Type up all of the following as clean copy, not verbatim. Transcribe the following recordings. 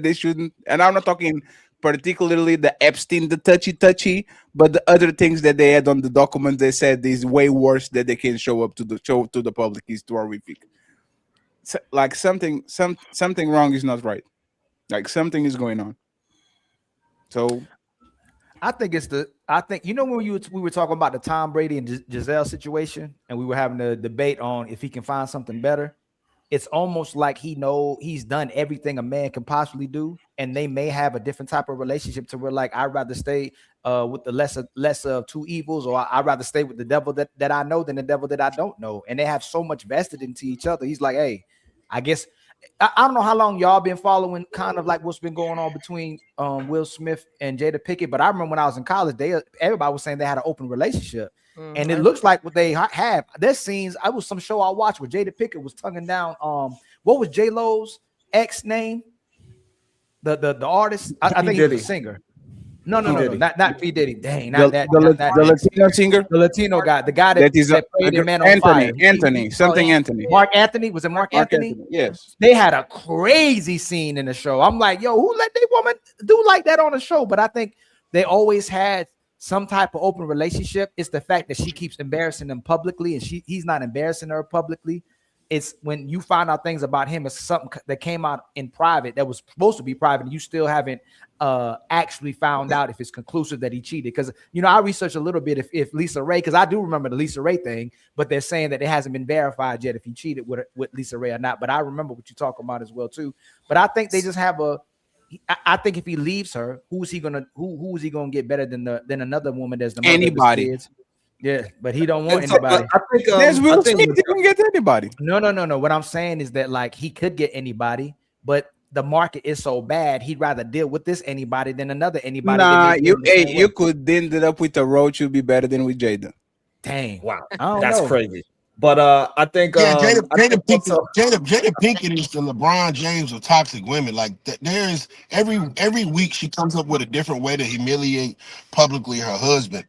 they shouldn't. And I'm not talking particularly the Epstein, the touchy, but the other things that they had on the documents they said is way worse that they can show to the public is too horrific. So, like something wrong is not right. Like something is going on. So I think it's the. I think when we were talking about the Tom Brady and Giselle situation, and we were having a debate on if he can find something better. It's almost like he's done everything a man can possibly do, and they may have a different type of relationship to where like I'd rather stay with the lesser of two evils, or I'd rather stay with the devil that I know than the devil that I don't know. And they have so much vested into each other. He's like, hey, I guess I don't know how long y'all been following kind of like what's been going on between Will Smith and Jada Pinkett, but I remember when I was in college, everybody was saying they had an open relationship. And it looks like what they have. There's scenes. I was some show I watched where Jada Pinkett was tonguing down. What was J Lo's ex name? The artist. I think he was a singer. No, not P Diddy. Dang, not that. The Latino singer, the Latino guy, the guy that played in Man on Fire. Anthony. Mark Anthony. Was it Mark Anthony? Yes. They had a crazy scene in the show. I'm like, yo, who let that woman do like that on the show? But I think they always had some type of open relationship. It's the fact that she keeps embarrassing him publicly, and he's not embarrassing her publicly. It's when you find out things about him, it's something that came out in private that was supposed to be private, and you still haven't actually found out if it's conclusive that he cheated. Because I researched a little bit if Lisa Ray, because I do remember the Lisa Ray thing, but they're saying that it hasn't been verified yet if he cheated with Lisa Ray or not. But I remember what you're talking about as well too. But I think they just have I think if he leaves her, who is he gonna get better than another woman that's the mother anybody? Of his kids? Yeah, but he don't want anybody. I think there's Will Smith. He can get anybody. No. What I'm saying is that like he could get anybody, but the market is so bad. He'd rather deal with this anybody than another anybody. Nah, you could end it up with a Roach. You'll be better than with Jada. Dang, wow, that's crazy. But I think Jada Pinkett is the LeBron James of toxic women. Like there's every week she comes up with a different way to humiliate publicly her husband.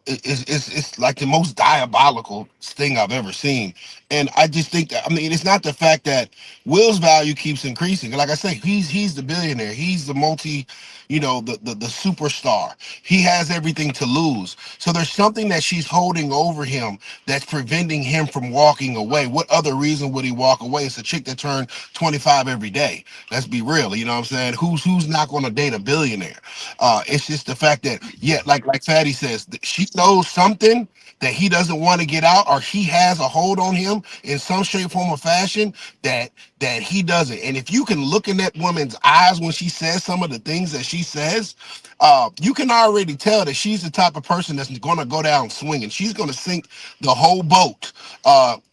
It's like the most diabolical thing I've ever seen. And I just think that it's not the fact that Will's value keeps increasing. Like I say, he's the billionaire. He's the the superstar. He has everything to lose. So there's something that she's holding over him that's preventing him from walking away. What other reason would he walk away? It's a chick that turned 25 every day. Let's be real. You know what I'm saying? Who's not going to date a billionaire? It's just the fact that, like Fatty says, she knows something that he doesn't want to get out, or he has a hold on him in some shape, form, or fashion that he doesn't. And if you can look in that woman's eyes when she says some of the things that she says, you can already tell that she's the type of person that's going to go down swinging. She's going to sink the whole boat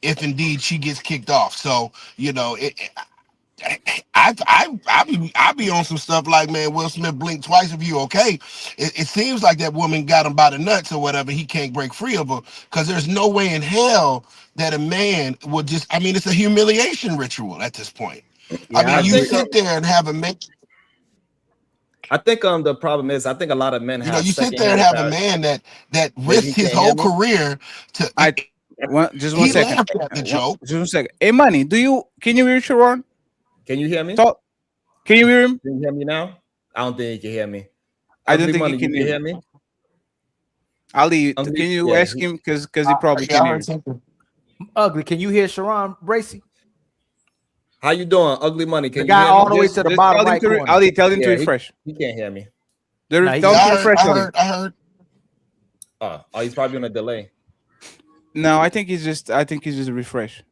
if indeed she gets kicked off. So, I be on some stuff like, man, Will Smith blink twice if you okay. It seems like that woman got him by the nuts or whatever. He can't break free of her because there's no way in hell that a man would just. It's a humiliation ritual at this point. Yeah, you sit there and have a man. I think the problem is I think a lot of men have. You sit there and have a man that risked his whole career to. Just one second. Just 1 second. Hey, Money, can you hear Sharon? Can you hear me? Can you hear him? Can you hear me now? I don't think you can hear me. I don't think he can hear me. Ali, can you ask him because he probably can hear you. Ugly, can you hear Sharon Bracy? How you doing, Ugly Money? Can the guy you hear all the way to the bottom right corner. Ali, tell him to refresh. He can't hear me. Tell him to refresh. I heard. Oh, he's probably on a delay. No, I think he's just a refresh.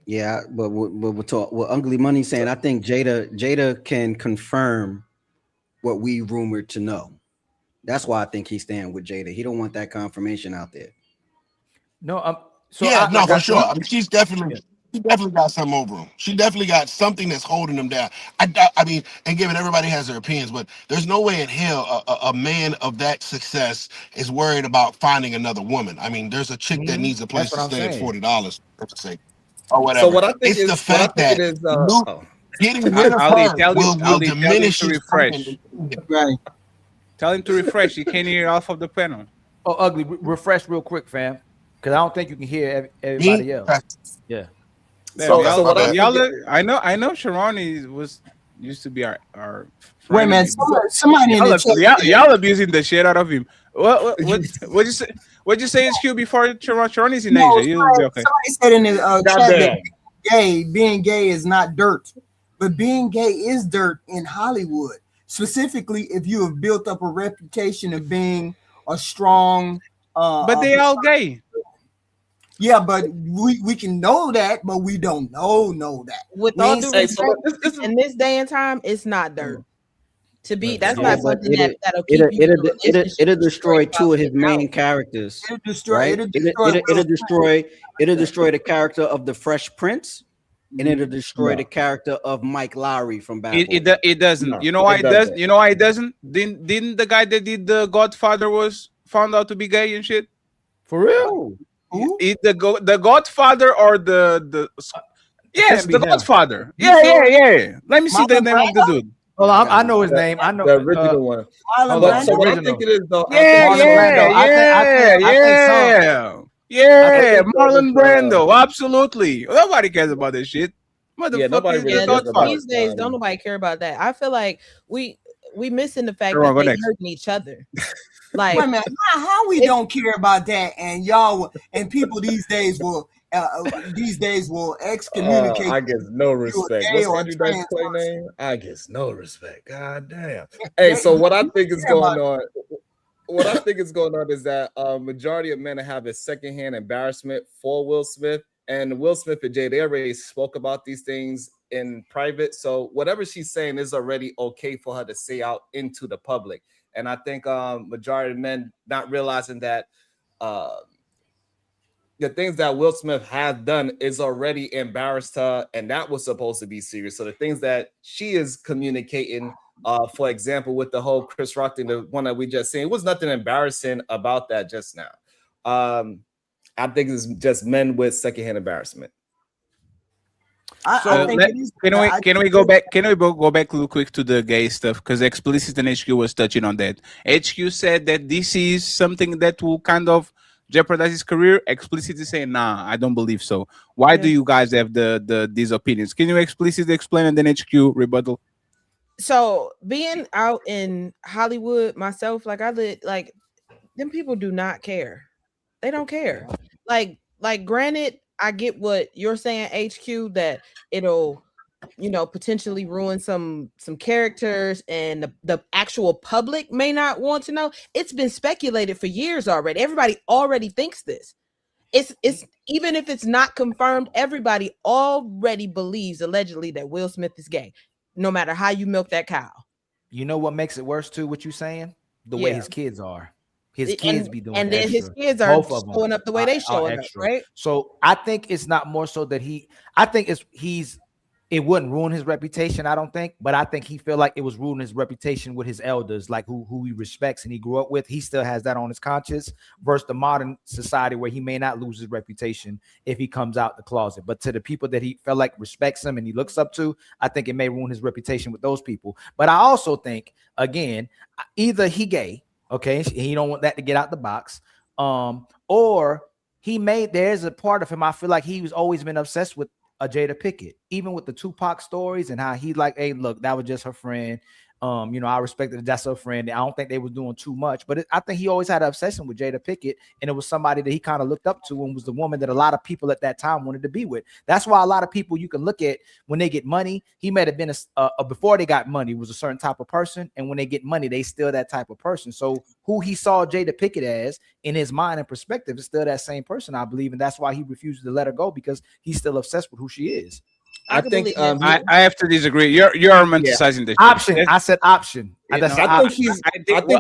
Yeah, but we'll talk. What Ugly Money saying, I think Jada can confirm what we rumored to know. That's why I think he's staying with Jada. He don't want that confirmation out there. No, for sure. She's definitely got something over him. She definitely got something that's holding him down. And given everybody has their opinions, but there's no way in hell a man of that success is worried about finding another woman. There's a chick that needs a place to stay at $40. Let's say. Or whatever. So what I think it's the fact that getting rid of her will diminish to refresh. Right. Tell him to refresh. He can't hear off of the panel. Oh, Ugly, refresh real quick, fam, because I don't think you can hear everybody else. Yeah. So what I know Sharon was Used to be our Wait a friend. minute, somebody in Y'all, the chat said, y'all abusing the shit out of him. What you say? What you say, HQ, before Sharon is in no, Asia? You'll be okay. somebody said in the chat that Goddamn. being gay is not dirt, but being gay is dirt in Hollywood. Specifically, if you have built up a reputation of being a strong, But they all gay. yeah, but we can know that, but we don't know that. With We all ain't due saying- Hey, so respect, this is in this day and time, it's not dirt. To be, that's Yeah, not but something that'll keep you in a relationship. it'll or destroy straight two of his while main getting out. characters, it'll destroy, right? it'll destroy It'll destroy the character of the Fresh Prince, and it'll destroy No. the character of Mike Lowry from Bad It, Boys. it doesn't. No, You know why it it does? doesn't. You know why it doesn't? Didn't the guy that did the Godfather was found out to be gay and shit? For real? Oh, Who? The Godfather or the yes, can't be the him. Godfather. You Yeah, sure? yeah. Let me see the Marlon name of the dude. Hold on, I know his name. I know The original one. Marlon Hold But on. so Brando? what I Original. think it is though, I Yeah, think Marlon Brando. yeah. Marlon it's, Brando. Absolutely. Nobody cares about this shit. Yeah, nobody Motherfucker, really the Yeah, cares about these days, don't nobody care about that. I feel like we missing the fact Sure, that go they next. hurting each other. Like, Wait a minute, how we don't care about that, and y'all and people these days will excommunicate I guess no you a respect. gay What's or a Andrew Dice trans Clay person. name? I guess no respect. God damn. Hey, so what I think is care about going on. What I think is going on is that majority of men have a secondhand embarrassment for Will Smith, and Will Smith and Jay, they already spoke about these things in private. So whatever she's saying is already okay for her to say out into the public. And I think majority of men not realizing that the things that Will Smith has done is already embarrassed her, and that was supposed to be serious. So the things that she is communicating, for example, with the whole Chris Rock thing, the one that we just seen, it was nothing embarrassing about that just now. I think it's just men with secondhand embarrassment. I think it is. Can we go back? Can we go back real quick to the gay stuff? Because explicit and HQ was touching on that. HQ said that this is something that will kind of jeopardize his career. Explicit is saying, nah, I don't believe so. Why do you guys have these opinions? Can you explicitly explain and then HQ rebuttal? so being out in Hollywood myself, like like them people do not care. They don't care. Like granted, I get what you're saying, HQ, that it'll potentially ruin some characters, and the actual public may not want to know. It's been speculated for years already. Everybody already thinks this. It's even if it's not confirmed, everybody already believes allegedly that Will Smith is gay, no matter how you milk that cow. You know what makes it worse too? What you saying? The way Yeah. his kids are. His kids be doing and then extra. his kids are Both of them showing up the way they are showing up, extra. right? So I think it's not more so that I think it wouldn't ruin his reputation, I don't think, but I think he feel like it was ruining his reputation with his elders, like who he respects and he grew up with. He still has that on his conscience versus the modern society where he may not lose his reputation if he comes out the closet. But to the people that he felt like respects him and he looks up to, I think it may ruin his reputation with those people. But I also think, again, either he gay, okay, he don't want that to get out the box, or there's a part of him, I feel like he was always been obsessed with a Jada Pickett, even with the Tupac stories and how he like, hey, look, that was just her friend. I respected that that's her friend. I don't think they was doing too much, but I think he always had an obsession with Jada Pickett, and it was somebody that he kind of looked up to and was the woman that a lot of people at that time wanted to be with. That's why a lot of people you can look at when they get money, he might have been before they got money was a certain type of person, and when they get money, they still that type of person. So who he saw Jada Pickett as in his mind and perspective is still that same person, I believe, and that's why he refuses to let her go, because he's still obsessed with who she is. I think I have to disagree. You're romanticizing the option. I said option. I think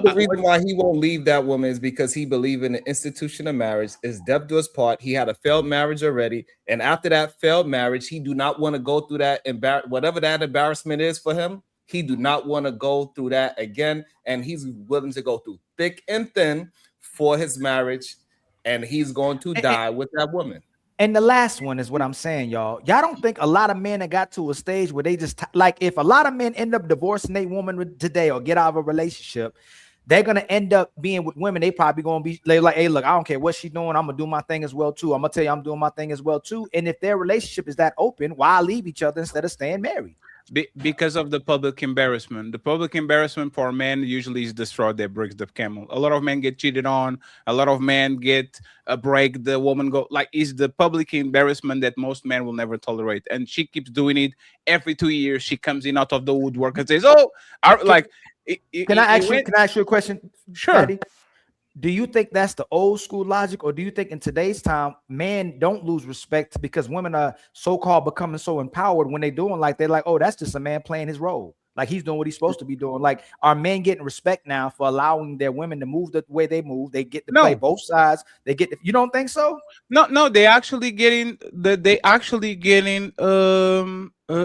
the reason why he won't leave that woman is because he believes in the institution of marriage. Is death do us part. He had a failed marriage already, and after that failed marriage, he do not want to go through that whatever that embarrassment is for him. He do not want to go through that again, and he's willing to go through thick and thin for his marriage, and he's going to die with that woman. And the last one is what I'm saying, y'all. Y'all don't think a lot of men that got to a stage where they just like, if a lot of men end up divorcing a woman today or get out of a relationship, they're gonna end up being with women. They probably gonna be like, hey, look, I don't care what she's doing. I'm gonna do my thing as well too. I'm gonna tell you, I'm doing my thing as well too. And if their relationship is that open, why leave each other instead of staying married? Because of the public embarrassment. The public embarrassment for men usually is the straw that breaks the camel. A lot of men get cheated on. A lot of men get a break. The woman go like is the public embarrassment that most men will never tolerate. And she keeps doing it every 2 years. She comes in out of the woodwork and says, "Oh, like Can I it ask you? went Can I ask you a question, sure." Fatty? Do you think that's the old school logic, or do you think in today's time men don't lose respect because women are so-called becoming so empowered when they doing like they're like, oh, that's just a man playing his role, like he's doing what he's supposed to be doing? Like, are men getting respect now for allowing their women to move the way they move? They get to play No, both sides. They get. You don't think so? no, they actually getting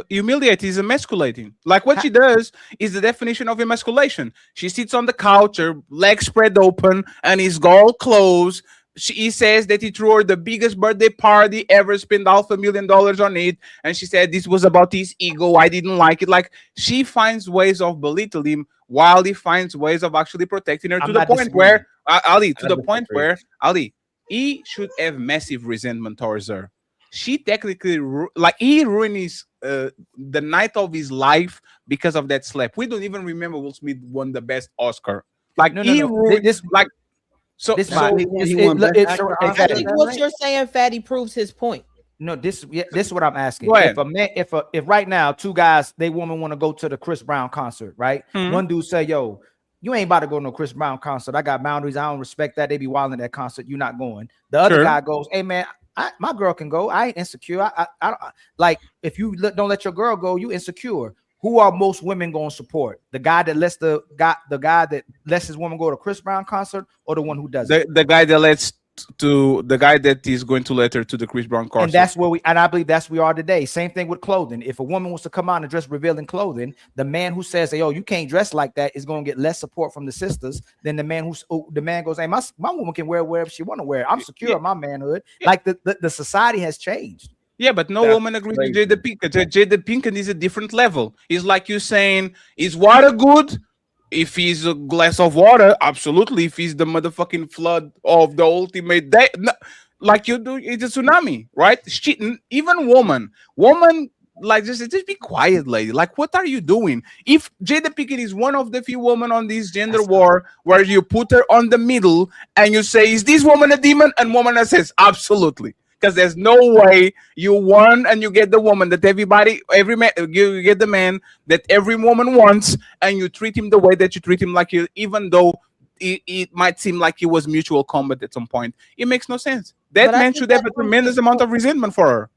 humiliated is emasculating. Like what she does is the definition of emasculation. She sits on the couch, her legs spread open, and his all closed. He says that he threw her the biggest birthday party ever, spent $500,000 on it, and she said this was about his ego. I didn't like it. Like she finds ways of belittling him while he finds ways of actually protecting her I'm to the not point disagreeing. where Ali, to I the point disagree. where Ali, he should have massive resentment towards her. She technically like he ruined his the night of his life because of that slap. We don't even remember Will Smith won the best Oscar. Like No, no, he no. ruined This, like so this, so my, He won Best Actor hey, I Oscar Fatty. think that what night. you're saying, Fatty, proves his point. No, this is what I'm asking. go If ahead. a man, if right now two guys, they woman want to go to the Chris Brown concert, right? Mhm. One dude say, "Yo, you ain't about to go to no Chris Brown concert. I got boundaries. I don't respect that. They be wilding at that concert. You're not going." The other Sure. guy goes, "Hey man, my girl can go. I ain't insecure. I don't like if you don't let your girl go, you insecure." Who are most women going to support? The guy that lets the guy that lets his woman go to Chris Brown concert, or the one who doesn't? The guy that lets to the guy that is going to let her to the Chris Brown And concert. that's where I believe that's where we are today. Same thing with clothing. If a woman wants to come out and dress revealing clothing, the man who says, "Hey, yo, you can't dress like that," is going to get less support from the sisters than the man the man goes, "Hey, my woman can wear wherever she want to wear. I'm secure Yeah, in my manhood." yeah, Like the society has changed. yeah, but no That's woman agrees with crazy. Jada Pinkett. Jada Pinkett is a different level. It's like you saying, is water good? If he's a glass of water, absolutely. If he's the motherfucking flood of the ultimate day, no, like you do, it's a tsunami, right? Even woman, like just be quiet, lady. Like, what are you doing? If Jada Pinkett is one of the few women on this gender war where you put her on the middle and you say, is this woman a demon? And woman that says, absolutely. Because there's no way you won and you get the woman that every man, you get the man that every woman wants, and you treat him the way that you treat him, like you, even though it might seem like it was mutual combat at some point. It makes no sense. That But I man think should have that a proves tremendous his amount point. of resentment for her.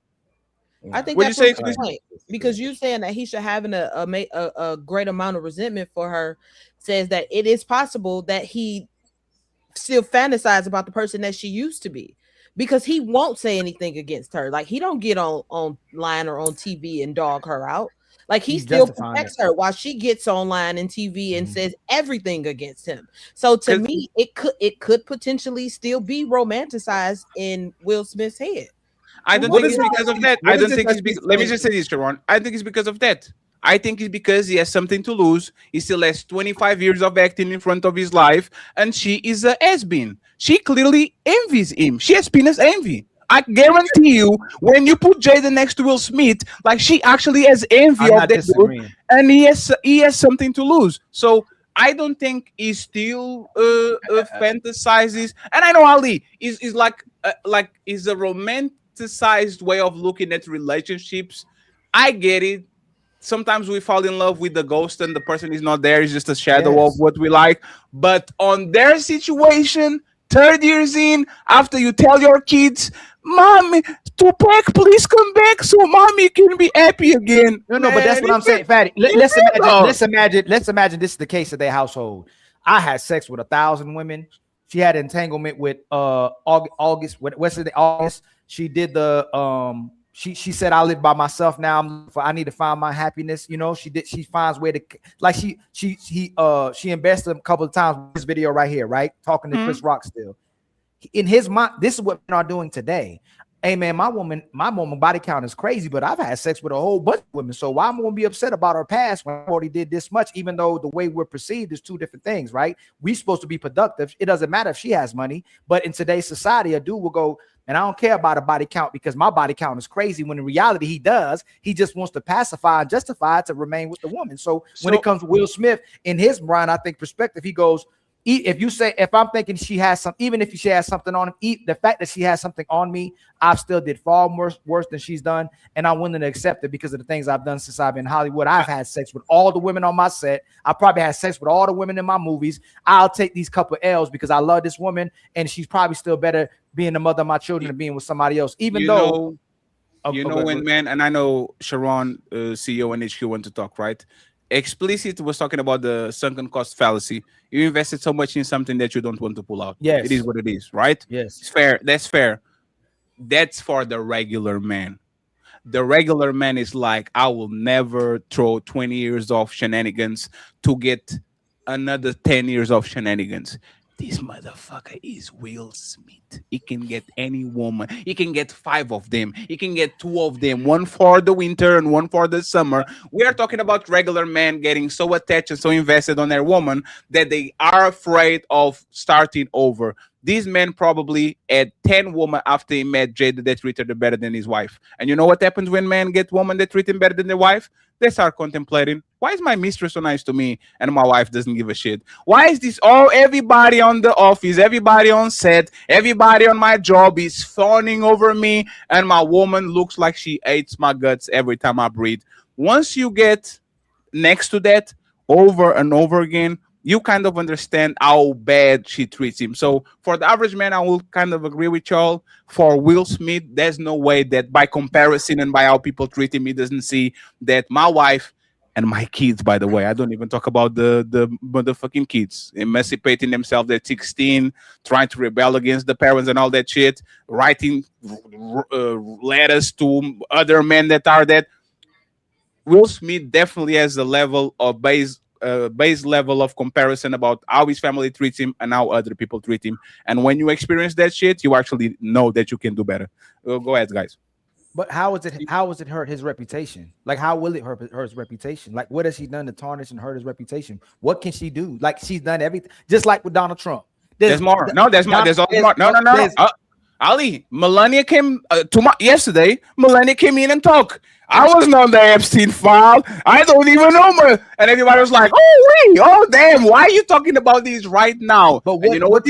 I think What do that you say, proves his Chris? point because you saying that he should have a great amount of resentment for her says that it is possible that he still fantasize about the person that she used to be because he won't say anything against her. Like he don't get on online or on TV and dog her out. Like he He's still justifying it. protects her while she gets online and TV and Mhm. says everything against him. So to 'Cause me, it could potentially still be romanticized in Will Smith's head. I But don't what think is it's it? because of that. I What is don't it think that it's she's because. Let me saying? just say this, Sharon. I think it's because of that. I think it's because he has something to lose. He still has 25 years of acting in front of his life, and she is a has-been. She clearly envies him. She has penis envy. I guarantee you, when you put Jada next to Will Smith, like she actually has envy I'm of not that dude, disagreeing. and he has something to lose. So I don't think he still fantasizes. And I know Ali is like is a romanticized way of looking at relationships. I get it. Sometimes we fall in love with the ghost and the person is not there, it's just a shadow of Yes. what we like. But on their situation, 30 years in, after you tell your kids, Mommy, Tupac, please come back so mommy can be happy again. No, but that's Man, what I'm saying, Fatty. it's Let's imagine this is the case of their household. I had sex with 1,000 women. She had entanglement with August. What's it? August. She did the She said I live by myself now. I need to find my happiness. You know, she finds way to like she invested a couple of times with this video right here, right? Talking to Chris Rock still. In his mind, this is what men are doing today. hey man, my woman body count is crazy, but I've had sex with a whole bunch of women. So why am I gonna be upset about her past when I already did this much? Even though the way we're perceived is two different things, right? We supposed to be productive. It doesn't matter if she has money, but in today's society, a dude will go, and I don't care about a body count because my body count is crazy. When in reality, he does. He just wants to pacify and justify to remain with the woman. So when it comes to Will Smith, in his mind, I think perspective, he goes, if you say, if I'm thinking she has some, even if she has something on him, the fact that she has something on me, I've still did far worse than she's done, and I'm willing to accept it because of the things I've done since I've been in Hollywood. I've had sex with all the women on my set. I probably had sex with all the women in my movies. I'll take these couple L's because I love this woman, and she's probably still better being the mother of my children than being with somebody else. Even though, when man, and I know Sharon, CEO and HQ want to talk, right? Explicit was talking about the sunken cost fallacy. You invested so much in something that you don't want to pull out. Yes, it is what it is, right? Yes, it's fair. That's fair. That's for the regular man. The regular man is like, I will never throw 20 years of shenanigans to get another 10 years of shenanigans. This motherfucker is Will Smith. He can get any woman. He can get 5 of them. He can get 2 of them, one for the winter and one for the summer. We are talking about regular men getting so attached and so invested on their woman that they are afraid of starting over. These men probably had 10 women after he met Jada that treated him better than his wife. And you know what happens when men get women that treat him better than their wife? They start contemplating, why is my mistress so nice to me and my wife doesn't give a shit? Why is this everybody on the office, everybody on set, everybody on my job is fawning over me and my woman looks like she hates my guts every time I breathe? Once you get next to that over and over again, you kind of understand how bad she treats him. So for the average man, I will kind of agree with y'all. For Will Smith, there's no way that by comparison and by how people treat him, he doesn't see that my wife and my kids, by the way, I don't even talk about the motherfucking kids emancipating themselves at 16, trying to rebel against the parents and all that shit, writing letters to other men that are that. Will Smith definitely has a level of base level of comparison about how his family treats him and how other people treat him. And when you experience that shit, you actually know that you can do better. Go ahead, guys. But how is it? How is it hurt his reputation? Like, how will it hurt his reputation? Like, what has she done to tarnish and hurt his reputation? What can she do? Like, she's done everything, just like with Donald Trump. There's more. No, there's more. There's always more. No. Ali, Melania came yesterday. Melania came in and talked. I wasn't on the Epstein file. I don't even know her. And everybody was like, oh damn, why are you talking about these right now? But you know what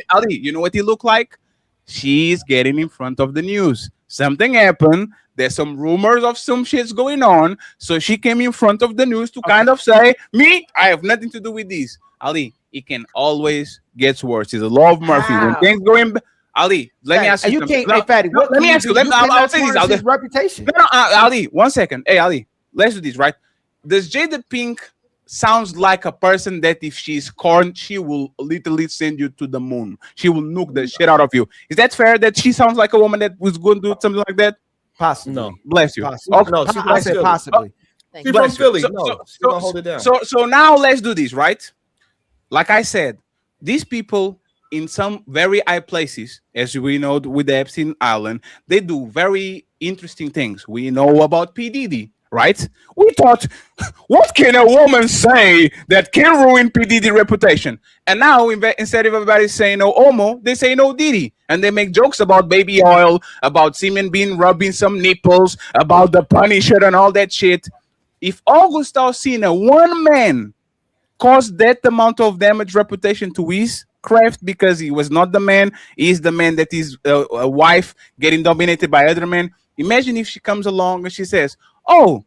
Ali, you know what he looked like? She's getting in front of the news. Something happened. There's some rumors of some shit's going on. So she came in front of the news to kind of say, me, I have nothing to do with this. Ali, it can always get worse. It's a law of Murphy. When things going Ali, let me ask you. You can't, hey, Fatty, let me ask you. I'll say this. His reputation. No, Ali, 1 second. Hey, Ali, let's do this, right? Does Jada Pink sounds like a person that if she's corn, she will literally send you to the moon. She will nuke the shit out of you. Is that fair that she sounds like a woman that was going to do something like that? Possibly. No. Bless you. Possibly. Okay. No, I said possibly. She's from Philly. She's gonna hold it down. So now let's do this, right? Like I said, these people in some very high places, as we know with the Epstein Island, they do very interesting things. We know about P. Diddy, right? We thought, what can a woman say that can ruin P. Diddy's reputation? And now, instead of everybody saying no homo, they say no Diddy. And they make jokes about baby oil, about semen being rubbing some nipples, about the Punisher and all that shit. If August Alsina, one man, caused that amount of damage reputation to his craft because he was not the man, he's the man that is a wife getting dominated by other men. Imagine if she comes along and she says, oh,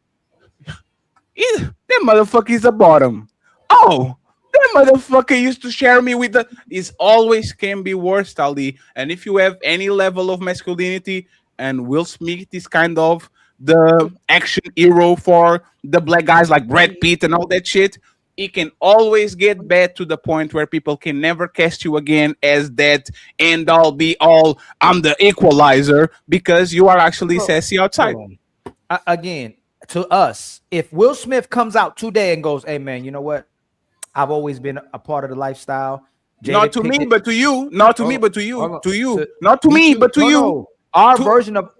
that motherfucker is a bottom. Oh, that motherfucker used to share me with the... It always can be worse, Ali. And if you have any level of masculinity, and Will Smith is kind of the action hero for the black guys like Brad Pitt and all that shit, it can always get bad to the point where people can never cast you again as that end all be all. I'm the equalizer because you are actually sassy outside. Again, to us, if Will Smith comes out today and goes, hey man, you know what? I've always been a part of the lifestyle. Not to me, but to you. Not to me, but to you. To you. Not to me, but to you. our version of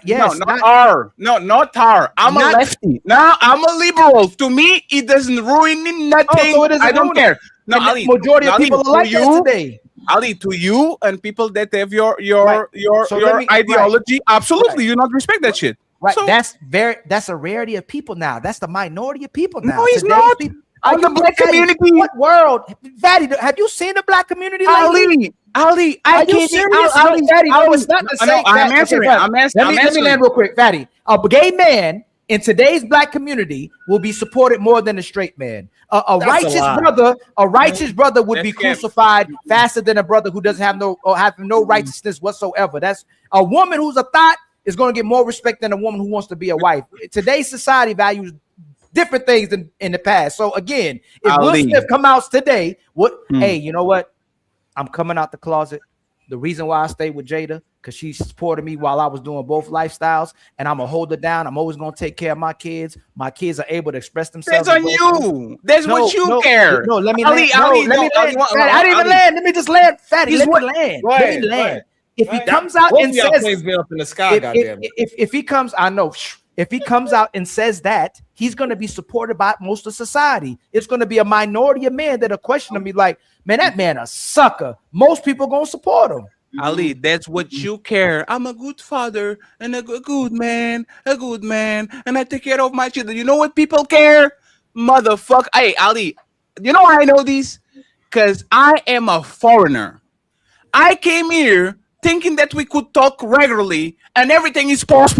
yes, no, not R. No, not R. I'm a lefty. No, I'm a liberal. To me, it doesn't ruin nothing. so it doesn't I don't ruin care. it. No, And the Ali, majority of Ali, people are to like that you, today. Ali, to you and people that have your So let me- ideology, absolutely, Right. you not respect that shit. Right. So, That's a rarity of people now. That's the minority of people now. no, it's Today's not. people- On the black Fatty, community, what world? Fatty, have you seen the black community lately? Ali, I Are you can't. serious? Ali, No, Fatty, no, it's not the No, same. I'm Fatty, answering. Fatty, I'm answering. Let me land real quick, Fatty. A gay man in today's black community will be supported more than a straight man. A righteous brother would be That's cap. crucified faster than a brother who doesn't have no righteousness whatsoever. That's a woman who's a thought is going to get more respect than a woman who wants to be a wife. Today's society values different things than in the past. So again, if Will Smith come out today, hey, you know what? I'm coming out the closet. The reason why I stayed with Jada, because she supported me while I was doing both lifestyles, and I'm gonna hold it down. I'm always gonna take care of my kids. My kids are able to express themselves. That's on you. That's what you care. No, let me Ali, land. Ali, Let me land. I didn't even land. Let me just land, Fatty. Let me land. Let me land. If he comes out and says, up in the sky, if he comes, I know. If he comes out and says that, he's going to be supported by most of society. It's going to be a minority of men that are questioning me like, man, that man a sucker. Most people going to support him. Ali, that's what you care. I'm a good father and a good man, and I take care of my children. You know what people care? Motherfucker. Hey, Ali, you know why I know this? Because I am a foreigner. I came here thinking that we could talk regularly and everything is pause.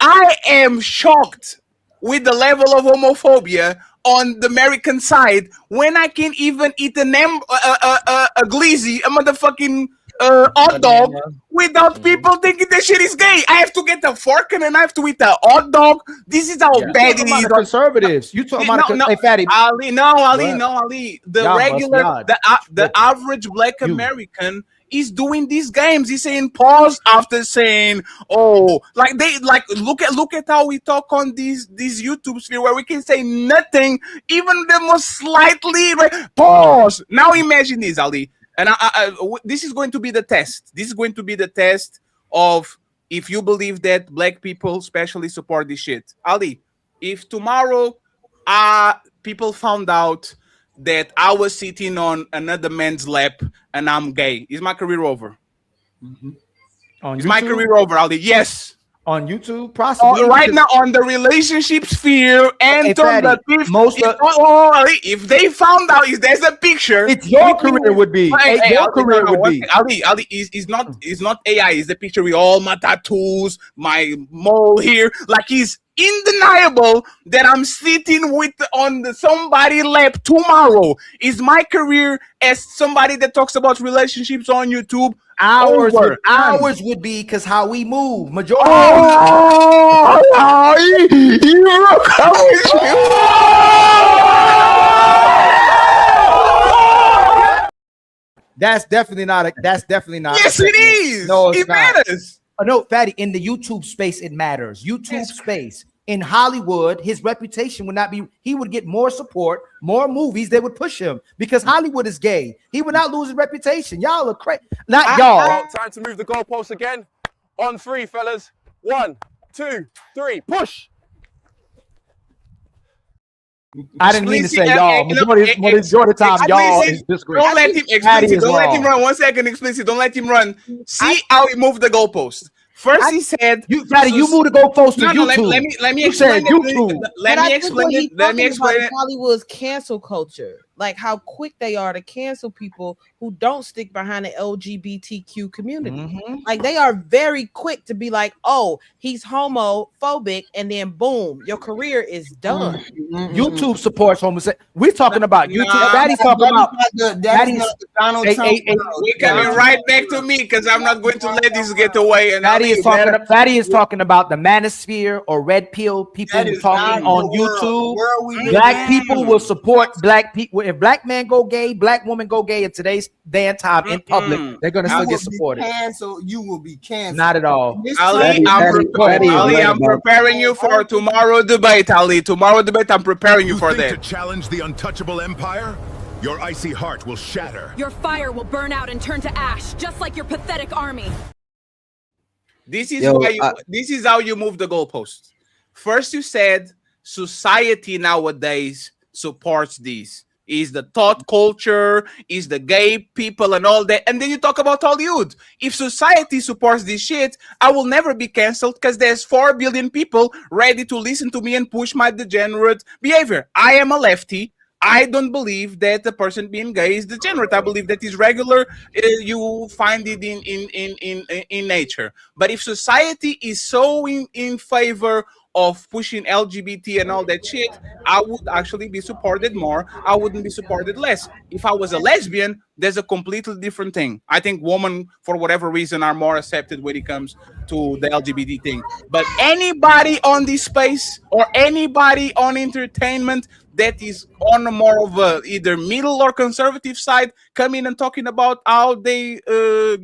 I am shocked with the level of homophobia on the American side when I can even eat a glizzy, a motherfucking hot dog without people thinking that shit is gay. I have to get a fork and then I have to eat a hot dog. This is how bad it is. Conservatives. You talking about hey, Fatty. Ali. The Y'all regular, the average black American is doing these games. He's saying pause after saying, oh, like they like look at how we talk on these YouTube sphere where we can say nothing, even the most slightly pause. Now imagine this, Ali. And this is going to be the test. This is going to be the test of if you believe that black people especially support this shit. Ali, if tomorrow people found out that I was sitting on another man's lap and I'm gay, is my career over? Is my career over, Ali? Yes. On YouTube, possibly. Right now, on the relationship sphere and on the if they found out, if there's a picture, it's your career would be. Your career would be. Ali is not AI. It's the picture with all my tattoos, my mole here. Like he's undeniable that I'm sitting on somebody lap tomorrow. Is my career as somebody that talks about relationships on YouTube? Ours would be because how we move. Majority. That's definitely not. Yes, it is. No, it matters. No, Fatty. In the YouTube space, it matters. YouTube space. In Hollywood, his reputation would not be. He would get more support, more movies that would push him because Hollywood is gay. He would not lose his reputation. Y'all are crazy. Not y'all. Time to move the goalpost again. On 3, fellas. 1, 2, 3. Push. I didn't mean to say y'all. Majority of the time, y'all is disgraceful. Don't let him explicit. Don't let him run. 1 second, explicit. Don't let him run. See how he moved the goalpost. First, he said, "You move the goalpost to YouTube." Let me explain. Let me explain it. Hollywood's cancel culture, like how quick they are to cancel people who don't stick behind the LGBTQ community. Like they are very quick to be like, "Oh, he's homophobic," and then boom, your career is done. YouTube supports homosexuality. We're talking about YouTube. Daddy's talking about Donald Trump. We're coming right back to me because I'm not going to let this get away. And Fatty is talking about the manosphere or red pill people talking on YouTube. Black people will support black people. If black man go gay, black woman go gay in today's day and time in public, they're gonna still get supported. You will be canceled. Not at all. Ali, I'm preparing you for tomorrow debate. Ali, tomorrow debate. I'm preparing you for that. To challenge the untouchable empire, your icy heart will shatter. Your fire will burn out and turn to ash, just like your pathetic army. This is Yo, why you. This is how you move the goalposts. First, you said society nowadays supports this. Is the thought culture, is the gay people and all that. And then you talk about Hollywood. If society supports this shit, I will never be canceled because there's 4 billion people ready to listen to me and push my degenerate behavior. I am a lefty. I don't believe that the person being gay is degenerate. I believe that is regular. You find it in nature. But if society is so in favor of pushing LGBT and all that shit, I would actually be supported more. I wouldn't be supported less. If I was a lesbian, there's a completely different thing. I think women, for whatever reason, are more accepted when it comes to the LGBT thing. But anybody on this space or anybody on entertainment that is on a more of a either middle or conservative side coming and talking about how they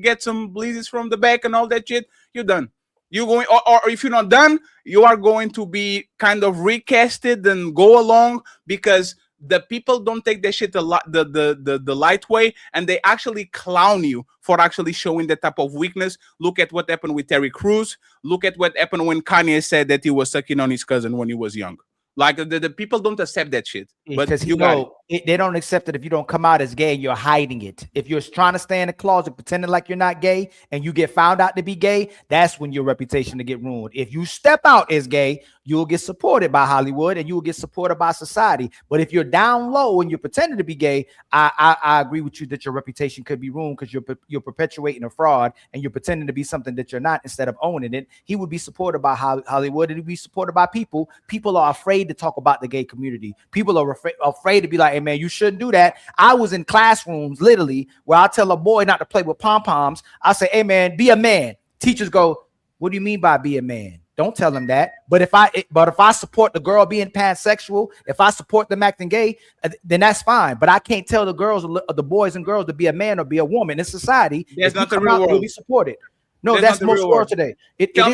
get some blizzards from the back and all that shit, you're done. You're going, or if you're not done, you are going to be kind of recasted and go along because the people don't take that shit the light way, and they actually clown you for actually showing that type of weakness. Look at what happened with Terry Crews. Look at what happened when Kanye said that he was sucking on his cousin when he was young. Like the people don't accept that shit. But Because you got it. they don't accept it if you don't come out as gay and you're hiding it. If you're trying to stay in the closet pretending like you're not gay and you get found out to be gay, that's when your reputation to get ruined. If you step out as gay, you'll get supported by Hollywood and you will get supported by society. But if you're down low and you're pretending to be gay, I agree with you that your reputation could be ruined because you're perpetuating a fraud and you're pretending to be something that you're not instead of owning it. He would be supported by Hollywood and he'd be supported by people. People are afraid to talk about the gay community. People are afraid to be like, hey man, you shouldn't do that. I was in classrooms literally where I tell a boy not to play with pom-poms. I say, hey man, be a man. Teachers go, what do you mean by be a man? Don't tell them that. But if I support the girl being pansexual, if I support them acting gay, then that's fine. But I can't tell the girls, the boys and girls to be a man or be a woman in society. That's not the real world. You'll be supported. No, that's most world today. Tell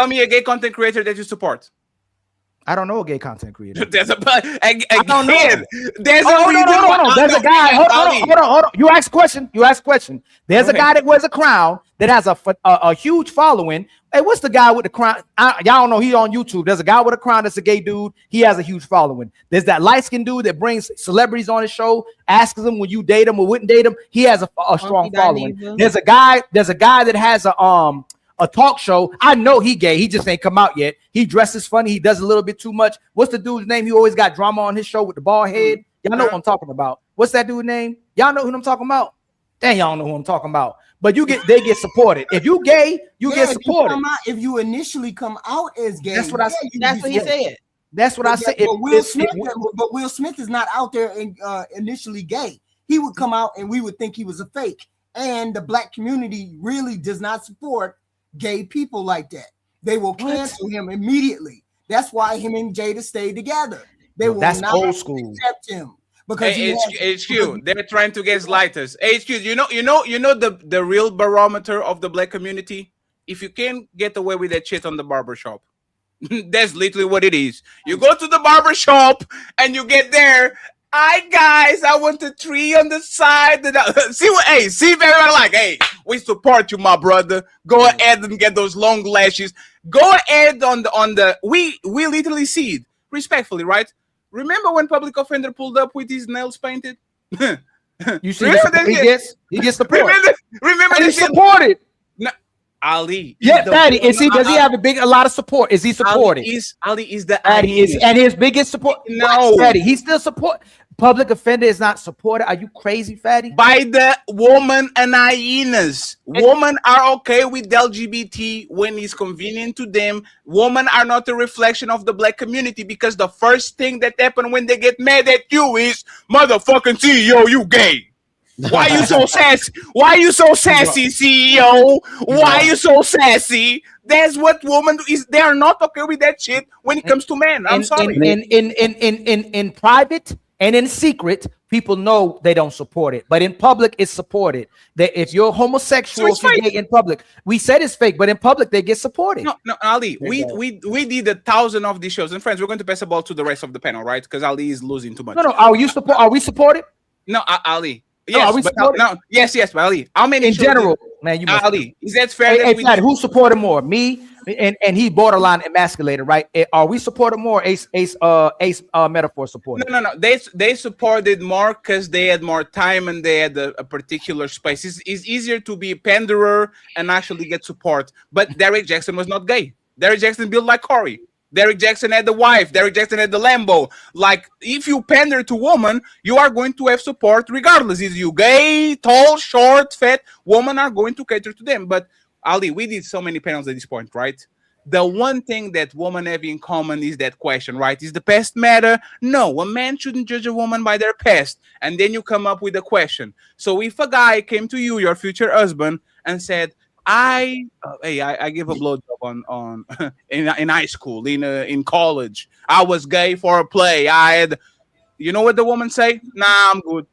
me a gay content creator that you support. I don't know a gay content creator. There's a again. There's a guy. Hold on. You ask a question. There's a guy that wears a crown that has a huge following. Hey, what's the guy with the crown? Y'all don't know. He's on YouTube. There's a guy with a crown that's a gay dude. He has a huge following. There's that light-skinned dude that brings celebrities on his show, asks them would you date him or wouldn't date him. He has a strong following. There's a guy that has a talk show. I know he gay. He just ain't come out yet. He dresses funny. He does a little bit too much. What's the dude's name? He always got drama on his show with the bald head. Y'all know what I'm talking about. What's that dude's name? Y'all know who I'm talking about? Dang, y'all know who I'm talking about. But they get supported. If you gay, you get supported. If you initially come out as gay, that's what I said. That's what he said. That's what I said. But Will Smith is not out there and initially gay. He would come out and we would think he was a fake. And the black community really does not support gay people like that. They will cancel him immediately. That's why him and Jada stayed together. They will not accept him because HQ. They're trying to get lighters. HQ. You know the real barometer of the black community. If you can't get away with that shit on the barbershop, that's literally what it is. You go to the barbershop and you get there. Hi guys, I want a tree on the side. See if everyone like, hey, we support you, my brother. Go ahead and get those long lashes. Go ahead on the we literally see it respectfully, right? Remember when Public Offender pulled up with his nails painted? You see, he gets support. Remember he's supported. Ali. Yeah, Fatty. Does he have a lot of support? Is he supported? Ali is the and his biggest support. No, Fatty, he still support. Public Offender is not supported. Are you crazy, Fatty? By the woman and hyenas. Women are okay with LGBT when it's convenient to them. Women are not a reflection of the black community because the first thing that happens when they get mad at you is motherfucking CEO, you gay. Why you so sassy? Why you so sassy, CEO? Why you so sassy? That's what women is. They are not okay with that shit when it comes to men. I'm sorry. In private and in secret, people know they don't support it, but in public, it's supported. That if you're homosexual, if you're gay in public, we said it's fake, but in public, they get supported. No, Ali, we did 1,000 of these shows, and friends, we're going to pass the ball to the rest of the panel, right? Because Ali is losing too much. No, are we supported? No, Ali. Yes, yes, but Ali, how many in general? Man, you must. Ali, is that fair? Hey, that hey, we Fatty, did? who supported more, me and he borderline emasculated, right? Are we supporting more? Ace metaphor supported. No. They supported more because they had more time and they had a particular space. It's easier to be a panderer and actually get support. But Derek Jackson was not gay. Derek Jackson built like Corey. Derek Jackson had the wife. Derek Jackson had the Lambo. Like, if you pander to woman, you are going to have support regardless. Is you gay, tall, short, fat? Women are going to cater to them. But Ali, we did so many panels at this point, right? The one thing that women have in common is that question, right? Is the past matter? No, a man shouldn't judge a woman by their past. And then you come up with a question. So if a guy came to you, your future husband, and said, I give a blowjob on in high school, in college. I was gay for a play. I had, you know what the woman say? Nah, I'm good.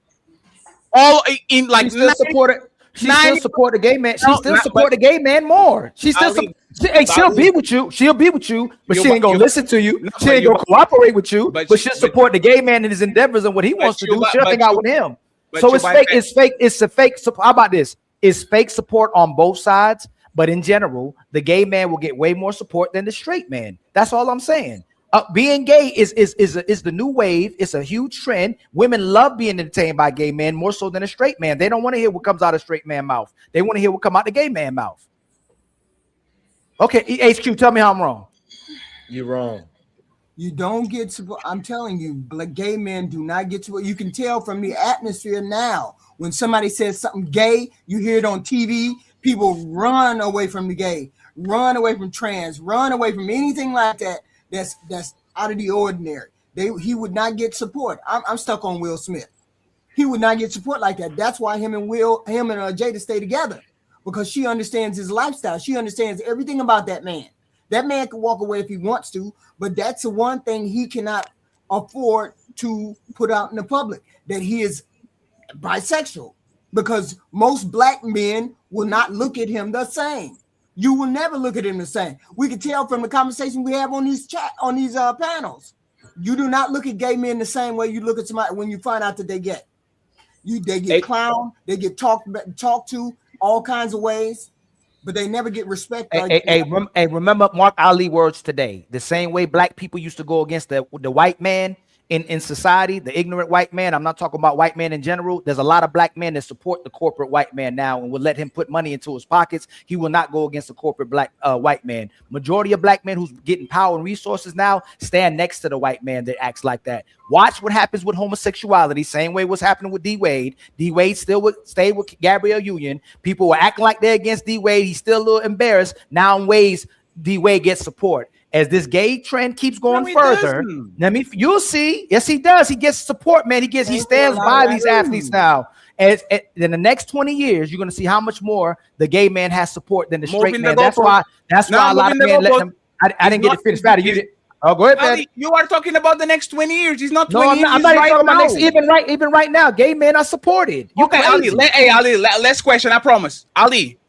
All in like She still supported. She still support the gay man. She still support the gay man more. She still she'll be with you. She'll be with you, but she ain't gonna listen to you. She ain't gonna cooperate with you. But she'll support the gay man in his endeavors and what he wants to do. She'll hang out with him. So it's fake. It's fake. It's a fake. How about this? It's fake support on both sides. But in general, the gay man will get way more support than the straight man. That's all I'm saying. Being gay is the new wave. It's a huge trend. Women love being entertained by gay men more so than a straight man. They don't want to hear what comes out of straight man mouth. They want to hear what come out the gay man mouth. Okay, HQ, tell me how I'm wrong. You're wrong. You don't get support. I'm telling you, gay men do not get support. You can tell from the atmosphere now. When somebody says something gay, you hear it on TV. People run away from the gay, run away from trans, run away from anything like that. That's out of the ordinary. He would not get support. I'm stuck on Will Smith. He would not get support like that. That's why him and Jada stay together, because she understands his lifestyle. She understands everything about that man. That man can walk away if he wants to, but that's the one thing he cannot afford to put out in the public, that he is bisexual, because most black men will not look at him the same. You will never look at him the same. We can tell from the conversation we have on these panels. You do not look at gay men the same way you look at somebody when you find out that they gay. They get clowned, they get talked to all kinds of ways, but they never get respect. Remember Mark Ali words today. The same way black people used to go against the white man in society, the ignorant white man. I'm not talking about white men in general. There's a lot of black men that support the corporate white man now and will let him put money into his pockets. He will not go against the corporate black white man. Majority of black men who's getting power and resources now stand next to the white man that acts like that. Watch what happens with homosexuality. Same way what's happening with D Wade. D Wade still would stay with Gabrielle Union. People were acting like they're against D Wade. He's still a little embarrassed. Now in ways D Wade gets support. As this gay trend keeps going further, you'll see. Yes, he does. He gets support, man. He stands by these athletes now. And in the next 20 years, you're going to see how much more the gay man has support than the straight man. That's why a lot of men let him. I didn't get to finish that. You did. Oh, go ahead, Ali, you are talking about the next 20 years. It's not 20 years. I'm not even talking about next. Even right now, gay men are supported. Okay, Ali. Ali, last question. I promise. Ali,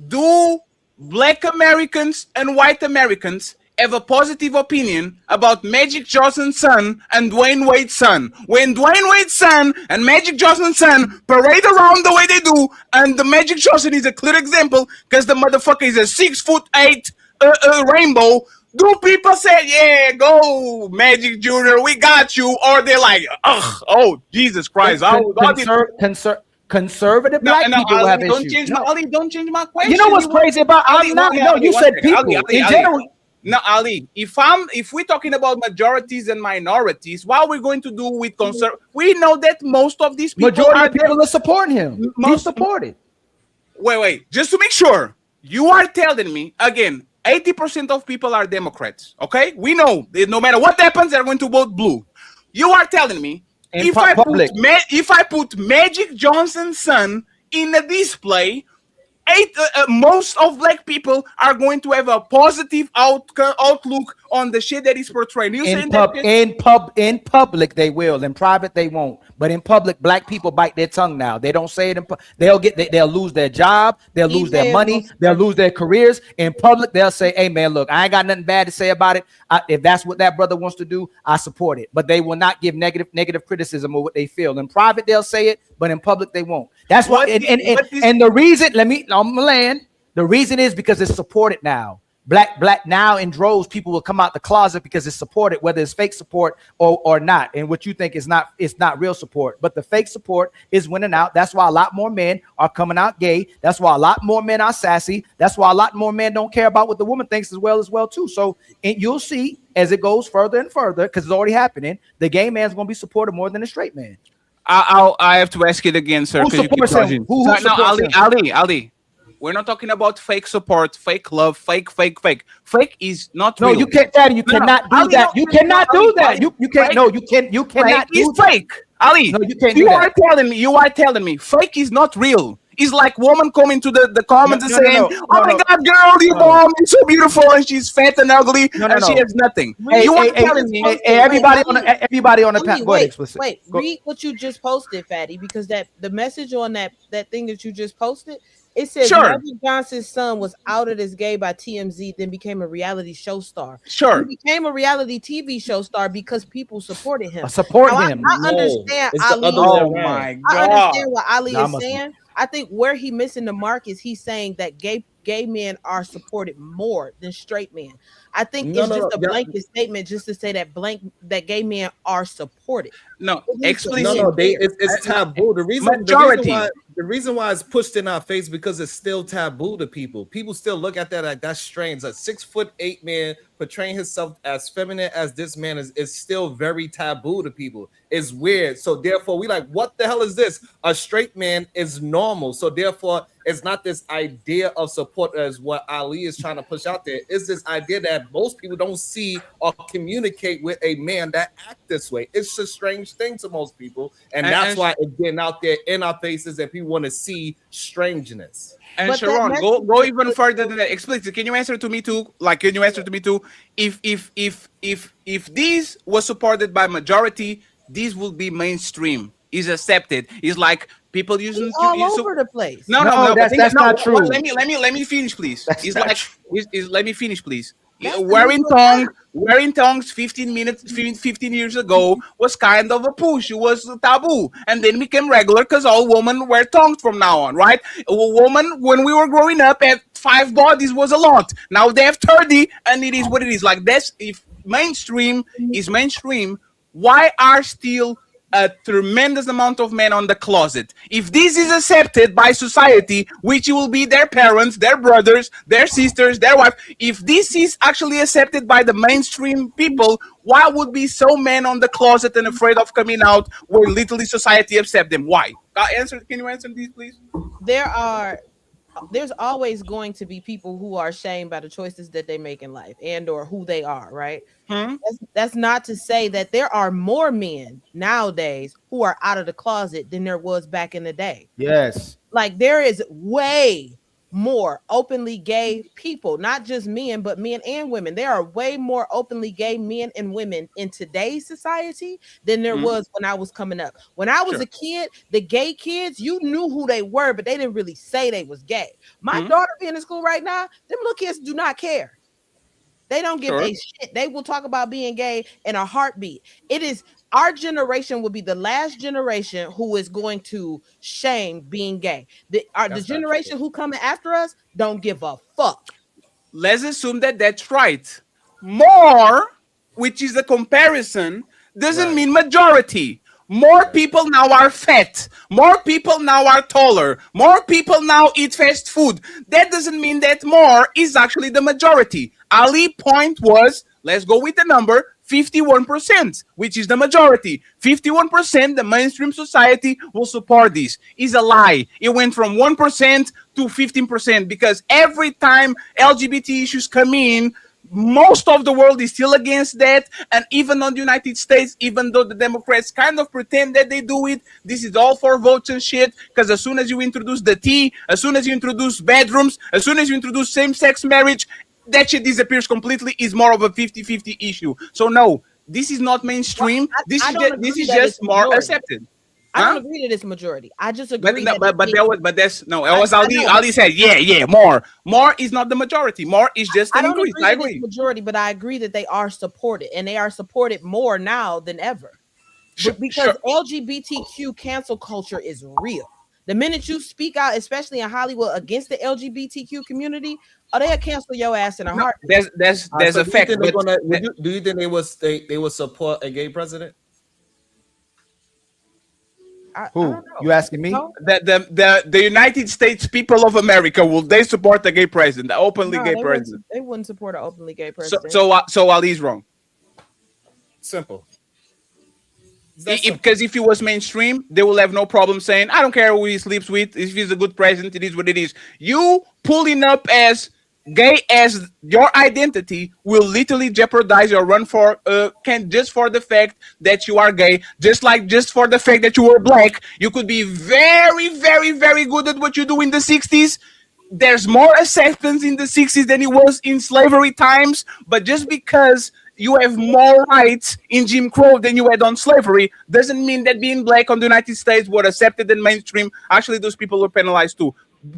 do Black Americans and white Americans have a positive opinion about Magic Johnson's son and Dwayne Wade's son? When Dwayne Wade's son and Magic Johnson's son parade around the way they do, and the Magic Johnson is a clear example because the motherfucker is a 6'8" rainbow. Do people say, "Yeah, go Magic Jr., we got you," or they're like, "Ugh, oh Jesus Christ"? Conservative black people Ali, have don't issues. Change don't change my question. You know what's crazy about Ali, you said people in general. No, Ali, if we're talking about majorities and minorities, what are we going to do with we know that most of these people are supporting him. He's supported. Wait, just to make sure, you are telling me again, 80% of people are Democrats. Okay, we know that no matter what happens, they're going to vote blue. You are telling me if I put Magic Johnson's son in a display, most of black people are going to have a positive outlook on the shit that he's portraying. You In saying that shit? in public they will. In private they won't. But in public, black people bite their tongue now. They don't say it in they'll lose their job, they'll lose their EJ money, most they'll lose their careers. In public, they'll say, "Hey man, look, I ain't got nothing bad to say about it. If that's what that brother wants to do, I support it." But they will not give negative criticism of what they feel. In private, they'll say it, but in public, they won't. That's why. And the reason, I'm gonna land. The reason is because it's supported now. Black now in droves, people will come out the closet because it's supported, whether it's fake support or not. And what you think is not, it's not real support, but the fake support is winning out. That's why a lot more men are coming out gay. That's why a lot more men are sassy. That's why a lot more men don't care about what the woman thinks as well too. So you'll see as it goes further and further, because it's already happening, the gay man's going to be supported more than the straight man. I have to ask it again, sir. Who supports him? Who No, supports him? Ali. We're not talking about fake support, fake love, fake. Fake is not No, real. you can't, Daddy. You cannot do Ali, that. You cannot do that. You can't. Fake- No, you can't. You cannot Fake is do that. fake. Ali, No, you can't do you that. are telling me fake is not real. It's like woman coming to the comments and saying, "Oh my God, girl, you mom is so beautiful and she's fat and ugly and she has nothing." You are telling me everybody on the panel. Go ahead, explicit. Read what you just posted, Fatty, because the message on that thing that you just posted, it says Magic Johnson's son was outed as gay by TMZ, then became a reality show star. Sure. He became a reality TV show star because people supported him. I understand it's Ali. the other way Oh around. my God. I understand what Ali Nah, is saying. I think where he missing the mark is he's saying that gay men are supported more than straight men. I think it's just a blanket statement just to say that gay men are supported. No, explicit. No, it's taboo. The reason why it's pushed in our face because it's still taboo to people. People still look at that like that's strange. A 6'8" man portraying himself as feminine as this man is still very taboo to people. It's weird. So therefore, we like, what the hell is this? A straight man is normal. So therefore, it's not this idea of support as what Ali is trying to push out there. It's this idea that most people don't see or communicate with a man that act this way. It's a strange thing to most people, and that's why it's getting out there in our faces, and people want to see strangeness. And But Sharon, that go even further than that. Explicit. Can you answer to me too? Like, can you answer to me too? If this was supported by majority, this would be mainstream. Is accepted. It's like people using He's all over the place. No, that's not true. Let me finish, please. Let me finish, please. That's the Wearing tongues 15 years ago was kind of a push. It was taboo, and then became regular because all women wear tongues from now on, right? A woman, when we were growing up, had 5 bodies was a lot. Now they have 30, and it is what it is. Like this, if mainstream is mainstream, why are still a tremendous amount of men on the closet? If this is accepted by society, which will be their parents, their brothers, their sisters, their wife, if this is actually accepted by the mainstream people, why would be so men on the closet and afraid of coming out where literally society accept them? Why? Can you answer these, please? There's always going to be people who are ashamed by the choices that they make in life and or who they are, right? That's not to say that there are more men nowadays who are out of the closet than there was back in the day. Yes. Like there is way more openly gay people, not just men, but men and women. There are way more openly gay men and women in today's society than there was when I was coming up. When I was a kid, the gay kids, you knew who they were, but they didn't really say they was gay. My daughter being in school right now, them little kids do not care. They don't give a shit. They will talk about being gay in a heartbeat. It is our generation will be the last generation who is going to shame being gay. The generation who coming after us don't give a fuck. Let's assume that that's right. More, which is a comparison, doesn't mean majority. More people now are fat. More people now are taller. More people now eat fast food. That doesn't mean that more is actually the majority. Ali's point was, let's go with the number, 51%, which is the majority. 51%, the mainstream society will support this. Is a lie. It went from 1% to 15% because every time LGBT issues come in, most of the world is still against that. And even on the United States, even though the Democrats kind of pretend that they do it, this is all for votes and shit. Because as soon as you introduce the T, as soon as you introduce bedrooms, as soon as you introduce same-sex marriage, that shit disappears completely is more of a 50-50 issue. So no, this is not mainstream. Well, I don't This agree is that just it's more majority. accepted. I don't Huh? agree that it's majority. I just But agree no, that that's no. It was I Ali. know, Ali said, yeah, more. More is not the majority. More is just I an don't increase. agree I that it's agree. majority, but I agree that they are supported, and they are supported more now than ever. Sure, Because LGBTQ cancel culture is real. The minute you speak out, especially in Hollywood, against the LGBTQ community, oh, they'll cancel your ass in a No, heartbeat. there's So a do you fact. think they're But gonna? Do you think they will support a gay president? I Who don't know. you asking me? No, the United States people of America, will they support the gay president, the openly no, gay president? they wouldn't support an openly gay So president. so Ali's wrong. Simple. That's simple. Because if he was mainstream, they will have no problem saying, I don't care who he sleeps with. If he's a good president, it is what it is. You pulling up as gay as your identity will literally jeopardize your run for can just for the fact that you are gay, just for the fact that you were black. You could be very, very, very good at what you do in the 60s. There's more acceptance in the 60s than it was in slavery times, but just because you have more rights in Jim Crow than you had on slavery doesn't mean that being black on the United States were accepted and mainstream. Actually, those people were penalized too.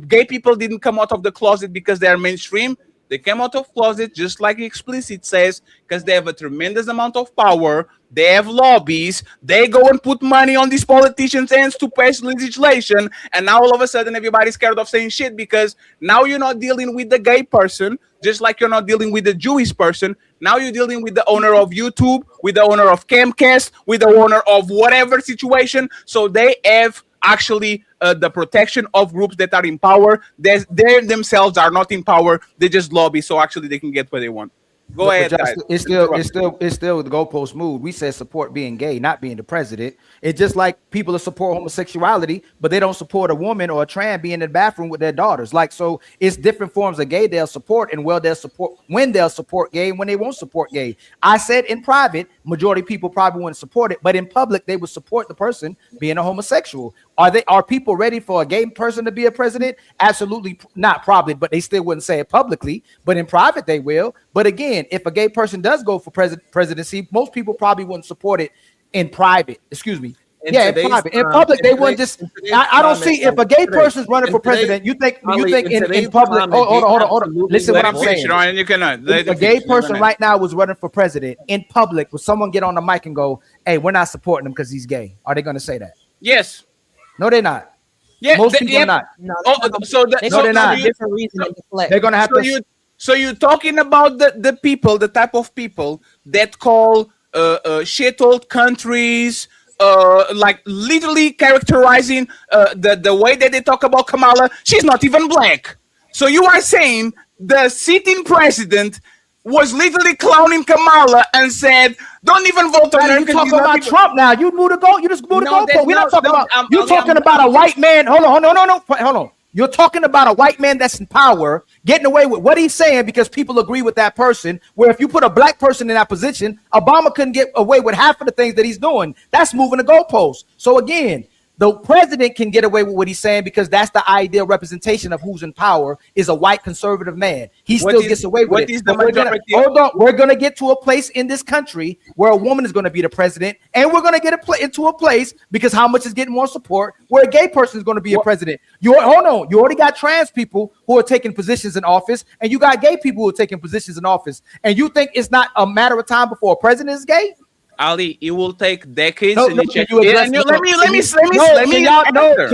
Gay people didn't come out of the closet because they are mainstream. They came out of closet just like explicit says, because they have a tremendous amount of power. They have lobbies. They go and put money on these politicians' hands to pass legislation. And now all of a sudden everybody's scared of saying shit because now you're not dealing with the gay person, just like you're not dealing with the Jewish person. Now you're dealing with the owner of YouTube, with the owner of Camcast, with the owner of whatever situation. So they have actually the protection of groups that are in power. They themselves are not in power. They just lobby so actually they can get what they want. Go ahead, guys. It's still the goalpost moved. We said support being gay, not being the president. It's just like people that support homosexuality, but they don't support a woman or a trans being in the bathroom with their daughters. Like, so it's different forms of gay they'll support, and they'll support gay and when they won't support gay. I said in private, majority of people probably wouldn't support it, but in public they would support the person being a homosexual. Are people ready for a gay person to be a president? Absolutely not, probably, but they still wouldn't say it publicly. But in private, they will. But again, if a gay person does go for presidency, most people probably wouldn't support it in private. Excuse me. In private. In public, they wouldn't just. I don't see if a gay person's running for president. You think in public? Hold on. Listen, what I'm saying. You cannot. If a gay person right now was running for president in public, would someone get on the mic and go, "Hey, we're not supporting him because he's gay"? Are they going to say that? Yes. No, they're not. Yeah, most people are not. No, they're not. Different reason to deflect. They're going to have to. So you're talking about the people, the type of people that call shit old countries, like literally characterizing the way that they talk about Kamala. She's not even black. So you are saying the sitting president was literally clowning Kamala and said, "Don't even vote on her." You talking about Trump now? You move the goal. You just move the goalpost. We're not talking about. You're talking about a white man. Hold on. Hold on. You're talking about a white man that's in power getting away with what he's saying because people agree with that person. Where if you put a black person in that position, Obama couldn't get away with half of the things that he's doing. That's moving the goalpost. So again, the president can get away with what he's saying because that's the ideal representation of who's in power is a white conservative man. He still gets away with it. Hold on. We're going to get to a place in this country where a woman is going to be the president, and we're going to get into a place because how much is getting more support where a gay person is going to be a president. Hold on. You already got trans people who are taking positions in office, and you got gay people who are taking positions in office. And you think it's not a matter of time before a president is gay? Ali, it will take decades. Let me can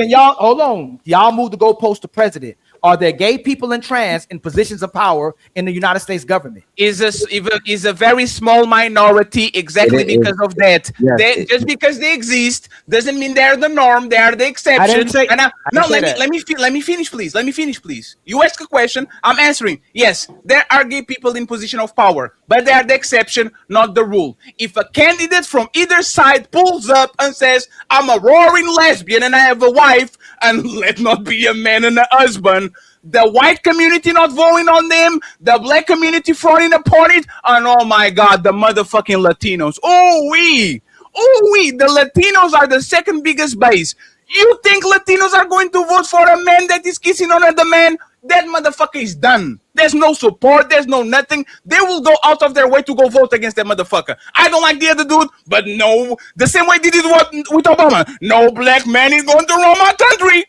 y'all hold on? Y'all move the goalpost to president. Are there gay people and trans in positions of power in the United States government? Is a very small minority exactly because of that. Yes, just because they exist doesn't mean they're the norm. They are the exception. Let me finish, please. Let me finish, please. You ask a question, I'm answering. Yes, there are gay people in position of power, but they are the exception, not the rule. If a candidate from either side pulls up and says, "I'm a roaring lesbian and I have a wife," and let not be a man and a husband, the white community not voting on them, the black community frowning upon it, and oh my God, the motherfucking Latinos. The Latinos are the second biggest base. You think Latinos are going to vote for a man that is kissing on another man? That motherfucker is done. There's no support. There's no nothing. They will go out of their way to go vote against that motherfucker. I don't like the other dude, but no, the same way they did with Obama. No black man is going to run my country.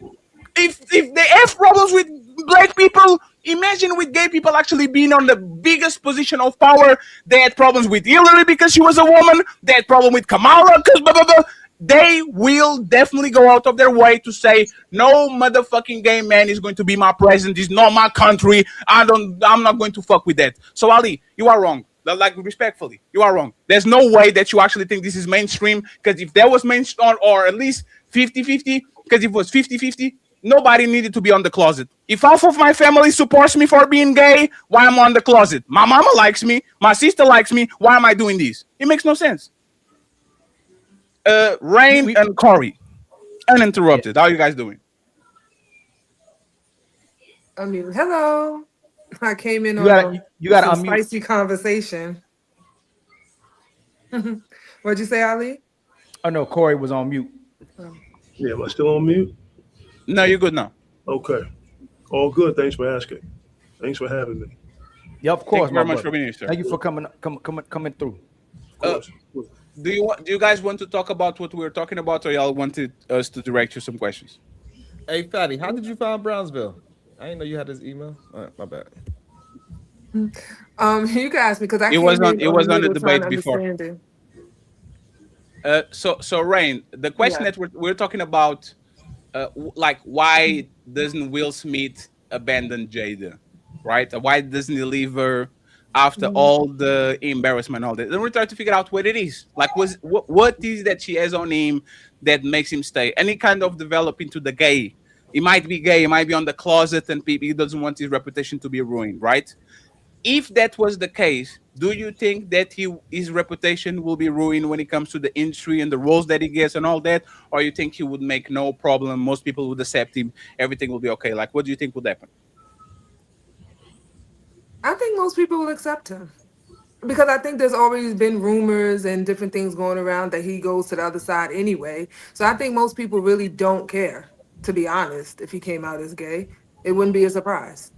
If they have problems with black people, imagine with gay people actually being on the biggest position of power. They had problems with Hillary because she was a woman. They had problem with Kamala because blah blah blah. They will definitely go out of their way to say no motherfucking gay man is going to be my president. It's not my country. I'm not going to fuck with that. So Ali, you are wrong. Like respectfully, you are wrong. There's no way that you actually think this is mainstream, because if there was mainstream or at least 50-50, because if it was 50-50, nobody needed to be on the closet. If half of my family supports me for being gay, why am I on the closet? My mama likes me, my sister likes me. Why am I doing this? It makes no sense. Rain and Corey, uninterrupted. How are you guys doing? I mean, hello. I came in you got some spicy conversation. What'd you say, Ali? Oh no, Corey was on mute. Yeah, am I still on mute? No, you're good now. Okay. All good. Thanks for asking. Thanks for having me. Yeah, of course. Thank you very much for being here, sir. Thank you for coming through. Do you guys want to talk about what we were talking about, or y'all wanted us to direct you some questions? Hey, Fatty, how did you find Brownsville? I didn't know you had his email. All right, my bad. You can ask me because It was on the debate before. So Rain, the question that we're talking about, like, why doesn't Will Smith abandon Jada, right? Why doesn't he leave her after all the embarrassment, all that? Then we try to figure out what it is. Like, what is that she has on him that makes him stay? Any kind of develop into the gay. He might be gay, he might be on the closet, and he doesn't want his reputation to be ruined, right? If that was the case, do you think that his reputation will be ruined when it comes to the industry and the roles that he gets and all that? Or you think he would make no problem, most people would accept him, everything will be okay? Like, what do you think would happen? I think most people will accept him because I think there's always been rumors and different things going around that he goes to the other side anyway. So I think most people really don't care, to be honest. If he came out as gay, it wouldn't be a surprise.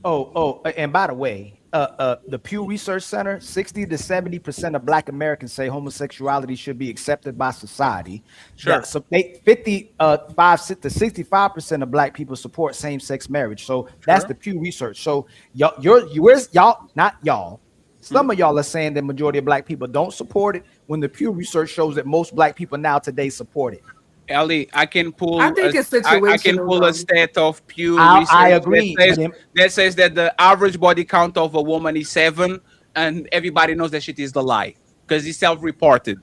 Oh, and by the way, the Pew Research Center, 60 to 70% of Black Americans say homosexuality should be accepted by society. Sure. Yeah, so 55 to 65% of Black people support same-sex marriage. So that's the Pew Research. So y'all, not y'all. Some of y'all are saying that majority of Black people don't support it, when the Pew Research shows that most Black people now today support it. Ellie, I can pull. I think it's situational. I can pull a stat of Pew I agree. That says that the average body count of a woman is 7, and everybody knows that shit is the lie because it's self-reported.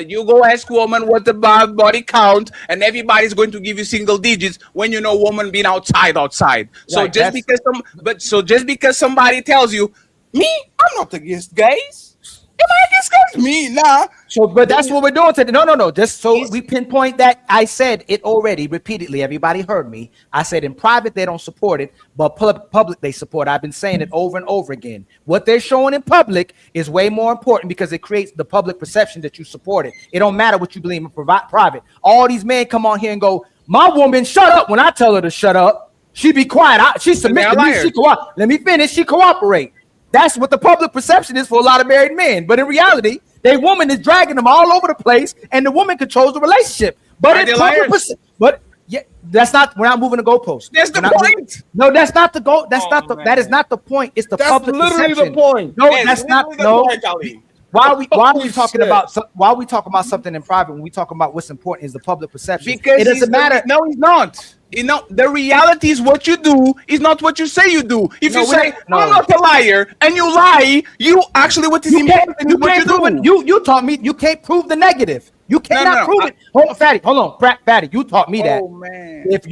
You go ask woman what the body count, and everybody's going to give you single digits when you know woman being outside. So Right, just because somebody tells you, me, I'm not against gays. Am I against gays? Me, nah. So, but that's what we're doing today. No. Just so we pinpoint that. I said it already repeatedly. Everybody heard me. I said in private they don't support it, but public they support. I've been saying it over and over again. What they're showing in public is way more important because it creates the public perception that you support it. It don't matter what you believe in private. All these men come on here and go, "My woman, shut up." When I tell her to shut up, she be quiet. She submit to me. Let me finish. She cooperate. That's what the public perception is for a lot of married men. But in reality, their woman is dragging them all over the place, and the woman controls the relationship. But that's not. We're not moving the goalpost. That's the point. No, that's not the goal. That is not the point. It's the public literally perception. the point. No, that's not. No. Why are we talking about something in private when we talk about what's important is the public perception? Because it doesn't matter. No, he's not. The reality is what you do is not what you say you do. If you say I'm not a liar and you lie, you actually what is important is what you do. You taught me you can't prove the negative. You cannot prove it. Hold on, Fatty. You taught me that. Oh man. If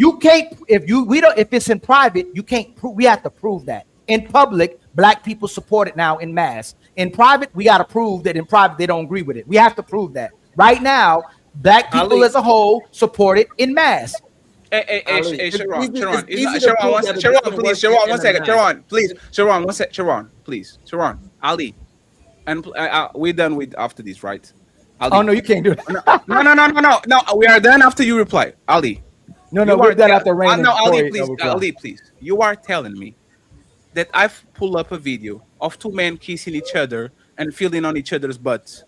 it's in private, you can't prove. We have to prove that. In public, Black people support it now in mass. In private, we got to prove that in private they don't agree with it. We have to prove that. Right now, Black people as a whole support it in mass. Hey, Sharon, please. Sharon, Ali, and we're done with after this, right? Ali. Oh no, you can't do it. No, we are done after you reply, Ali. No, we're done after Rain. No, Ali, please. You are telling me that I've pulled up a video of two men kissing each other and feeling on each other's butts,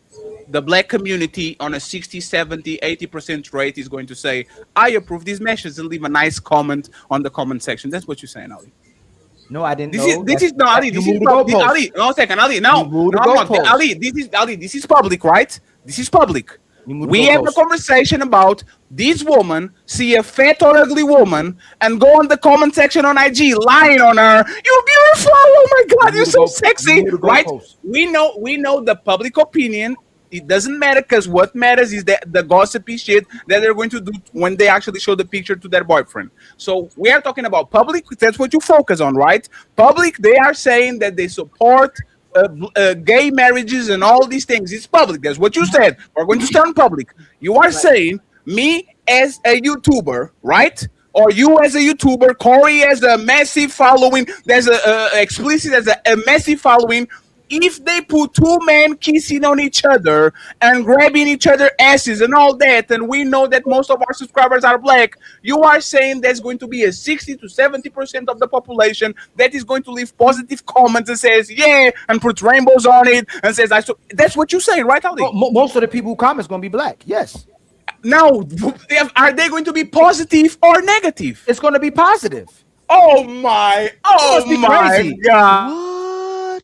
the black community on a 60, 70, 80% rate is going to say, I approve these measures, and leave a nice comment on the comment section. That's what you're saying, Ali. No, I didn't This know. is this is no Ali. You This moved is the public. goalpost. Ali, no second, Ali. You No, moved the no, no, goalpost. Ali. This is public, right? This is public. You moved the We have a goalpost. conversation about this woman see a fat or ugly woman and go on the comment section on IG lying on her. You're beautiful. Oh my God, you're so sexy, right? We know the public opinion. It doesn't matter because what matters is that the gossipy shit that they're going to do when they actually show the picture to their boyfriend. So we are talking about public. That's what you focus on, right? Public, they are saying that they support gay marriages and all these things. It's public. That's what you said. We're going to stand public. You are saying me as a YouTuber, right? Or you as a YouTuber, Corey has a massive following. There's a explicit as a massive following. If they put two men kissing on each other and grabbing each other asses and all that, and we know that most of our subscribers are black, you are saying there's going to be a 60 to 70% of the population that is going to leave positive comments and says, yeah, and put rainbows on it and says, that's what you're saying, right, Ali? Most of the people who comment is going to be black. Yes. Now, are they going to be positive or negative? It's going to be positive. Oh my crazy. God.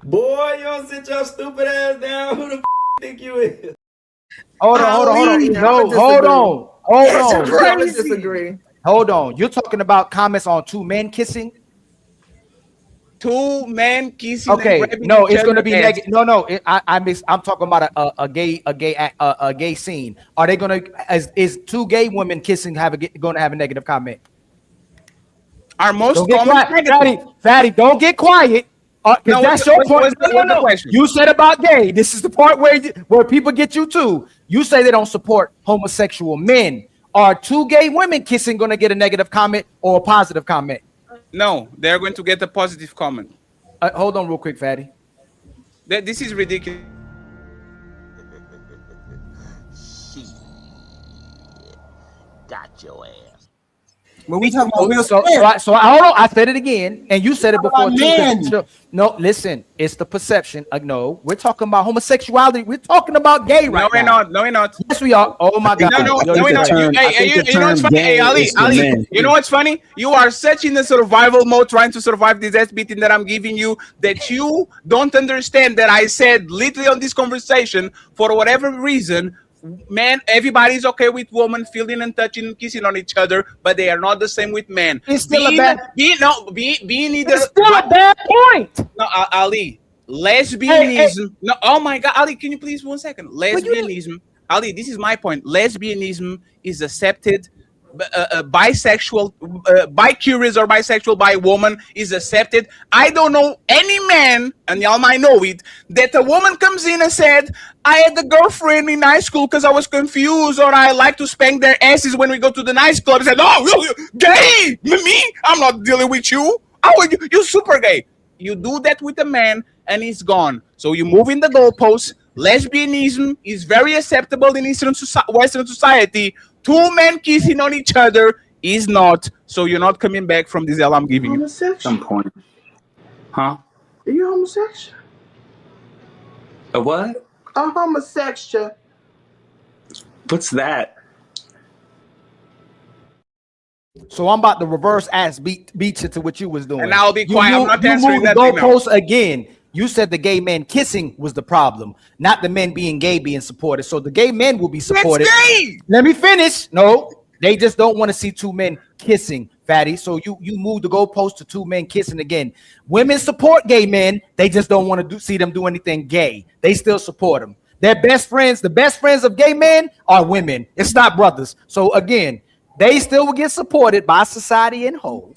Boy, you don't sit your stupid ass down. Who the think you is? Hold on. I would disagree. Hold on. You're talking about comments on two men kissing? Two men kissing. Okay, no, it's going to be negative. No, I'm talking about a gay scene. Are they going to? Is two gay women kissing going to have a negative comment? Are most comments negative? Fatty, don't get quiet. No, that's your point. No. You said about gay. This is the part where people get you too. You say they don't support homosexual men. Are two gay women kissing going to get a negative comment or a positive comment? No, they're going to get a positive comment. Hold on real quick, Fatty. This is ridiculous. Got your ass. When we talk about Will Smith, so hold on, I said it again, and you said it before too. No, listen, it's the perception. No, we're talking about homosexuality. We're talking about gay right now. No, we're not. Yes, we are. Oh my God. No, we're not. You know what's funny? Hey, Ali, you know what's funny? You are such in the survival mode trying to survive this ass beating that I'm giving you that you don't understand that I said literally on this conversation, for whatever reason, man, everybody's okay with women feeling and touching and kissing on each other, but they are not the same with men. It's still a bad. Being either. It's still a bad point. No, Ali, lesbianism. No, oh my God, Ali, can you please 1 second? Lesbianism, Ali, this is my point. Lesbianism is accepted. Bisexual, bi-curious or bisexual by woman is accepted. I don't know any man, and y'all might know it, that a woman comes in and said, I had a girlfriend in high school because I was confused, or I like to spank their asses when we go to the nice club. And said, oh, you gay? Me? I'm not dealing with you. Oh, you're super gay. You do that with a man and he's gone. So you move in the goalposts. Lesbianism is very acceptable in Western society. Two men kissing on each other is not. So you're not coming back from this hell I'm giving you. Some point. Huh? Are you homosexual? A what? A homosexual. What's that? So I'm about to reverse beat you to what you was doing. And I'll be quiet. I'm not answering that. Goalpost again. You said the gay men kissing was the problem, not the men being gay being supported. So the gay men will be supported. That's gay. Let me finish. No, they just don't want to see two men kissing, Fatty. So you move the goalpost to two men kissing again. Women support gay men. They just don't want to see them do anything gay. They still support them. Their best friends, the best friends of gay men are women. It's not brothers. So again, they still will get supported by society in whole.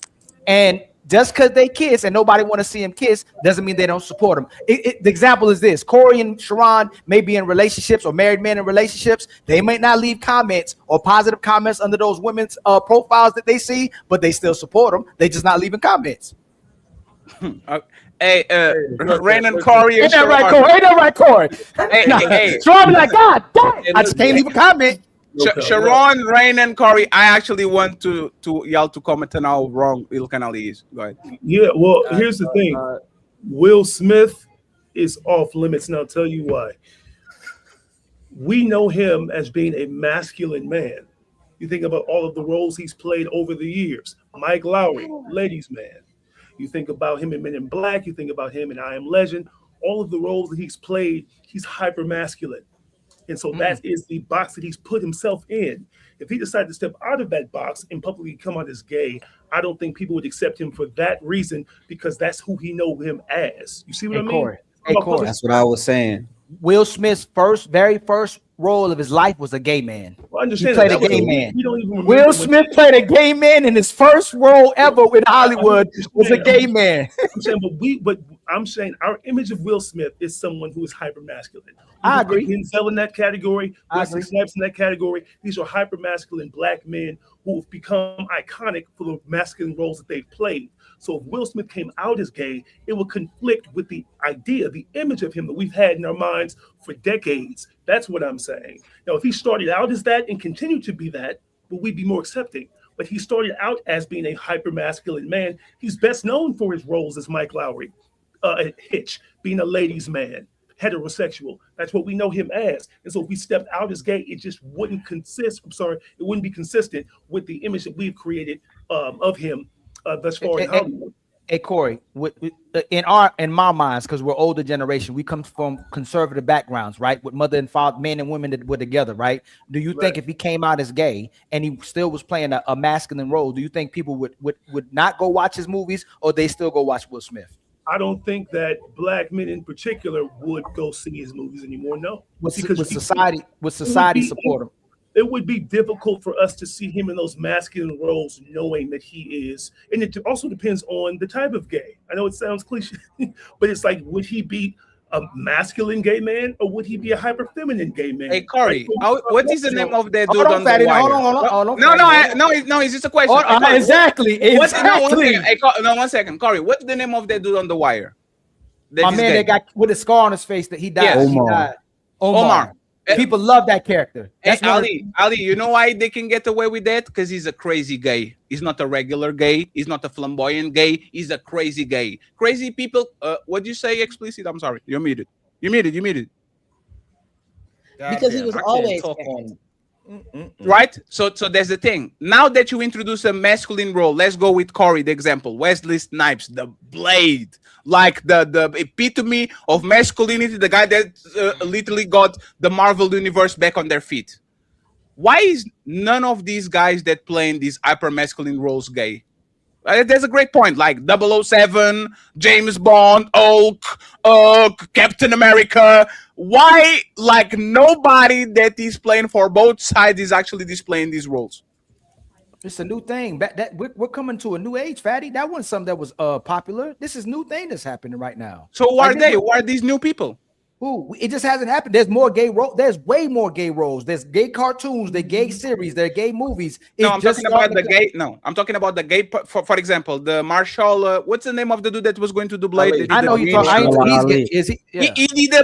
And just because they kiss and nobody want to see them kiss doesn't mean they don't support them. The example is this. Corey and Sharon may be in relationships or married men in relationships. They may not leave comments or positive comments under those women's profiles that they see, but they still support them. They just not leaving comments. Hey, Ren and Corey. Ain't that right, Corey? Ain't that right, Corey? Hey. So I'm like, God damn, I just can't leave a comment. Sharon, Rain, and Corey. I actually want to y'all to comment on how wrong Ilkan Ali is. Go ahead. Yeah, well, here's the thing. Will Smith is off limits, and I'll tell you why. We know him as being a masculine man. You think about all of the roles he's played over the years. Mike Lowry, ladies' man. You think about him in Men in Black. You think about him in I Am Legend. All of the roles that he's played, he's hyper masculine. And so that is the box that he's put himself in. If he decided to step out of that box and publicly come out as gay, I don't think people would accept him for that reason, because that's who he know him as. You see what I mean? Corey. That's what I was saying. Will Smith's very first role of his life was a gay man. Well, I understand he played that. a gay man. We don't even Will Smith played a gay man, and his first role ever in Hollywood was a gay man. I'm saying, but I'm saying our image of Will Smith is someone who is hyper masculine. I agree. Denzel in that category, Wesley Snipes in that category. These are hyper masculine black men who have become iconic for the masculine roles that they've played. So if Will Smith came out as gay, it would conflict with the idea, the image of him that we've had in our minds for decades. That's what I'm saying. Now, if he started out as that and continued to be that, would we be more accepting? But he started out as being a hyper-masculine man. He's best known for his roles as Mike Lowry, Hitch, being a ladies' man, heterosexual. That's what we know him as. And so if we stepped out as gay, it just wouldn't it wouldn't be consistent with the image that we've created of him thus far in Hollywood. Hey Corey, in my minds, because we're older generation, we come from conservative backgrounds, right? With mother and father, men and women that were together, right? Do you think if he came out as gay and he still was playing a masculine role, do you think people would not go watch his movies, or they still go watch Will Smith? I don't think that black men in particular would go see his movies anymore. No, would society support him? It would be difficult for us to see him in those masculine roles, knowing that he is, and it also depends on the type of gay. I know it sounds cliche, but it's like, would he be a masculine gay man, or would he be a hyper feminine gay man? Hey Corey, what is the name of that dude hold on the wire? Hold on. No, it's just a question. Exactly. One second, Corey. What's the name of that dude on the wire? My man that got with a scar on his face that he died. Yes. He died. Omar. People love that character. Hey, Ali, you know why they can get away with that? Because he's a crazy gay. He's not a regular gay. He's not a flamboyant gay. He's a crazy gay. Crazy people. What do you say explicit? I'm sorry. You're muted. You muted. Because he was always right. So there's the thing. Now that you introduce a masculine role, let's go with Corey, the example. Wesley Snipes, the Blade, like the epitome of masculinity, the guy that literally got the Marvel universe back on their feet. Why is none of these guys that play in these hyper masculine roles gay? There's a great point, like 007, James Bond, Hulk, Captain America. Why, like, nobody that is playing for both sides is actually displaying these roles? It's a new thing. We're coming to a new age, Fatty. That wasn't something that was popular. This is a new thing that's happening right now. So who are they? Who are these new people? Who? It just hasn't happened. There's more gay roles. There's way more gay roles. There's gay cartoons, there's gay series, there are gay movies. I'm talking about the gay. No, I'm talking about the gay. For example, the Marshall. What's the name of the dude that was going to do Blade? I know he's gay. Is he? Yeah.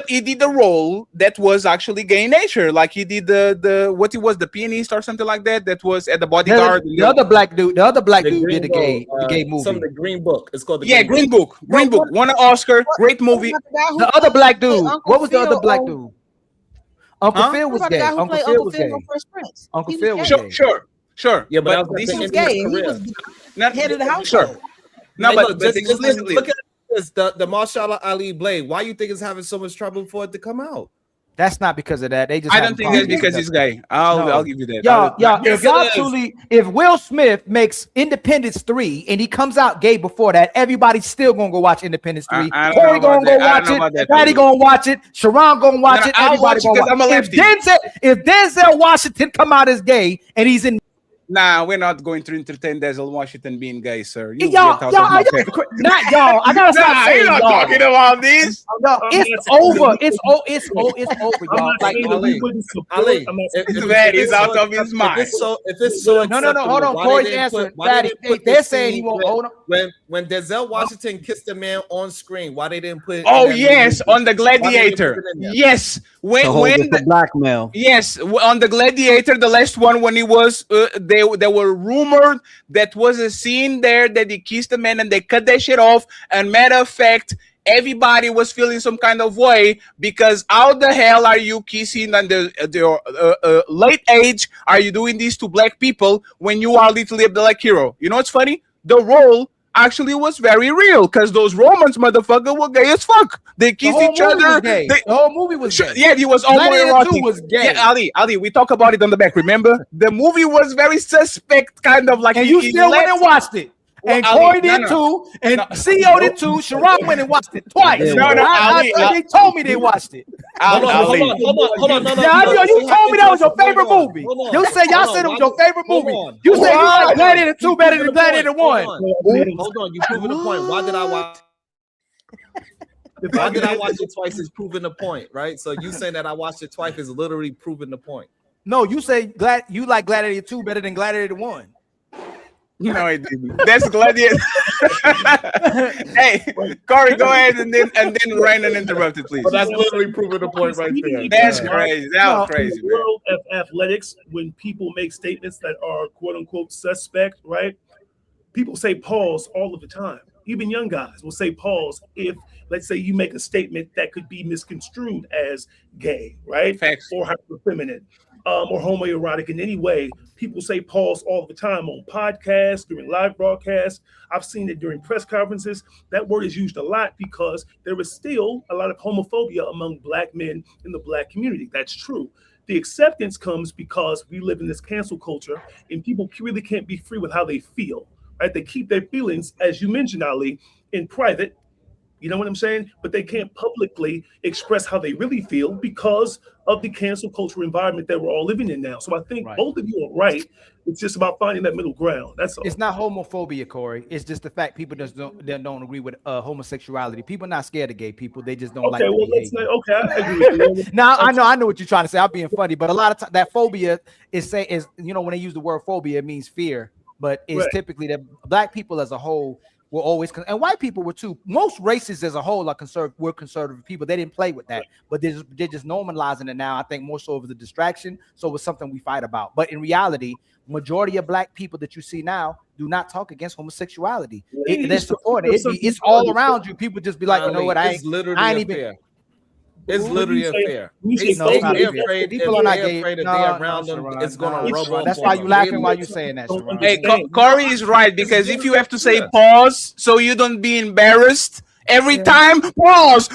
He did a role that was actually gay in nature. Like he did the the pianist or something like that. That was at the Bodyguard. The other black dude did the gay movie. Some of the Green Book. It's called Green Book. Green Book won an Oscar. Great movie. The other black dude. What was the other black dude? Uncle Phil was gay. Uncle Phil was gay. Uncle Phil was gay. Sure. Yeah, but he was gay. He was not head of the household. Sure. No, but look, look at this. The Marshall Ali Blade. Why you think it's having so much trouble for it to come out? That's not because of that. They just. I don't think that's because he's gay. I'll give you that. Y'all, if Will Smith makes Independence 3 and he comes out gay before that, everybody's still gonna go watch Independence 3. Corey gonna go watch it. Patty gonna watch it. Sharon gonna watch it. Everybody gonna watch it. If Denzel Washington come out as gay and he's in. Nah, we're not going to entertain Denzel Washington being gay, sir. Not y'all. I gotta stop saying y'all. Talking about this. It's over. It's over, y'all. Like Ali, he's out of his mind. If it's so, no. Hold on, Corey's answer. They're saying he won't. Hold on. when Denzel Washington kissed a man on screen, why they didn't put it in Oh that yes, movie? on the Why they didn't put Gladiator. it in there? Yes, To when hold it for blackmail. yes, on the Gladiator, the last one, when he was they were rumored that was a scene there that he kissed a man and they cut that shit off. And matter of fact, everybody was feeling some kind of way because how the hell are you kissing on the late age? Are you doing this to black people when you are literally a black hero? You know what's funny? The role actually was very real because those Romans motherfucker were gay as fuck. They The kissed whole each movie other. was gay. They, The whole movie was gay. yeah, he was Gladiator 2 homoerotic. was gay. Yeah, Ali, we talk about it on the back. Remember, the movie was very suspect, kind of like. And you still went and watched it. And Ali, Corey no, did no. too, and CEO did too. Sharon went and watched it twice. did. No, Ali, They told me they watched it. Hold on. Ali. No, Yeah, I know. You told me that was your favorite movie. You said y'all said it was your favorite movie. You said you like Gladiator 2 better than Gladiator 1. Hold on, you proving the point. Why did I watch? Why did I watch it twice? Is proving the point, right? So you saying that I watched it twice is literally proving the point. No, you say you like Gladiator 2 better than Gladiator 1. No, it didn't. That's Gladiator. Hey, Corey, go ahead and then Ryan interrupted, please. But that's literally proving the point right there. That's crazy. That was crazy, In the man. world of athletics, when people make statements that are quote unquote suspect, right? People say pause all of the time. Even young guys will say pause if, let's say, you make a statement that could be misconstrued as gay, right? Facts. Or hyperfeminine, or homoerotic in any way. People say pause all the time on podcasts, during live broadcasts. I've seen it during press conferences. That word is used a lot because there is still a lot of homophobia among black men in the black community. That's true. The acceptance comes because we live in this cancel culture and people really can't be free with how they feel, right? They keep their feelings, as you mentioned, Ali, in private. You know what I'm saying? But they can't publicly express how they really feel because of the cancel culture environment that we're all living in now. So I think both of you are right. It's just about finding that middle ground. That's all. It's not homophobia, Corey. It's just the fact people just don't agree with homosexuality. People are not scared of gay people. They just don't like the behavior. Okay, I agree with you. Now I know what you're trying to say. I'm being funny, but a lot of times that phobia is when they use the word phobia, it means fear. But it's typically that black people as a whole were always, and white people were too. Most races as a whole are were conservative people. They didn't play with that, but they're just normalizing it now. I think more so as a distraction. So it's something we fight about. But in reality, majority of black people that you see now do not talk against homosexuality. They're supporting it. It's all around you. People just be like, you know what? I ain't even. Fair. It's literally unfair. People are not gay. Afraid if they're around them, it's gonna rub off. That's why you laughing while you saying that. Sharon. Hey, Corey is right because if you have to say pause so you don't be embarrassed every time, pause.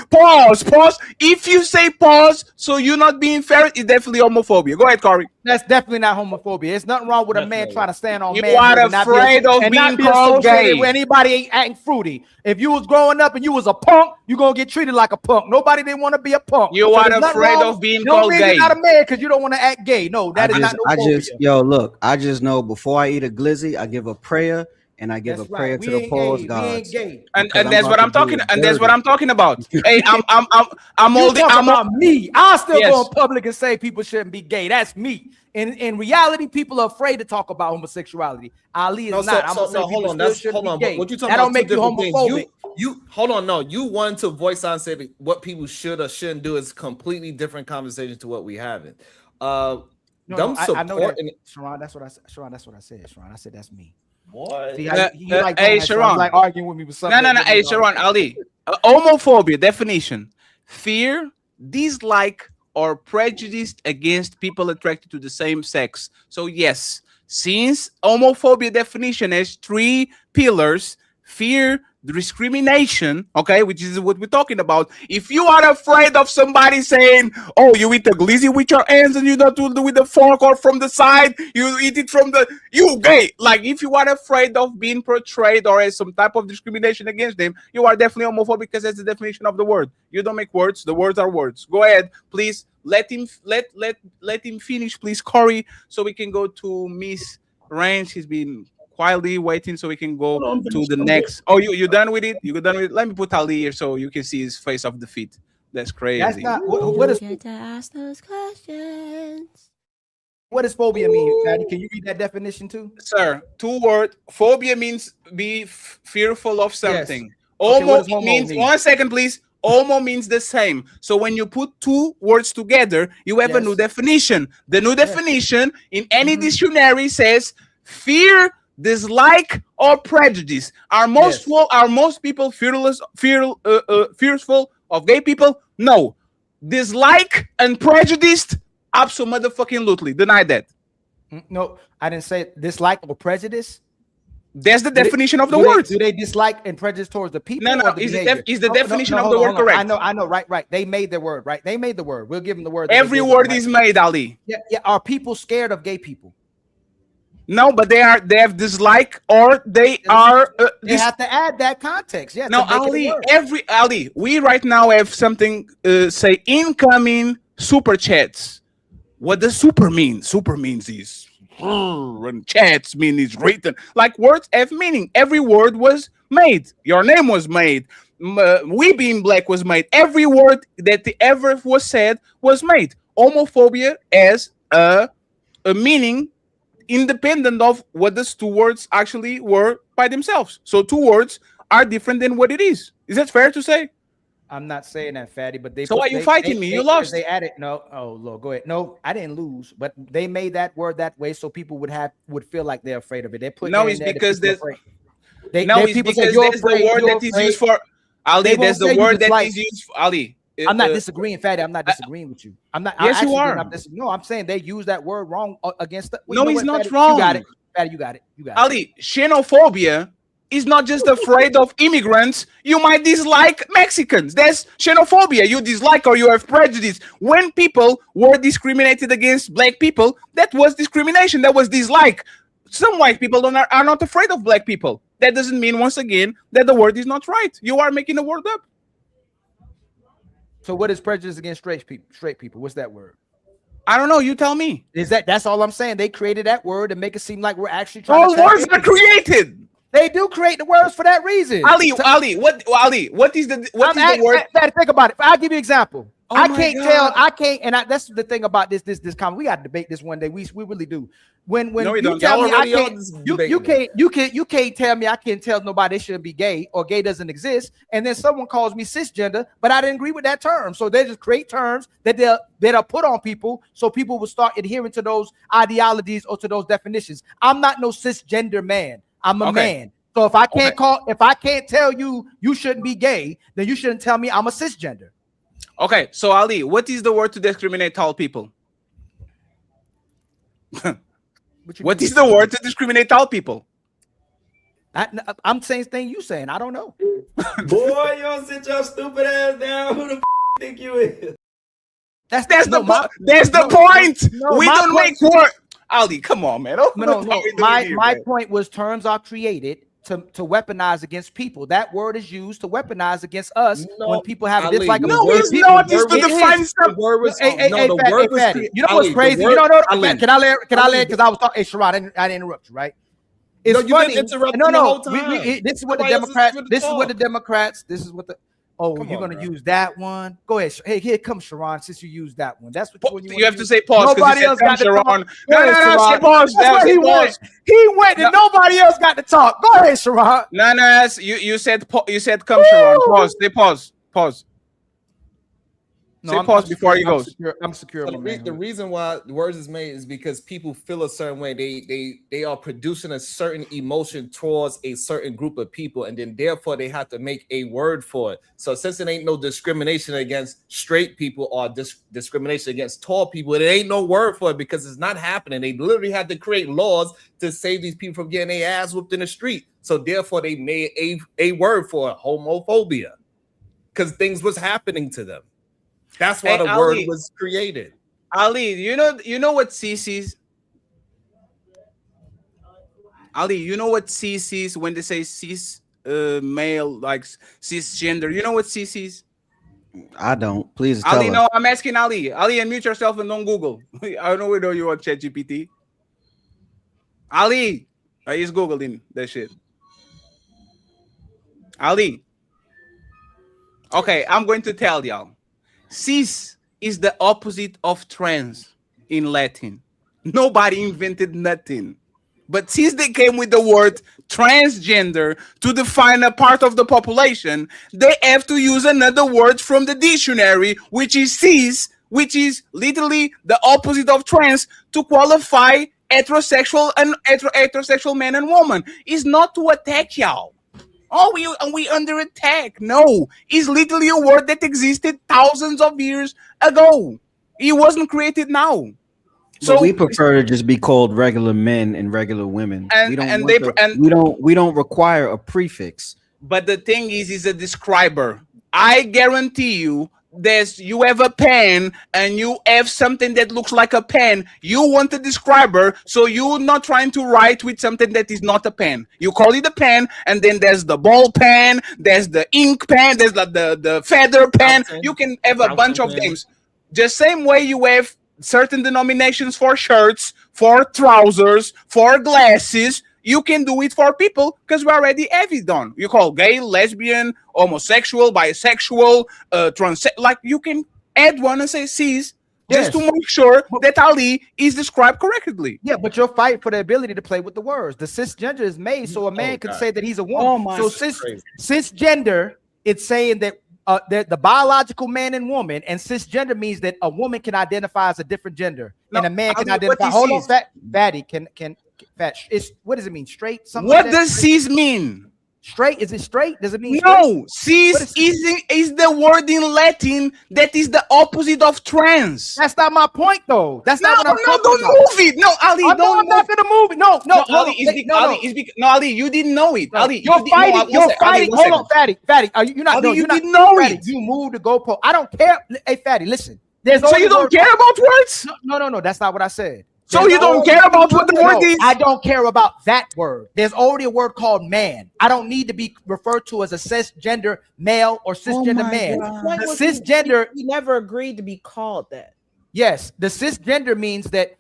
If you say pause so you're not being fair, it's definitely homophobia. Go ahead, Corey. That's definitely not homophobia. It's nothing wrong with a man trying to stand on. You are afraid of being called gay. With anybody acting fruity. If you was growing up and you was a punk, you're gonna get treated like a punk. Nobody didn't want to be a punk. You are afraid of being called gay. You're not a man because you don't want to act gay. No, that is not no phobia. Look, I just know before I eat a glizzy, I give a prayer. And I give a prayer to the pause gods. And that's what I'm talking. And that's what I'm talking about. Hey, I'm old. I'm about me. I still go in public and say people shouldn't be gay. That's me. In reality, people are afraid to talk about homosexuality. Ali is not. Hold on. But what you talking that about? Don't make you homophobic. You hold on. No, you want to voice out and say what people should or shouldn't do is completely different conversation to what we having. I know that, Sharon. That's what I said. Sharon, that's what I said. Sharon, I said that's me. What? See, hey, Sharon, like arguing with me with something. No. Hey, Sharon, Ali. Homophobia definition: fear, dislike, or prejudice against people attracted to the same sex. So yes, since homophobia definition has 3 pillars: fear, discrimination, okay, which is what we're talking about. If you are afraid of somebody saying, oh, you eat the glizzy with your hands and you don't do it with the fork or from the side, you eat it from the, you gay. Like if you are afraid of being portrayed or as some type of discrimination against them, you are definitely homophobic because that's the definition of the word. You don't make words, the words are words. Go ahead, please let him finish, please, Corey, so we can go to Miss Range. He's been quietly waiting so we can go to the next. Oh, you done with it? You done with it? Let me put Ali here so you can see his face off the feet. That's crazy. That's not what is get to ask those questions. What does phobia mean, Patty? Can you read that definition too? Sir, 2 word. Phobia means be fearful of something. Okay, what Homo does homo means, mean? 1 second, please. Homo means the same. So when you put 2 words together, you have a new Yes. definition. The new definition in any Mhm. dictionary says fear, dislike, or prejudice. Are most people fearful of gay people? No. Dislike and prejudiced? Absolutely. Deny that. No, I didn't say dislike or prejudice. That's the Do they- definition of the do they- word. Do they dislike and prejudice towards the people No, or the is behavior? the No, definition of hold the on, word hold on. correct? I know, right. They made the word, right? They made the word. We'll give them the word. that Every they gave them, word right? is made, Ali. Yeah. Are people scared of gay people? No, but they have dislike or they are. They have to add that context. Yeah. No, to make it a Ali. word. Ali. We right now have something. Say incoming super chats. What does super mean? Super means is and chats mean is written. Like words have meaning. Every word was made. Your name was made. We being black was made. Every word that ever was said was made. Homophobia as a meaning independent of what those 2 words actually were by themselves. So 2 words are different than what it is. Is that fair to say? I'm not saying that, Fatty, but they. So why are you fighting me? You lost. They added no. Oh Lord, go ahead. No, I didn't lose, but they made that word that way so people would feel like they're afraid of it. They put No, in it's there that because people are there's afraid. no, it's people say, because "You're that's afraid, the word you're that is afraid." used for Ali. They won't That's the say you word that dislike. is used for Ali. I'm not disagreeing, Fatty. I'm not disagreeing with you. I'm not. Yes, I you actually are. not no, I'm saying they use that word wrong against. No, you know he's what, not Fatty? wrong. You got it, Fatty. You got it. You got it. Ali, xenophobia is not just afraid of immigrants. You might dislike Mexicans. That's xenophobia. You dislike or you have prejudice. When people were discriminated against black people, that was discrimination. That was dislike. Some white people are not afraid of black people. That doesn't mean, once again, that the word is not right. You are making the word up. So what is prejudice against straight people? Straight people. What's that word? I don't know. You tell me. That's all I'm saying. They created that word to make it seem like we're actually trying All to. words are created. They do create the words for that reason. Ali, what is the word? Think about it. I'll give you an example. Oh I my can't God. tell. I can't, and that's the thing about this comment. We got to debate this one day. We really do. When No, we you don't. tell Y'all me I already on can't, this you debate, you can't tell me I can't tell nobody they shouldn't be gay or gay doesn't exist, and then someone calls me cisgender, but I didn't agree with that term. So they just create terms that they'll put on people, so people will start adhering to those ideologies or to those definitions. I'm not no cisgender man. I'm a man. So if I can't tell you you shouldn't be gay, then you shouldn't tell me I'm a cisgender. Okay, so Ali, what is the word to discriminate tall people? What is the word to discriminate tall people? I'm saying thing you saying. I don't know. Boy, you don't sit your stupid ass down. Who the think you is? That's the point. We don't make word. Ali, come on, man. My point was terms are created to weaponize against people. That word is used to weaponize against us when people have a dislike. No, it's not. It's to define stuff. You know what's crazy? You know, can I let? Because I was talking. Hey, Sharon, I didn't interrupt you, right? It's no, you funny. didn't interrupt No, the no. whole time. This is what the Democrats. This is what the Democrats. This is what the. Oh, you're gonna use that one? Go ahead. Hey, here comes Sharon. Since you used that one, that's what you have to say pause. Nobody else got to talk. No, say pause. That's where he went. He went, and nobody else got to talk. Go ahead, Sharon. No. You said come, Sharon. Pause. Say pause. Say pause before he goes. I'm secure. The reason why the words is made is because people feel a certain way. They are producing a certain emotion towards a certain group of people, and then therefore they have to make a word for it. So since it ain't no discrimination against straight people or discrimination against tall people, it ain't no word for it because it's not happening. They literally had to create laws to save these people from getting their ass whooped in the street. So therefore they made a word for it, homophobia, because things was happening to them. That's why the word was created. Ali, you know what CC's? Ali, you know what CC's when they say cis male, like cisgender? You know what CC's? I don't. Please tell Ali, us. no, I'm asking Ali. Ali, unmute yourself and don't Google. I know we know you on ChatGPT. Ali, he's Googling that shit. Ali. Okay, I'm going to tell y'all. Cis is the opposite of trans in Latin. Nobody invented nothing. But since they came with the word transgender to define a part of the population, they have to use another word from the dictionary, which is cis, which is literally the opposite of trans, to qualify heterosexual and heterosexual man and woman. It's not to attack y'all. Oh, we under attack. No, it's literally a word that existed thousands of years ago. It wasn't created now. So we prefer to just be called regular men and regular women. We don't require a prefix. But the thing is a describer. I guarantee you, you have a pen and you have something that looks like a pen. You want a describer, so you're not trying to write with something that is not a pen. You call it a pen, and then there's the ball pen, there's the ink pen, there's the feather pen. You can have a bunch of names. Just same way you have certain denominations for shirts, for trousers, for glasses. You can do it for people because we already have it done. You call gay, lesbian, homosexual, bisexual, trans. Like you can add one and say cis, just to make sure that Ali is described correctly. Yeah, but you're fighting for the ability to play with the words. The cisgender is made so a man can say that he's a woman. So cisgender, it's saying that the biological man and woman, and cisgender means that a woman can identify as a different gender, and a man can identify. Hold on, fatty can fat. It's what does it mean? Straight? Something what like does cis mean? Straight? Is it straight? Does it mean no? Cis is the word in Latin that is the opposite of trans. That's not my point, though. That's not what I'm talking don't about. Move it. No, Ali, I'm not gonna move it. No, Ali, you didn't know it. Ali, you're fighting. Hold on, fatty. You're not. Ali, you didn't know it. You moved the goalpost. I don't care. Hey, fatty, listen. So you don't care about words? No. That's not what I said. So you don't care about what the word is? I don't care about that word. There's already a word called man. I don't need to be referred to as a cisgender male or cisgender man. The cisgender. We never agreed to be called that. Yes, the cisgender means that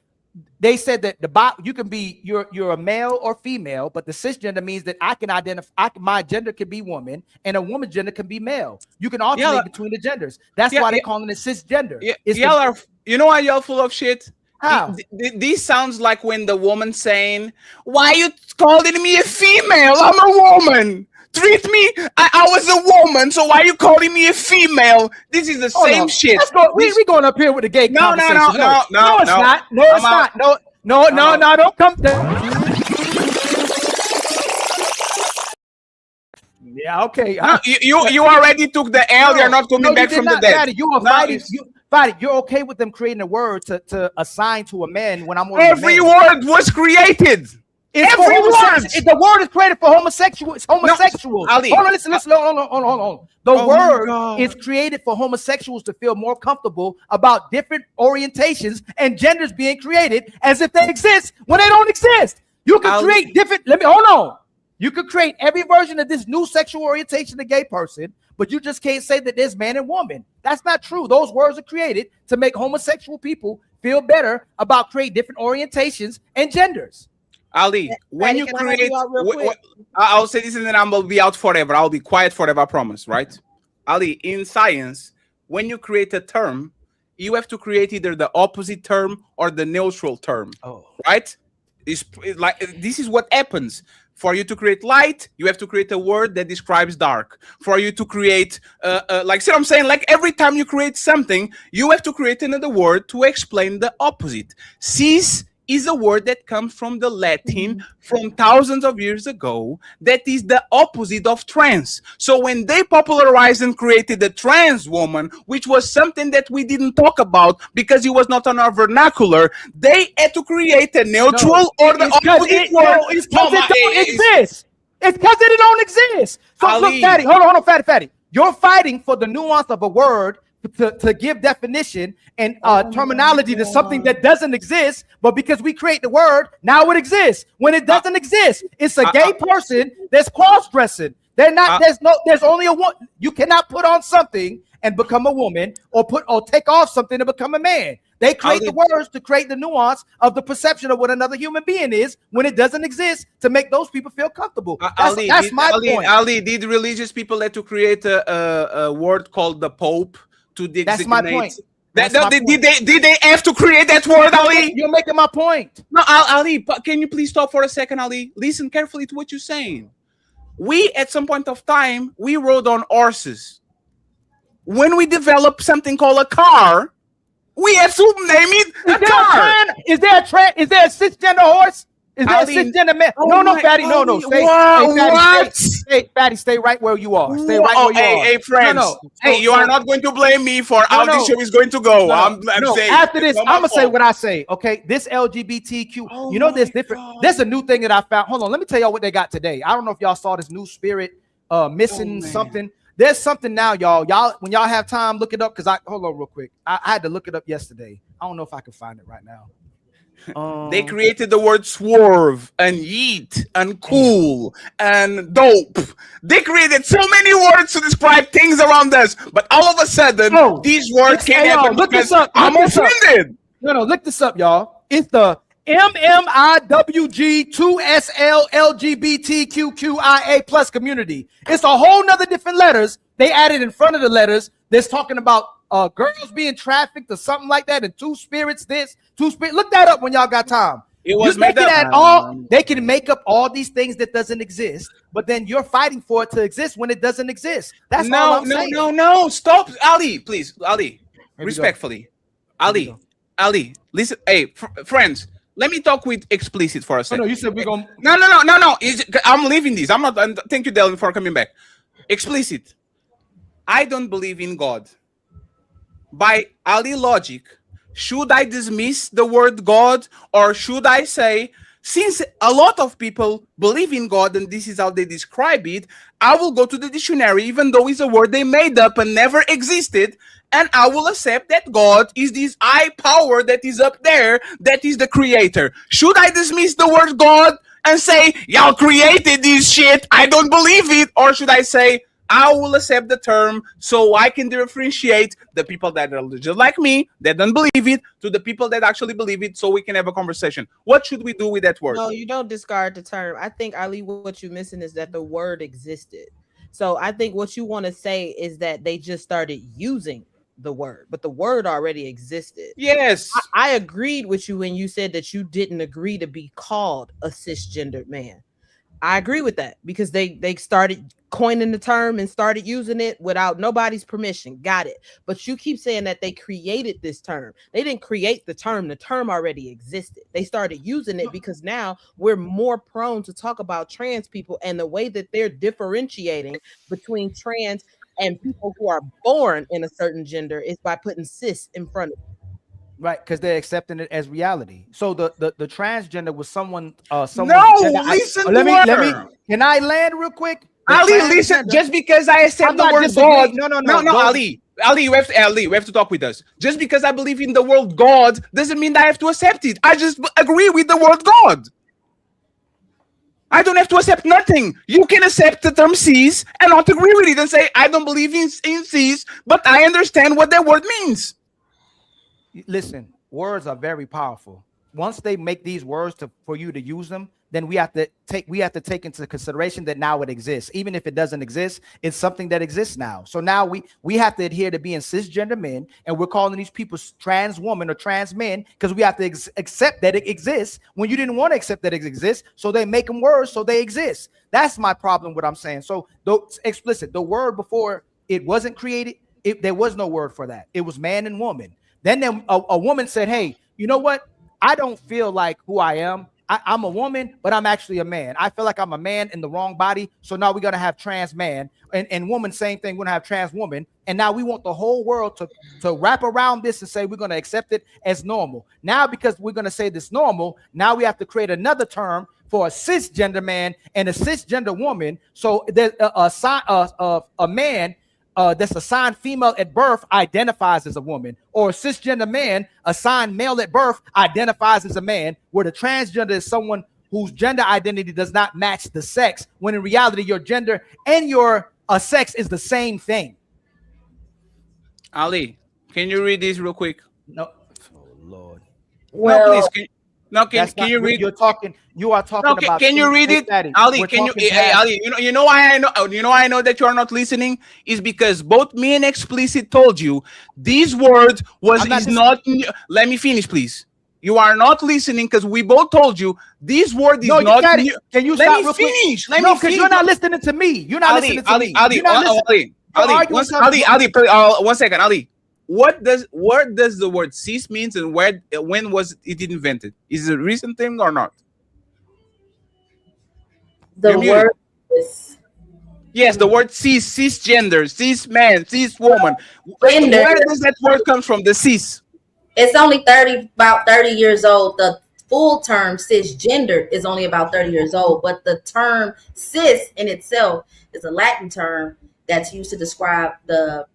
they said that you can be you're a male or female, but the cisgender means that I can identify. My gender can be woman, and a woman's gender can be male. You can alternate between the genders. That's why they're calling it cisgender. You know why y'all full of shit? How? This sounds like when the woman saying, "Why you calling me a female? I'm a woman. Treat me. I was a woman, so why you calling me a female?" This is the same shit. We going up here with the gay conversation. No, it's not. No, it's not. No, don't come down. Yeah, okay. You already took the L. You're not coming back from the dead. You are fighting. You're okay with them creating a word to assign to a man when I'm on every word was created. Every word. The word is created for homosexuals. Homosexuals. Ali. Hold on, listen. Hold on. The word is created for homosexuals to feel more comfortable about different orientations and genders being created as if they exist when they don't exist. You can create different. Hold on. You could create every version of this new sexual orientation to gay person, but you just can't say that there's man and woman. That's not true. Those words are created to make homosexual people feel better about creating different orientations and genders. Ali, when you create, I'll say this and then I'm gonna be out forever. I'll be quiet forever, I promise, right? Ali, in science, when you create a term, you have to create either the opposite term or the neutral term, right? It's like this is what happens. For you to create light, you have to create a word that describes dark. For you to create, like, see what I'm saying? Like every time you create something, you have to create another word to explain the opposite. Cis is a word that comes from the Latin from thousands of years ago that is the opposite of trans. So when they popularized and created the trans woman, which was something that we didn't talk about because it was not on our vernacular, they had to create a neutral or the opposite word. It's because it don't exist. It's because it don't exist. So look, Fatty, hold on, Fatty. You're fighting for the nuance of a word to give definition and terminology to something that doesn't exist, but because we create the word, now it exists. When it doesn't exist, it's a gay person that's cross-dressing. They're not. There's only a one. You cannot put on something and become a woman, or take off something to become a man. They create the words to create the nuance of the perception of what another human being is when it doesn't exist, to make those people feel comfortable. That's my point. Ali, did religious people have to create a word called the Pope to designate? That's my point. Did they have to create that word, Ali? You're making my point. No, Ali, can you please stop for a second, Ali? Listen carefully to what you're saying. We, at some point of time, we rode on horses. When we develop something called a car, we have to name it a car. Is there a cisgender horse? Is there a cisgender man? No, Fatty, no. Stay right where you are. Stay right where you are. Hey, friends. No. Hey, you are not going to blame me for how this show is going to go. I'm saying. After this, I'm gonna say what I say. Okay, this LGBTQ. There's different. There's a new thing that I found. Hold on, let me tell y'all what they got today. I don't know if y'all saw this new spirit missing something. There's something now, y'all. When y'all have time, look it up. Hold on real quick. I had to look it up yesterday. I don't know if I can find it right now. They created the word swerve and yeet and cool and dope. They created so many words to describe things around us, but all of a sudden, these words can't happen because I'm offended. No, look this up, y'all. It's the MMIWG2SL LGBTQQIA plus community. It's a whole nother different letters. They added in front of the letters. That's talking about girls being trafficked or something like that, and two spirits. Look that up when y'all got time. It was made up. They can make up all these things that doesn't exist, but then you're fighting for it to exist when it doesn't exist. That's all I'm saying. No. Stop, Ali, please, Ali. Respectfully, Ali, listen. Hey, friends. Let me talk with explicit for a second. No, you said we're going. No. I'm leaving this. I'm not. Thank you, Dylan, for coming back. Explicit. I don't believe in God. By Ali logic, should I dismiss the word God, or should I say, since a lot of people believe in God and this is how they describe it, I will go to the dictionary, even though it's a word they made up and never existed, and I will accept that God is this high power that is up there, that is the creator. Should I dismiss the word God and say, y'all created this shit, I don't believe it? Or should I say, I will accept the term so I can differentiate the people that are just like me, that don't believe it, to the people that actually believe it, so we can have a conversation. What should we do with that word? No, you don't discard the term. I think, Ali, what you're missing is that the word existed. So I think what you want to say is that they just started using the word, but the word already existed. Yes. I agreed with you when you said that you didn't agree to be called a cisgendered man. I agree with that because they started coining the term and started using it without nobody's permission. Got it. But you keep saying that they created this term. They didn't create the term. The term already existed. They started using it because now we're more prone to talk about trans people, and the way that they're differentiating between trans and people who are born in a certain gender is by putting cis in front of it. Right, because they're accepting it as reality. So the transgender was someone. Listen let me. Can I land real quick? Ali, listen. Just because I accept the word God, no, Ali, we have to talk with us. Just because I believe in the word God doesn't mean that I have to accept it. I just agree with the word God. I don't have to accept nothing. You can accept the term cis and not agree with it and say I don't believe in cis, but I understand what that word means. Listen, words are very powerful. Once they make these words for you to use them, then we have to take into consideration that now it exists. Even if it doesn't exist, it's something that exists now. So now we have to adhere to being cisgender men, and we're calling these people trans women or trans men because we have to accept that it exists when you didn't want to accept that it exists. So they make them words so they exist. That's my problem. What I'm saying. So the word before it wasn't created, there was no word for that. It was man and woman. Then a woman said, hey, you know what? I don't feel like who I am. I'm a woman, but I'm actually a man. I feel like I'm a man in the wrong body. So now we're going to have trans man and woman, same thing. We're going to have trans woman. And now we want the whole world to wrap around this and say we're going to accept it as normal. Now, because we're going to say this normal, now we have to create another term for a cisgender man and a cisgender woman. So there's a man that's assigned female at birth identifies as a woman, or a cisgender man assigned male at birth identifies as a man, where the transgender is someone whose gender identity does not match the sex, when in reality your gender and your sex is the same thing. Ali, can you read this real quick? No. Oh, Lord. Well, no, please. Now, can you read? You are talking about. Can you read it, Ali? Can you, Ali? You know why I know? You know why I know that you are not listening is because both me and Explicit told you this word is not. Let me finish, please. You are not listening because we both told you this word is not. Can you stop real quick? Let me finish. You're not listening to me. You're not listening to me. Ali, one second, Ali. Where does the word cis means and when was it invented? Is it a recent thing or not? The word is yes, the word cisgender, cis man, cis woman. Gender. Where does that word come from? The cis. It's only about 30 years old. The full term cisgender is only about 30 years old, but the term cis in itself is a Latin term that's used to describe the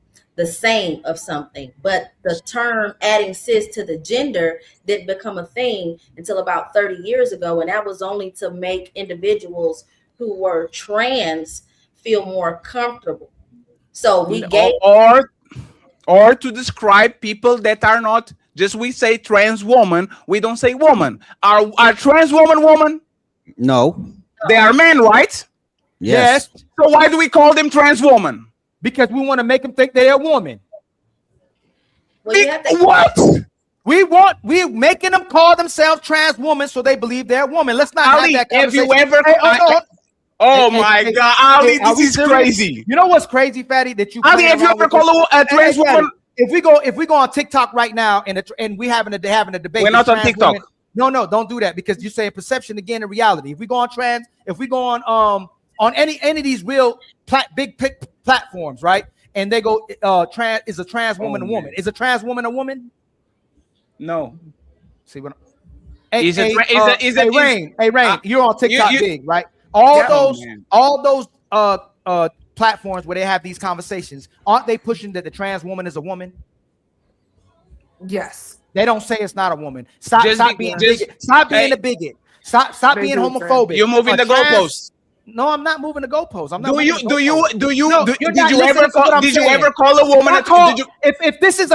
same of something. But the term adding cis to the gender didn't become a thing until about 30 years ago, and that was only to make individuals who were trans feel more comfortable. So we gave or to describe people that are not. Just we say trans woman, we don't say woman. Are trans woman? No. They are men, right? Yes. So why do we call them trans woman? Because we want to make them think they're a woman. What? We're making them call themselves trans woman so they believe they're a woman. Let's not Ali, have that conversation. have you ever? My God, Ali, this is crazy. You know what's crazy, Fatty? That you Ali, have you ever called a trans woman? If we go on TikTok right now and we having a debate, we're not on TikTok. Women, no, don't do that because you're saying perception again and reality. If we go on any of these real big platforms, right? And they go trans is a trans woman a woman? Is a trans woman a woman? No. See what? Hey, Rain, you're on TikTok big, right? All those platforms where they have these conversations, aren't they pushing that the trans woman is a woman? Yes. They don't say it's not a woman. Stop being a bigot. Stop being a bigot. Stop being homophobic. You're moving the goalposts. No, I'm not moving the goalposts. I'm not. Did you ever call a woman? If this is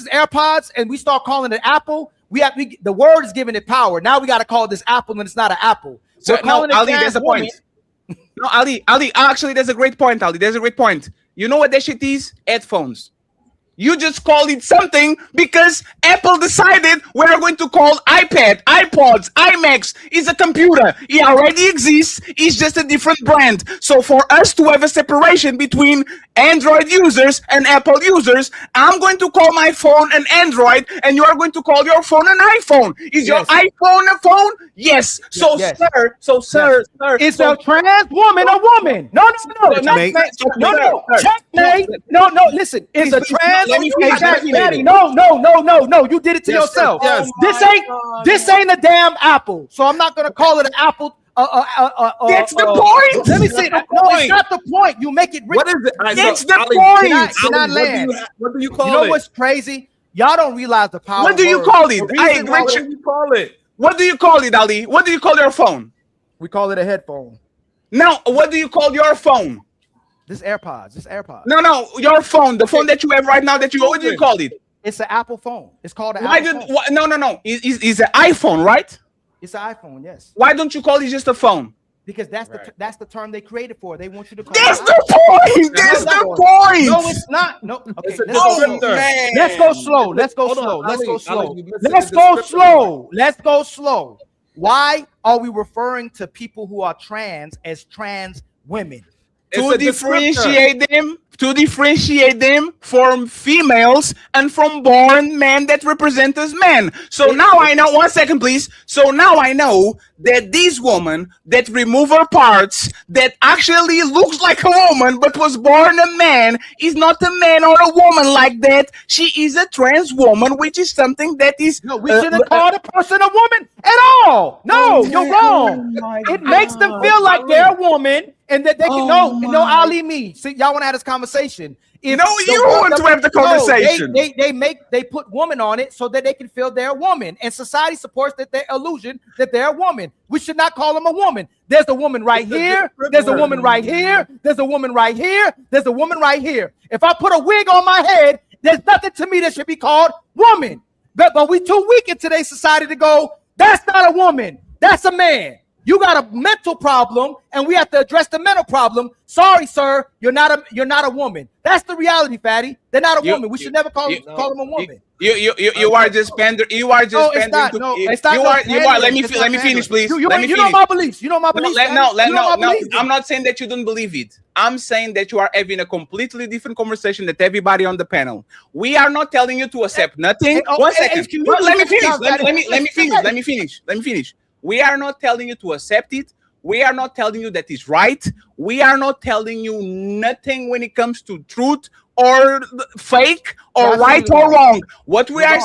AirPods and we start calling it Apple, the word is giving it power. Now we got to call this Apple and it's not an Apple. So no, Ali, there's a point. No, Ali, actually, there's a great point, Ali. There's a great point. You know what that shit is? Headphones. You just called it something because Apple decided we're going to call iPad, iPods, iMacs is a computer. It already exists. It's just a different brand. So for us to have a separation between Android users and Apple users, I'm going to call my phone an Android and you are going to call your phone an iPhone. Is your iPhone a phone? Yes. Sir. Is a trans woman a woman? No. Checkmate. No. Listen. Is a trans? No. You did it to yourself. Yes. This ain't a damn Apple. So I'm not gonna call it an Apple. That's the point. Let me see. No, it's not the point. You make it. What is it? It's the point. What do you call it? You know what's crazy? Y'all don't realize the power. What do you call it? What do you call it? What do you call it, Ali? What do you call your phone? We call it a headphone. Now, what do you call your phone? This AirPods. No, your phone. The phone that you have right now. What do you call it? It's an Apple phone. It's called an Apple phone. No. It's an iPhone, right? It's an iPhone, yes. Why don't you call it just a phone? Because that's the term they created for. They want you to call That's the point. That's the point. No, it's not. No. Okay. Man. Let's go slow. Let's go slow. Why are we referring to people who are trans as trans women? To differentiate them from females and from born men that represent as men. So now I know, 1 second, please. So now I know that this woman that remove her parts, that actually looks like a woman but was born a man, is not a man or a woman like that. She is a trans woman, which is something that is. No, we shouldn't call the person a woman at all. No, you're wrong. It makes them feel like they're a woman. And that they can Ali me. See, y'all want to have this conversation. You want to have the conversation. They put woman on it so that they can feel they're a woman. And society supports their illusion that they're a woman. We should not call them a woman. There's a woman right here. There's a woman right here. There's a woman right here. There's a woman right here. If I put a wig on my head, there's nothing to me that should be called woman. But we too weak in today's society to go, that's not a woman, that's a man. You got a mental problem, and we have to address the mental problem. Sorry, sir, you're not a woman. That's the reality, Fatty. They're not a woman. We should never call them a woman. You are just pandering. You are just pandering. It's not. You are. Let me finish, please. You know my beliefs. You know my beliefs. No. I'm not saying that you don't believe it. I'm saying that you are having a completely different conversation that everybody on the panel. We are not telling you to accept nothing. One second. Let me finish. We are not telling you to accept it. We are not telling you that is right. We are not telling you nothing when it comes to truth or fake or right or wrong. What we are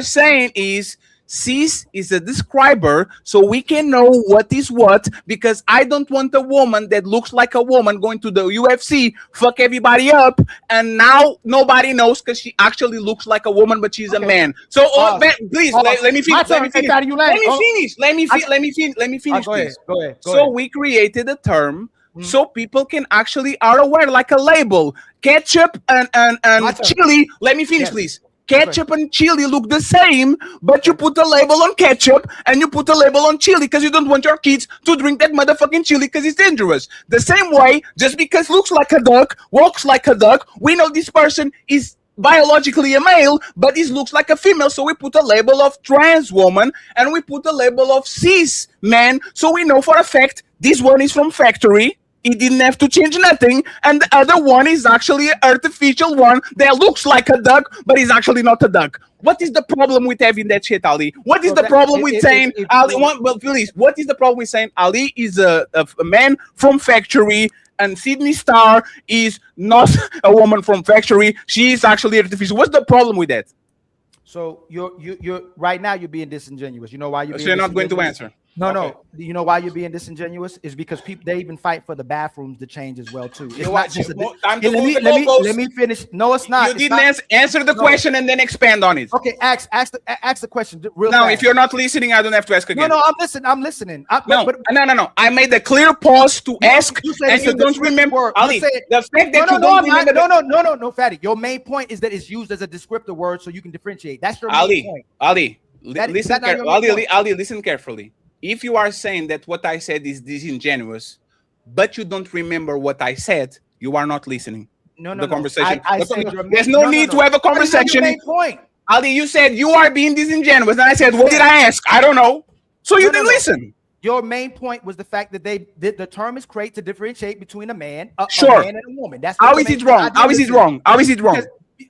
saying is cis is a describer, so we can know what is what, because I don't want a woman that looks like a woman going to the UFC, fuck everybody up, and now nobody knows because she actually looks like a woman, but she's a man. So please, let me finish. Let me finish. Go ahead. So we created a term so people can actually are aware, like a label. Ketchup and chili. Let me finish, please. Ketchup and chili look the same, but you put a label on ketchup and you put a label on chili because you don't want your kids to drink that motherfucking chili because it's dangerous. The same way, just because looks like a duck, walks like a duck, we know this person is biologically a male, but it looks like a female, so we put a label of trans woman and we put a label of cis man, so we know for a fact this one is from factory. He didn't have to change nothing, and the other one is actually an artificial one that looks like a duck, but is actually not a duck. What is the problem with having that shit, Ali? What is the problem with saying Ali? Please, what is the problem with saying Ali is a man from factory and Sydney Star is not a woman from factory? She is actually artificial. What's the problem with that? So you're right now you're being disingenuous. You know why you're being not going to answer. No. You know why you're being disingenuous? Is because people, they even fight for the bathrooms to change as well too. It's not just let me finish. No, it's not. You didn't answer the question and then expand on it. Okay, ask the question real now, fast. if you're not listening, I don't have to ask again. No, I'm listening. No. I made a clear pause to ask, and you don't remember. Ali, the fact that you don't remember. No, Fatty. Your main point is that it's used as a descriptor word so you can differentiate. That's your main point. Ali, listen carefully. If you are saying that what I said is disingenuous, but you don't remember what I said, you are not listening. The conversation. There's no need to have a conversation. Point. Ali, you said you are being disingenuous, and I said, what did I ask? I don't know. So you didn't listen. Your main point was the fact that the term is created to differentiate between a man, a man and a woman. That's how is it wrong? How is it wrong? How is it wrong?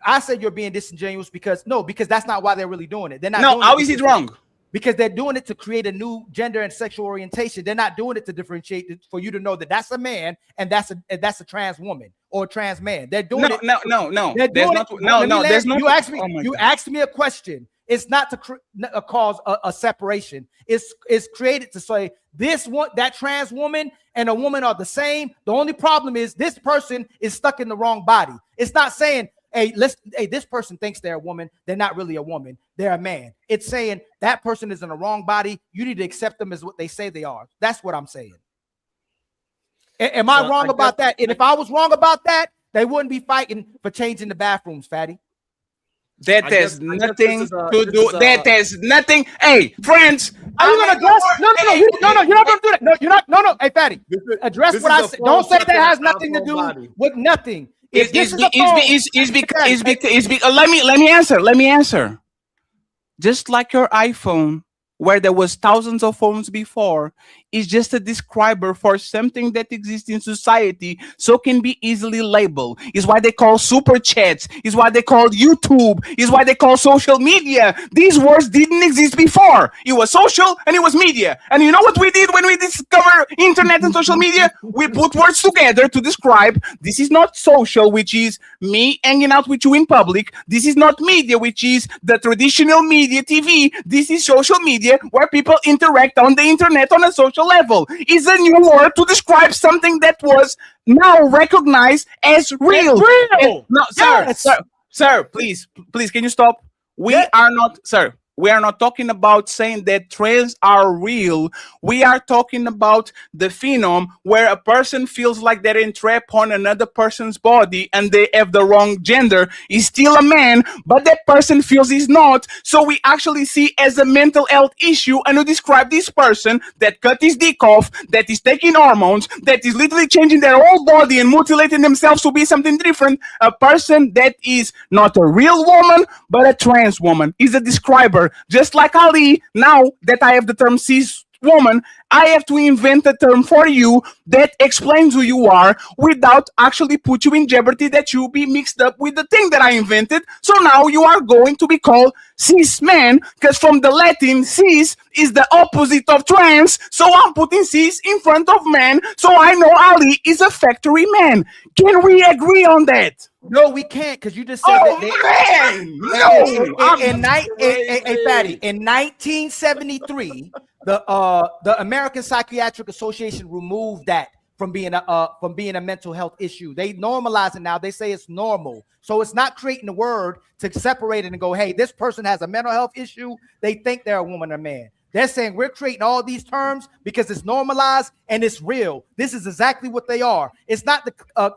I said you're being disingenuous because that's not why they're really doing it. They're not. No, how is it wrong? Because they're doing it to create a new gender and sexual orientation. They're not doing it to differentiate for you to know that that's a man and that's a trans woman or a trans man. They're doing it. No. There's no. You asked me a question. It's not to cause a separation. It's created to say that trans woman and a woman are the same. The only problem is this person is stuck in the wrong body. It's not saying, hey, this person thinks they're a woman. They're not really a woman. They're a man. It's saying that person is in the wrong body. You need to accept them as what they say they are. That's what I'm saying. Am I wrong about that? And if I was wrong about that, they wouldn't be fighting for changing the bathrooms, Fatty. That has nothing to do. That has nothing. Hey, friends, are you gonna address? No. You're not gonna do that. No, you're not. No. Hey, Fatty, address what I said. Don't say that has nothing to do with nothing. Let me answer. Just like your iPhone, where there was thousands of phones before, is just a describer for something that exists in society, so can be easily labeled. Is why they call super chats. Is why they call YouTube. Is why they call social media. These words didn't exist before. It was social and it was media. And you know what we did when we discovered internet and social media? We put words together to describe. This is not social, which is me hanging out with you in public. This is not media, which is the traditional media TV. This is social media, where people interact on the internet on a social level. Is a new word to describe something that was now recognized as real. It's real. No, sir, please, can you stop? We are not, sir. We are not talking about saying that trans are real. We are talking about the phenom where a person feels like they're entrapped on another person's body and they have the wrong gender. He's still a man, but that person feels he's not. So we actually see as a mental health issue, and we describe this person that cut his dick off, that is taking hormones, that is literally changing their whole body and mutilating themselves to be something different. A person that is not a real woman, but a trans woman is a describer. Just like Ali, now that I have the term cis woman, I have to invent a term for you that explains who you are without actually put you in jeopardy that you be mixed up with the thing that I invented. So now you are going to be called cis man, because from the Latin, cis is the opposite of trans. So I'm putting cis in front of man. So I know Ali is a factory man. Can we agree on that? No, we can't, because you just said Fatty, in 1973, the American Psychiatric Association removed that from being a mental health issue. They normalize it now. They say it's normal. So it's not creating the word to separate it and go, hey, this person has a mental health issue. They think they're a woman or man. They're saying we're creating all these terms because it's normalized and it's real. This is exactly what they are. It's not to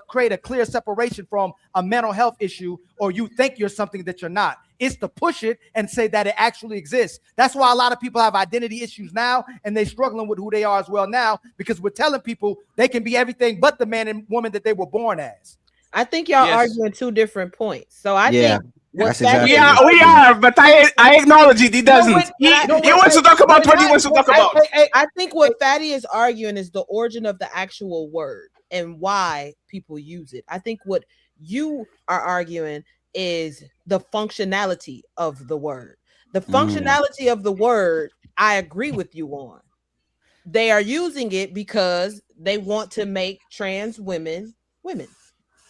create a clear separation from a mental health issue or you think you're something that you're not. It's to push it and say that it actually exists. That's why a lot of people have identity issues now and they're struggling with who they are as well now, because we're telling people they can be everything but the man and woman that they were born as. I think y'all arguing two different points. So I think Exactly we are, but I acknowledge it. He doesn't. He wants to talk about what he wants to talk about. I think what Fatty is arguing is the origin of the actual word and why people use it. I think what you are arguing is the functionality of the word. The functionality of the word, I agree with you on. They are using it because they want to make trans women women.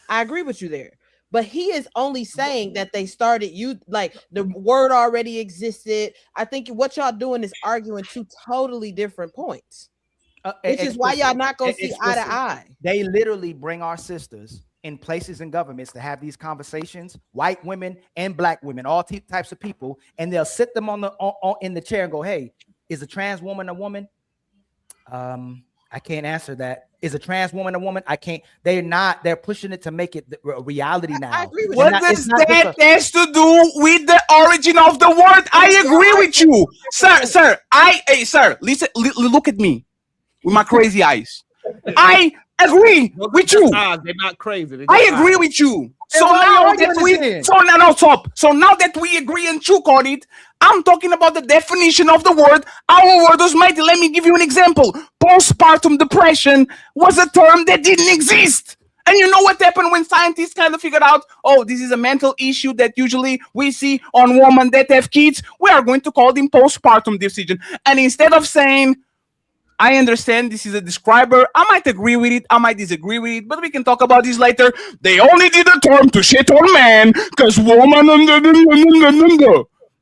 I agree with you there. But he is only saying that they started like the word already existed. I think what y'all doing is arguing two totally different points, which is why y'all not gonna see eye to eye. They literally bring our sisters in places and governments to have these conversations, white women and black women, all types of people, and they'll sit them in the chair and go, "Hey, is a trans woman a woman?" I can't answer that. Is a trans woman a woman? I can't. They're not. They're pushing it to make it a reality now. I agree with what does that has to do with the origin of the word? I agree with you, sir. Sir, listen. Look at me with my crazy eyes. I agree with you. They're not crazy. I agree with you. So now that we agree and choke on it, I'm talking about the definition of the word. Our word was mighty. Let me give you an example. Postpartum depression was a term that didn't exist. And you know what happened when scientists kind of figured out, oh, this is a mental issue that usually we see on women that have kids. We are going to call them postpartum depression. And instead of saying, I understand this is a describer, I might agree with it, I might disagree with it, but we can talk about this later. They only did a term to shit on man because woman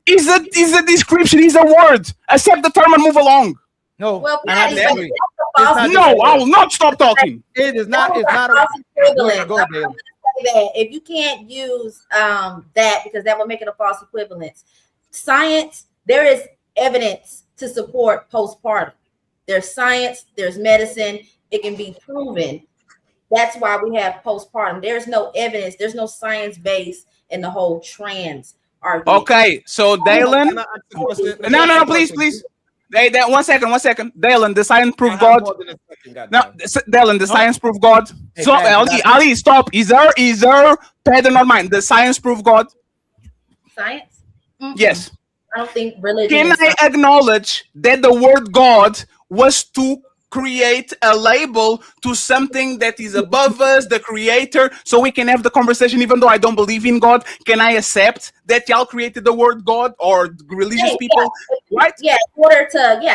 is a description, is a word. Accept the term and move along. No, well, and I disagree. No, I will not stop talking. It is not. It's not a equivalent. Go ahead, that if you can't use that because that will make it a false equivalence. Science, there is evidence to support postpartum. There's science, there's medicine, it can be proven. That's why we have postpartum. There's no evidence, there's no science base in the whole trans argument. Okay, so Dalen, no, please. One second. Dalen, the science proof God. No, Dalen, the science proof God. So Ali, stop. Is there pattern on mine? The science proof God. Science? Mm-hmm. Yes. I don't think religion. Can I acknowledge that the word God was to create a label to something that is above us, the creator, so we can have the conversation even though I don't believe in God? Can I accept that y'all created the word God or religious people? Right? Yeah,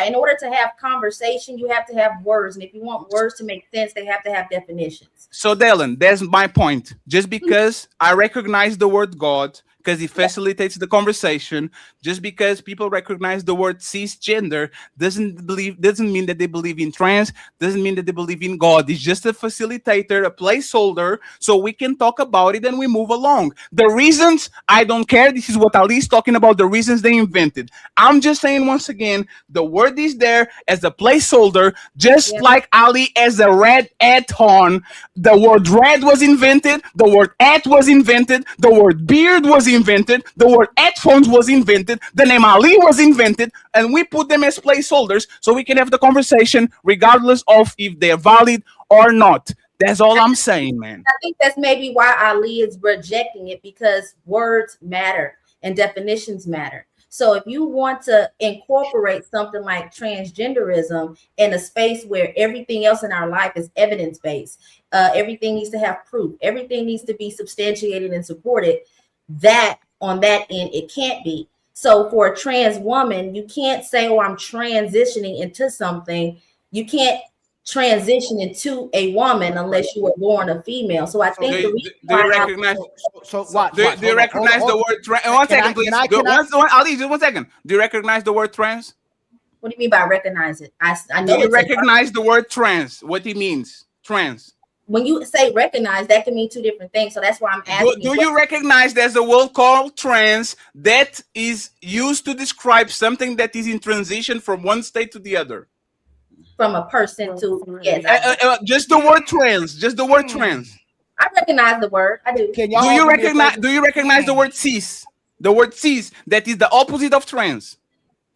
in order to have conversation, you have to have words. And if you want words to make sense, they have to have definitions. So Dalen, that's my point. Just because I recognize the word God because it facilitates the conversation. Just because people recognize the word cisgender doesn't mean that they believe in trans, doesn't mean that they believe in God. It's just a facilitator, a placeholder, so we can talk about it and we move along. The reasons, I don't care. This is what Ali's talking about, the reasons they invented. I'm just saying once again, the word is there as a placeholder, just like Ali as a red hat on. The word red was invented, the word hat was invented, the word beard was invented, the word headphones was invented, the name Ali was invented, and we put them as placeholders so we can have the conversation regardless of if they're valid or not. That's all I'm saying, man. I think that's maybe why Ali is rejecting it, because words matter and definitions matter. So if you want to incorporate something like transgenderism in a space where everything else in our life is evidence-based, everything needs to have proof, everything needs to be substantiated and supported, that on that end, it can't be. So for a trans woman, you can't say, oh, I'm transitioning into something. You can't transition into a woman unless you were born a female. So I think the reason Do you recognize? Do you recognize the word trans? One second, please. Ali, just 1 second. Do you recognize the word trans? What do you mean by recognize it? I know. Do you recognize the word trans? What it means? Trans. When you say recognize, that can mean two different things. So that's why I'm asking. Do you recognize there's a word called trans that is used to describe something that is in transition from one state to the other? From a person to, yes. Just the word trans. Just the word trans. I recognize the word. I do. Do you recognize the word cis? The word cis, that is the opposite of trans.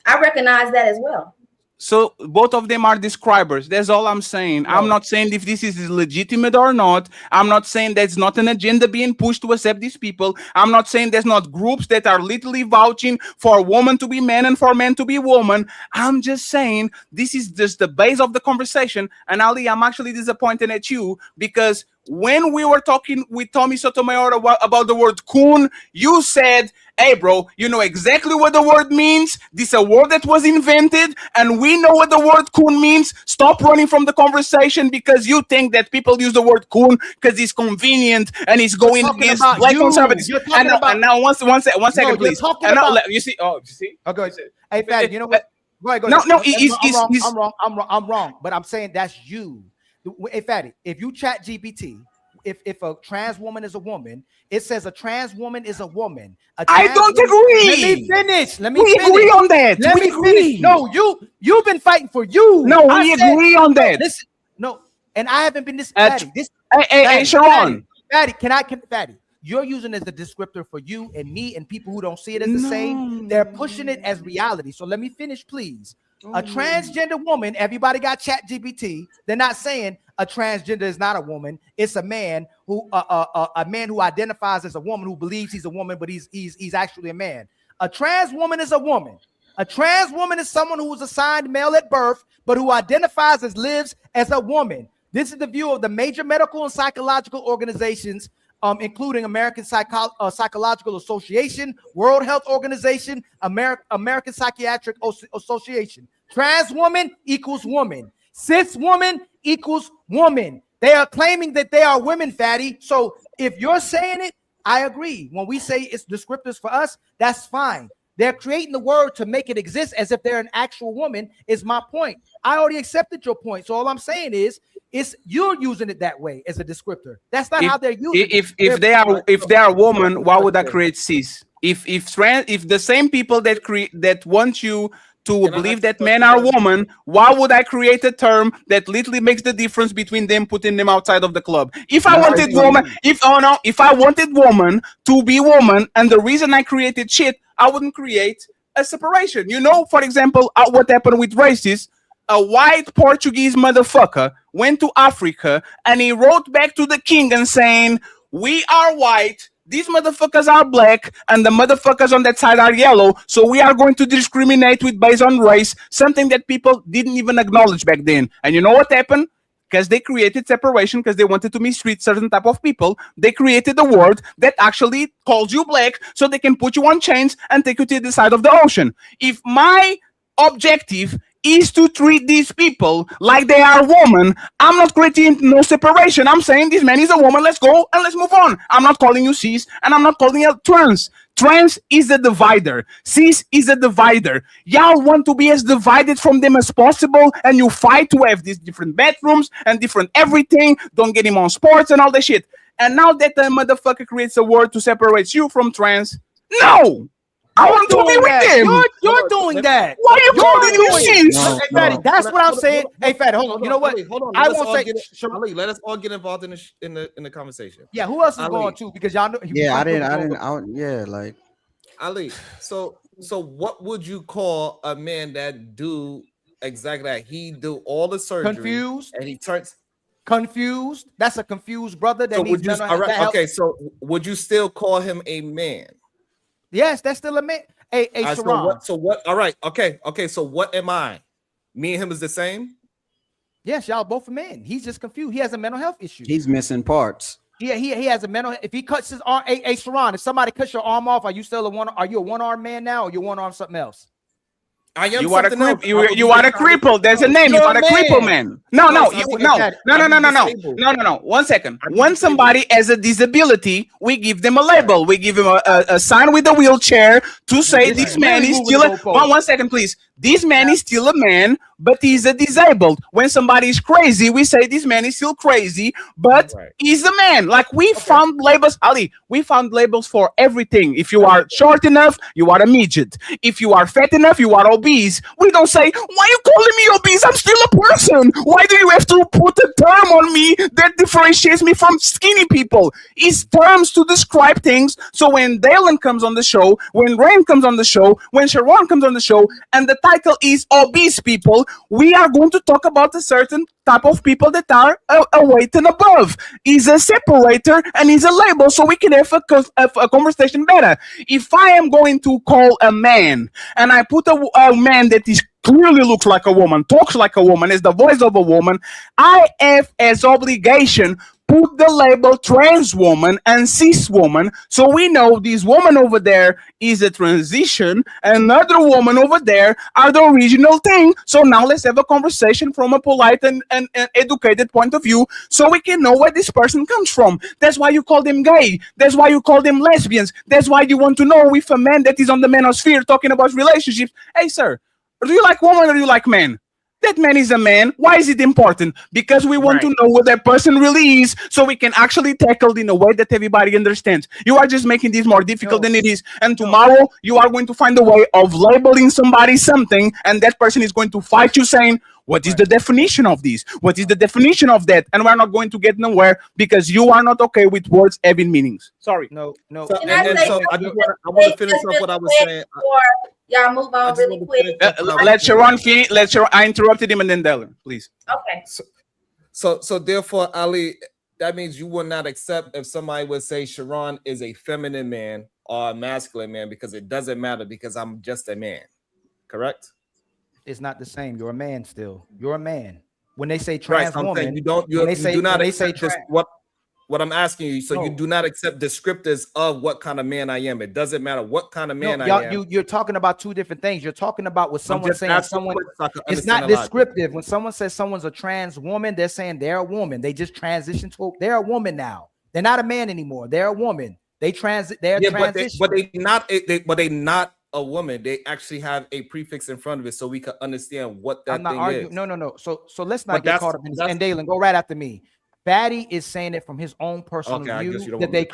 I recognize that as well. So both of them are describers. That's all I'm saying. I'm not saying if this is legitimate or not. I'm not saying there's not an agenda being pushed to accept these people. I'm not saying there's not groups that are literally vouching for women to be men and for men to be women. I'm just saying this is just the base of the conversation. And Ali, I'm actually disappointed at you because when we were talking with Tommy Sotomayor about the word coon, you said, hey, bro, you know exactly what the word means. This is a word that was invented, and we know what the word coon means. Stop running from the conversation because you think that people use the word coon because it's convenient and it's going against black conservatives. And now, one second, please. And now, you see? Oh, you see? Okay. Hey, Fatty, you know what? Go ahead. I'm wrong, but I'm saying that's you. Hey, Fatty, if you chat GPT, if a trans woman is a woman, it says a trans woman is a woman. I don't agree. Let me finish. We agree on that. Let me finish. No, you've been fighting for you. No, we agree on that. Listen, no, and I haven't been this. Hey, Sharon. Fatty, you're using it as a descriptor for you and me and people who don't see it as the same. They're pushing it as reality. So let me finish, please. A transgender woman, everybody got chat GPT. They're not saying a transgender is not a woman. It's a man who identifies as a woman, who believes he's a woman, but he's actually a man. A trans woman is a woman. A trans woman is someone who was assigned male at birth, but who identifies as lives as a woman. This is the view of the major medical and psychological organizations, including American Psychological Association, World Health Organization, American Psychiatric Association. Trans woman equals woman. Cis woman equals woman. They are claiming that they are women, Fatty. So if you're saying it, I agree. When we say it's descriptors for us, that's fine. They're creating the word to make it exist as if they're an actual woman, is my point. I already accepted your point. So all I'm saying is you're using it that way as a descriptor. That's not how they're using it. If they are woman, why would I create cis? If the same people that want you to believe that men are women, why would I create a term that literally makes the difference between them, putting them outside of the club? If I wanted woman to be woman, and the reason I created shit, I wouldn't create a separation. You know, for example, what happened with racists? A white Portuguese motherfucker went to Africa and he wrote back to the king and saying, we are white, these motherfuckers are black, and the motherfuckers on that side are yellow, so we are going to discriminate based on race, something that people didn't even acknowledge back then. And you know what happened? Because they created separation, because they wanted to mistreat certain type of people, they created a word that actually calls you black so they can put you on chains and take you to the side of the ocean. If my objective is to treat these people like they are women, I'm not creating no separation. I'm saying this man is a woman, let's go and let's move on. I'm not calling you cis and I'm not calling you trans. Trans is a divider. Cis is a divider. Y'all want to be as divided from them as possible, and you fight to have these different bedrooms and different everything. Don't get him on sports and all that shit. And now that the motherfucker creates a word to separate you from trans, no! I want to be with them. You're doing that. Why are you calling you cis? Hey, Fatty, that's what I'm saying. Hey, Fatty, hold on. You know what? Hold on. I won't say. Ali, let us all get involved in the conversation. Yeah, who else is Ali. going to? Because y'all know. Yeah, I didn't. Yeah, like Ali. So what would you call a man that do exactly that? He do all the surgery. Confused. And he turns confused. That's a confused brother. That so needs would you? All right, okay. So would you still call him a man? Yes, that's still a man. Hey, Sharon. So what? All right. Okay. So what am I? Me and him is the same. Yes, y'all both are men. He's just confused. He has a mental health issue. he's missing parts. Yeah, he has a mental. If he cuts his arm, hey, Sharon, if somebody cuts your arm off, are you still a one? Are you a one-armed man now, or you one-armed something else? I am. You are a cripple. You are a cripple. There's a name. You are a cripple man. No. 1 second. When somebody has a disability, we give them a label. We give him a sign with a wheelchair to say this man is still a. 1 second, please. This man is still a man, but he's a disabled. When somebody is crazy, we say this man is still crazy, but he's a man. Like we found labels, Ali. We found labels for everything. If you are short enough, you are a midget. If you are fat enough, you are obese. We don't say, why are you calling me obese? I'm still a person. Why do you have to put a term on me that differentiates me from skinny people? It's terms to describe things. So when Dalen comes on the show, when Rain comes on the show, when Sharon comes on the show, and the title is obese people, we are going to talk about a certain type of people that are a weight and above. Is a separator and is a label, so we can have a conversation better. If I am going to call a man and I put a man that is clearly looks like a woman, talks like a woman, is the voice of a woman, I have as obligation put the label trans woman and cis woman, so we know this woman over there is a transition, another woman over there are the original thing. So now let's have a conversation from a polite and educated point of view, so we can know where this person comes from. That's why you call them gay. That's why you call them lesbians. That's why you want to know if a man that is on the manosphere talking about relationships. Hey, sir, do you like woman or do you like men? That man is a man. Why is it important? Because we want to know what that person really is, so we can actually tackle it in a way that everybody understands. You are just making this more difficult than it is. And tomorrow, you are going to find a way of labeling somebody something, and that person is going to fight you saying, what is the definition of this? What is the definition of that? And we're not going to get nowhere because you are not okay with words having meanings. Sorry. No. So, I want to finish up what I was saying. Y'all move on really quick. Let Sharon finish. I interrupted him and then Dylan, please. Okay. So therefore, Ali, that means you will not accept if somebody would say Sharon is a feminine man or a masculine man, because it doesn't matter because I'm just a man. Correct? It's not the same. You're a man still. You're a man. When they say trans woman, you do not accept what I'm asking you. So you do not accept descriptors of what kind of man I am. It doesn't matter what kind of man I am. You're talking about two different things. You're talking about what someone saying someone. It's not descriptive. When someone says someone's a trans woman, they're saying they're a woman. They just transition to they're a woman now. They're not a man anymore. They're a woman. They transit. They're transition. But they not a woman. They actually have a prefix in front of it, so we can understand what that thing is. No. So let's not get caught up in this. And Dalen, go right after me. Fatty is saying it from his own personal view that they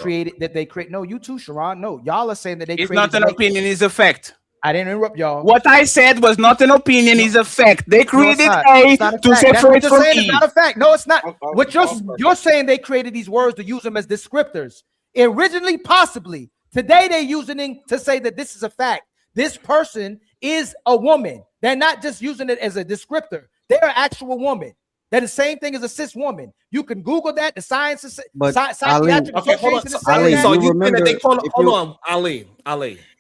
create. No, you too, Sharon. No, y'all are saying that they created. It's not an opinion, it's a fact. I didn't interrupt y'all. What I said was not an opinion, it's a fact. They created A to separate from E. It's not a fact. No, it's not. What you're saying, they created these words to use them as descriptors. Originally, possibly. Today, they're using it to say that this is a fact. This person is a woman. They're not just using it as a descriptor. They're an actual woman. They're the same thing as a cis woman. You can Google that. The science is psychiatric association is saying that. So you remember they call it, hold on, Ali.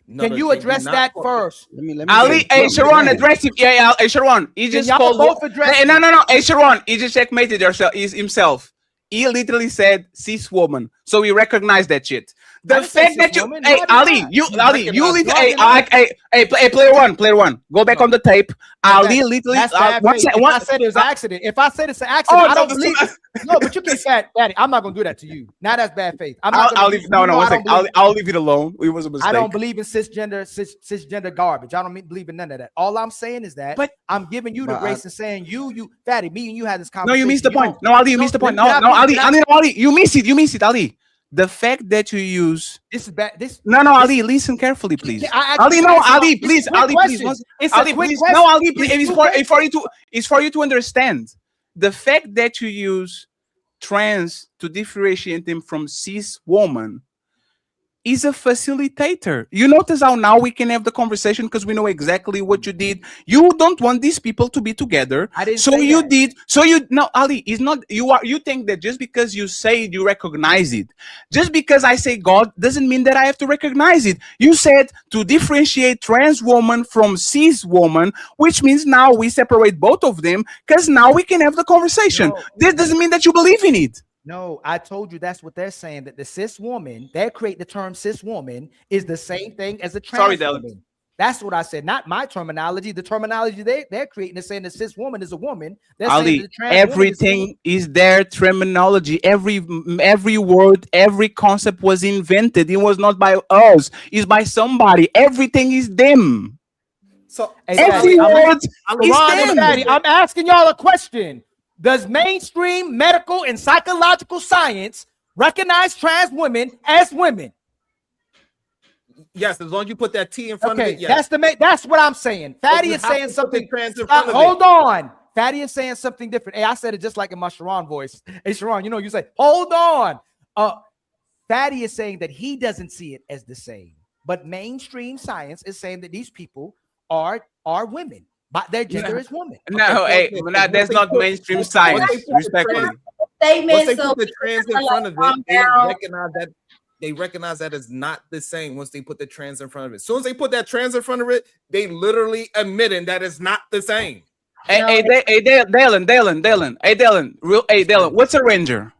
No, can you address that first? Let me Ali, hey Sharon, address it. Yeah, hey Sharon, he just called both address. No. Hey Sharon, he just checkmated himself. He literally said cis woman, so we recognize that shit. The fact that you, woman. hey No, Ali, not. you Ali, you leave. Hey, Arguing player one. Go back on the tape. Ali, literally, That's bad faith. If I said it was an accident, if I said it's an accident, I don't believe it. No, but you can't Daddy. I'm not gonna do that to you. Now that's bad faith. I'll leave. No, one second. I'll leave it alone. It was a mistake. I don't believe in cisgender garbage. I don't believe in none of that. All I'm saying is that I'm giving you the grace and saying you, Fatty, me and you had this conversation. No, you missed the point. No, Ali, you missed the point. No, Ali, you missed it. You missed it, Ali. The fact that you use this is bad. No, Ali, listen carefully, please. Ali, no, Ali, please, Ali, please. Ali, please. No, Ali, please. It's for you to understand. The fact that you use trans to differentiate them from cis woman is a facilitator. You notice how now we can have the conversation because we know exactly what you did. You don't want these people to be together. I didn't so say you that. did. So you no, Ali, is not you think that just because you say it, you recognize it. Just because I say God doesn't mean that I have to recognize it. You said to differentiate trans woman from cis woman, which means now we separate both of them because now we can have the conversation. This doesn't mean that you believe in it. No, I told you that's what they're saying, that the cis woman, they create the term cis woman is the same thing as a trans woman. That's what I said, not my terminology. The terminology they're creating is saying the cis woman is a woman. They're Ali, saying the trans everything is their terminology. Every word, every concept was invented. It was not by us. It's by somebody. Everything is them. So every word is them. I'm asking y'all a question. Does mainstream medical and psychological science recognize trans women as women? Yes, as long as you put that T in front of it. Yes. That's what I'm saying. Fatty is saying something. Hold on. Fatty is saying something different. Hey, I said it just like in my Sharon voice. Hey, Sharon, you say, hold on. Fatty is saying that he doesn't see it as the same, but mainstream science is saying that these people are women. But their gender is woman. No, that's not mainstream science. Respectfully. Once they put the trans in front of it, they recognize that as not the same. Once they put the trans in front of it, as soon as they put that trans in front of it, they literally admitting that it's not the same. Hey, Dalen. Hey, Dalen. What's a ranger?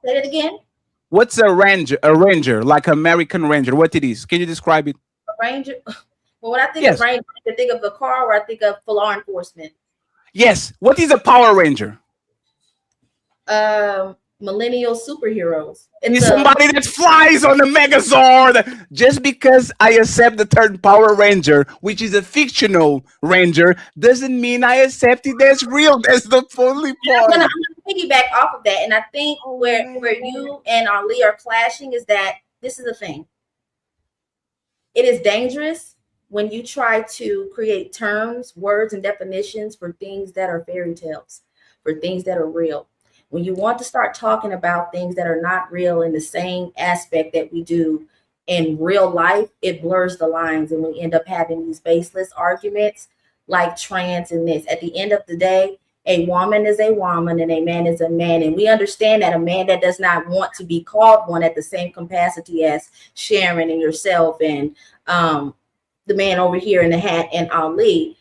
Say it again. What's a ranger? A ranger, like American Ranger. What it is? Can you describe it? A ranger. Well, when I think of ranger, I think of the car, or I think of law enforcement. Yes. What is a Power Ranger? Millennial superheroes. It's somebody that flies on the Megazord. Just because I accept the term Power Ranger, which is a fictional ranger, doesn't mean I accept it as real. That's the only point. I'm gonna piggyback off of that, and I think where you and Ali are clashing is that this is the thing. It is dangerous when you try to create terms, words, and definitions for things that are fairy tales, for things that are real. When you want to start talking about things that are not real in the same aspect that we do in real life, it blurs the lines, and we end up having these baseless arguments like trans and this. At the end of the day, a woman is a woman and a man is a man. And we understand that a man that does not want to be called one at the same capacity as Sharon and yourself and the man over here in the hat and Ali,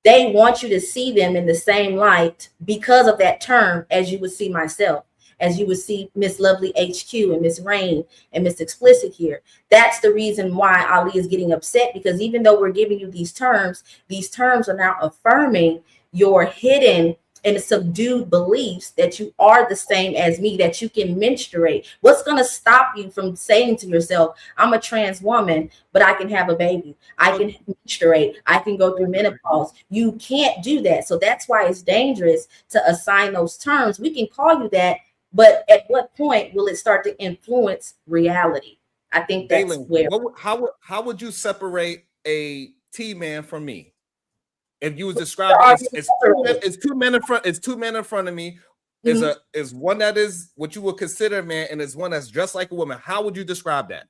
they want you to see them in the same light because of that term as you would see myself, as you would see Miss Lovely HQ and Miss Rain and Miss Explicit here. That's the reason why Ali is getting upset, because even though we're giving you these terms are now affirming your hidden and subdued beliefs that you are the same as me, that you can menstruate. What's going to stop you from saying to yourself, I'm a trans woman, but I can have a baby. I can menstruate. I can go through menopause. You can't do that. So that's why it's dangerous to assign those terms. We can call you that, but at what point will it start to influence reality? I think that's where. How would you separate a T-man from me? If you was describing it's two men in front, it's two men in front of me. Is one that is what you would consider a man, and is one that's dressed like a woman. How would you describe that?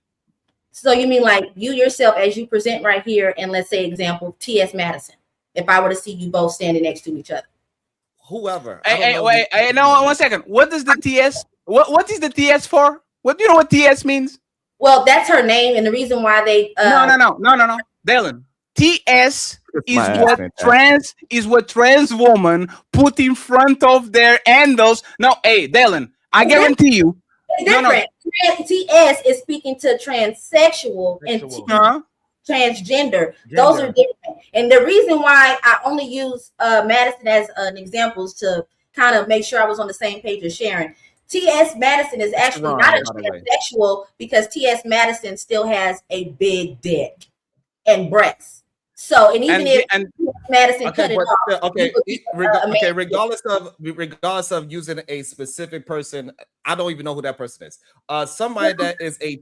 So you mean like you yourself as you present right here, and let's say example T.S. Madison. If I were to see you both standing next to each other, whoever. Wait, no, 1 second. What does the TS? What is the TS for? What do you know what TS means? Well, that's her name, and the reason why they. No, Dylan. TS is what trans woman put in front of their handles. No, hey, Dylan, I guarantee you, It's different. TS is speaking to transsexual and transgender. Those are different. And the reason why I only use Madison as an example is to kind of make sure I was on the same page as Sharon. T.S. Madison is actually not a transsexual because T.S. Madison still has a big dick and breasts. So, and even if Madison cut it off, regardless of using a specific person, I don't even know who that person is. Somebody that is a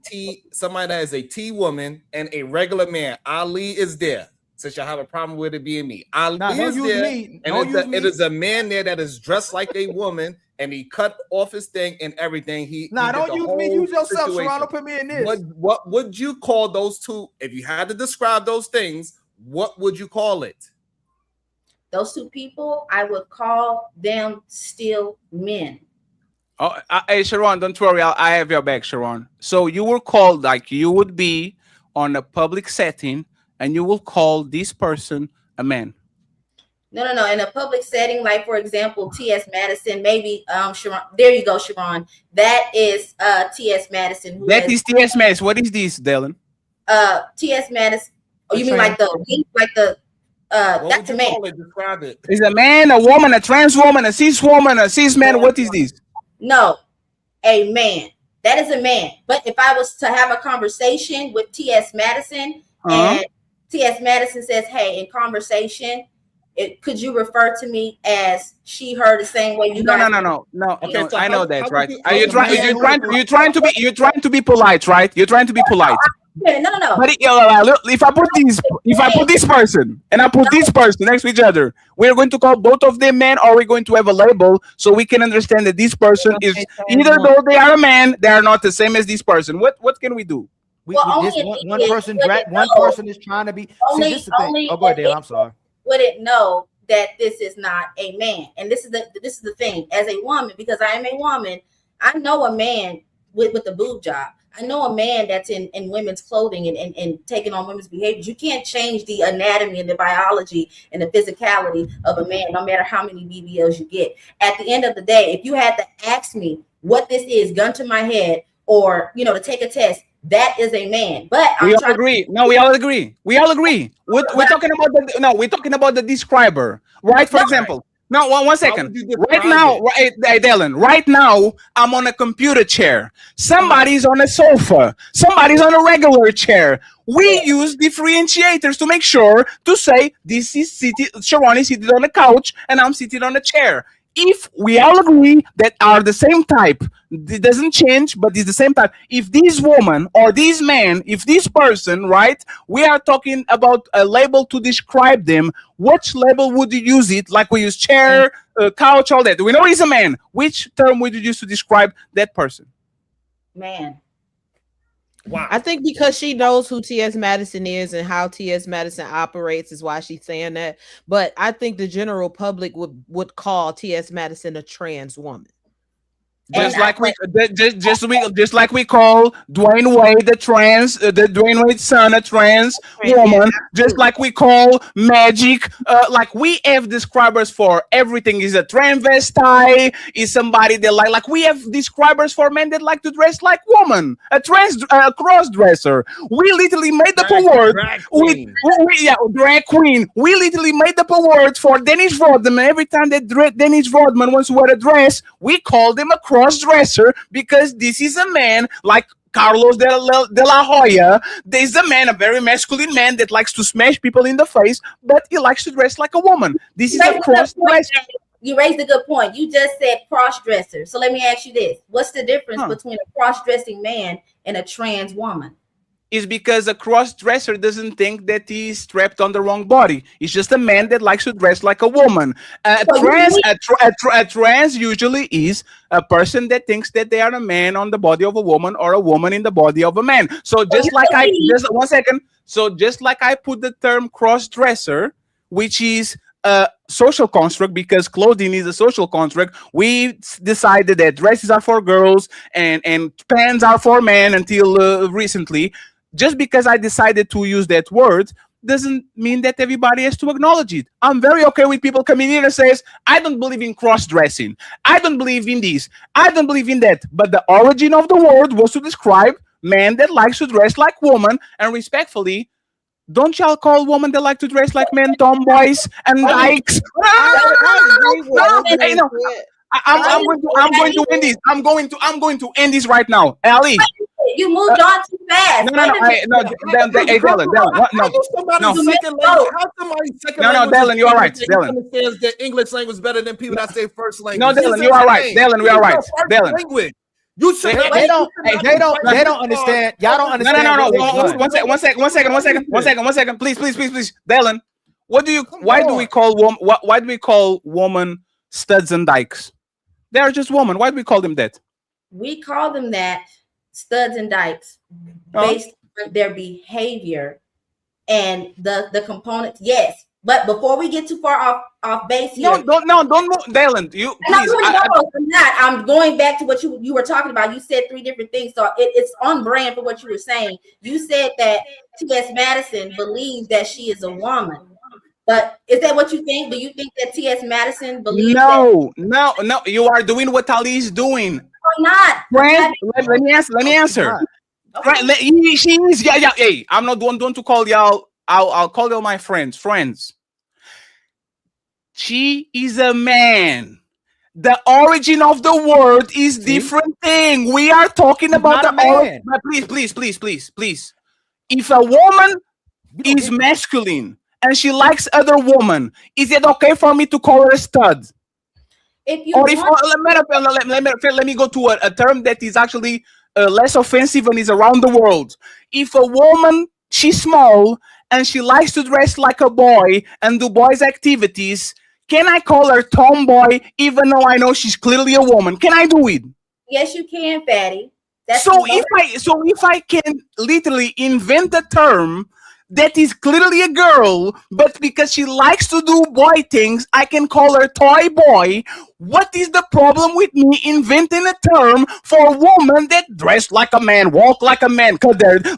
T woman and a regular man. Ali is there. Since y'all have a problem with it being me, Ali is there, and it is a man there that is dressed like a woman, and he cut off his thing and everything. Don't use me. Use yourself, Sharon. Don't put me in this. What would you call those two if you had to describe those things? What would you call it? Those two people, I would call them still men. Oh, hey, Sharon, don't worry. I have your back, Sharon. So you were called like you would be on a public setting, and you will call this person a man. No. In a public setting, like for example, T.S. Madison, maybe Sharon. There you go, Sharon. That is T.S. Madison. That is T.S. Madison. What is this, Dylan? T.S. Madison. Oh, you mean like the that's a man. Describe it. Is a man, a woman, a trans woman, a cis woman, a cis man? What is this? No, a man. That is a man. But if I was to have a conversation with T.S. Madison and T.S. Madison says, "Hey, in conversation, could you refer to me as she, her, the same way you guys?" No. Okay, so I know that, right? You're trying to be polite, right? You're trying to be polite. No. But if I put this person and I put this person next to each other, we're going to call both of them men, or we're going to have a label so we can understand that this person is either though they are a man, they are not the same as this person. What can we do? One person is trying to be. Go ahead, Dale. I'm sorry. Wouldn't know that this is not a man, and this is the thing. As a woman, because I am a woman, I know a man with the boob job. I know a man that's in women's clothing and taking on women's behaviors. You can't change the anatomy and the biology and the physicality of a man, no matter how many BBLs you get. At the end of the day, if you had to ask me what this is, gun to my head, or to take a test, that is a man. But we all agree. We all agree. We're talking about the describer, right? For example. No, one second. Right now, Dylan, right now, I'm on a computer chair. Somebody's on a sofa. Somebody's on a regular chair. We use differentiators to make sure to say this is Sharon is seated on a couch and I'm seated on a chair. If we all agree that are the same type, it doesn't change, but it's the same type. If this woman or this man, if this person, right, we are talking about a label to describe them, which label would you use it? Like we use chair, couch, all that. We know he's a man. Which term would you use to describe that person? Man. Wow. I think because she knows who T.S. Madison is and how T.S. Madison operates is why she's saying that. But I think the general public would call T.S. Madison a trans woman. Just like we call Dwayne Wade the Dwayne Wade's son a trans woman, just like we call Magic. Like we have describers for everything. Is a transvestite, is somebody that like we have describers for men that like to dress like woman, a cross dresser. We literally made up a word. Drag queen. We literally made up a word for Dennis Rodman. Every time that Dennis Rodman wants to wear a dress, we call them a cross-dresser because this is a man like Carlos de la Hoya. There's a man, a very masculine man that likes to smash people in the face, but he likes to dress like a woman. This is a cross-dresser. You raised a good point. You just said cross-dresser. So let me ask you this. What's the difference between a cross-dressing man and a trans woman? Is because a cross-dresser doesn't think that he's strapped on the wrong body. He's just a man that likes to dress like a woman. A trans usually is a person that thinks that they are a man on the body of a woman or a woman in the body of a man. So just like I put the term cross-dresser, which is a social construct because clothing is a social construct. We decided that dresses are for girls and pants are for men until recently. Just because I decided to use that word, doesn't mean that everybody has to acknowledge it. I'm very okay with people coming in and says, I don't believe in cross-dressing. I don't believe in this. I don't believe in that. But the origin of the word was to describe man that likes to dress like woman. And respectfully, don't y'all call women that like to dress like men tomboys and dykes? Hey, no. I'm going to end this. I'm going to end this right now. Ali. You moved on too fast. Dylan, Dylan, you are right. Dylan understands that English language better than people that say first language. No, Dylan, you are right. Dylan, we are right. Dylan. Language. You should they don't understand. Y'all don't understand. No. One second. Please. Dylan, why do we call women studs and dykes? They are just women. Why do we call them that? We call them that, studs and dykes, based on their behavior and the components. Yes, but before we get too far off base here, don't move, Dylan. You please. I'm not. I'm going back to what you were talking about. You said 3 different things, so it's on brand for what you were saying. You said that T.S. Madison believes that she is a woman. But is that what you think? Do you think that T.S. Madison believes No. You are doing what Ali is doing. I'm not. Friend, let me answer. Okay. Right, she is. Yeah. Hey, I'm not one to call y'all. I'll call y'all my friends. She is a man. The origin of the word is different thing. We are talking about the man. Please. If a woman is masculine and she likes other women, is it okay for me to call her a stud? Let me go to a term that is actually less offensive and is around the world. If a woman, she's small and she likes to dress like a boy and do boys' activities, can I call her tomboy even though I know she's clearly a woman? Can I do it? Yes, you can, Fatty. If I can literally invent a term that is clearly a girl, but because she likes to do boy things, I can call her toy boy. What is the problem with me inventing a term for a woman that dressed like a man, walk like a man?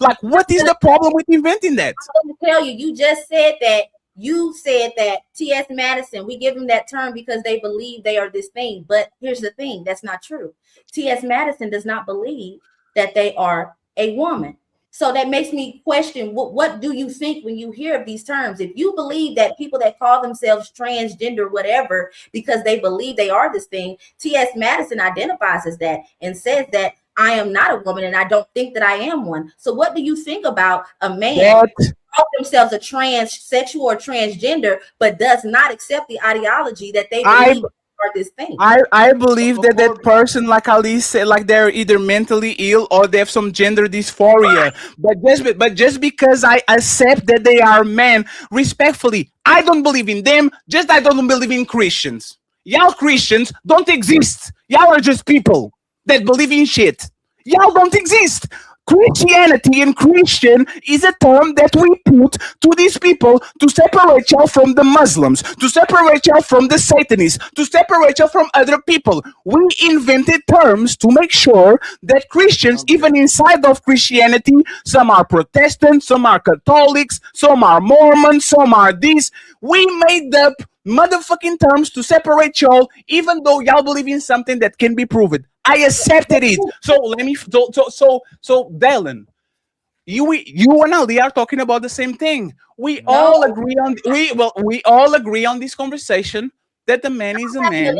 Like, what is the problem with inventing that? I'm going to tell you, you just said that. You said that T.S. Madison, we give them that term because they believe they are this thing. But here's the thing, that's not true. T.S. Madison does not believe that they are a woman. So that makes me question, what do you think when you hear of these terms? If you believe that people that call themselves transgender, whatever, because they believe they are this thing, T.S. Madison identifies as that and says that I am not a woman and I don't think that I am one. So what do you think about a man who calls themselves a transsexual or transgender, but does not accept the ideology that they believe are this thing? I believe that person, like Ali said, like they're either mentally ill or they have some gender dysphoria. But just because I accept that they are men, respectfully, I don't believe in them. Just I don't believe in Christians. Y'all Christians don't exist. Y'all are just people that believe in shit. Y'all don't exist. Christianity and Christian is a term that we put to these people to separate y'all from the Muslims, to separate y'all from the Satanists, to separate y'all from other people. We invented terms to make sure that Christians, even inside of Christianity, some are Protestant, some are Catholics, some are Mormons, some are this. We made up motherfucking terms to separate y'all, even though y'all believe in something that can be proven. I accepted it. So Dylan, you and Ali are talking about the same thing. We all agree on this conversation that a man is a man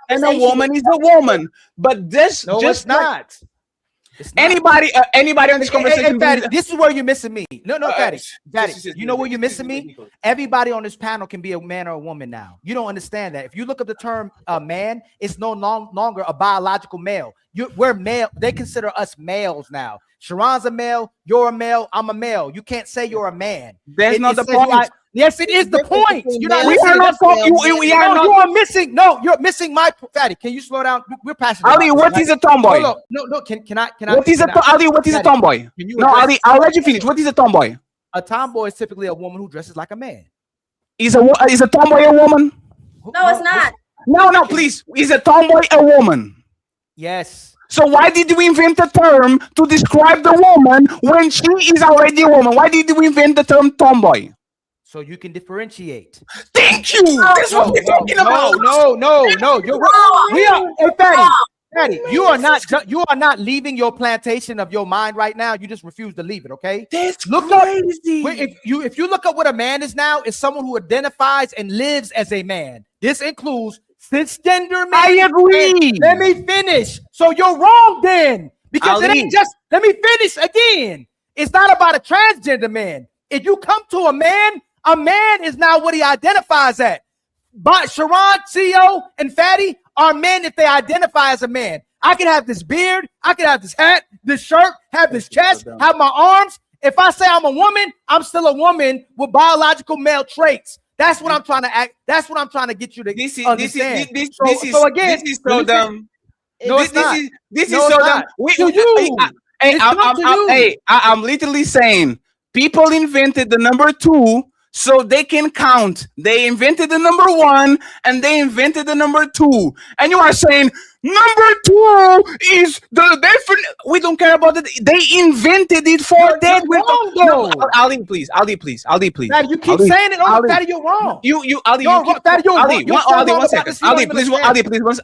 and a woman is a woman. But it's not. Anybody on this conversation? Fatty, this is where you're missing me. No, Fatty. You know where you're missing me? Everybody on this panel can be a man or a woman now. You don't understand that. If you look up the term man, it's no longer a biological male. We're male. They consider us males now. Sharon's a male. You're a male. I'm a male. You can't say you're a man. That's not the point. Yes, it is the point. We are not talking. You're missing. No, you're missing my Fatty. Can you slow down? We're passionate. Ali, what is a tomboy? No. Can I? What is a tomboy? No, Ali, I'll let you finish. What is a tomboy? A tomboy is typically a woman who dresses like a man. Is a tomboy a woman? No, it's not. No, please. Is a tomboy a woman? Yes. So why did we invent a term to describe the woman when she is already a woman? Why did we invent the term tomboy? so you can differentiate. Thank you. That's what we're talking about. No. You're wrong. We are, hey, Fatty, you are not leaving your plantation of your mind right now. You just refuse to leave it. Okay. That's crazy. If you look up what a man is now, is someone who identifies and lives as a man. This includes cisgender men. I agree. Let me finish. So you're wrong then, because it ain't just. Let me finish again. It's not about a transgender man. If you come to a man is now what he identifies at. But Sharon, CEO, and Fatty are men if they identify as a man. I can have this beard, I can have this hat, this shirt, have this chest, have my arms. If I say I'm a woman, I'm still a woman with biological male traits. That's what I'm trying to act. That's what I'm trying to get you to understand. This is so dumb. No, it's not. This is so dumb. I'm literally saying people invented the number 2 so they can count. They invented the number 1 and they invented the number 2. And you are saying number 2 is the definite. We don't care about it. They invented it for that. Ali, please. Fatty, you keep saying it. Fatty, you're wrong.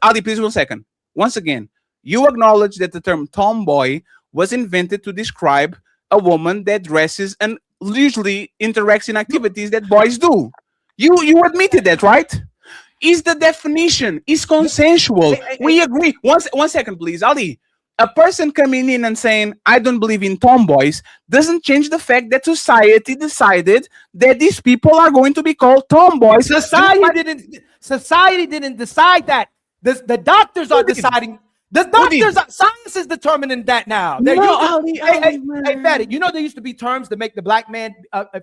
Ali, please, 1 second. Once again, you acknowledge that the term tomboy was invented to describe a woman that dresses and usually interacts in activities that boys do. You admitted that, right? Is the definition is consensual? We agree. One second, please, Ali. A person coming in and saying, I don't believe in tomboys, doesn't change the fact that society decided that these people are going to be called tomboys. Society didn't decide that. The doctors are deciding. The doctors, science is determining that now. Hey, Fatty, you know there used to be terms to make the black man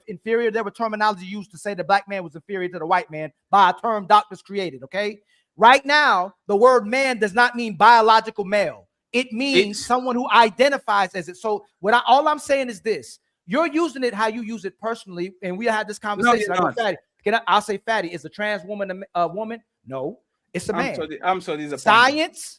inferior. There were terminology used to say the black man was inferior to the white man by a term doctors created, okay? Right now, the word man does not mean biological male. It means someone who identifies as it. So all I'm saying is this. You're using it how you use it personally, and we had this conversation. I'll say, Fatty, is a trans woman a woman? No, it's a man. I'm so disappointed. Science,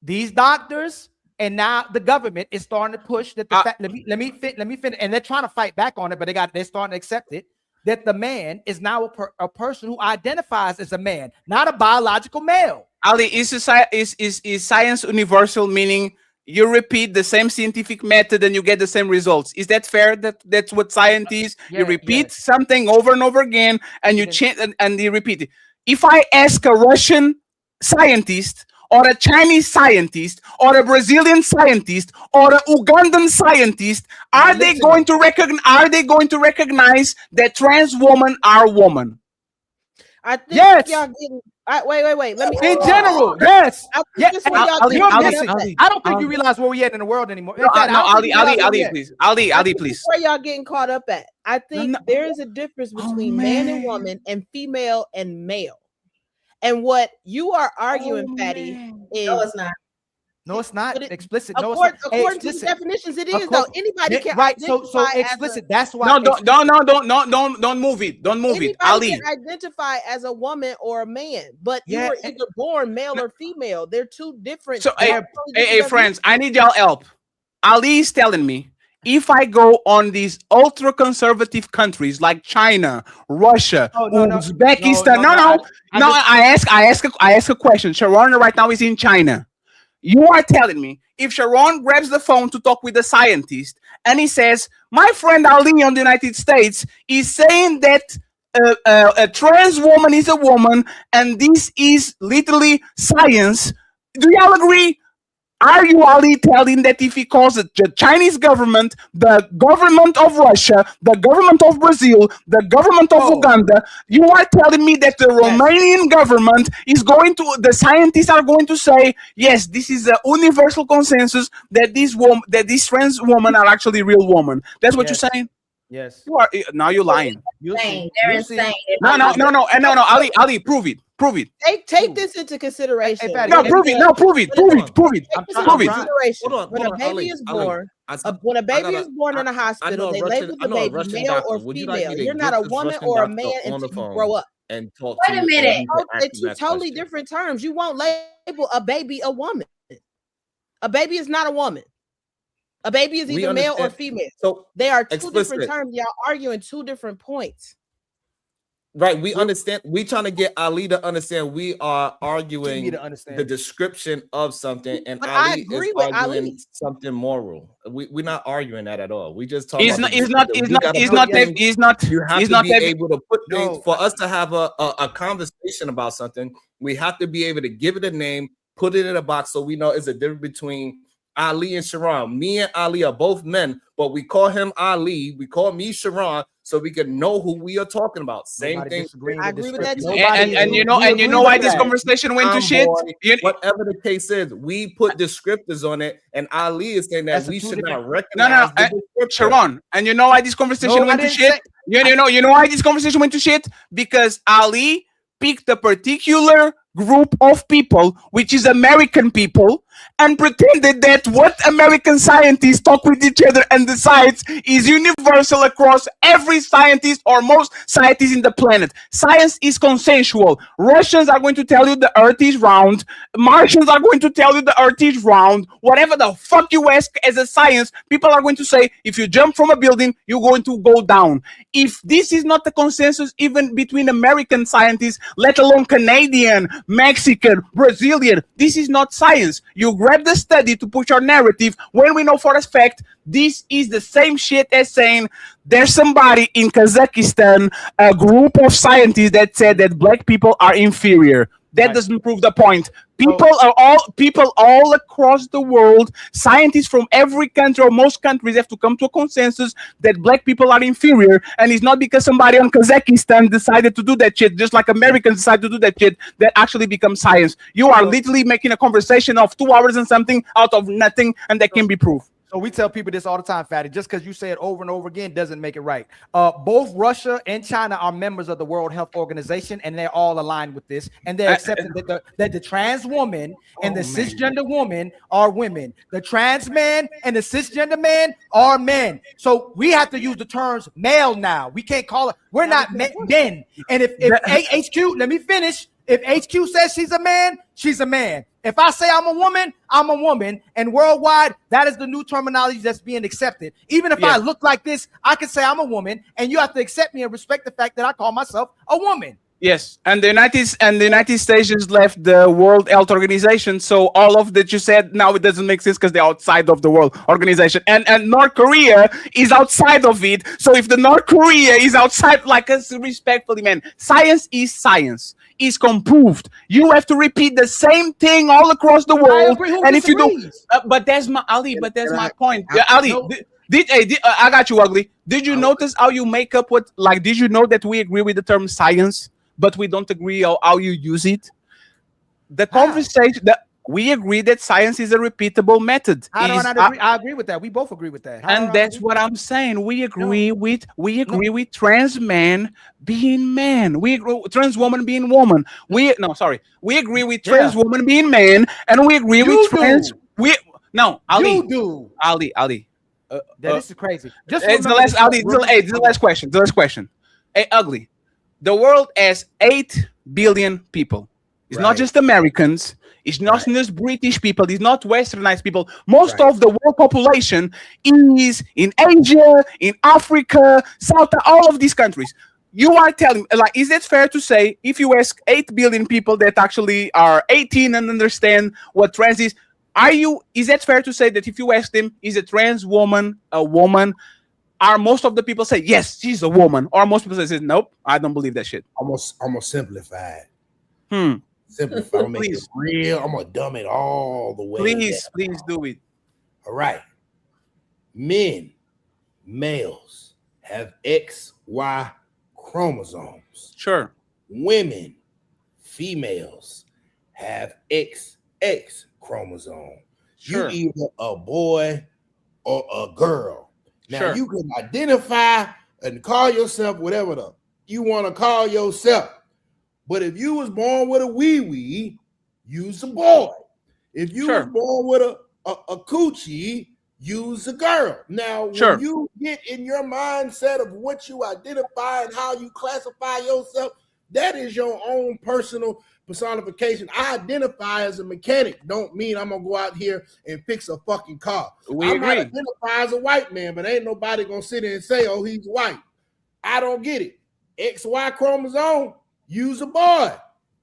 these doctors, and now the government is starting to push that. Let me finish. And they're trying to fight back on it, but they're starting to accept it. That the man is now a person who identifies as a man, not a biological male. Ali, is science universal, meaning you repeat the same scientific method and you get the same results? Is that fair? That's what science is. You repeat something over and over again, and you change and you repeat it. If I ask a Russian scientist, or a Chinese scientist, or a Brazilian scientist, or a Ugandan scientist, are they going to recognize that trans women are women? I think y'all getting. Wait. Let me. In general, yes. I don't think you realize where we at in the world anymore. Ali, please. Where y'all getting caught up at? I think there is a difference between man and woman, and female and male. And what you are arguing, Fatty, is no, it's not. No, it's not explicit. According to the definitions, it is though. Anybody can so explicit. That's why. No, don't move it. Don't move it. Ali can identify as a woman or a man, but you were either born male or female. They're two different. So, hey, friends, I need y'all help. Ali is telling me, if I go on these ultra conservative countries like China, Russia, Uzbekistan, I ask a question. Sharon right now is in China. You are telling me if Sharon grabs the phone to talk with a scientist and he says, my friend Ali on the United States is saying that a trans woman is a woman and this is literally science. Do y'all agree? Are you, Ali, telling that if he calls the Chinese government, the government of Russia, the government of Brazil, the government of Uganda, you are telling me that the Romanian government is going to, the scientists are going to say, yes, this is a universal consensus that these trans women are actually real women. That's what you're saying? Yes. You are now you're lying. They're insane. No, Ali, prove it. Take this into consideration. No, prove it. Prove it. When a baby is born, when a baby is born in a hospital, they label the baby male or female. You're not a woman or a man until you grow up. And talk. Wait a minute. They're two totally different terms. You won't label a baby a woman. A baby is not a woman. A baby is either male or female. So they are two different terms. Y'all arguing two different points. Right, we understand. We trying to get Ali to understand. We are arguing to understand. the description of something, and But I Ali is agree with arguing Ali. something moral. We're not arguing that at all. We just talk He's about. not. He's not. He's not. He's not. You have He's to not. be able to put things No, for us to have a conversation about something. We have to be able to give it a name, put it in a box, so we know it's a difference between Ali and Sharon. Me and Ali are both men, but we call him Ali. We call me Sharon, so we can know who we are talking about. Same Nobody thing. disagreeing I with agree with that description. too. And you know, We and you agree know with why this that. conversation went to shit. Tomboy, whatever the case is, we put descriptors on it, and Ali is saying that That's we two should different- not recognize the descriptor. Sharon, and you know why this conversation No, I went to didn't shit? say- You know why this conversation went to shit? Because Ali picked a particular group of people, which is American people, and pretended that what American scientists talk with each other and decides is universal across every scientist or most scientists in the planet. Science is consensual. Russians are going to tell you the earth is round. Martians are going to tell you the earth is round. Whatever the fuck you ask as a science, people are going to say, if you jump from a building, you're going to go down. If this is not the consensus even between American scientists, let alone Canadian, Mexican, Brazilian, this is not science. You grab the study to push your narrative when we know for a fact this is the same shit as saying there's somebody in Kazakhstan, a group of scientists that said that black people are inferior. That doesn't prove the point. People all across the world, scientists from every country or most countries have to come to a consensus that black people are inferior, and it's not because somebody on Kazakhstan decided to do that shit, just like Americans decided to do that shit, that actually becomes science. You are literally making a conversation of 2 hours and something out of nothing, and that can be proof. So we tell people this all the time, Fatty. Just because you say it over and over again doesn't make it right. Both Russia and China are members of the World Health Organization, and they're all aligned with this. And they're accepting that the trans woman and the cisgender woman are women. The trans man and the cisgender man are men. So we have to use the terms male now. We can't call it. We're not men. And if HQ, let me finish. If HQ says she's a man, she's a man. If I say I'm a woman, I'm a woman. And worldwide, that is the new terminology that's being accepted. Even if I look like this, I can say I'm a woman, and you have to accept me and respect the fact that I call myself a woman. Yes, and the United States just left the World Health Organization, so all of that you said now it doesn't make sense because they're outside of the World Organization, and North Korea is outside of it. So if the North Korea is outside, like us, respectfully, man, science is science. Is comproved. You have to repeat the same thing all across the world, and if you don't, but that's my Ali. But that's my point, Ali. No. I got you, Ugly. Did you notice how you make up what? Like, did you know that we agree with the term science, but we don't agree how you use it? The conversation that we agree that science is a repeatable method. I don't agree. I agree with that. We both agree with that. And that's what I'm saying. We agree with with trans men being men. We agree with trans woman being woman. We agree with trans woman being man, and we agree with trans. Ali. You do. Ali. This is crazy. Just it's the last. Ali. This is the last question. The last question. Hey, Ugly. The world has 8 billion people. It's not just Americans. It's not just British people. It's not Westernized people. Most of the world population is in Asia, in Africa, South, all of these countries. You are telling, like, is it fair to say if you ask 8 billion people that actually are 18 and understand what trans is, is it fair to say that if you ask them, is a trans woman a woman? Are most of the people say, yes, she's a woman? Or most people say, nope, I don't believe that shit. I'm gonna simplify it. Simplify, I'm gonna make it real. I'm gonna dumb it all the way. Please do it. All right. Males have XY chromosomes. Sure. Women, females have XX chromosome. Sure. You either a boy or a girl. Now you can identify and call yourself whatever you want to call yourself. But if you was born with a wee-wee, you's a boy. If you was born with a coochie, you's a girl. Now, when you get in your mindset of what you identify and how you classify yourself, that is your own personal personification. I identify as a mechanic. Don't mean I'm gonna go out here and fix a fucking car. I might identify as a white man, but ain't nobody gonna sit there and say, oh, he's white. I don't get it. XY chromosome, use a boy.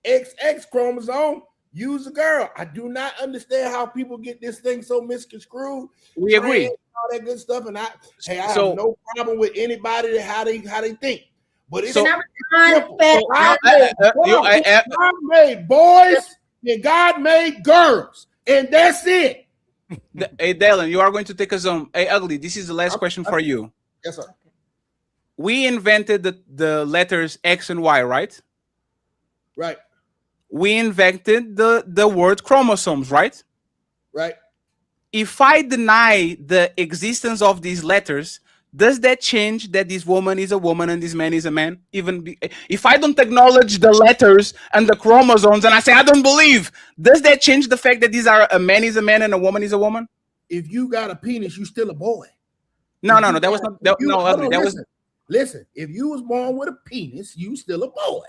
XX chromosome, use a girl. I do not understand how people get this thing so misconstrued. We agree. All that good stuff, and I have So- no problem with anybody that how they think. But it's So- simple. God made boys and God made girls, and that's it. Hey, Dylan, you are going to take us on. Hey, Ugly, this is the last question for you. Yes, sir. We invented the letters X and Y, right? Right. We invented the word chromosomes, right? Right. If I deny the existence of these letters, does that change that this woman is a woman and this man is a man? If I don't acknowledge the letters and the chromosomes and I say I don't believe, does that change the fact that these are a man is a man and a woman is a woman? If you got a penis, you still a boy. No, that was not. Ugly. That was. Listen, if you was born with a penis, you still a boy.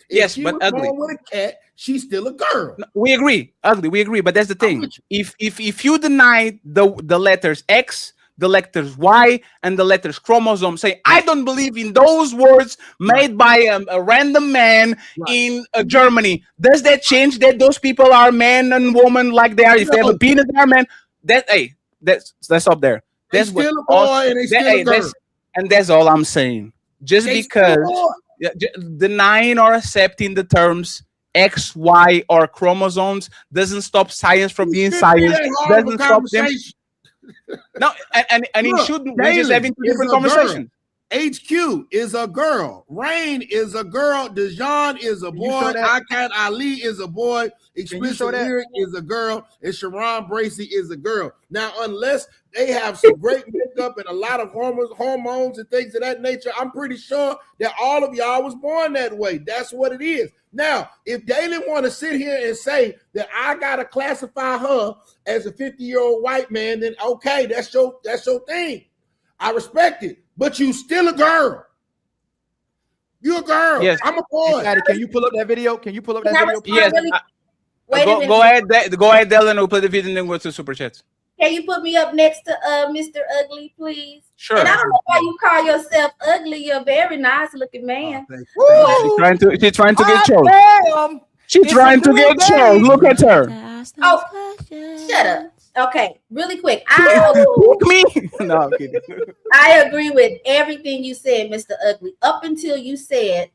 If Yes, she but was Ugly. born with a cat, she's still a girl. No, we agree, Ugly. We agree, but that's the thing. If you deny the letters X, the letters Y, and the letters chromosome, say I don't believe in those words made by a random man in Germany. Does that change that those people are man and woman like they are? If they have a penis, they are man. That's up there. That's still a boy and they still a girl. And that's all I'm saying. Just They because still denying or accepting the terms X, Y, or chromosomes doesn't stop science from being science. Doesn't stop them. No, and it shouldn't. We're just having two different conversations. HQ is a girl. Rain is a girl. Dejan is a boy. Akat Ali is a boy. Explicit Lyric is a girl. And Sharon Bracey is a girl. Now, unless they have some great makeup and a lot of hormones and things of that nature, I'm pretty sure that all of y'all was born that way. That's what it is. Now, if Dalen want to sit here and say that I gotta classify her as a 50-year-old white man, then okay, that's your thing. I respect it, but you still a girl. You a girl. Yes. I'm a boy. Can you pull up that video? Can you pull up that video? Yes. Wait a minute. Go ahead, Dylan. We'll play the video and then go to super chats. Can you put me up next to Mr. Ugly, please? Sure. And I don't know why you call yourself ugly. You're a very nice looking man. She's trying to get chose. Damn. She's trying to get chose. Look at her. Oh, shut up. Okay, really quick. I No, I'm kidding. I agree with everything you said, Mr. Ugly, up until you said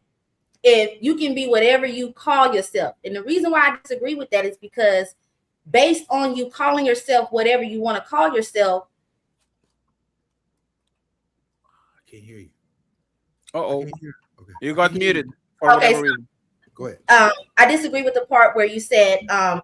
if you can be whatever you call yourself. And the reason why I disagree with that is because based on you calling yourself whatever you want to call yourself. I can't hear you. Okay. You got muted for whatever reason. Go ahead. I disagree with the part where you said I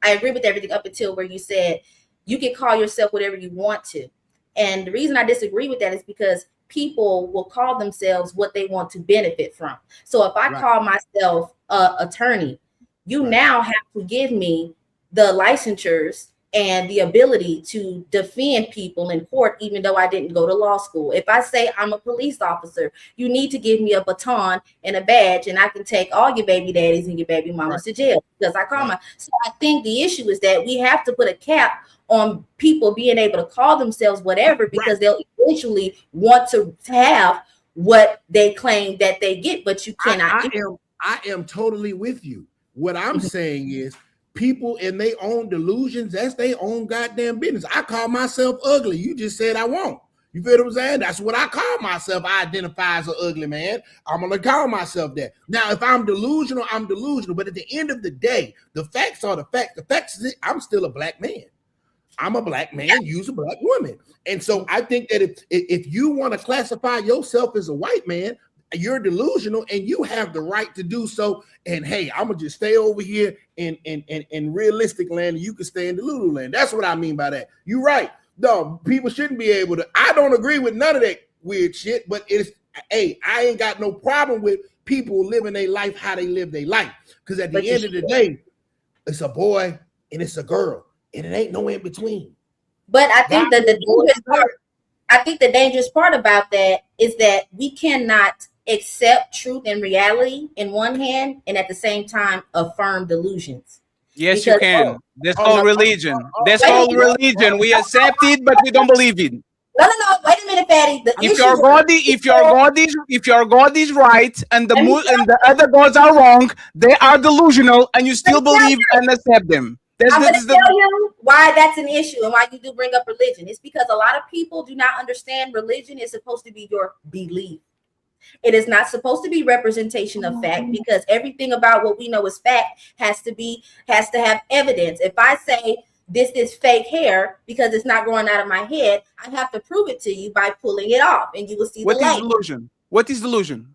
agree with everything up until where you said you can call yourself whatever you want to. And the reason I disagree with that is because people will call themselves what they want to benefit from. So if I call myself attorney, you now have to give me the licensures and the ability to defend people in court, even though I didn't go to law school. If I say I'm a police officer, you need to give me a baton and a badge, and I can take all your baby daddies and your baby mamas to jail because I call my. So I think the issue is that we have to put a cap on people being able to call themselves whatever because they'll eventually want to have what they claim that they get, but you cannot. I am totally with you. What I'm saying is people in their own delusions, that's their own goddamn business. I call myself ugly. You just said I won't. You feel what I'm saying? That's what I call myself. I identify as an ugly man. I'm going to call myself that. Now, if I'm delusional, I'm delusional. But at the end of the day, the facts are the facts. The facts is I'm still a black man. I'm a black man, you's a black woman. And so I think that if you want to classify yourself as a white man, you're delusional and you have the right to do so. And hey, I'm gonna just stay over here in realistic land and you can stay in the Lulu land. That's what I mean by that. You're right. No, people shouldn't be able to. I don't agree with none of that weird shit, but it's I ain't got no problem with people living their life how they live their life. Because at the end of the day, it's a boy and it's a girl, and it ain't no in between. But I think that the dangerous part about that is that we cannot accept truth and reality in one hand and at the same time affirm delusions. Yes, you can. That's called religion. That's called religion. We accept it, but we don't believe it. No. Wait a minute, Fatty. The If issue your God, if your God is right and the other gods are wrong, they are delusional, and you still believe and accept them. I'm going to tell you why that's an issue and why you do bring up religion. It's because a lot of people do not understand religion is supposed to be your belief. It is not supposed to be representation of fact, because everything about what we know is fact has to have evidence. If I say this is fake hair because it's not growing out of my head, I have to prove it to you by pulling it off, and you will see what the is light. delusion. What is delusion?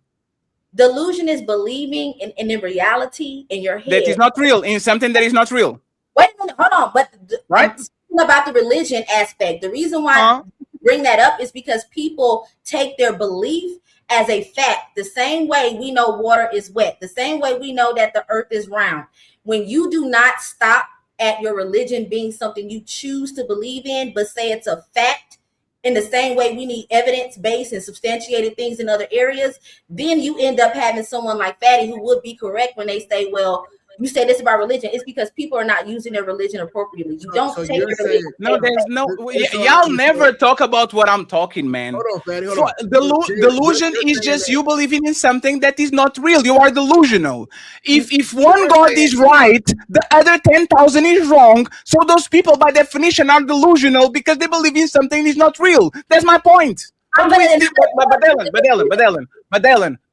Delusion is believing in reality in your head That is not real, in something that is not real. Wait a minute, hold on. But right? I'm speaking about the religion aspect. The reason why I bring that up is because people take their belief as a fact. The same way we know water is wet, the same way we know that the earth is round. When you do not stop at your religion being something you choose to believe in, but say it's a fact, in the same way we need evidence-based and substantiated things in other areas, then you end up having someone like Fatty who would be correct when they say, well, you say this about religion. It's because people are not using their religion appropriately. You don't take your religion. No, there's no. Y'all never talk about what I'm talking, man. Hold on, Fatty. Hold on. Delusion is just you believing in something that is not real. You are delusional. If one God is right, the other 10,000 is wrong. So those people, by definition, are delusional because they believe in something that is not real. That's my point.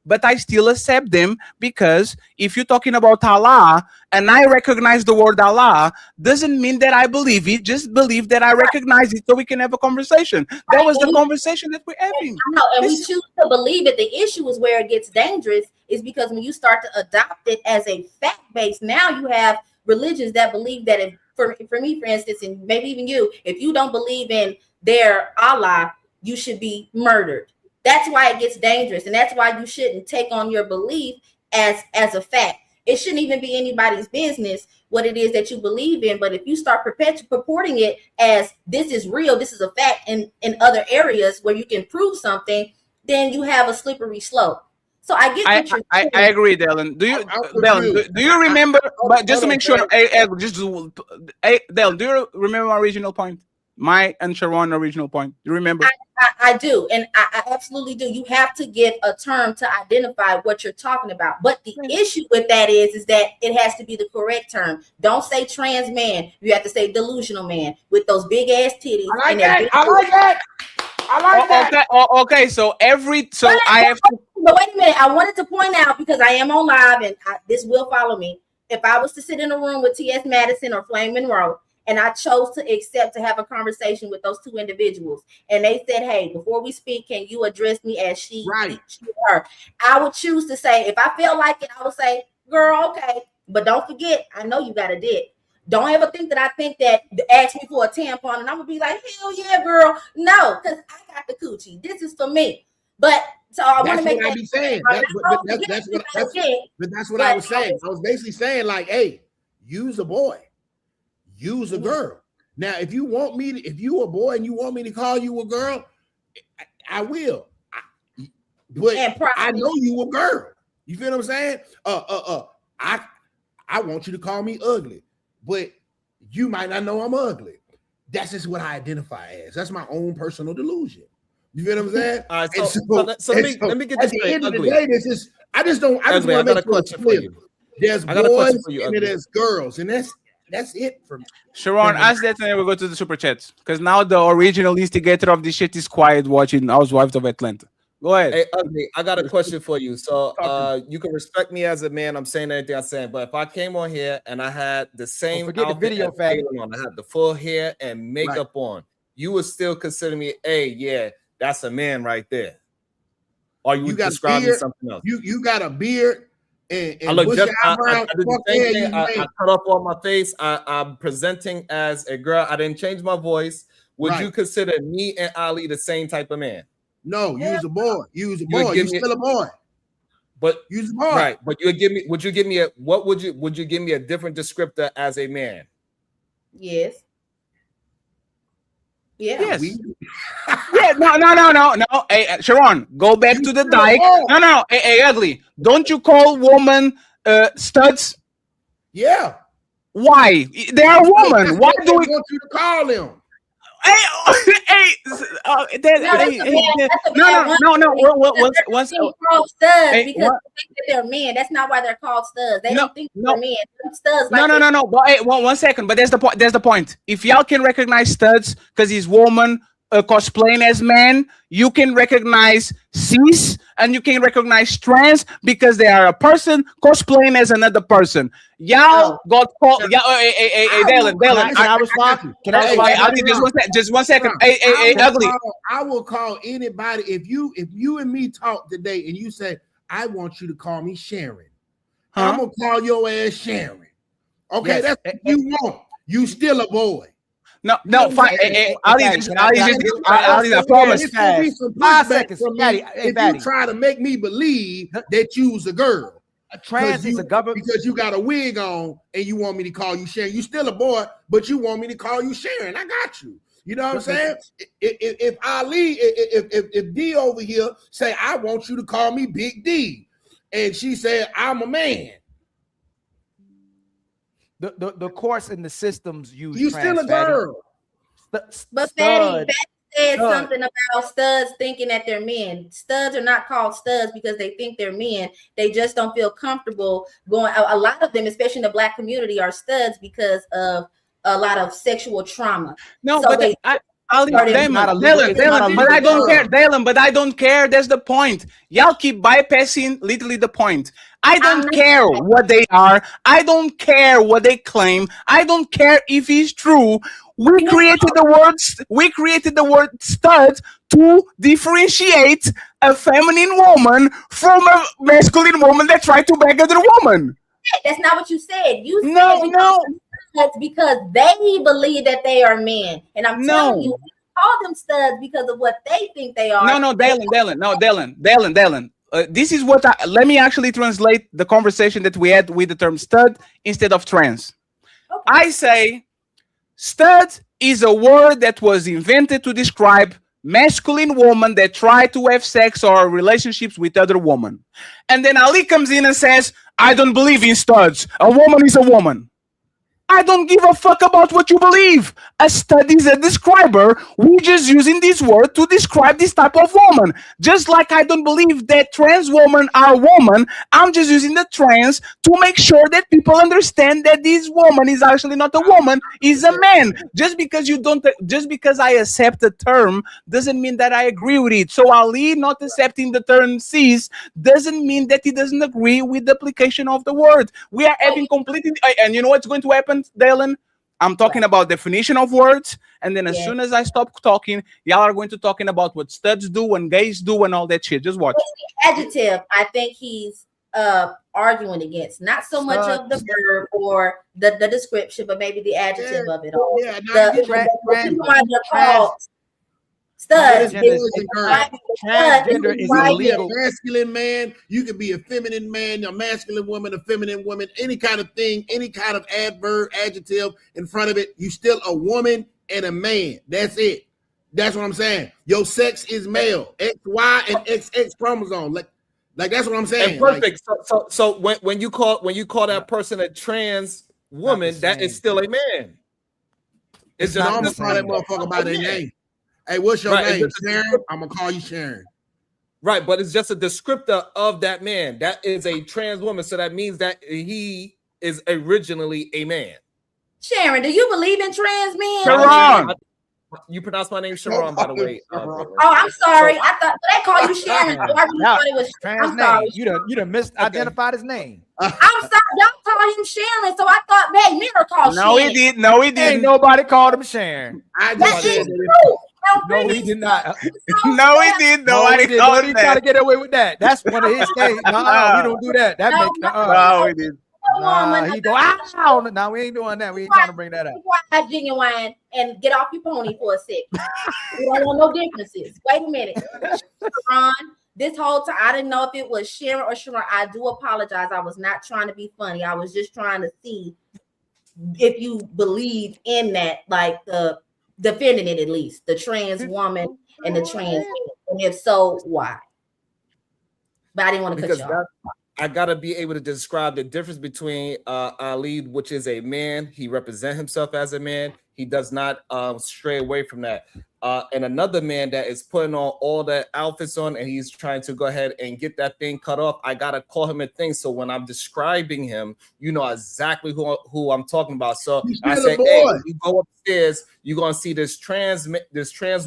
But I still accept them, because if you're talking about Allah and I recognize the word Allah, doesn't mean that I believe it. Just believe that I recognize it so we can have a conversation. That was the conversation that we're having. I know, and we choose to believe it. The issue is where it gets dangerous, is because when you start to adopt it as a fact base, now you have religions that believe that if, for me, for instance, and maybe even you, if you don't believe in their Allah, you should be murdered. That's why it gets dangerous, and that's why you shouldn't take on your belief as a fact. It shouldn't even be anybody's business what it is that you believe in. But if you start purporting it as this is real, this is a fact in other areas where you can prove something, then you have a slippery slope. So I get what you're saying. I agree, Dylan. Do you remember? But just to make sure, Dylan, do you remember my original point? My and Sharon original point. You remember? I do, and I absolutely do. You have to give a term to identify what you're talking about. But the issue with that is that it has to be the correct term. Don't say trans man. You have to say delusional man with those big ass titties. I like that. Okay. So I have to. But wait a minute. I wanted to point out, because I am on live, and this will follow me. If I was to sit in a room with T.S. Madison or Flame Monroe, and I chose to accept to have a conversation with those two individuals, and they said, hey, before we speak, can you address me as she, her? I would choose to say, if I felt like it, I would say, girl, okay. But don't forget, I know you got a dick. Don't ever think that I think that ask me for a tampon and I'm gonna be like, hell yeah, girl. No, because I got the coochie. This is for me. But so I want to make that. That's what I was saying. I was basically saying, like, hey, use a boy. Use a girl. Now, if you want me to, if you a boy and you want me to call you a girl, I will. But I know you a girl. You feel what I'm saying? I want you to call me ugly, but you might not know I'm ugly. That's just what I identify as. That's my own personal delusion. You feel what I'm saying? All right, so let me get this straight. At the end of the day, I just want to make sure it's clear. There's boys and there's girls, and that's it for me. Sharon, ask that, and then we'll go to the super chats, because now the original instigator of this shit is quiet watching Housewives of Atlanta. Go ahead. Hey, Ugly, I got a question for you. So you can respect me as a man. I'm saying everything I'm saying. But if I came on here and I had the same forget the video fact on, I had the full hair and makeup on, you would still consider me, hey, yeah, that's a man right there. Or you would describe me something else. You got a beard. And I look just, I did the same thing. I cut off all my face. I'm presenting as a girl. I didn't change my voice. Would you consider me and Ali the same type of man? No, use a boy. Use a boy. You're still a boy. But use a boy. Right. But would you give me a different descriptor as a man? Yes. Yeah. Yes. Yeah. No. Hey, Sharon, go back to the dike. No. Hey, Ugly. Don't you call women studs? Yeah. Why? They are women. Why do we want you to call them? hey, studs hey, because they think that they're men. That's not why they're called studs. They don't think they're men. Studs no, like no. But hey, one second. But there's the point. There's the point. If y'all can recognize studs because he's woman cosplaying as man, you can recognize cis and you can recognize trans because they are a person cosplaying as another person. Y'all got called. Yeah, hey, Dalen. Can I respond? Can I respond? Just one second. Hey, ugly. I will call anybody if you and me talk today and you say I want you to call me Sharon. I'm gonna call your ass Sharon. Okay, that's what you want. You still a boy. No, fine. I promise. 5 seconds from me if you try to make me believe that you was a girl. Trans is a government because you got a wig on and you want me to call you Sharon. You still a boy, but you want me to call you Sharon. I got you. You know what I'm saying? If Ali, if D over here say I want you to call me Big D, and she said I'm a man. The course and the systems use. You still a girl. But Fatty said something about studs thinking that they're men. Studs are not called studs because they think they're men. They just don't feel comfortable going. A lot of them, especially in the Black community, are studs because of a lot of sexual trauma. No, so but Dalen, but I don't care. Dalen, but I don't care. That's the point. Y'all keep bypassing literally the point. I don't care what they are. I don't care what they claim. I don't care if it's true. We created the word stud to differentiate a feminine woman from a masculine woman that tried to beg another woman. That's not what you said. You said studs because they believe that they are men, and I'm telling you, we call them studs because of what they think they are. No, Dalen. This is what let me actually translate the conversation that we had with the term stud instead of trans. Okay. I say stud is a word that was invented to describe masculine woman that try to have sex or relationships with other women. And then Ali comes in and says, I don't believe in studs. A woman is a woman. I don't give a fuck about what you believe. A stud is a describer. We're just using this word to describe this type of woman. Just like I don't believe that trans women are women, I'm just using the trans to make sure that people understand that this woman is actually not a woman, is a man. Just because I accept the term doesn't mean that I agree with it. So Ali not accepting the term cis doesn't mean that he doesn't agree with the application of the word. We are having completely, and you know what's going to happen, Dalen? I'm talking about definition of words, and then as soon as I stop talking, y'all are going to talking about what studs do and gays do and all that shit. Just watch. The adjective, I think he's arguing against, not so much of the verb or the description, but maybe the adjective of it all. Yeah, studs. Transgender is illegal. A masculine man, you can be a feminine man, a masculine woman, a feminine woman, any kind of thing, any kind of adverb, adjective in front of it. You still a woman and a man. That's it. That's what I'm saying. Your sex is male, XY and XX chromosome. Like that's what I'm saying. And perfect. Like, so when you call that person a trans woman, that is still a man. It's just I'm gonna call that motherfucker by their name. Hey, what's your name? Sharon? I'm gonna call you Sharon. Right, but it's just a descriptor of that man. That is a trans woman, so that means that he is originally a man. Sharon, do you believe in trans men? Sharon. You pronounce my name Sharon, by the way. I'm sorry. I thought they call you Sharon. So I really thought it was trans. I'm sorry. You done misidentified his name. I'm sorry. Y'all call him Sharon, so I thought, hey, Mirror called Sharon. No, he didn't. Ain't nobody called him Sharon. That is true. No, he did not. No, he did. Nobody called him that. Try to get away with that. That's one of his things. No, we don't do that. That makes no, he did. He go, ow! No, we ain't doing that. We ain't trying to bring that up. Have genuine and get off your pony for a sec. We don't want no differences. Wait a minute, Sharon. This whole time, I didn't know if it was Sharon or Sharon. I do apologize. I was not trying to be funny. I was just trying to see if you believe in that, like the defending it at least, the trans woman and the trans man. And if so, why? But I didn't want to cut you off. I gotta be able to describe the difference between Ali, which is a man. He represents himself as a man, He does not stray away from that. And another man that is putting on all the outfits on and he's trying to go ahead and get that thing cut off, I gotta call him a thing. So when I'm describing him, you know exactly who I'm talking about. So I say, hey, when you go upstairs, you're gonna see this trans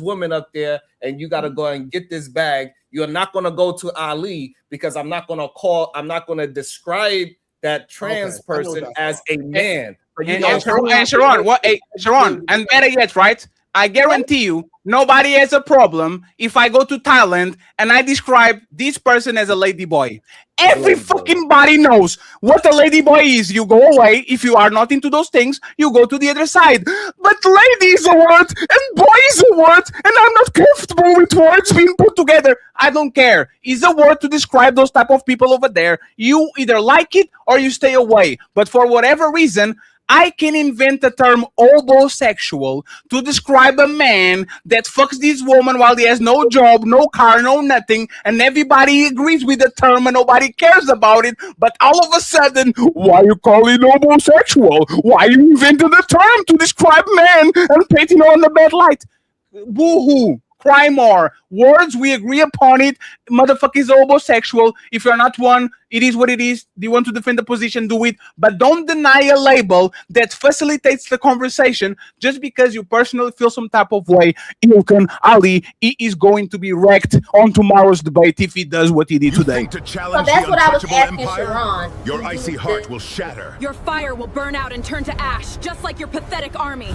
woman up there, and you gotta go and get this bag. You're not gonna go to Ali because I'm not gonna describe that trans person as a man. And Sharon, and better yet, right? I guarantee you, nobody has a problem if I go to Thailand and I describe this person as a lady boy. Every fucking body knows what a lady boy is. You go away. If you are not into those things, you go to the other side. But lady is a word and boy is a word, and I'm not comfortable with words being put together. I don't care. It's a word to describe those type of people over there. You either like it or you stay away. But for whatever reason, I can invent the term homosexual to describe a man that fucks this woman while he has no job, no car, no nothing, and everybody agrees with the term and nobody cares about it. But all of a sudden, why you call it homosexual? Why you invented the term to describe man and painting on the bad light? Boo-hoo. Cry more. Words, we agree upon it. Motherfucker is homosexual. If you're not one, it is what it is. Do you want to defend the position? Do it. But don't deny a label that facilitates the conversation just because you personally feel some type of way. Ilkan Ali, he is going to be wrecked on tomorrow's debate if he does what he did today. So that's what I was asking Sharon. Your icy heart will shatter. Your fire will burn out and turn to ash, just like your pathetic army.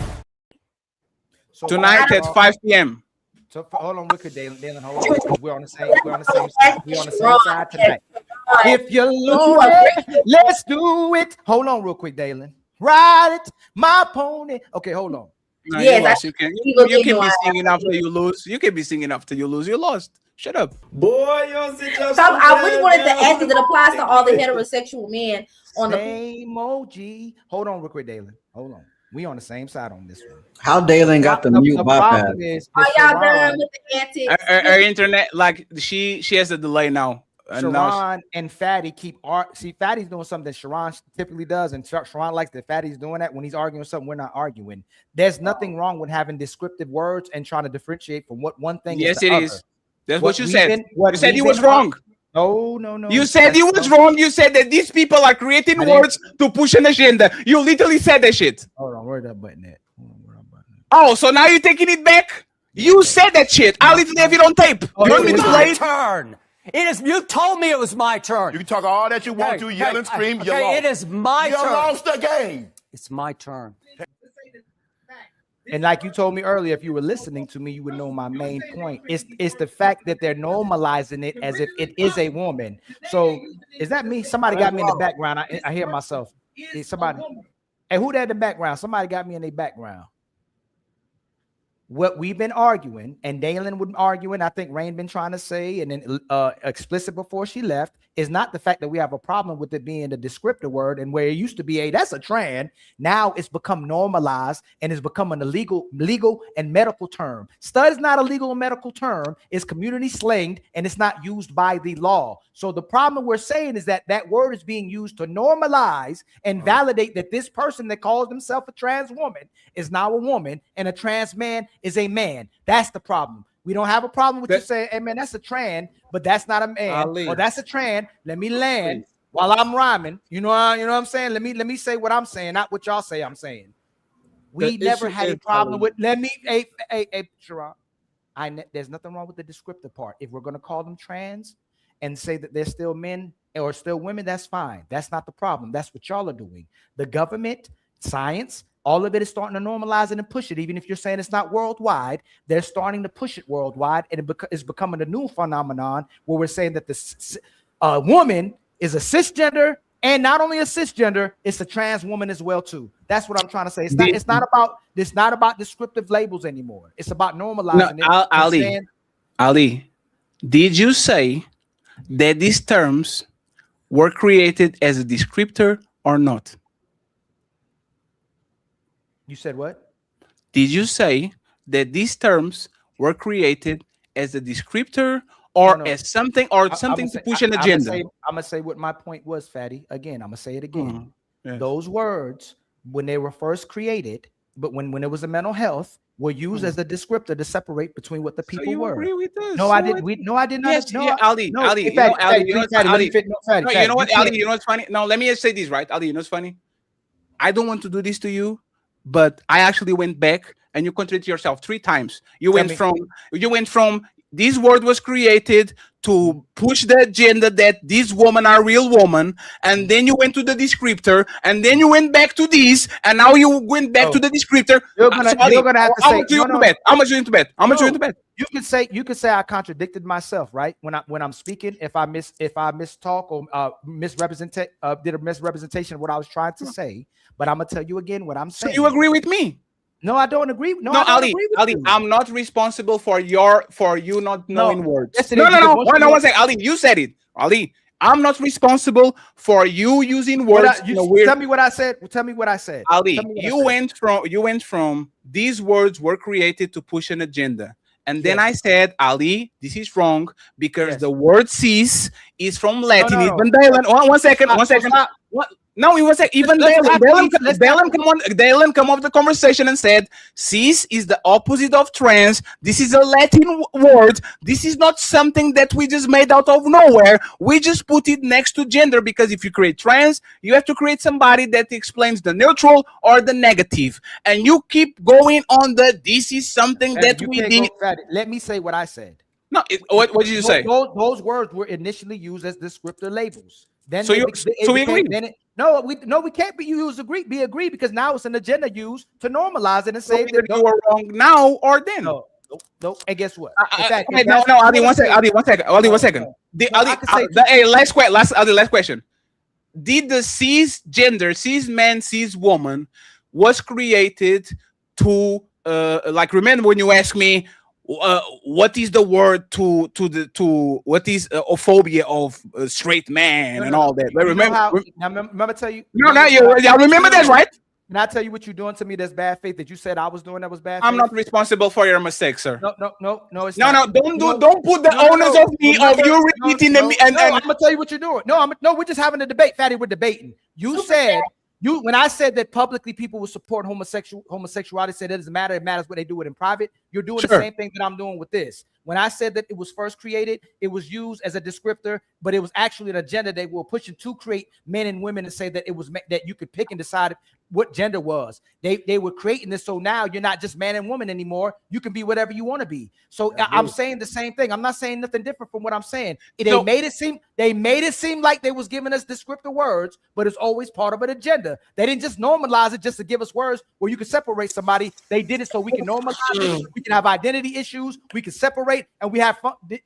So Tonight at 5 p.m. So hold on, Wicked Dalen, hold on. We're on the same side tonight. If you're lonely, let's do it. Hold on, real quick, Dalen. Ride it, my pony. Okay, hold on. No, yes, you can be singing after you lose. You can be singing after you lose. You lost. Shut up. Boy, you're such a So I really wanted to ask if it applies to all the heterosexual men on same emoji. Hold on, real quick, Dalen. Hold on. We on the same side on this one. How Dalen got the mute bypass? Are y'all done with the antics? Her internet, like she has a delay now. Sharon and Fatty see Fatty's doing something that Sharon typically does, and Sharon likes that Fatty's doing that when he's arguing something we're not arguing. There's nothing wrong with having descriptive words and trying to differentiate from what one thing is. Yes, it is. That's what you said. You said he was wrong. No. You said he was wrong. You said that these people are creating words to push an agenda. You literally said that shit. Hold on, where that button at? Oh, so now you're taking it back? You said that shit. I literally have it on tape. You want me to play it? Turn. It is. You told me it was my turn. You can talk all that you want to, yell and scream. You lost. It is my you turn. You lost the game. It's my turn. And like you told me earlier, if you were listening to me, you would know my main point. It's the fact that they're normalizing it as if it is a woman. So is that me? Somebody got me in the background. I hear myself. Somebody. Hey, who that in the background? Somebody got me in the background. What we've been arguing, and Dalen would arguing, I think Rain been trying to say, and then explicit before she left, is not the fact that we have a problem with it being a descriptive word, and where it used to be that's a trans, now it's become normalized and it's becoming a legal and medical term. Stud is not a legal and medical term, it's community slanged, and it's not used by the law. So the problem we're saying is that that word is being used to normalize and validate that this person that calls himself a trans woman is now a woman, and a trans man is a man. That's the problem. We don't have a problem with you saying, hey man, that's a trans, but that's not a man. Or that's a trans. Let me land while I'm rhyming. You know what I'm saying? Let me say what I'm saying, not what y'all say I'm saying. We never had a problem with Sharon. There's nothing wrong with the descriptive part. If we're gonna call them trans and say that they're still men or still women, that's fine. That's not the problem. That's what y'all are doing. The government, science, all of it is starting to normalize it and push it. Even if you're saying it's not worldwide, they're starting to push it worldwide, and it's becoming a new phenomenon where we're saying that the woman is a cisgender, and not only a cisgender, it's a trans woman as well too. That's what I'm trying to say. It's not about descriptive labels anymore. It's about normalizing it. Ali, did you say that these terms were created as a descriptor or not? You said what? Did you say that these terms were created as a descriptor or as something to push an agenda? I'm gonna say what my point was, Fatty. Again, I'm gonna say it again. Those words, when they were first created, but when it was a mental health, were used as a descriptor to separate between what the people you were. agree with us? No, I didn't. No, I did not. Yes, no, yeah, Ali, no. Ali, Hey, you know, Fatty, Ali, Fatty, you know, please, Fatty, let me Ali, fit. No, Fatty, no, you Fatty, know what, you Ali, can't- you know what's funny? No, let me just say this, right, Ali, you know what's funny? I don't want to do this to you, but I actually went back and you contradicted yourself 3 times. You went from this word was created to push the agenda that this woman are real woman, and then you went to the descriptor, and then you went back to this, and now you went back to the descriptor. You're gonna have to how say much do you no. bet? How much do you bet? How much do you bet? You can say I contradicted myself, right? When I'm speaking, if I mistalk or did a misrepresentation of what I was trying to say, but I'm gonna tell you again what I'm saying. So you agree with me? No, I don't agree. No, I don't Ali, agree with Ali, you. I'm not responsible for you not knowing words. Yes, it No, is, no, no. because One second, Ali, you said it. Ali, I'm not responsible for you using words. Tell me what I said. Tell me what I said. Ali, Tell me what I you said. went from these words were created to push an agenda. And then I said, Ali, this is wrong because the word "cis" is from Latin. Even Dylan, one second. No, it was like even Dylan come off the conversation and said, "Cis is the opposite of trans. This is a Latin word. This is not something that we just made out of nowhere. We just put it next to gender because if you create trans, you have to create somebody that explains the neutral or the negative. And you keep going on this is something that we did." Let me say what I said. No, what did you say? Those words were initially used as descriptor labels. Then so we agree. We can't be used agree because now it's an agenda used to normalize it and say that you were wrong now or then. No. And guess what? Ali, one second. Last question. Did the cisgender, cis man, cis woman was created to remember when you asked me what is the word to what is phobia of straight man and all that? Remember tell you. Y'all remember that, right? Can I tell you what you're doing to me that's bad faith that you said I was doing that was bad faith? I'm not responsible for your mistakes, sir. No, it's not. Don't put the onus of me of you repeating them. I'm gonna tell you what you're doing. No, we're just having a debate, Fatty. We're debating. You said when I said that publicly people will support homosexuality, said it doesn't matter. It matters what they do it in private. You're doing the same thing that I'm doing with this. When I said that it was first created, it was used as a descriptor, but it was actually an agenda they were pushing to create men and women and say that it was that you could pick and decide what gender was. They were creating this, so now you're not just man and woman anymore. You can be whatever you want to be. So I'm saying the same thing. I'm not saying nothing different from what I'm saying. They made it seem like they was giving us descriptive words, but it's always part of an agenda. They didn't just normalize it just to give us words where you can separate somebody. They did it so we can normalize it. We can have identity issues. We can separate, and we have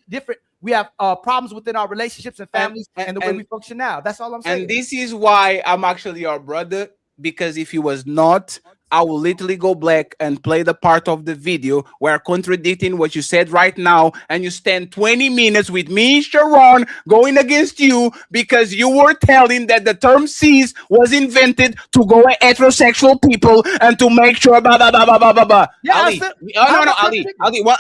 different. We have problems within our relationships and families and the way we function now. That's all I'm saying. And this is why I'm actually your brother. Because if he was not, I will literally go black and play the part of the video where contradicting what you said right now, and you spend 20 minutes with me, Sharon, going against you because you were telling that the term "cis" was invented to go at heterosexual people and to make sure blah blah blah blah blah blah. Yeah, Ali,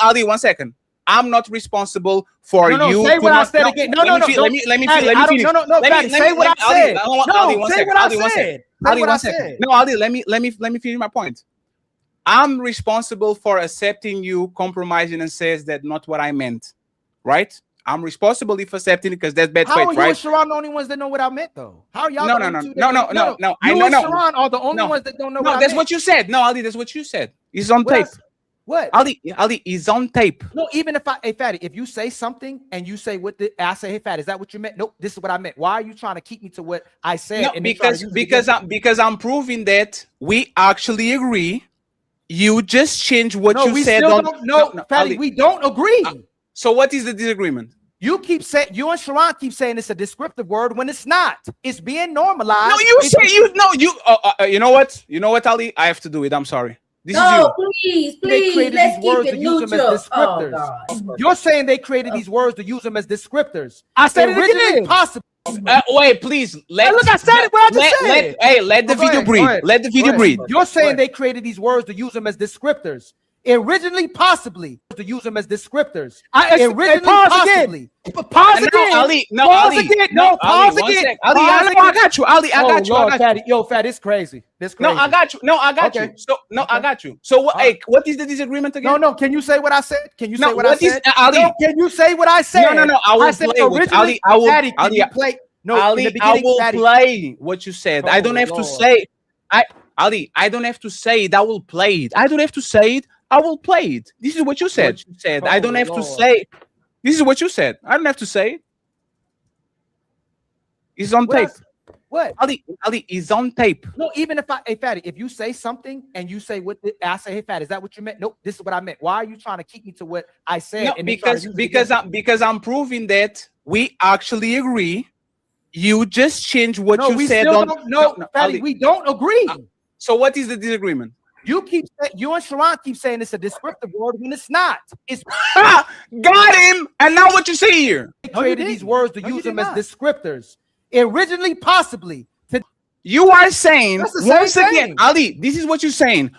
Ali, 1 second. I'm not responsible for you. Say what I said again. No. Let me finish. Say what I said. Say what I said. Ali, 1 second. No, Ali, let me finish my point. I'm responsible for accepting you compromising and says that not what I meant, right? I'm responsible if accepting it because that's bad faith, right? How are you and Sharon the only ones that know what I meant, though? How are y'all? No. You and Sharon are the only ones that don't know. No, that's what you said. No, Ali, that's what you said. It's on tape. What? Ali is on tape. No, even if Fatty, if you say something and you say I say, hey, Fatty, is that what you meant? Nope, this is what I meant. Why are you trying to keep me to what I said? No, because I'm proving that we actually agree. You just changed what you said. No, Fatty, Ali, we don't agree. So what is the disagreement? You and Sharon keep saying it's a descriptive word when it's not. It's being normalized. No, you know what? You know what, Ali? I have to do it. I'm sorry. Please, let's keep it neutral. You're saying they created these words to use them as descriptors. I said it again. Possible. Wait, please. Look, I said it. What I just said. Let the video breathe. Let the video breathe. You're saying they created these words to use them as descriptors. Originally, possibly to use them as descriptors. Originally, possibly. Pause again. Ali, no, pause Ali, again. no, No, pause Ali, one again. sec. Ali, Pause I know, I got you. Ali, I Oh, got you. Lord, I got fatty. you. Yo, fat, it's crazy. This crazy. No, I got you. No, I got Okay. you. So no, I Okay. got you. So what? All right. Hey, what is the disagreement again? No, can you say what I said? Can you No, say what I what is- said? Ali? No, can you say what I said? No. I will said play with originally, Ali. I will. Fatty, can Ali, you play? No, in Ali, the I beginning, will Fatty. play what you said. I Oh, don't have to Lord. say. Ali, I don't have to say it. I will play it. I don't have to say it. I will play it. This is what you said. I don't have to Lord. say. This is what you said. I don't have to say it. It's on tape. What? Ali is on tape. No, even if hey Fatty, if you say something and you say I say, hey Fatty, is that what you meant? Nope, this is what I meant. Why are you trying to keep me to what I said? No, and then try to use it because I'm proving that we actually agree. You just changed what no, you we said still on. don't, no, Fatty, Ali. we don't agree. So what is the disagreement? You and Sharon keep saying it's a descriptive word when it's not. It's got him. And now what you say here? They created these words to use them as descriptors. Originally, possibly. You are saying That's the once same again, thing. Ali, this is what you're saying.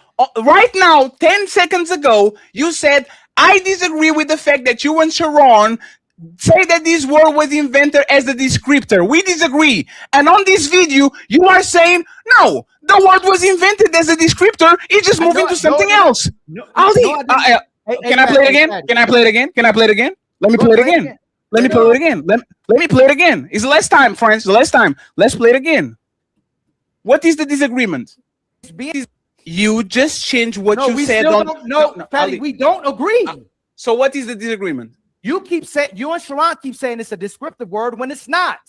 Right now, 10 seconds ago, you said, I disagree with the fact that you and Sharon say that this word was invented as a descriptor. We disagree. And on this video, you are saying, no, the word was invented as a descriptor. It's just moving to something else. Ali, can I play it again? Can I play it again? Can I play it again? Let me play it again. Let me play it again. Let me play it again. It's the last time, friends. The last time. Let's play it again. What is the disagreement? You just changed what you said on. No, Fatty, we don't agree. So what is the disagreement? You and Sharon keep saying it's a descriptive word when it's not.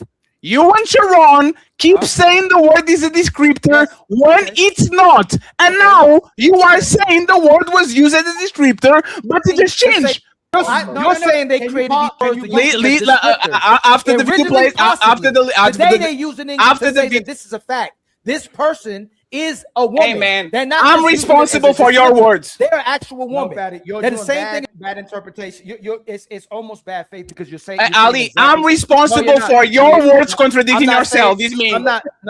You and Sharon keep saying the word is a descriptor when it's not. And now you are saying the word was used as a descriptor, but it just changed. You're saying they created these words after the video plays, after today they use an English to say that this is a fact. This person is a woman. Hey man, they're not I'm responsible for your words. They're an actual woman. Fatty, you're they're doing the same bad, thing. bad interpretation. It's almost bad faith because you're saying. Ali, I'm responsible for your words contradicting yourself. This means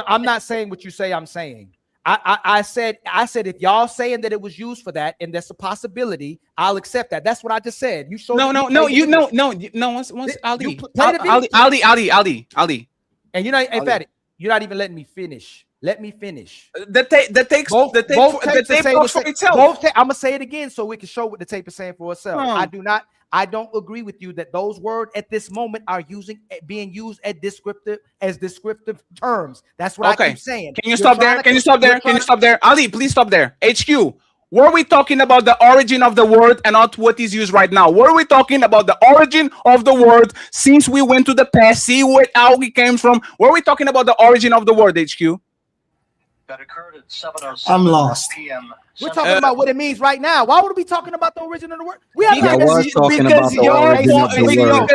I'm not saying what you say. I'm saying. I said if y'all saying that it was used for that and that's a possibility, I'll accept that. That's what I just said. You showed no. Once Ali, Ali, and you're not. Hey, Fatty, you're not even letting me finish. Let me finish. The tape talks for itself. I'm gonna say it again so we can show what the tape is saying for itself. I don't agree with you that those words at this moment are being used as descriptive terms. That's what I keep saying. Can you stop there? Can you stop there? Can you stop there? Ali, please stop there. HQ. Were we talking about the origin of the word and not what is used right now? Were we talking about the origin of the word since we went to the past, see how we came from? Were we talking about the origin of the word, HQ? That occurred at 7:07 I'm lost. p.m. We're talking about what it means right now. Why would we be talking about the origin of the word? We have was talking about the origin of the word.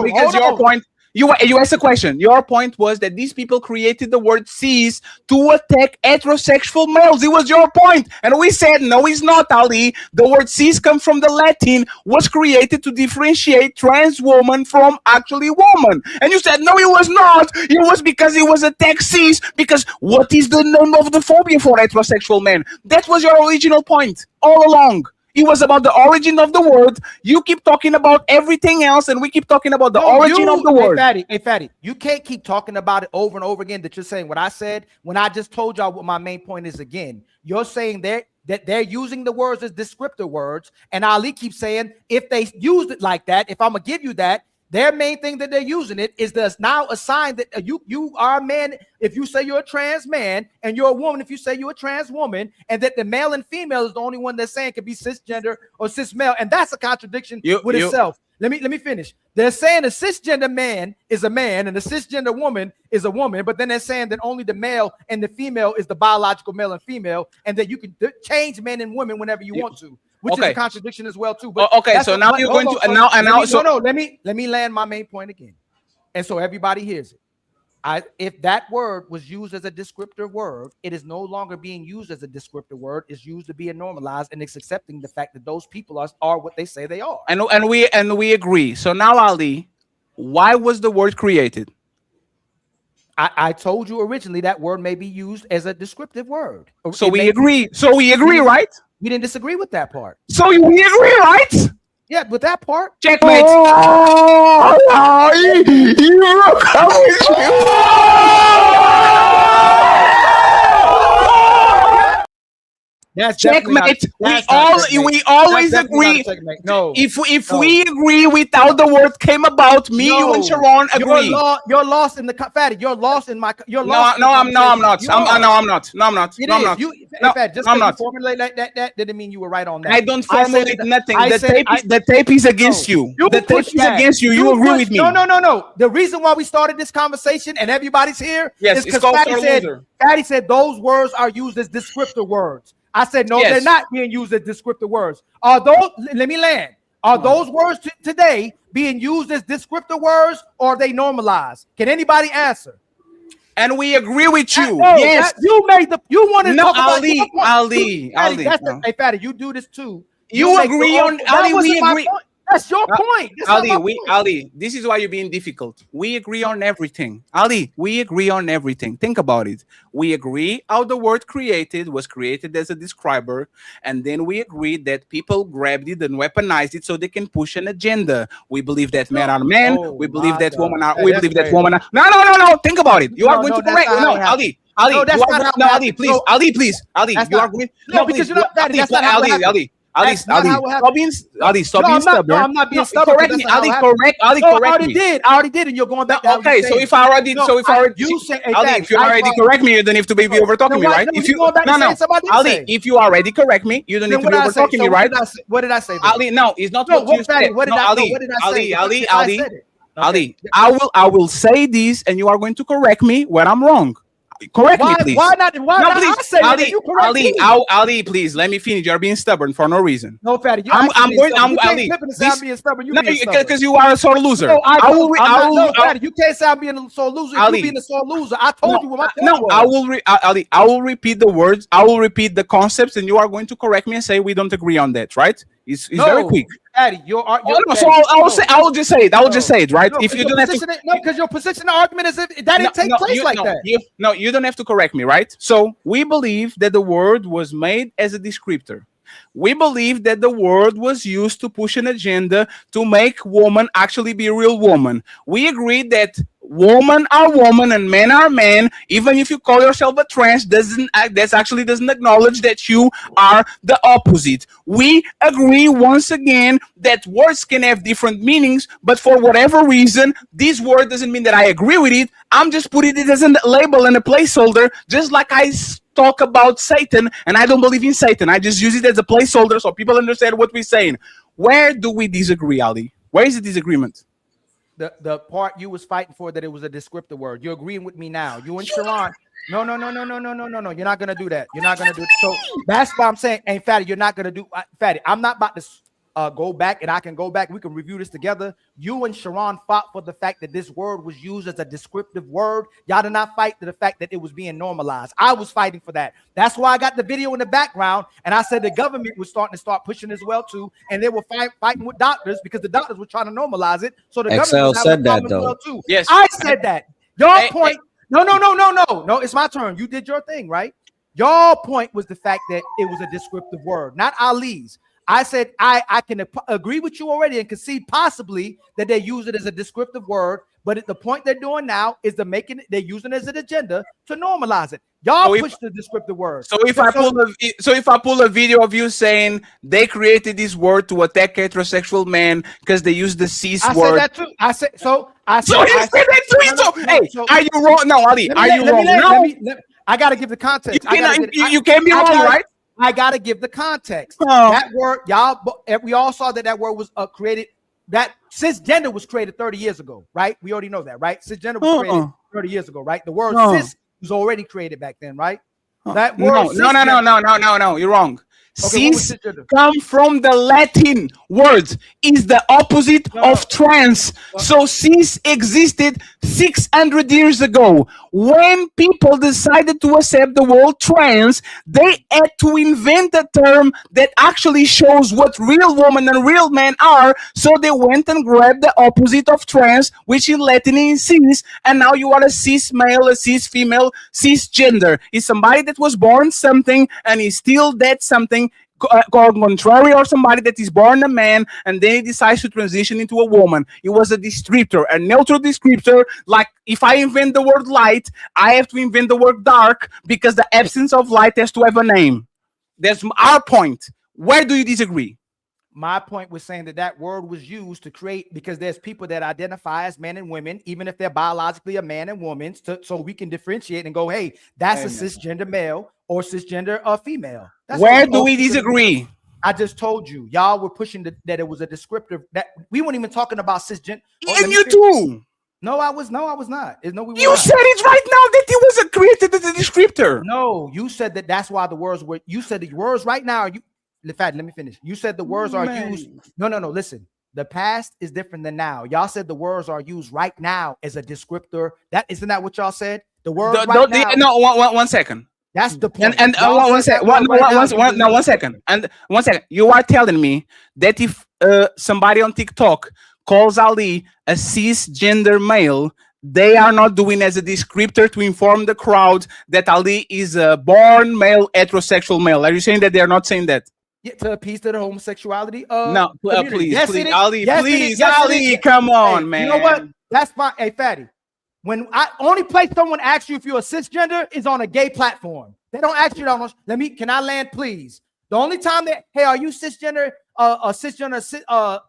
Because your point. You asked a question. Your point was that these people created the word cis to attack heterosexual males. It was your point. And we said, no, it's not, Ali. The word cis comes from the Latin, was created to differentiate trans woman from actually woman. And you said, no, it was not. It was because it was attack cis. Because what is the name of the phobia for heterosexual men? That was your original point all along. It was about the origin of the word. You keep talking about everything else, and we keep talking about the origin of the word. Hey, Fatty, you can't keep talking about it over and over again that you're saying what I said when I just told y'all what my main point is again. You're saying that they're using the words as descriptor words, and Ali keeps saying if they used it like that, if I'm going to give you that, their main thing that they're using it is there's now a sign that you are a man if you say you're a trans man, and you're a woman if you say you're a trans woman, and that the male and female is the only one that's saying can be cisgender or cis male, and that's a contradiction with itself. Let me finish. They're saying a cisgender man is a man and a cisgender woman is a woman, but then they're saying that only the male and the female is the biological male and female, and that you can change men and women whenever you want to. Which is a contradiction as well too. But so now you're going to let me land my main point again, and so everybody hears it. If that word was used as a descriptor word, it is no longer being used as a descriptor word. It's used to be normalized, and it's accepting the fact that those people are what they say they are. And we agree. So now, Ali, why was the word created? I told you originally that word may be used as a descriptive word. So we agree. So we agree, right? We didn't disagree with that part. So we agree, right? Yeah, with that part. Checkmate. That's checkmate. We always agree. No, if we agree without the word came about, you and Sharon agree. You're lost in the Fatty. You're lost in my. You're lost. I'm not. I'm not. Just because you formulate like that didn't mean you were right on that. I don't formulate nothing. The tape is against you. The tape is against you. You agree with me? No. The reason why we started this conversation and everybody's here is because Fatty said those words are used as descriptor words. I said, no, they're not being used as descriptive words. Are those, let me land. Are those words today being used as descriptive words or are they normalized? Can anybody answer? And we agree with you. Yes. You wanted to talk about Ali. Hey, Fatty, you do this too. You agree on Ali, we agree. That's your point. Ali, this is why you're being difficult. We agree on everything. Ali, we agree on everything. Think about it. We agree how the word created was created as a describer, and then we agree that people grabbed it and weaponized it so they can push an agenda. We believe that men are men. We believe that women are. We believe that women are. No. Think about it. You are going to correct. No, Ali. Ali, that's not how. Ali, please. Ali, please. Ali, you are going. No, because you're not. That's not how. Ali, stop being stubborn. No, I'm not being stubborn. Correct me. Ali, correct me. I already did, and you're going back. Okay, so if I already, you say, Ali, if you already correct me, you don't have to be over talking me, right? If you Ali, if you already correct me, you don't need to be over talking me, right? What did I say? Ali, no, it's not what you said. What did I say? Ali, I will say this, and you are going to correct me when I'm wrong. Correct me, please. Why not? Why not? Please. I say Ali, you correct me. Ali, please let me finish. You're being stubborn for no reason. No, Fatty. I'm Ali. Being stubborn. You because you are a sore loser. No, Fatty, you can't say I'm being a sore loser. If you being a sore loser, I told you what my point was. Ali, I will repeat the words. I will repeat the concepts, and you are going to correct me and say we don't agree on that, right? It's very quick. Fatty, so I will just say it. I will just say it, right? If you don't have to, because your position argument is that didn't take place like that. You don't have to correct me, right? So we believe that the word was made as a descriptor. We believe that the word was used to push an agenda to make woman actually be a real woman. We agree that women are women and men are men. Even if you call yourself a trans, that actually doesn't acknowledge that you are the opposite. We agree once again that words can have different meanings, but for whatever reason, this word doesn't mean that I agree with it. I'm just putting it as a label and a placeholder, just like I talk about Satan, and I don't believe in Satan. I just use it as a placeholder so people understand what we're saying. Where do we disagree, Ali? Where is the disagreement? The part you was fighting for, that it was a descriptive word. You're agreeing with me now. You and Sharon. No. You're not gonna do that. You're not gonna do it. So that's why I'm saying, hey, Fatty, you're not gonna do Fatty. I'm not about to go back, and I can go back. We can review this together. You and Sharon fought for the fact that this word was used as a descriptive word. Y'all did not fight to the fact that it was being normalized. I was fighting for that. That's why I got the video in the background, and I said the government was starting to start pushing as well too, and they were fighting with doctors because the doctors were trying to normalize it. So the government said that though. well too. Yes, I said that. Your point. No. It's my turn. You did your thing, right? Your point was the fact that it was a descriptive word, not Ali's. I said I can agree with you already and concede possibly that they use it as a descriptive word, but the point they're doing now is they're using it as an agenda to normalize it. Y'all push the descriptive word. So if I pull a video of you saying they created this word to attack heterosexual men because they use the cis word, I said that too. I said that too. Are you wrong? No, Ali, are you wrong? No, I gotta give the context. You can't be wrong, right? I gotta give the context. Oh. That word, we all saw that word was created. That cisgender was created 30 years ago, right? We already know that, right? Cisgender was created 30 years ago, right? The word cis was already created back then, right? That word. No. You're wrong. Cis come from the Latin word, is the opposite of trans. So cis existed 600 years ago. When people decided to accept the word trans, they had to invent a term that actually shows what real women and real men are. So they went and grabbed the opposite of trans, which in Latin is cis, and now you are a cis male, a cis female, cisgender. Is somebody that was born something and is still that something, contrary, or somebody that is born a man and then he decides to transition into a woman. It was a descriptor, a neutral descriptor. Like if I invent the word light, I have to invent the word dark because the absence of light has to have a name. That's our point. Where do you disagree? My point was saying that word was used to create, because there's people that identify as men and women, even if they're biologically a man and woman, so we can differentiate and go, hey, that's a cisgender male or cisgender female. That's Where do we disagree? I just told you, y'all were pushing that it was a descriptor, that we weren't even talking about cisgender. And you too. No, I was not. No, we were You not. said it right now that it was created as a descriptor. No, you said that's why the words were. You said the words right now. In fact, let me finish. You said the words are used. No. Listen, the past is different than now. Y'all said the words are used right now as a descriptor. Isn't that what y'all said? The word right now. No, one second. That's the point. And one second. And 1 second. You are telling me that if somebody on TikTok calls Ali a cisgender male, they are not doing as a descriptor to inform the crowd that Ali is a born male, heterosexual male. Are you saying that they are not saying that? Yeah, to appease to the homosexuality. No, please, yes, please, it is. Ali, yes, please, yes, Ali, come on, hey, man. You know what? That's fine. Hey, Fatty, when I only place someone asks you if you're a cisgender is on a gay platform. They don't ask you that. Can I land, please? The only time that, hey, are you cisgender, a cisgender,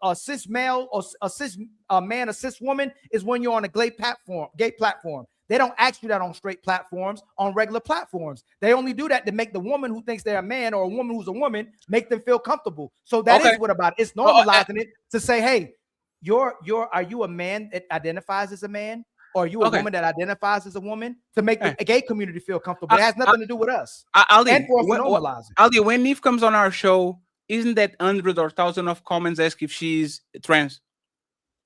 a cis male, or a cis man, a cis woman, is when you're on a gay platform. They don't ask you that on straight platforms, on regular platforms. They only do that to make the woman who thinks they're a man or a woman who's a woman make them feel comfortable. So that is what about it. It's normalizing it to say, hey, are you a man that identifies as a man? Or are you a woman that identifies as a woman? To make the gay community feel comfortable. It has nothing to do with us. Ali, when Neve comes on our show, isn't that hundreds or thousands of comments ask if she's trans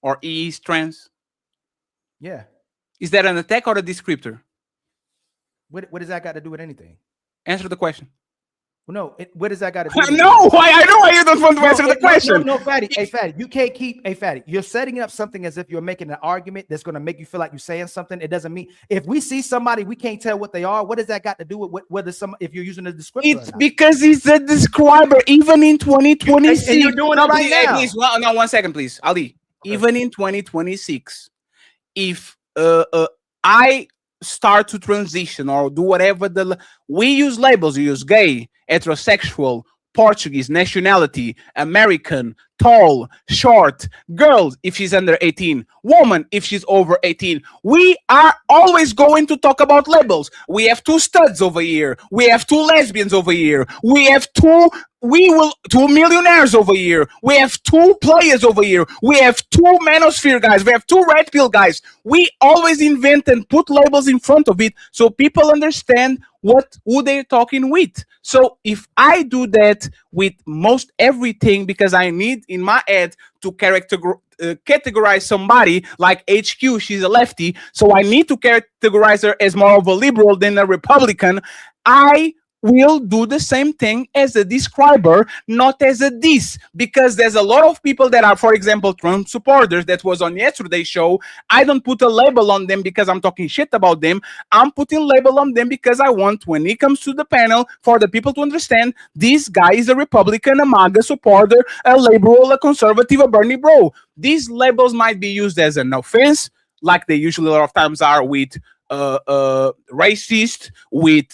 or is trans? Yeah. Is that an attack or a descriptor? What does that got to do with anything? Answer the question. Well, no, what does that got to do with No, I know why you don't want to answer the question. No, Fatty. Hey, Fatty, you can't keep, Fatty, you're setting up something as if you're making an argument that's going to make you feel like you're saying something. It doesn't mean, if we see somebody, we can't tell what they are. What does that got to do with whether if you're using a descriptor? It's because he's a describer, even in 2026. And you're doing it right now. Please, 1 second, please. Ali, even in 2026, if I start to transition or do whatever we use labels, we use gay, heterosexual, Portuguese, nationality, American, tall, short, girls if she's under 18, woman if she's over 18. We are always going to talk about labels. We have 2 studs over here. We have 2 lesbians over here. We have 2 millionaires over here. We have 2 players over here. We have 2 manosphere guys. We have 2 red pill guys. We always invent and put labels in front of it so people understand who they're talking with. So if I do that with most everything, because I need in my head to categorize somebody like HQ, she's a lefty, so I need to categorize her as more of a liberal than a Republican, I will do the same thing as a describer, not as a diss, because there's a lot of people that are, for example, Trump supporters that was on yesterday's show. I don't put a label on them because I'm talking shit about them. I'm putting label on them because I want, when it comes to the panel, for the people to understand this guy is a Republican, a MAGA supporter, a liberal, a conservative, a Bernie bro. These labels might be used as an offense, like they usually a lot of times are with racist, with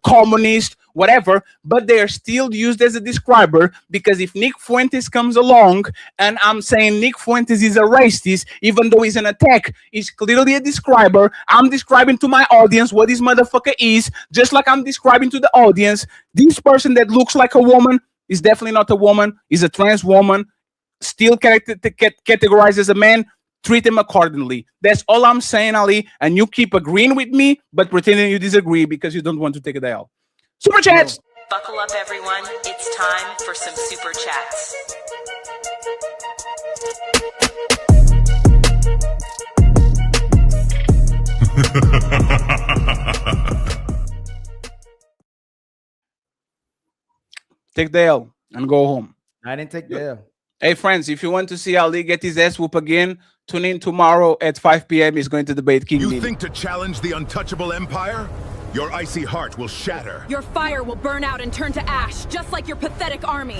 communist, whatever, but they are still used as a describer, because if Nick Fuentes comes along and I'm saying Nick Fuentes is a racist, even though he's an attack, he's clearly a describer. I'm describing to my audience what this motherfucker is, just like I'm describing to the audience, this person that looks like a woman is definitely not a woman, is a trans woman, still categorized as a man. Treat them accordingly. That's all I'm saying, Ali. And you keep agreeing with me, but pretending you disagree because you don't want to take a L. Super chats. Buckle up, everyone. It's time for some super chats. Take the L and go home. I didn't take the L. Hey, friends, if you want to see Ali get his ass whoop again, tune in tomorrow at 5 p.m. He's going to debate King You Nini. think to challenge the untouchable empire? Your icy heart will shatter. Your fire will burn out and turn to ash, just like your pathetic army.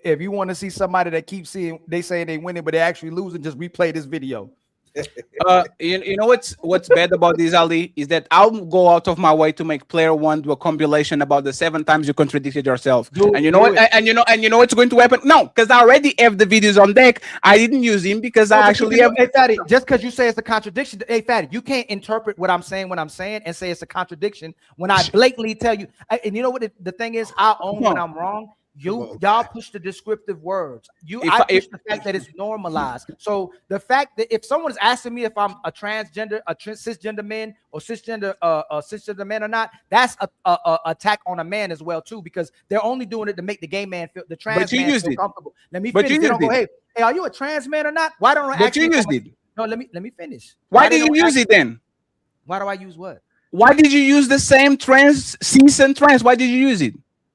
If you want to see somebody that keeps seeing, they say they winning, but they actually losing, just replay this video. You know what's bad about this, Ali, is that I'll go out of my way to make player one do a compilation about the 7 times you contradicted yourself. And you know what? And you know what's going to happen? No, because I already have the videos on deck. I didn't use him because I actually have. Hey, Fatty, just because you say it's a contradiction, hey, Fatty, you can't interpret what I'm saying when I'm saying and say it's a contradiction when I blatantly tell you. And you know what the thing is? I own when I'm wrong. Y'all push the descriptive words. I push the fact that it's normalized. So the fact that if someone is asking me if I'm a transgender, cisgender man or cisgender man or not, that's a attack on a man as well too, because they're only doing it to make the gay man feel, the trans man feel comfortable. Let me finish. They don't go, hey, are you a trans man or not? Why don't I actually use it? No, let me finish. Why did you use it then? Why do I use what? Why did you use the same cis and trans? Why did you use it?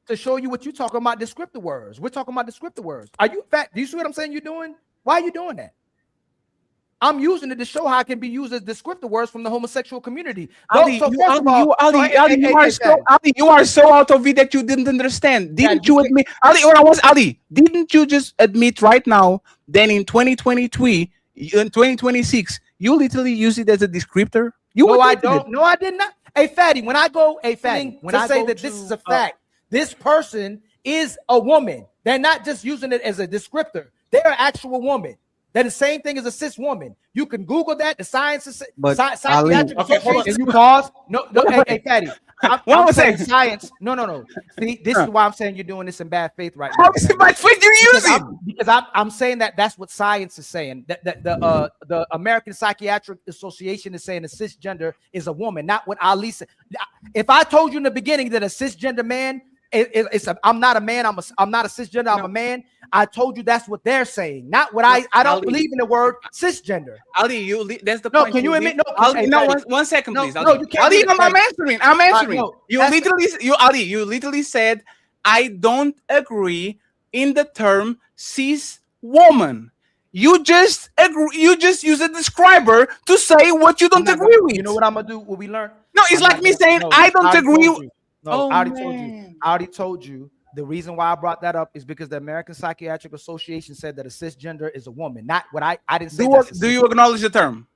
To show you what you're talking about, descriptive words. We're talking about descriptive words. Are you fat? Do you see what I'm saying you're doing? Why are you doing that? I'm using it to show how it can be used as descriptive words from the homosexual community. Ali, you are so out of it that you didn't understand. Didn't you admit, Ali, didn't you just admit right now that in 2023, in 2026, you literally use it as a descriptor? No, I don't. No, I did not. Hey, Fatty, when I say that this is a fact, this person is a woman. They're not just using it as a descriptor. They're an actual woman. They're the same thing as a cis woman. You can Google that. The science is psychiatric. Okay, you pause. No, hey, Fatty. I'm saying science. No. See, this is why I'm saying you're doing this in bad faith right now. How is it bad faith you're using? Because I'm saying that's what science is saying. That the American Psychiatric Association is saying a cisgender is a woman, not what Ali said. If I told you in the beginning that a cisgender man, I'm not a man. I'm not a cisgender. I'm a man. I told you that's what they're saying, not what I don't Ali, believe in the word cisgender. Ali, that's the no. point. Can you admit? No, Ali, no. One second, please. No, you can't. Ali, I'm answering. You literally said I don't agree in the term cis woman. You just agree. You just use a describer to say what you don't agree with. You know what I'm gonna do? What we learn? No, it's like me saying I don't agree. No, I already told you. The reason why I brought that up is because the American Psychiatric Association said that a cisgender is a woman. Not what I didn't say. Do you acknowledge the term?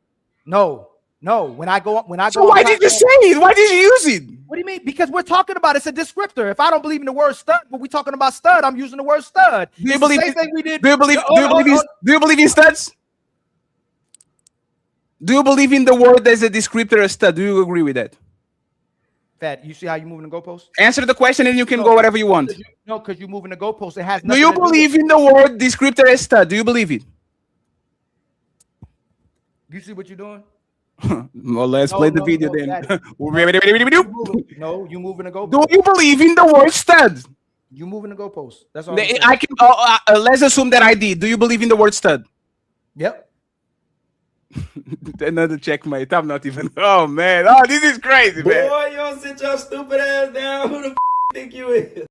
No. When I go. So why did you say it? Why did you use it? What do you mean? Because we're talking about it's a descriptor. If I don't believe in the word stud, but we're talking about stud, I'm using the word stud. Do you believe? The same thing we did. Do you believe in studs? Do you believe in the word as a descriptor of stud? Do you agree with that? Fat, you see how you're moving the goalpost? Answer the question and you can go whatever you want. No, because you're moving the goalpost. It has nothing. Do you believe in the word descriptor as stud? Do you believe it? You see what you're doing? Well, let's play the video then. No, you moving the goalpost. Do you believe in the word stud? You moving the goalpost. That's all. I can. Let's assume that I did. Do you believe in the word stud? Yep. Another checkmate. I'm not even. Oh man. Oh, this is crazy, man. Boy, you don't sit your stupid ass down. Who the think you is?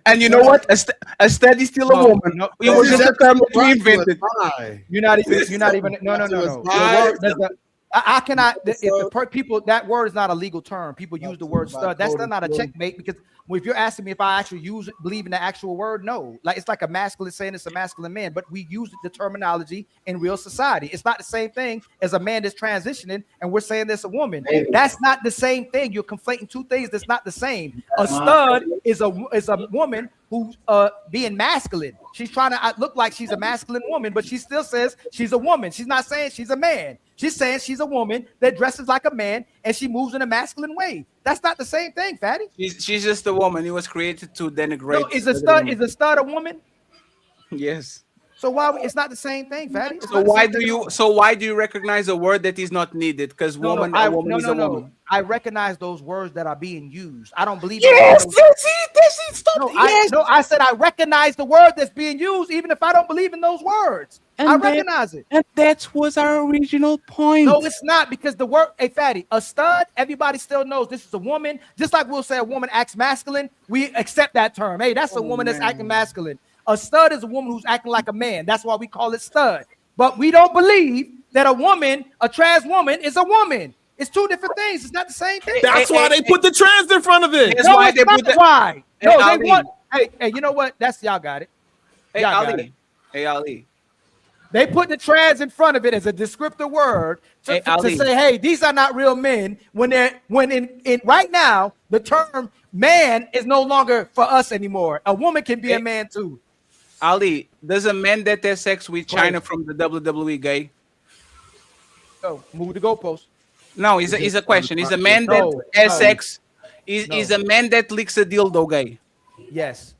And you know what? A stud is still a woman. No, it was just a term that we invented. You're not even. No. I cannot. People, that word is not a legal term. People use the word stud. That's not a checkmate, because if you're asking me if I actually believe in the actual word, no. Like, it's like a masculine saying it's a masculine man, but we use the terminology in real society. It's not the same thing as a man that's transitioning and we're saying there's a woman. That's not the same thing. You're conflating two things that's not the same. A stud is a woman who's being masculine. She's trying to look like she's a masculine woman, but she still says she's a woman. She's not saying she's a man. She's saying she's a woman that dresses like a man and she moves in a masculine way. That's not the same thing, Fatty. She's just a woman. It was created to denigrate. No, is a stud a woman? Yes. So why it's not the same thing, Fatty? So why do you recognize a word that is not needed? Because woman is a woman. I recognize those words that are being used. I don't believe. Yes, stop. I said I recognize the word that's being used, even if I don't believe in those words. And I recognize it. And that was our original point. No, it's not, because the word, hey, Fatty, a stud, everybody still knows this is a woman. Just like we'll say a woman acts masculine, we accept that term. Hey, that's a woman that's acting masculine. A stud is a woman who's acting like a man. That's why we call it stud. But we don't believe that a woman, a trans woman, is a woman. It's two different things. It's not the same thing. That's why they put the trans in front of it. No, it's not why. Hey, No, they Ali. want. Hey, you know what? That's y'all got it. Hey, Y'all got Ali. it. Hey, Ali. They put the trans in front of it as a descriptive word to Ali. say, "Hey, these are not real men." When in right now, the term "man" is no longer for us anymore. A woman can be a man too. Ali, does a man that has sex with China from the WWE gay? So move the goalpost. No, it's a question. Is a man that has sex? Is a man that licks a dildo gay? Yes.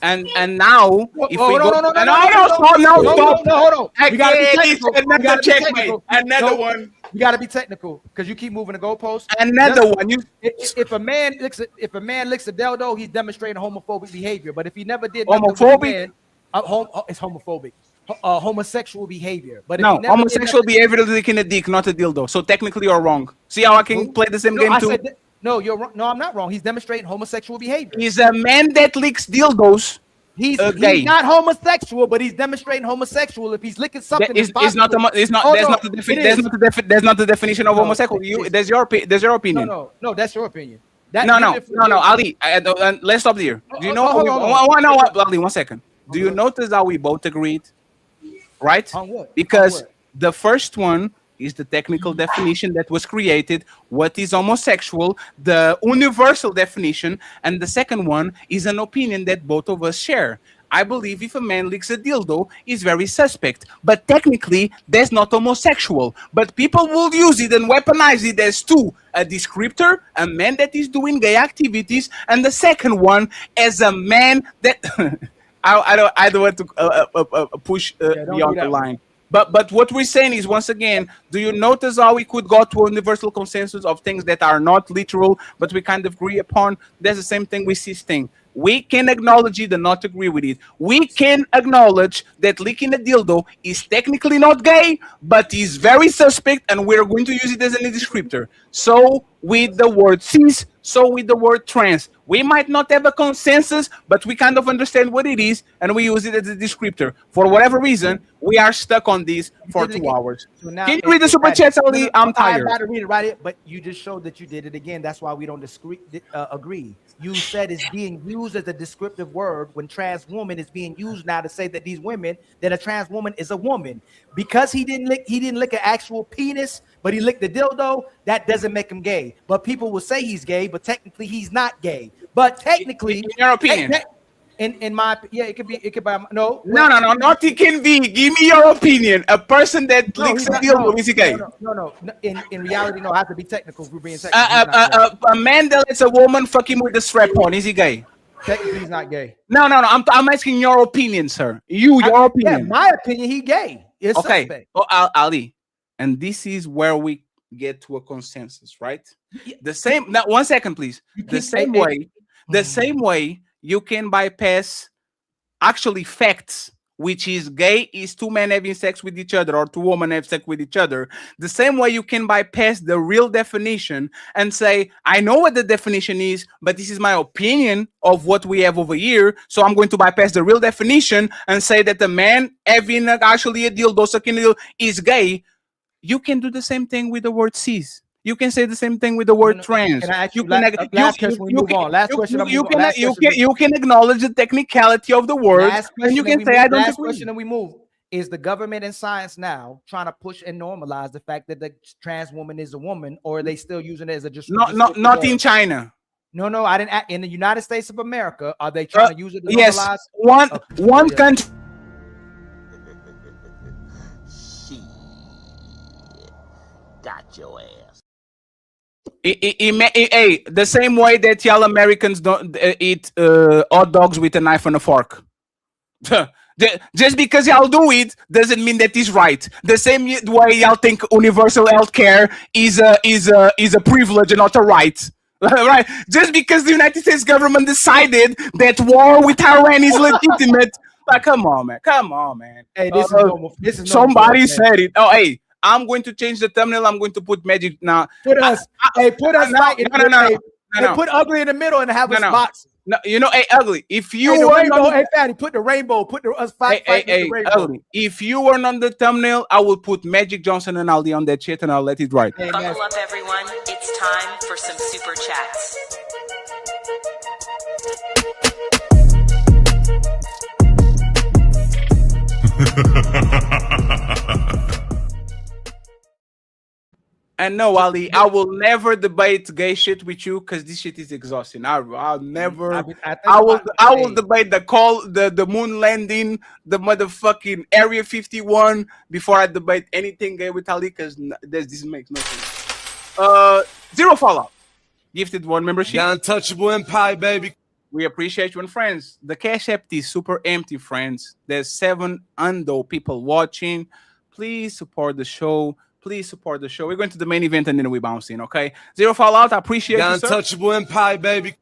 And now, if we no, go, no, stop. hold on. We gotta be technical. Another checkmate. Another one. You gotta be technical because you keep moving the goalpost. Another one. If a man licks a dildo, he's demonstrating homophobic behavior. But if he never did Homophobic? It's homophobic. Homosexual behavior. But if No, he never homosexual behavior is licking a dick, not a dildo. So technically, you're wrong. See how I can play the same game too? No, you're wrong. No, I'm not wrong. He's demonstrating homosexual behavior. He's a man that licks dildos. He's gay. not homosexual, but he's demonstrating homosexual if he's licking something. That's not the definition of homosexual. There's your opinion. No, that's your opinion. No, Ali. Let's stop there. Do you know? Ali, 1 second. Do you notice how we both agreed? Right? On what? Because the first one is the technical definition that was created. What is homosexual? The universal definition. And the second one is an opinion that both of us share. I believe if a man licks a dildo, is very suspect. But technically, that's not homosexual. But people will use it and weaponize it as two. A descriptor, a man that is doing gay activities, and the second one as a man that... I don't want to push beyond the line. But what we're saying is, once again, do you notice how we could go to a universal consensus of things that are not literal, but we kind of agree upon? That's the same thing with this thing. We can acknowledge it and not agree with it. We can acknowledge that licking a dildo is technically not gay, but is very suspect, and we're going to use it as a descriptor. So with the word cis, so with the word trans. We might not have a consensus, but we kind of understand what it is, and we use it as a descriptor. For whatever reason, we are stuck on this for 2 hours. So now Can you read the super chat, Ali? I'm tired. I got to read it, right? But you just showed that you did it again. That's why we don't agree. You said it's being used as a descriptive word when trans woman is being used now to say that these women, that a trans woman is a woman. Because he didn't lick an actual penis, but he licked the dildo, that doesn't make him gay. But people will say he's gay, but technically he's not gay. But technically, in your opinion, in my it could be no, not it can be. Give me your opinion. A person that licks a dildo is gay. No. In reality, no. I have to be technical. We're being technical. A man that lets a woman fuck him with a strap on, is he gay? Technically, he's not gay. No. I'm asking your opinion, sir. Your opinion. Yeah, my opinion. He gay. It's okay. Suspect. Oh, Ali, and this is where we get to a consensus, right? The same. Now, 1 second, please. The same way you can bypass actually facts, which is gay is two men having sex with each other or two women have sex with each other. The same way you can bypass the real definition and say, I know what the definition is, but this is my opinion of what we have over here. So I'm going to bypass the real definition and say that the man having actually a dildo sucking a dildo is gay. You can do the same thing with the word cis. You can say the same thing with the word trans. Can I ask you can acknowledge the technicality of the word, and you can say I don't agree. Question and we move. Is the government and science now trying to push and normalize the fact that the trans woman is a woman, or are they still using it as a just not in China? No, I didn't. In the United States of America, are they trying to use it to normalize? Yes, one country. Got your ass. The same way that y'all Americans don't eat hot dogs with a knife and a fork. Just because y'all do it doesn't mean that is right. The same way y'all think universal health care is a privilege and not a right. Right? Just because the United States government decided that war with Iran is legitimate. Like, come on, man. Hey, this is somebody said it. Oh, hey. I'm going to change the thumbnail. I'm going to put magic now. Put us fighting. Put ugly in the middle and have us boxing. No, you know, hey, ugly. If you Hey, the weren't rainbow, on hey, Fatty, put the rainbow, put us hey, fighting with the hey, rainbow. ugly. If you weren't on the thumbnail, I would put Magic Johnson and Ali on that shit, and I'll let it ride. Buckle up, everyone. It's time for some super chats. And no, Ali, I will never debate gay shit with you because this shit is exhausting. I'll never. I will debate the moon landing, the motherfucking Area 51 before I debate anything gay with Ali because this makes no sense. Zero Fallout, gifted one membership. The untouchable empire, baby. We appreciate you and friends. The cash app is super empty, friends. There's 7 undo people watching. Please support the show. Please support the show. We're going to the main event and then we bounce in, okay? Zero Fallout, I appreciate The you, sir. untouchable empire, baby.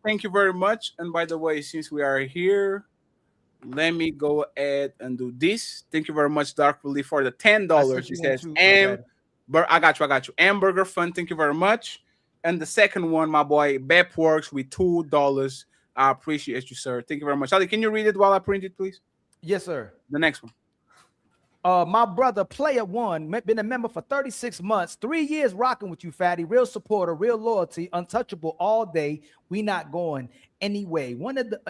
Thank you very much. And by the way, since we are here, let me go ahead and do this. Thank you very much, Dark Relief, for the $10. It says, I got you. Hamburger Fun, thank you very much. And the second one, my boy, Bep Works with $2. I appreciate you, sir. Thank you very much. Ali, can you read it while I print it, please? Yes, sir. The next one. My brother, Player One, been a member for 36 months, 3 years rocking with you, Fatty. Real supporter, real loyalty, untouchable all day. We not going anyway. One of the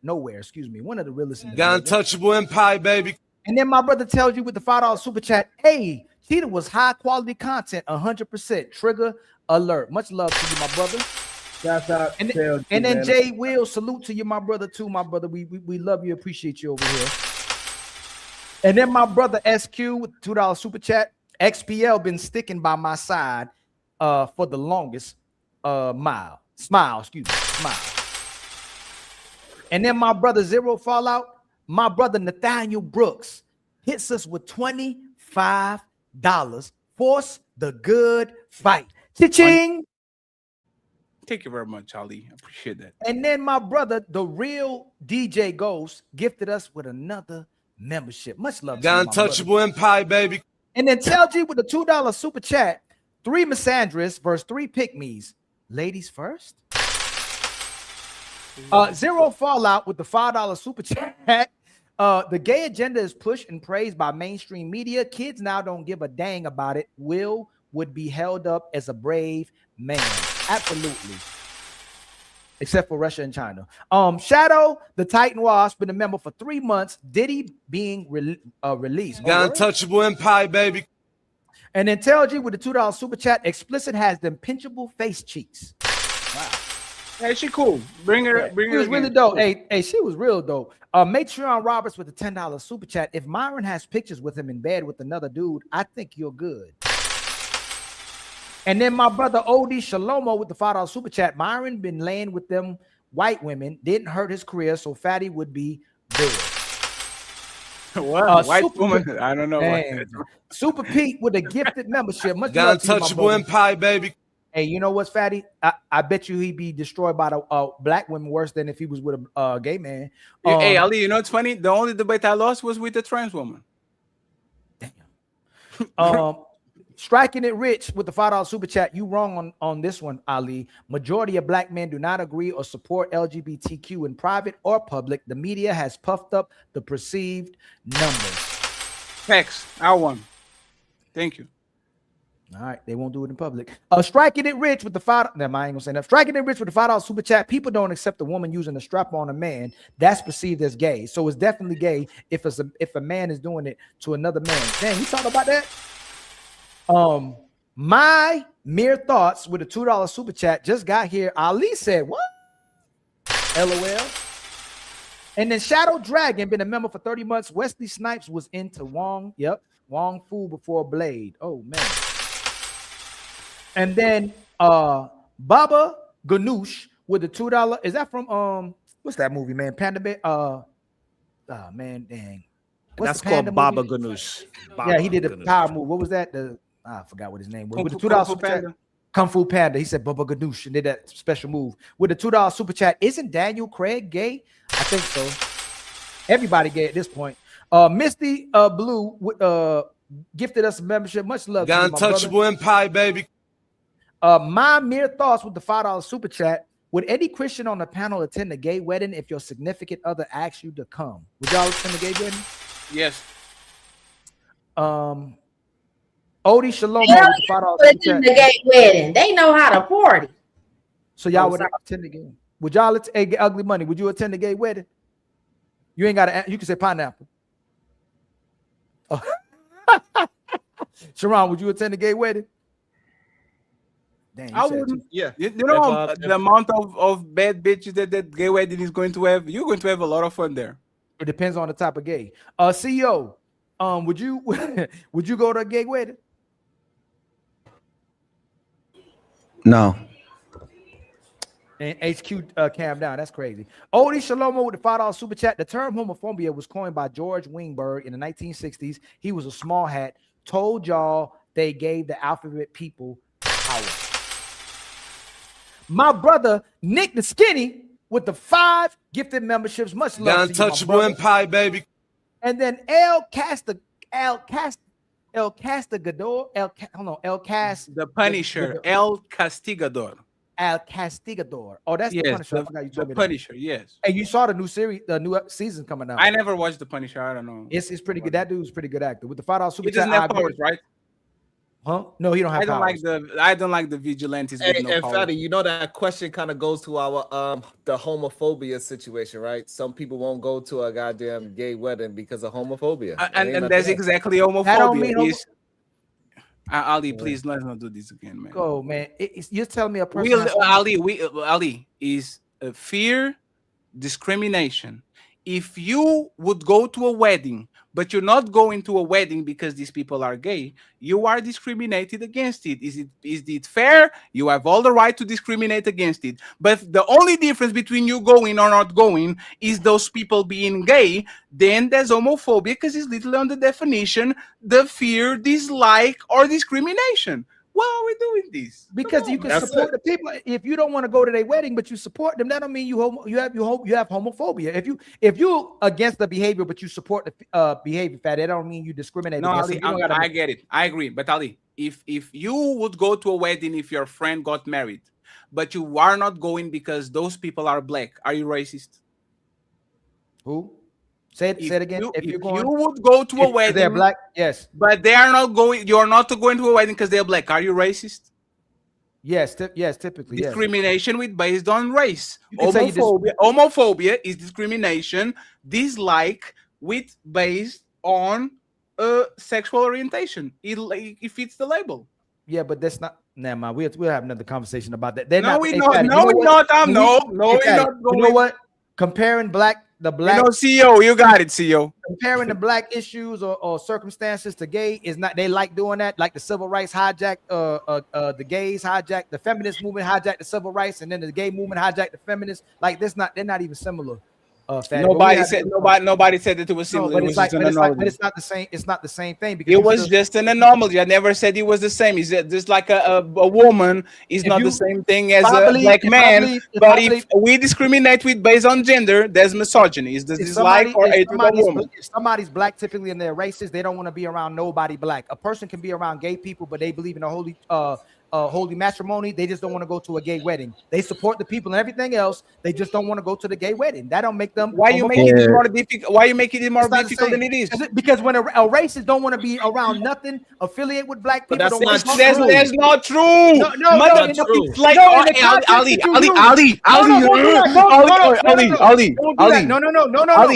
nowhere. Excuse me. One of the realest. The untouchable empire, baby. And then my brother tells you with the $5 super chat, hey, Cheetah was high quality content, 100%. Trigger alert. Much love to you, my brother. Shout out. And then Jay Will, salute to you, my brother, too, my brother. We love you, appreciate you over here. And then my brother SQ with $2 super chat. XPL been sticking by my side for the longest smile. And then my brother Zero Fallout, my brother Nathaniel Brooks hits us with $25. Force the good fight. Cha-ching. Thank you very much, Ali. I appreciate that. And then my brother, the real DJ Ghost, gifted us with another membership. Much love. The untouchable empire, baby. And then Tell G with the $2 super chat. 3 misandrists versus 3 pick-me's. Ladies first. Zero Fallout with the $5 super chat. The gay agenda is pushed and praised by mainstream media. Kids now don't give a dang about it. Will would be held up as a brave man. Absolutely. Except for Russia and China. Shadow, the Titan Wasp, been a member for 3 months. Diddy being released. The untouchable empire, baby. And then Tell G with the $2 super chat. Explicit has them pinchable face cheeks. Wow. Hey, she cool. Bring her. She was really dope. Hey, she was real dope. Matreon Roberts with the $10 super chat. If Myron has pictures with him in bed with another dude, I think you're good. And then my brother Od Shalomo with the $5 super chat. Myron been laying with them white women, didn't hurt his career, so Fatty would be good. What? White woman? I don't know. Super Pete with a gifted membership. Much The untouchable empire, baby. Hey, you know what's Fatty? I bet you he'd be destroyed by the black women worse than if he was with a gay man. Hey, Ali, you know what's funny? The only debate I lost was with the trans woman. Striking it rich with the $5 super chat. You wrong on this one, Ali. Majority of black men do not agree or support LGBTQ in private or public. The media has puffed up the perceived numbers. Facts. I won. Thank you. All right, they won't do it in public. Striking it rich with the $5. Never mind, I ain't gonna say that. Striking it rich with the $5 super chat. People don't accept a woman using a strap on a man. That's perceived as gay. So it's definitely gay if a man is doing it to another man. Damn, you talking about that? My mere thoughts with a $2 super chat just got here. Ali said, what? LOL. And then Shadow Dragon been a member for 30 months. Wesley Snipes was into Wong. Yep. Wong Fu before Blade. Oh, man. And then Baba Ganoush with the $2. Is that from what's that movie, man? Panda Bear? Man, dang. That's called Baba Ganoush. Yeah, he did a power move. What was that? I forgot what his name was. With the $2 super chat, Kung Fu Panda. He said Baba Ganoush and did that special move. With the $2 super chat, isn't Daniel Craig gay? I think so. Everybody gay at this point. Misty Blue gifted us a membership. Much love. The untouchable empire, baby. My mere thoughts with the $5 super chat. Would any Christian on the panel attend a gay wedding if your significant other asked you to come? Would y'all attend a gay wedding? Yes. Odie Shalomo Hell, with the $5 yeah, super chat. the gay wedding. They know how to party. So y'all would attend the gay. Would y'all attend Ugly Money? Would you attend a gay wedding? You ain't got to. You can say pineapple. Oh. Sharon, would you attend a gay wedding? I wouldn't. Yeah. You know the amount of bad bitches that gay wedding is going to have. You're going to have a lot of fun there. It depends on the type of gay. CEO, would you would you go to a gay wedding? No. And HQ calm down. That's crazy. Odie Shalomo with the $5 super chat. The term homophobia was coined by George Wingberg in the 1960s. He was a small hat. Told y'all they gave the alphabet people power. My brother Nick the Skinny with the 5 gifted memberships. Much The love to you, my untouchable brother. empire, baby. And then El Castigador. The Punisher, El Castigador. El Castigador. Oh, that's the Yes, Punisher. I forgot you told the me that. Punisher. Yes. Hey, you saw the new series, the new season coming out. I never watched the Punisher. I don't know. It's pretty good. That dude's pretty good actor with the $5 super He chat. doesn't have powers, right? Huh? No, he don't have powers. I don't like the vigilantes with Hey, no and powers. Fatty, you know that question kind of goes to our the homophobia situation, right? Some people won't go to a goddamn gay wedding because of homophobia. And that's exactly homophobia. That don't mean Ali, please let's not do this again, man. Go, man. You're telling me a person. Ali is fear, discrimination. If you would go to a wedding, but you're not going to a wedding because these people are gay, you are discriminated against it. Is it fair? You have all the right to discriminate against it. But the only difference between you going or not going is those people being gay. Then there's homophobia because it's literally on the definition, the fear, dislike, or discrimination. Why are we doing this? Because you can support the people. If you don't want to go to their wedding, but you support them, that don't mean you have homophobia. If you against the behavior, but you support the behavior, that don't mean you discriminate. No, against Ali, them. I get it. I agree. But Ali, if you would go to a wedding if your friend got married, but you are not going because those people are black, are you racist? Who? Say it again. If you would go to a wedding, they're black, yes, but they are not going. You are not going to a wedding because they're black. Are you racist? Yes, typically. Discrimination with based on race. Homophobia. Homophobia is discrimination, dislike with based on sexual orientation. It fits the label. Yeah, but that's not. Never mind. We'll have another conversation about that. We're not. You know what? Comparing the black. You know, CEO, you got it, CEO. Comparing the black issues or circumstances to gay is not. They like doing that. Like the civil rights hijacked. The gays hijacked the feminist movement, hijacked the civil rights, and then the gay movement hijacked the feminists. Like this, they're not even similar. Nobody said that it was similar. But it's not the same. It's not the same thing because it was just an anomaly. I never said it was the same. It's just like a woman is not the same thing as a black man. But if we discriminate based on gender, there's misogyny. Is this dislike or hatred of woman? If somebody's black, typically in their races, they don't want to be around nobody black. A person can be around gay people, but they believe in a holy matrimony. They just don't want to go to a gay wedding. They support the people and everything else. They just don't want to go to the gay wedding. That don't make them. Why you make it more difficult? Why you make it more difficult than it is? Because when a racist don't want to be around nothing, affiliate with black people. That's not true. No, like Ali.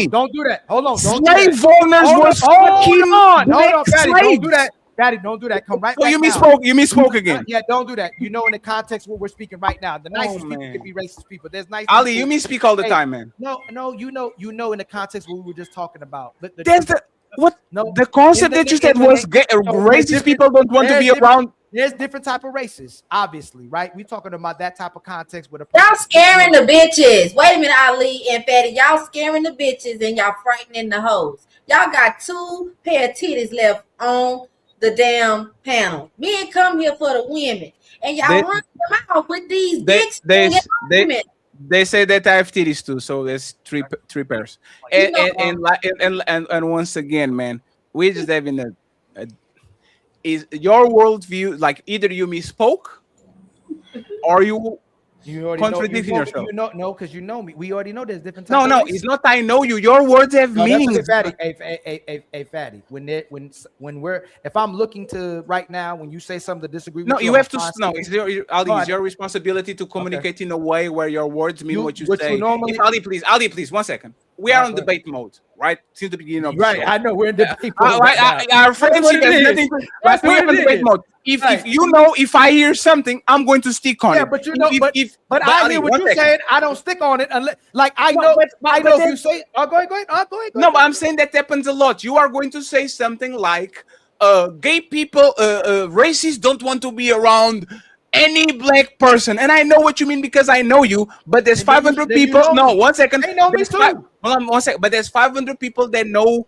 Don't do that. Hold on. Slave owners were fucking slaves. Don't do that. Daddy, don't do that. Come right back. You misspoke again. Yeah, don't do that. You know, in the context what we're speaking right now, the nicest people can be racist people. There's nice Ali, people. you misspeak all the time, man. No, you know, in the context what we were just talking about. The concept that you said was racist people don't want to be around. There's different type of races, obviously, right? We're talking about that type of context with y'all scaring the bitches. Wait a minute, Ali and Fatty. Y'all scaring the bitches and y'all frightening the hoes. Y'all got 2 pair of titties left on the damn panel. Men come here for the women, and y'all run them out with these big. They say that I have titties too, so there's three pairs. And once again, man, we're just having is your worldview like either you misspoke or you You already contradicting know, yourself. no, because you know me. We already know there's different No, types. no, it's not. I know you. Your words have No, that's meanings. okay, Fatty. Hey, Fatty. If I'm looking to right now, when you say something to disagree with No, you, you I'm have to. fine No, speaking. it's your Ali. No, It's your responsibility to okay. communicate in a way where your words mean what you You say. normally If Ali, please, 1 second. We are on go ahead. debate mode, right? Since the beginning of the Right, show. I know we're in debate mode Right, right now. our That's what friendship it has is. nothing. That's We are what on it debate is. mode. If Right. you know, if I hear something, I'm going to stick on Yeah, it. but you know, but I Ali, hear what 1 you're second. saying. I don't stick on it unless, like, I No, know if then, you say, oh, go ahead. no, but I'm saying that happens a lot. You are going to say something like, gay people, racists don't want to be around any black person. And I know what you mean because I know you, but there's And then 500 you people. know No, me. 1 second. They know me There's too. Hold on 1 second. But there's 500 people that know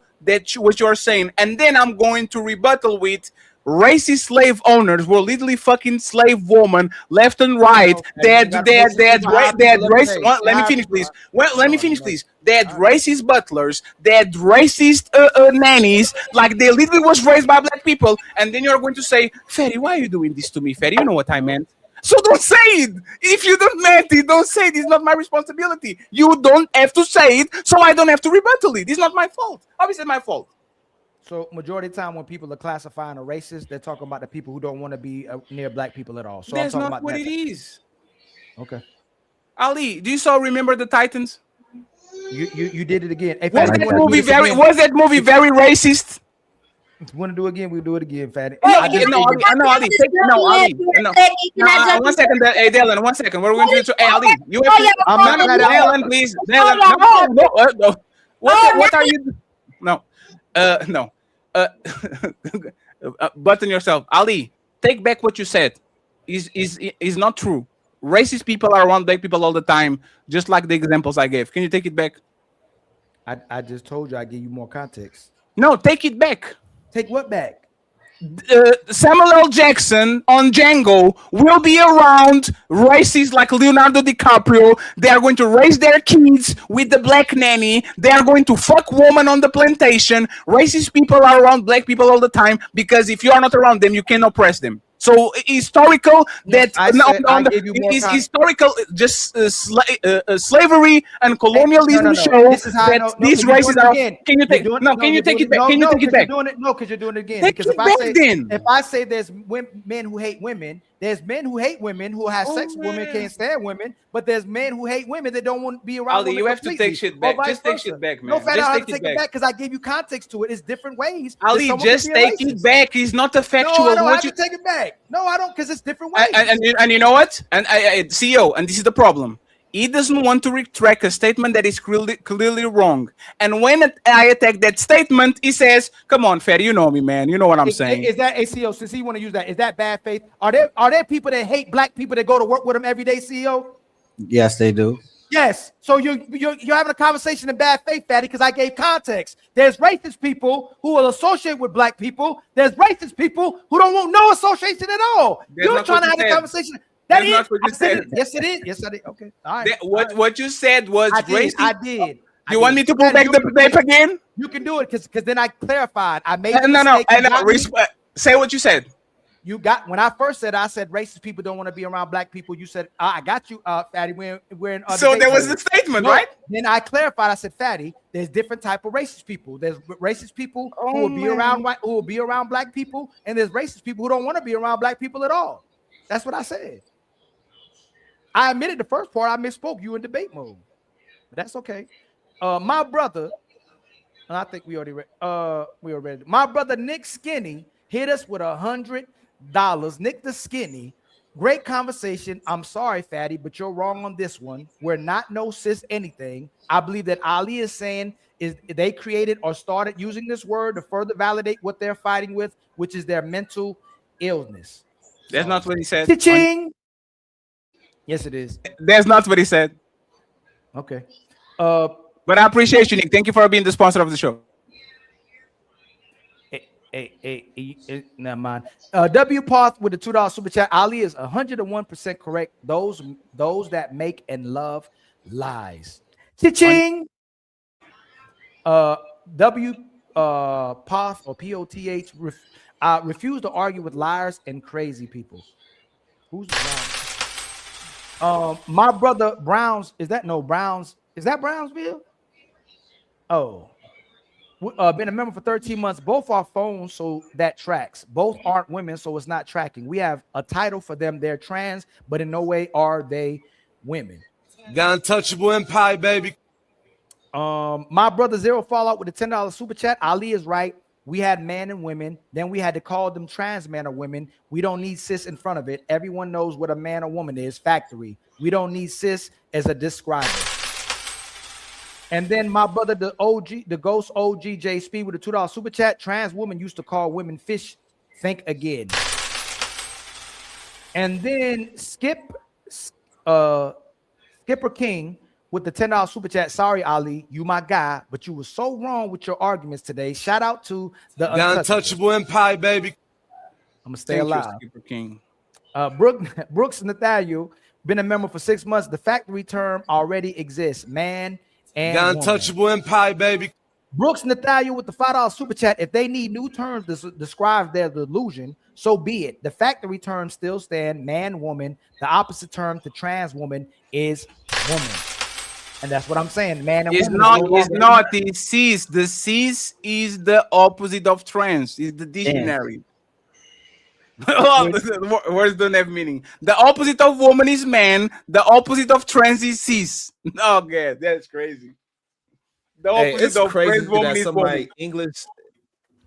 what you're saying. And then I'm going to rebuttal with racist slave owners were literally fucking slave women left and right. They had racist. Let me finish, please. Well, let me finish, please. They had racist butlers. They had racist nannies. Like they literally was raised by black people. And then you're going to say, Ferry, why are you doing this to me, Ferry? You know what I meant. So don't say it. If you don't meant it, don't say it. It's not my responsibility. You don't have to say it, so I don't have to rebuttal it. It's not my fault. Obviously, it's my fault. So majority of the time when people are classifying a racist, they're talking about the people who don't want to be near black people at all. So That's I'm talking not about what that. it is. Okay. Ali, do you so remember the Titans? You did it again. Hey, Was Fatty, that movie very racist? If you want to do it again, we'll do it again, Fatty. No, Ali. No, 1 second, hey, Dylan, 1 second. What are we going to do? Hey, Ali, you have to. I'm not mad at all. Dylan, please. Dylan, no. What are you? No, no. Button yourself, Ali. Take back what you said. Is not true. Racist people are around black people all the time, just like the examples I gave. Can you take it back? I just told you I give you more context. No, take it back. Take what back? Samuel L. Jackson on Django will be around racists like Leonardo DiCaprio. They are going to raise their kids with the black nanny. They are going to fuck women on the plantation. Racist people are around black people all the time because if you are not around them, you can oppress them. So historical that historical just slavery and colonialism show that these races are. Can you take Can you take it back? Can you take it back? No, because you're doing it again. Take it back then. If I say there's men who hate women, there's men who hate women who have sex with women, can't stand women, but there's men who hate women that don't want to be around. Ali, you have to take shit back. Just take shit back, man. No, Fat, I have to take take it back because I gave you context to it. It's different ways. Ali, just take it back. It's not a factual. No, I don't have to take it back. No, I don't, because it's different ways. And you know what? And CEO, and this is the problem. He doesn't want to retract a statement that is clearly wrong. And when I attack that statement, he says, "Come on, Fed, you know me, man. You know what I'm saying." Is that CEO? Since you want to use that, is that bad faith? Are there people that hate black people that go to work with them every day, CEO? Yes, they do. Yes. So you're having a conversation in bad faith, Fatty, because I gave context. There's racist people who will associate with black people. There's racist people who don't want no association at all. You're trying to have a conversation. That is not what you said. Yes, it is. Yes, I did. Okay. All right. What you said was racist. I did. You want me to pull back the tape again? You can do it because then I clarified. I made no. Say what you said. You got when I first said racist people don't want to be around black people. You said I got you, Fatty. We're in. So there was the statement, right? Then I clarified. I said, Fatty, there's different type of racist people. There's racist people who will be around who will be around black people, and there's racist people who don't want to be around black people at all. That's what I said. I admitted the first part. I misspoke. You in debate mode, but that's okay. My brother, and I think we already read. My brother Nick Skinny hit us with $100. Nick the Skinny, great conversation. I'm sorry, Fatty, but you're wrong on this one. We're not no cis anything. I believe that Ali is saying is they created or started using this word to further validate what they're fighting with, which is their mental illness. That's not what he said. Cha-ching! Yes, it is. That's not what he said. Okay. But I appreciate you, Nick. Thank you for being the sponsor of the show. Never mind. W Path with the $2 super chat. Ali is 101% correct. Those that make and love lies. Cha-ching. W Path or POTH refuse to argue with liars and crazy people. Who's the liar? My brother Browns, is that no Browns? Is that Brownsville? Oh, been a member for 13 months. Both are phones, so that tracks. Both aren't women, so it's not tracking. We have a title for them. They're trans, but in no way are they women. Got untouchable empire, baby. My brother Zero Fallout with a $10 super chat. Ali is right. We had man and women. Then we had to call them trans man or women. We don't need cis in front of it. Everyone knows what a man or woman is. Factory. We don't need cis as a describer. And then my brother, the OG, the ghost OG J Speed with a $2 super chat. Trans women used to call women fish. Think again. And then Skipper King with the $10 super chat. Sorry, Ali, you my guy, but you were so wrong with your arguments today. Shout out to the untouchable empire, baby. I'm gonna stay alive. Skipper King. Brooks Nathaniel, been a member for 6 months. The factory term already exists. Man and got woman. untouchable empire, baby. Brooks Nathaniel with the $5 super chat. If they need new terms to describe their delusion, so be it. The factory terms still stand. Man, woman. The opposite term to trans woman is woman. And that's what I'm saying. Man and It's woman. not. It's not. It's cis. The cis is the opposite of trans. It's the dictionary. Words don't have meaning. The opposite of woman is man. The opposite of trans is cis. Oh god, that's crazy. The opposite It's of crazy trans woman that is somebody woman. English.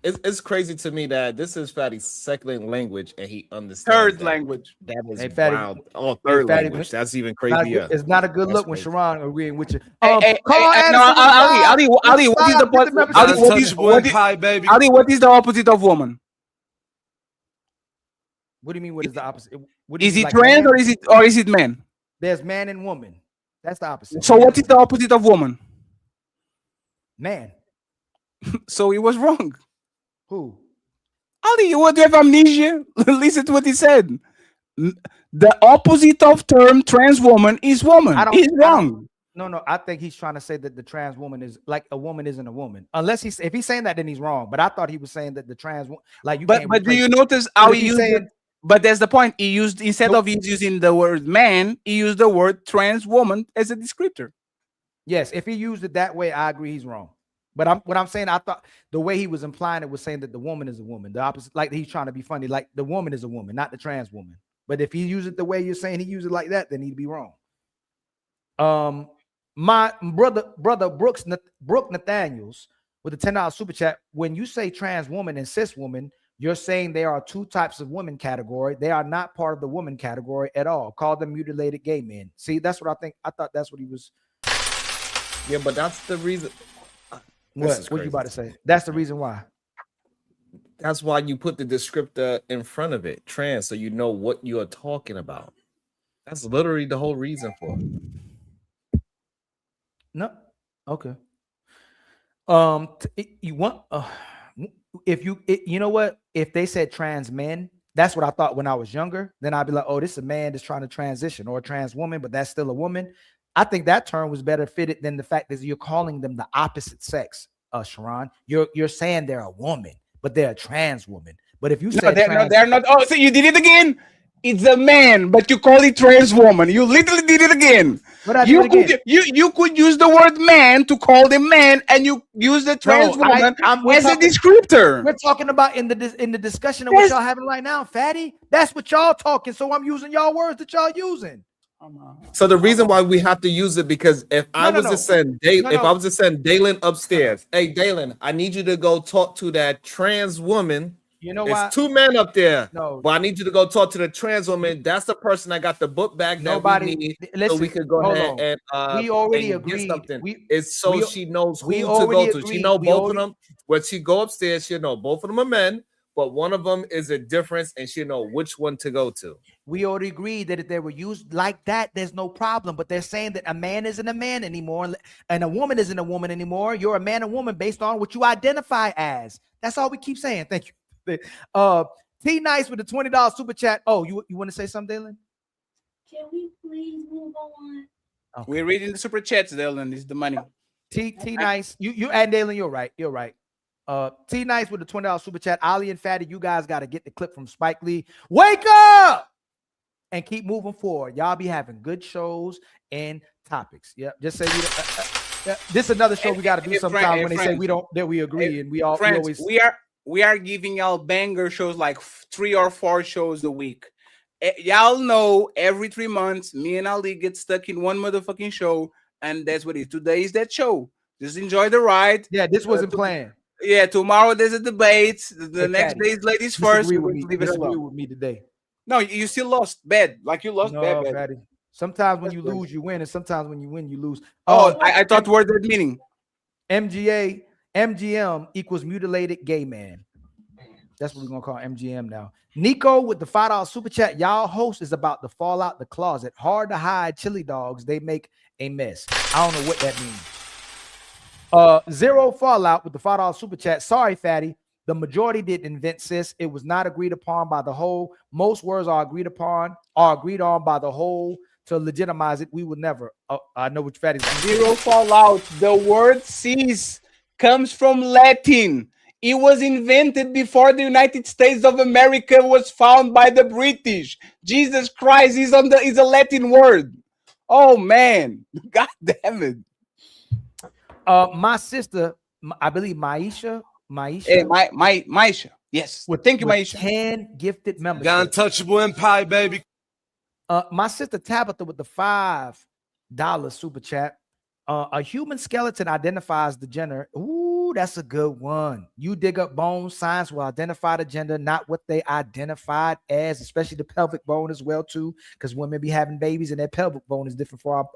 It's crazy to me that this is Fatty's second language and he understands Third that. language. That is Hey, Fatty. wild. Oh, Hey, third Fatty, language. That's even Not a crazier. good- it's not a good That's look when crazy. Sharon agreeing with you. Ali, what is the Ali, what is the opposite of woman? What do you mean? What is the opposite? What do you Is mean, it like trans man? or is it man? There's man and woman. That's the opposite. So what is the opposite of woman? Man. So he was wrong. Who? Ali, you would have amnesia. Listen to what he said. The opposite of term trans woman is woman. He's wrong. No, I think he's trying to say that the trans woman is like a woman isn't a woman. Unless if he's saying that, then he's wrong. But I thought he was saying that the trans like you. But do you notice how he used it? But that's the point. He used instead of using the word man, he used the word trans woman as a descriptor. Yes, if he used it that way, I agree he's wrong. But what I'm saying, I thought the way he was implying it was saying that the woman is a woman. The opposite, like he's trying to be funny, like the woman is a woman, not the trans woman. But if he used it the way you're saying he used it like that, then he'd be wrong. My brother Brooke Nathaniels with a $10 super chat. When you say trans woman and cis woman, you're saying there are two types of women category. They are not part of the woman category at all. Call them mutilated gay men. See, that's what I think. I thought that's what he was. Yeah, but that's the reason. What you about to say? That's the reason why. That's why you put the descriptor in front of it, trans, so you know what you are talking about. That's literally the whole reason for it. No, okay. You want if you know what? If they said trans men, that's what I thought when I was younger. Then I'd be like, oh, this is a man that's trying to transition, or a trans woman, but that's still a woman. I think that term was better fitted than the fact that you're calling them the opposite sex, Sharon. You're saying they're a woman, but they're a trans woman. But if you say they're not. Oh, so you did it again. It's a man, but you call it trans woman. You literally did it again. You could use the word man to call them man, and you use the trans woman as a descriptor. We're talking about in the discussion of what y'all having right now, Fatty. That's what y'all talking. So I'm using y'all words that y'all using. So the reason why we have to use it because if I was to send Dalen upstairs, hey Dalen, I need you to go talk to that trans woman. You know There's why? two men up there. No, but I need you to go talk to the trans woman. That's the person that got the book bag that we need, so we could go ahead and we already and agreed. get something. she knows who we to already go to. agreed. She know We both already- of them. When she go upstairs, she'll know both of them are men, but one of them is a difference, and she'll know which one to go to. We already agreed that if they were used like that, there's no problem. But they're saying that a man isn't a man anymore, and a woman isn't a woman anymore. You're a man and woman based on what you identify as. That's all we keep saying. Thank you. T Nice with the $20 super chat. Oh, you want to say something, Dylan? Can we please move on? Okay. We're reading the super chats, Dylan. This is the money. T Nice, you and Dylan, you're right. You're right. T Nice with the $20 super chat. Ali and Fatty, you guys got to get the clip from Spike Lee. Wake up! and keep moving forward. Y'all be having good shows and topics. Yep. Just say this is another show we got to do sometime when they say we don't that we agree and we always we are giving y'all banger shows like 3 or 4 shows a week. Y'all know every 3 months, me and Ali get stuck in one motherfucking show, and that's what it is. Today is that show. Just enjoy the ride. Yeah, this wasn't planned. Yeah, tomorrow there's a debate. The next Fatty, day is ladies first. Disagree We're with going to me. leave it Disagree alone. with me today. No, you still lost bad. Like you lost No, bad. Fatty. Sometimes when you lose, you win, and sometimes when you win, you lose. I thought word that meaning. MGM equals mutilated gay man. That's what we're gonna call MGM now. Nico with the $5 super chat. Y'all host is about to fall out the closet. Hard to hide chili dogs. They make a mess. I don't know what that means. Zero Fallout with the $5 super chat. Sorry, Fatty. The majority didn't invent cis. It was not agreed upon by the whole. Most words are agreed on by the whole to legitimize it. We would never. I know which Fatty's like. Zero Fallout. The word cis comes from Latin. It was invented before the United States of America was found by the British. Jesus Christ is a Latin word. Oh man, God damn it. My sister, I believe Maisha. Hey, Maisha. Yes. Thank you, Maisha. 10 gifted members. The untouchable empire, baby. My sister Tabitha with the $5 super chat. A human skeleton identifies the gender. Ooh, that's a good one. You dig up bones, science will identify the gender, not what they identified as, especially the pelvic bone as well too, because women be having babies and their pelvic bone is different for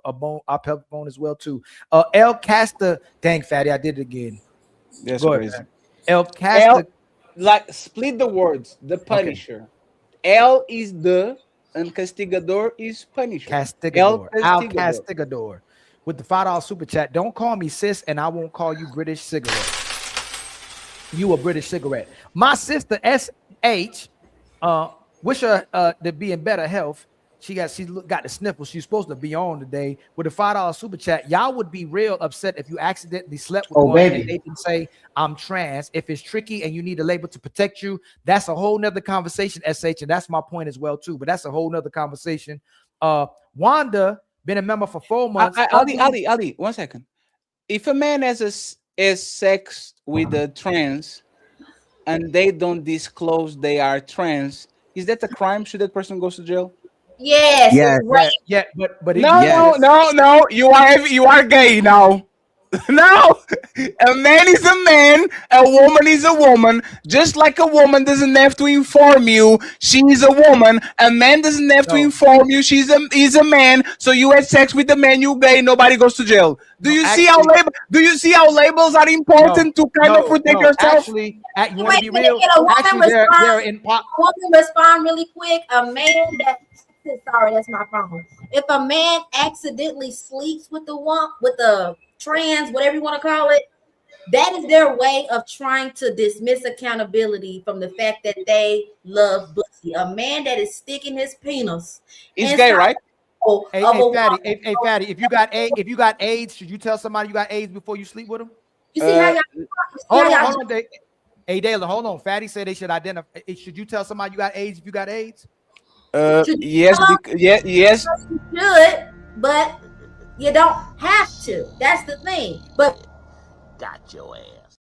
our pelvic bone as well too. El Casta, dang Fatty, I did it again. That's Go crazy. ahead, El Casta, like split the words. The Punisher. Okay. El is the and castigador is Punisher. Castigador. Al Castigador. With the $5 super chat, don't call me sis, and I won't call you British cigarette. You a British cigarette. My sister SH, wish her to be in better health. She got the sniffles. She's supposed to be on today with a $5 super chat. Y'all would be real upset if you accidentally slept with one and they didn't say I'm trans. If it's tricky and you need a label to protect you, that's a whole nother conversation, SH, and that's my point as well too. But that's a whole nother conversation. Wanda. Been a member for 4 months. Ali, 1 second. If a man has sex with a trans and they don't disclose they are trans, is that a crime? Should that person go to jail? Yes. Yeah, but no. You are gay now. No, a man is a man, a woman is a woman. Just like a woman doesn't have to inform you she is a woman, a man doesn't have to inform you he's a man. So you had sex with a man, you gay, nobody goes to jail. Do you see how labels are important to kind of protect yourself? Actually, you want to be real? They're in pop. A woman respond really quick. A man that sorry, that's my phone. If a man accidentally sleeps with the trans, whatever you want to call it, that is their way of trying to dismiss accountability from the fact that they love pussy. A man that is sticking his penis is gay, right? Hey, Fatty, if you got AIDS, should you tell somebody you got AIDS before you sleep with them? You see how y'all hold on, hey Dalen, hold on. Fatty said they should identify. Should you tell somebody you got AIDS if you got AIDS? Yes. You should, but you don't have to. That's the thing. But got your ass.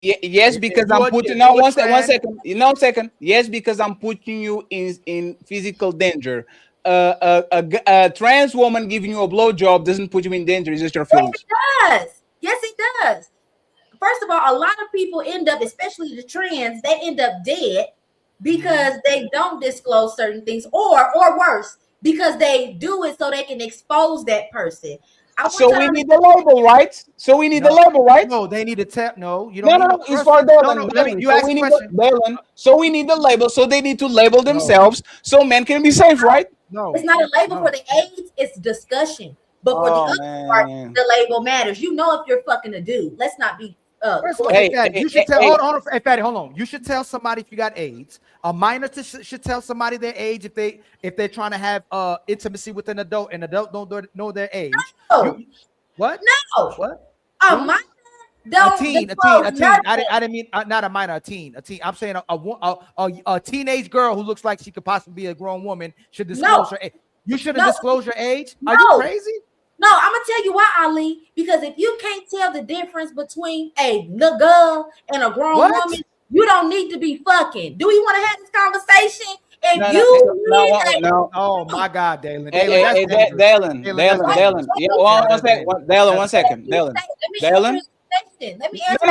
Yes, because I'm putting now 1 second. No second. Yes, because I'm putting you in physical danger. A trans woman giving you a blowjob doesn't put you in danger. It's just your feelings. Yes, it does. First of all, a lot of people end up, especially the trans, they end up dead because they don't disclose certain things, or worse, because they do it so they can expose that person. So we need the label, right? No, they need to tap. No, you don't. No. It's for Dylan. You ask a question. So we need the label. So they need to label themselves so men can be safe, right? No, it's not a label for the AIDS. It's discussion. But for the other part, the label matters. You know if you're fucking a dude. Let's not be. First of all, you should tell. Hold on. You should tell somebody if you got AIDS. A minor should tell somebody their age if they're trying to have intimacy with an adult, and adult don't know their age. No. What? No. What? A minor A teen. I didn't mean not a minor, a teen. I'm saying a teenage girl who looks like she could possibly be a grown woman should disclose her age. You shouldn't disclose your age. Are you crazy? No, I'm gonna tell you why, Ali. Because if you can't tell the difference between a little girl and a grown woman, you don't need to be fucking. Do we want to have this conversation? If oh my God, Dalen. Dalen. Yeah, one second. Dalen. Let me answer.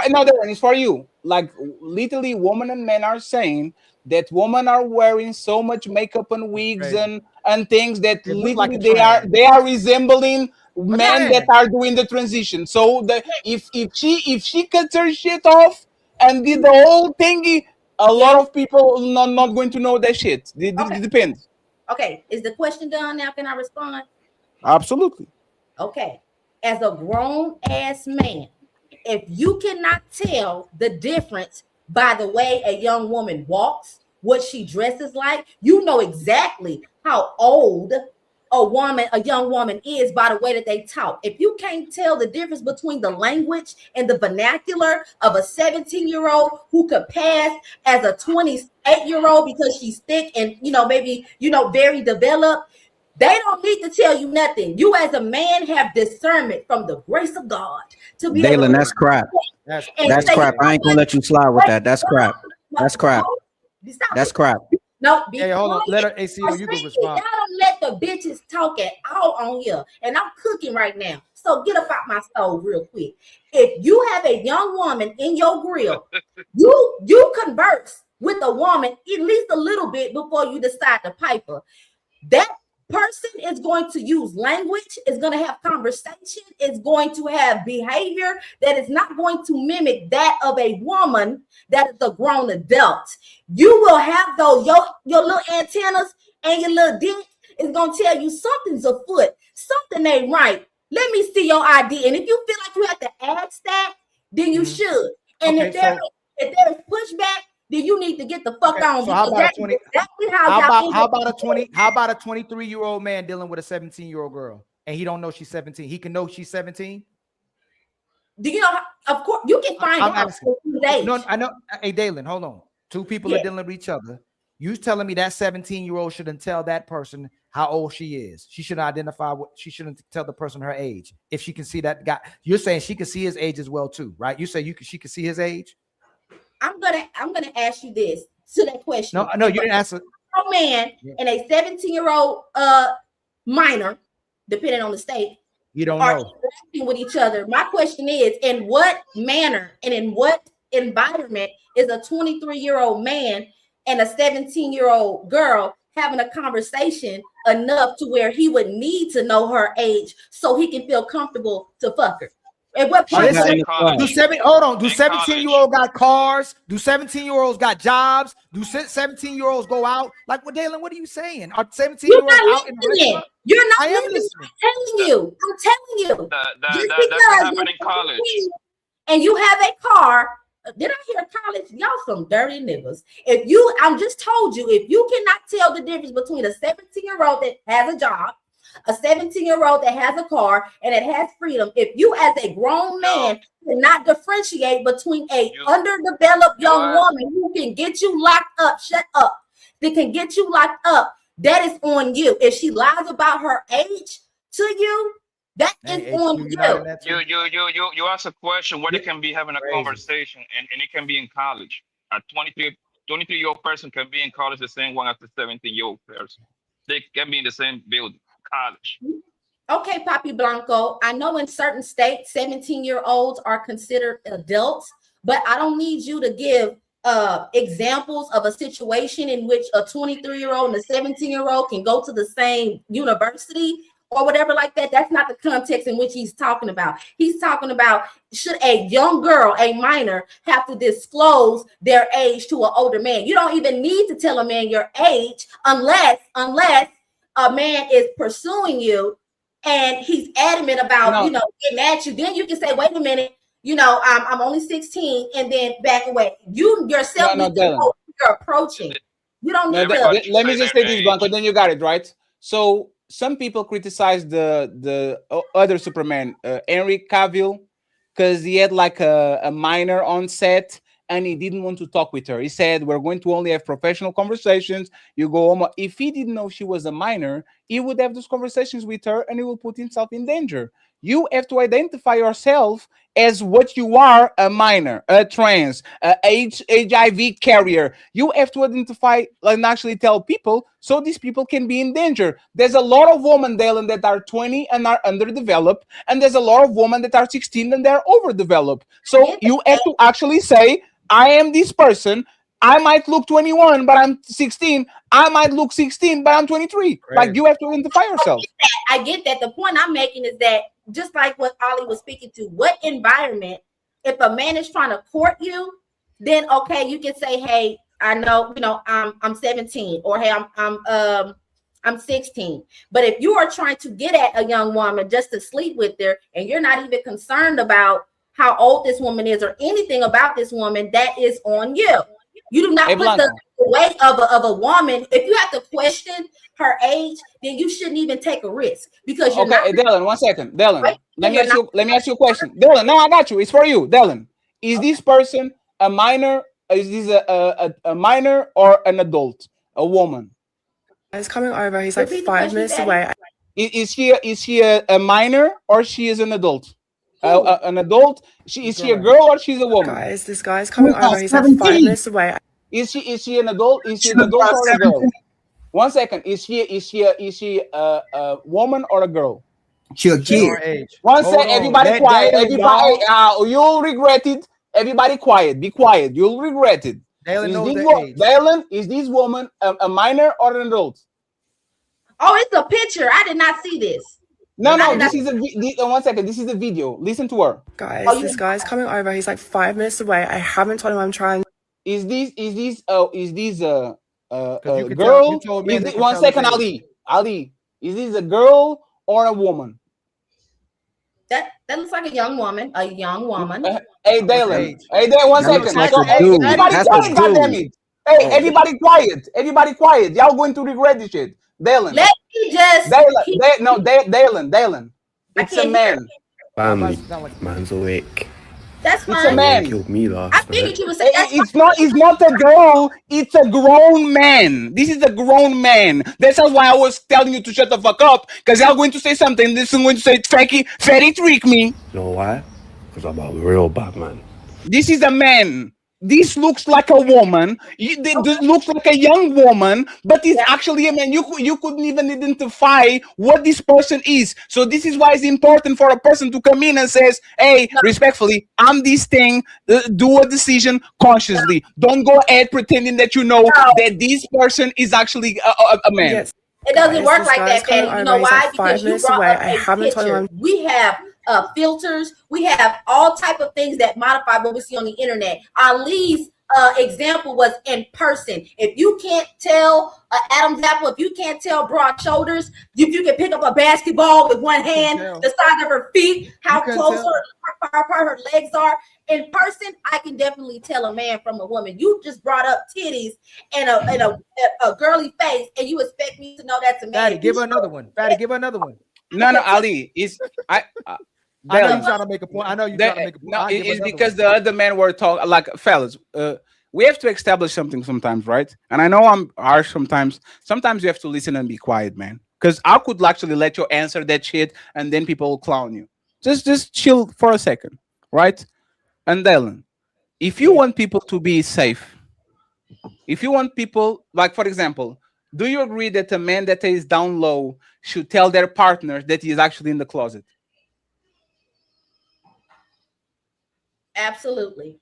No, Dalen, it's for you. Like literally, women and men are saying that women are wearing so much makeup and wigs and things that literally they are resembling men that are doing the transition. So if she cuts her shit off and did the whole thingy, a lot of people not going to know that shit. It depends. Okay, is the question done now? Can I respond? Absolutely. Okay, as a grown ass man, if you cannot tell the difference by the way a young woman walks, what she dresses like, you know exactly how old a young woman is by the way that they talk. If you can't tell the difference between the language and the vernacular of a 17-year-old who could pass as a 28-year-old because she's thick and maybe very developed, they don't need to tell you nothing. You as a man have discernment from the grace of God to be Dalen, able to that's crap. That's crap. I ain't gonna let you slide with that. That's crap. That's crap. That's crap. No, hold on. Let her ACO, you can respond. Y'all don't let the bitches talk at all on here. And I'm cooking right now. So get up out my stove real quick. If you have a young woman in your grill, you converse with a woman at least a little bit before you decide to pipe her. That person is going to use language, is going to have conversation, is going to have behavior that is not going to mimic that of a woman that is a grown adult. You will have those, your little antennas and your little dick is going to tell you something's afoot, something ain't right. Let me see your ID. And if you feel like you have to ask that, then you should. And if there is pushback, then you need to get the fuck on. So how about a 23-year-old man dealing with a 17-year-old girl and he don't know she's 17? He can know she's 17. Do you know? Of course, you can find out. No, I know. Hey, Dalen, hold on. Two people are dealing with each other. You telling me that 17-year-old shouldn't tell that person how old she is? She shouldn't identify she shouldn't tell the person her age. If she can see that guy, you're saying she can see his age as well too, right? You say she can see his age. I'm gonna ask you this to that question. No, you didn't answer. A man and a 17-year-old minor, depending on the state, you don't are know interacting with each other. My question is, in what manner and in what environment is a 23-year-old man and a 17-year-old girl having a conversation enough to where he would need to know her age so he can feel comfortable to fuck her? At what point? Do 17-year-olds got cars? Do 17-year-olds got jobs? Do 17-year-olds go out? Like, what, Dalen, what are you saying? Are 17-year-olds out in the restaurant? You're not listening. I'm telling you. That's happening in college. And you have a car. Did I hear college? Y'all some dirty niggas. I'm just told you, if you cannot tell the difference between a 17-year-old that has a job, a 17-year-old that has a car and it has freedom, if you as a grown man cannot differentiate between a underdeveloped young woman who can get you locked up, that can get you locked up, that is on you. If she lies about her age to you, that is on you. You ask a question where they can be having a conversation and it can be in college. A 23-year-old person can be in college the same one as the 17-year-old person. They can be in the same building. College. Okay, Papi Blanco. I know in certain states, 17-year-olds are considered adults, but I don't need you to give examples of a situation in which a 23-year-old and a 17-year-old can go to the same university or whatever like that. That's not the context in which he's talking about. He's talking about, should a young girl, a minor, have to disclose their age to an older man? You don't even need to tell a man your age unless a man is pursuing you and he's adamant about, getting at you. Then you can say, wait a minute, I'm only 16, and then back away. You yourself need to know you're approaching. You don't need to. Let me just say this, Blanco, then you got it, right? So some people criticize the other Superman, Henry Cavill, because he had like a minor on set and he didn't want to talk with her. He said, we're going to only have professional conversations. You go home. If he didn't know she was a minor, he would have those conversations with her and he will put himself in danger. You have to identify yourself as what you are: a minor, a trans, a HIV carrier. You have to identify and actually tell people so these people can be in danger. There's a lot of women, Dalen, that are 20 and are underdeveloped, and there's a lot of women that are 16 and they're overdeveloped. So you have to actually say, I am this person. I might look 21, but I'm 16. I might look 16, but I'm 23. Like, you have to identify yourself. I get that. The point I'm making is that just like what Ollie was speaking to, what environment, if a man is trying to court you, then okay, you can say, hey, I know, I'm 17, or hey, I'm 16. But if you are trying to get at a young woman just to sleep with her, and you're not even concerned about how old this woman is or anything about this woman, that is on you. You do not put the weight of a woman. If you have to question her age, then you shouldn't even take a risk, because you're not. Dylan, 1 second. Dylan, let me ask you a question. Dylan, no, I got you. It's for you. Dylan, is this person a minor? Is this a minor or an adult? A woman? He's coming over. He's like 5 minutes away. Is she a minor or she is an adult? An adult? Is she a girl or she's a woman? Guys, this guy's coming over. He's like 5 minutes away. Is she an adult? Is she an adult or a girl? 1 second. Is she a woman or a girl? She a kid. 1 second. Everybody quiet. Everybody, you'll regret it. Everybody quiet. Be quiet. You'll regret it. Dylan, is this woman a minor or an adult? Oh, it's a picture. I did not see this. No, this is 1 second. This is a video. Listen to her. Guys, this guy's coming over. He's like 5 minutes away. I haven't told him I'm trying. Is this a girl? 1 second, Ali. Is this a girl or a woman? That looks like a young woman. Hey, Dylan. Hey, Dylan. 1 second. Everybody quiet, goddammit. Hey, everybody quiet. Y'all going to regret this shit. Dylan. Let me just. Dylan. It's a man. Family. Man's awake. That's fine. It's a man. Killed me last I figured you would say that's it's not a girl. It's a grown man. This is a grown man. That's why I was telling you to shut the fuck up, because y'all going to say something. This is going to say fatty trick me. You know why? Because I'm a real bad man. This is a man. This looks like a woman. This looks like a young woman, but it's actually a man. You couldn't even identify what this person is. So this is why it's important for a person to come in and says, hey, respectfully, I'm this thing. Do a decision consciously. Don't go ahead pretending that you know that this person is actually a man. Yes. It doesn't work like that, Patty. You know why? Because you brought up a picture. We have filters. We have all type of things that modify what we see on the internet. Ali's example was in person. If you can't tell Adam's apple, if you can't tell broad shoulders, if you can pick up a basketball with one hand, the size of her feet, how close her legs are. In person, I can definitely tell a man from a woman. You just brought up titties and a girly face, and you expect me to know that's a man. Fatty, give her another one. No, Ali. I know you're trying to make a point. No, it's because the other men were talking. Like, fellas, we have to establish something sometimes, right? And I know I'm harsh sometimes. Sometimes you have to listen and be quiet, man. Because I could actually let you answer that shit, and then people will clown you. Just chill for a second, right? And Dylan, if you want people to be safe, if you want people, like, for example, do you agree that a man that is down low should tell their partner that he is actually in the closet? Absolutely.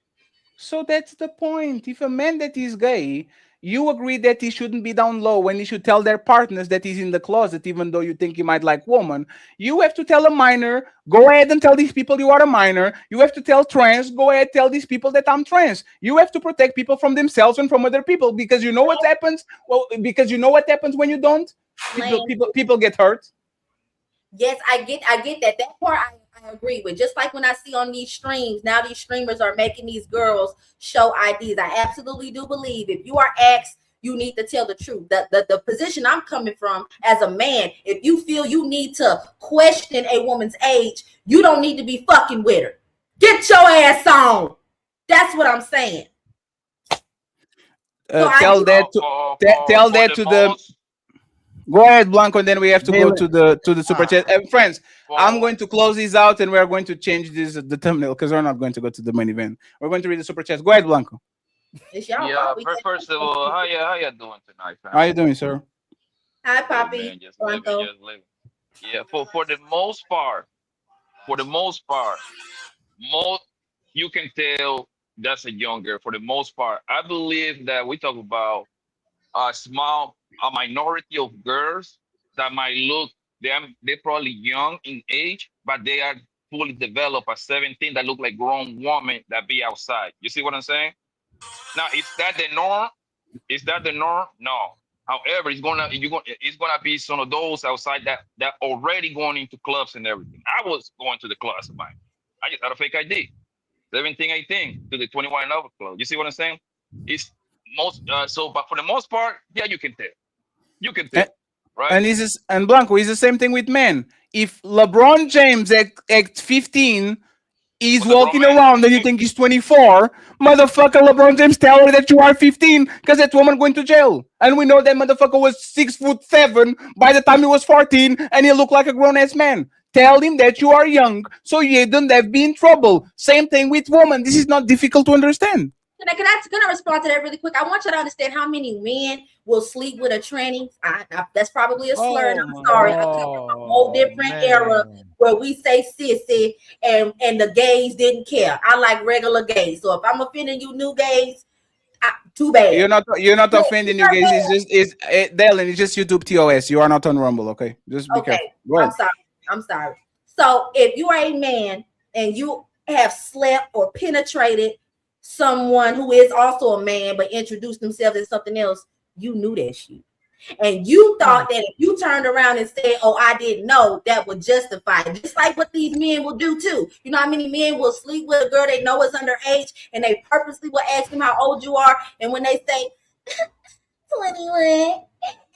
So that's the point. If a man that is gay, you agree that he shouldn't be down low when he should tell their partners that he's in the closet, even though you think he might like woman. You have to tell a minor, go ahead and tell these people you are a minor. You have to tell trans, go ahead, tell these people that I'm trans. You have to protect people from themselves and from other people, because you know what happens? Well, because you know what happens when you don't? People get hurt. Yes, I get that. That part I agree with. Just like when I see on these streams, now these streamers are making these girls show IDs. I absolutely do believe if you are asked, you need to tell the truth. The position I'm coming from as a man, if you feel you need to question a woman's age, you don't need to be fucking with her. Get your ass on. That's what I'm saying. Tell that to the. Go ahead, Blanco, and then we have to go to the super chat. And friends, I'm going to close these out, and we're going to change the thumbnail because we're not going to go to the main event. We're going to read the super chats. Go ahead, Blanco. Yeah, first of all, how you doing tonight, fam? How you doing, sir? Hi, Poppy. Hey, man, just living. Yeah, for the most part, most you can tell that's a young girl. For the most part, I believe that we talk about a minority of girls that might look they're probably young in age, but they are fully developed at 17 that look like grown women that be outside. You see what I'm saying? Now, is that the norm? Is that the norm? No. However, it's gonna be some of those outside that already going into clubs and everything. I was going to the clubs of mine. I just had a fake ID. 17, 18 to the 21 and over club. You see what I'm saying? It's but for the most part, yeah, you can tell. You can tell. Right? And Blanco is the same thing with men. If LeBron James at 15 is walking around and you think he's 24, motherfucker, LeBron James tell her that you are 15 because that woman going to jail. And we know that motherfucker was 6'7" by the time he was 14 and he looked like a grown-ass man. Tell him that you are young so you don't have be in trouble. Same thing with women. This is not difficult to understand. Can I respond to that really quick? I want you to understand how many men will sleep with a tranny. That's probably a slur, and I'm sorry. I come from a whole different era where we say sissy and the gays didn't care. I like regular gays. So if I'm offending you new gays, too bad. You're not offending you guys. Dylan, it's just YouTube TOS. You are not on Rumble, okay? Just be careful. I'm sorry. So if you are a man and you have slept or penetrated someone who is also a man but introduced themselves as something else, you knew that shit. And you thought that if you turned around and said, oh, I didn't know, that would justify it. Just like what these men will do too. You know how many men will sleep with a girl they know is underage and they purposely will ask them how old you are, and when they say 21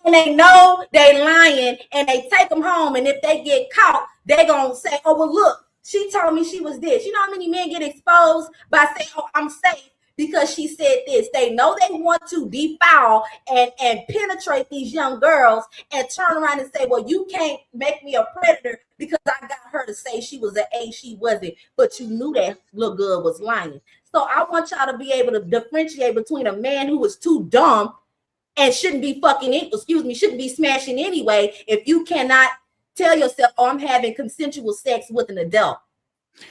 and they know they lying and they take them home, and if they get caught, they gonna say, oh, well, look, she told me she was this. You know how many men get exposed by saying, oh, I'm safe because she said this. They know they want to defile and penetrate these young girls and turn around and say, well, you can't make me a predator because I got her to say she was an A, she wasn't. But you knew that little girl was lying. So I want y'all to be able to differentiate between a man who was too dumb and shouldn't be shouldn't be smashing anyway, if you cannot tell yourself, oh, I'm having consensual sex with an adult.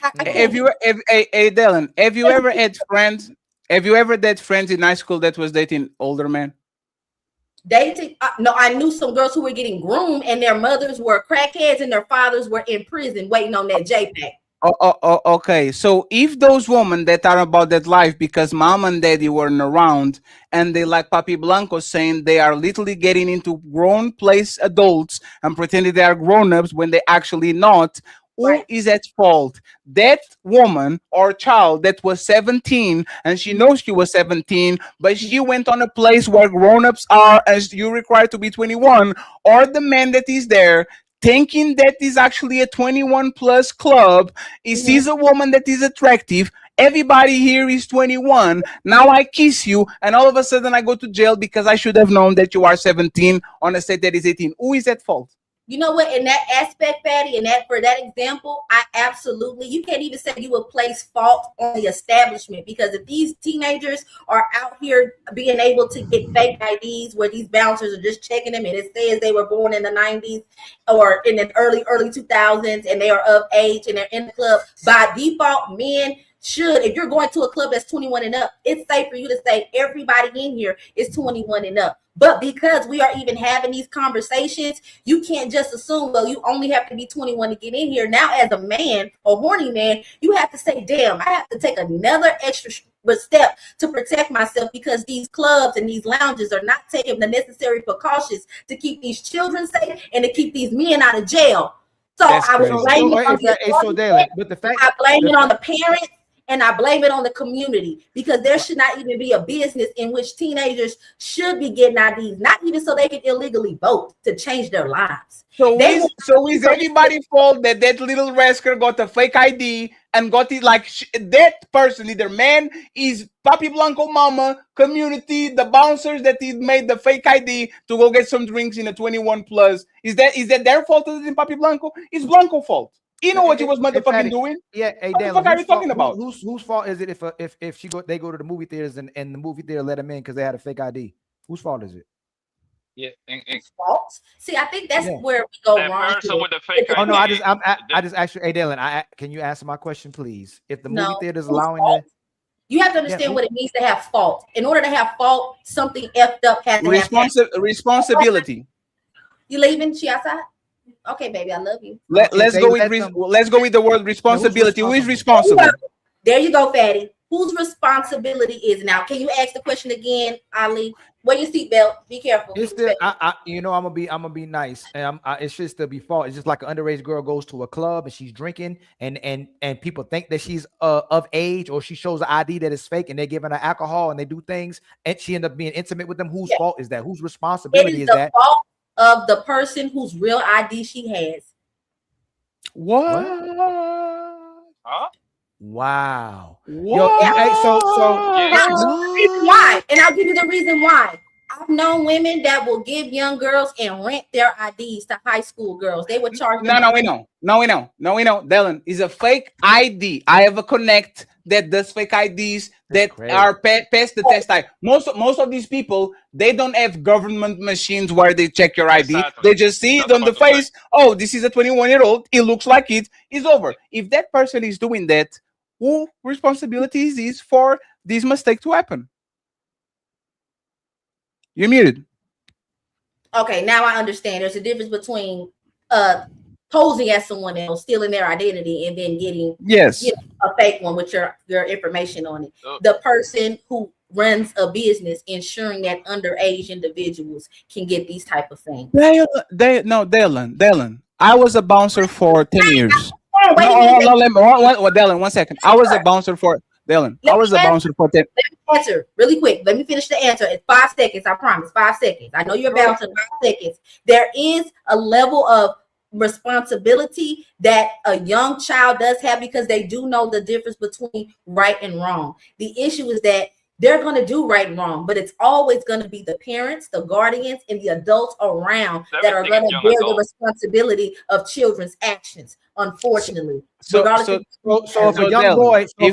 Dylan, have you ever had friends? Have you ever had friends in high school that was dating older men? Dating? No, I knew some girls who were getting groomed and their mothers were crackheads and their fathers were in prison waiting on that JPEG. Okay. So if those women that are about that life because mom and daddy weren't around and they, like Papi Blanco saying, they are literally getting into grown place adults and pretending they are grown-ups when they actually not, who is at fault? That woman or child that was 17 and she knows she was 17, but she went on a place where grown-ups are as you required to be 21, or the man that is there thinking that is actually a 21 plus club. He sees a woman that is attractive. Everybody here is 21. Now I kiss you, and all of a sudden I go to jail because I should have known that you are 17 on a state that is 18. Who is at fault? You know what? In that aspect, Patty, and that for that example, you can't even say you would place fault on the establishment, because if these teenagers are out here being able to get fake IDs where these bouncers are just checking them and it says they were born in the 90s or in the early 2000s and they are of age and they're in the club, by default, men should, if you're going to a club that's 21 and up, it's safe for you to say everybody in here is 21 and up. But because we are even having these conversations, you can't just assume, well, you only have to be 21 to get in here. Now, as a man, a horny man, you have to say, damn, I have to take another extra step to protect myself, because these clubs and these lounges are not taking the necessary precautions to keep these children safe and to keep these men out of jail. So I was blaming it on the parents. And I blame it on the community, because there should not even be a business in which teenagers should be getting IDs, not even so they can illegally vote to change their lives. So is everybody fault that little rascal got a fake ID and got it like that person, either man is Papi Blanco mama, community, the bouncers that he made the fake ID to go get some drinks in a 21 plus. Is that their fault other than Papi Blanco? It's Blanco fault. You know what he was motherfucking doing? Yeah, hey, What the Dalen, fuck are whose you talking fault, about? whose fault is it if they go to the movie theaters and the movie theater let them in because they had a fake ID? Whose fault is it? Yeah, fault. See, I think that's Yeah. where we go that wrong. person with the fake Oh no, ID. I just asked you, hey Dalen, can you answer my question, please? If the movie No, theater is whose allowing fault? the You have to understand what it means to have fault. In order to have fault, something effed up has to happen. Responsibility. You leaving? She outside? Okay, baby, I love you. Let's go with the word responsibility. Who is responsible? There you go, Fatty. Whose responsibility is now? Can you ask the question again, Ali? Wear your seatbelt. Be careful. It's still, I'm gonna be nice, and it should still be fault. It's just like an underage girl goes to a club and she's drinking, and people think that she's of age, or she shows an ID that is fake, and they're giving her alcohol and they do things, and she end up being intimate with them. Whose fault is that? Whose responsibility is the that? fault of the person whose real ID she has. What? Huh? Wow. What? Why? And I'll give you the reason why. I've known women that will give young girls and rent their IDs to high school girls. They would charge them. No, we know. Dylan, is a fake ID. I have a connect that does fake IDs that are past the test time. Most of these people, they don't have government machines where they check your ID. Exactly. They just see it on the face. Oh, this is a 21-year-old. It looks like it. It's over. If that person is doing that, who responsibility is this for this mistake to happen? You're muted. Okay, now I understand. There's a difference between posing as someone else, stealing their identity, and then getting a fake one with your information on it. The person who runs a business ensuring that underage individuals can get these type of things. Dylan. I was a bouncer for 10 years. Dylan, 1 second. I was a bouncer for Dylan. I was a bouncer for 10. Let me answer really quick. Let me finish the answer. It's 5 seconds. I promise. 5 seconds. I know you're a bouncer. 5 seconds. There is a level of responsibility that a young child does have because they do know the difference between right and wrong. The issue is that they're going to do right and wrong, but it's always going to be the parents, the guardians, and the adults around that are going to bear the responsibility of children's actions. Unfortunately, if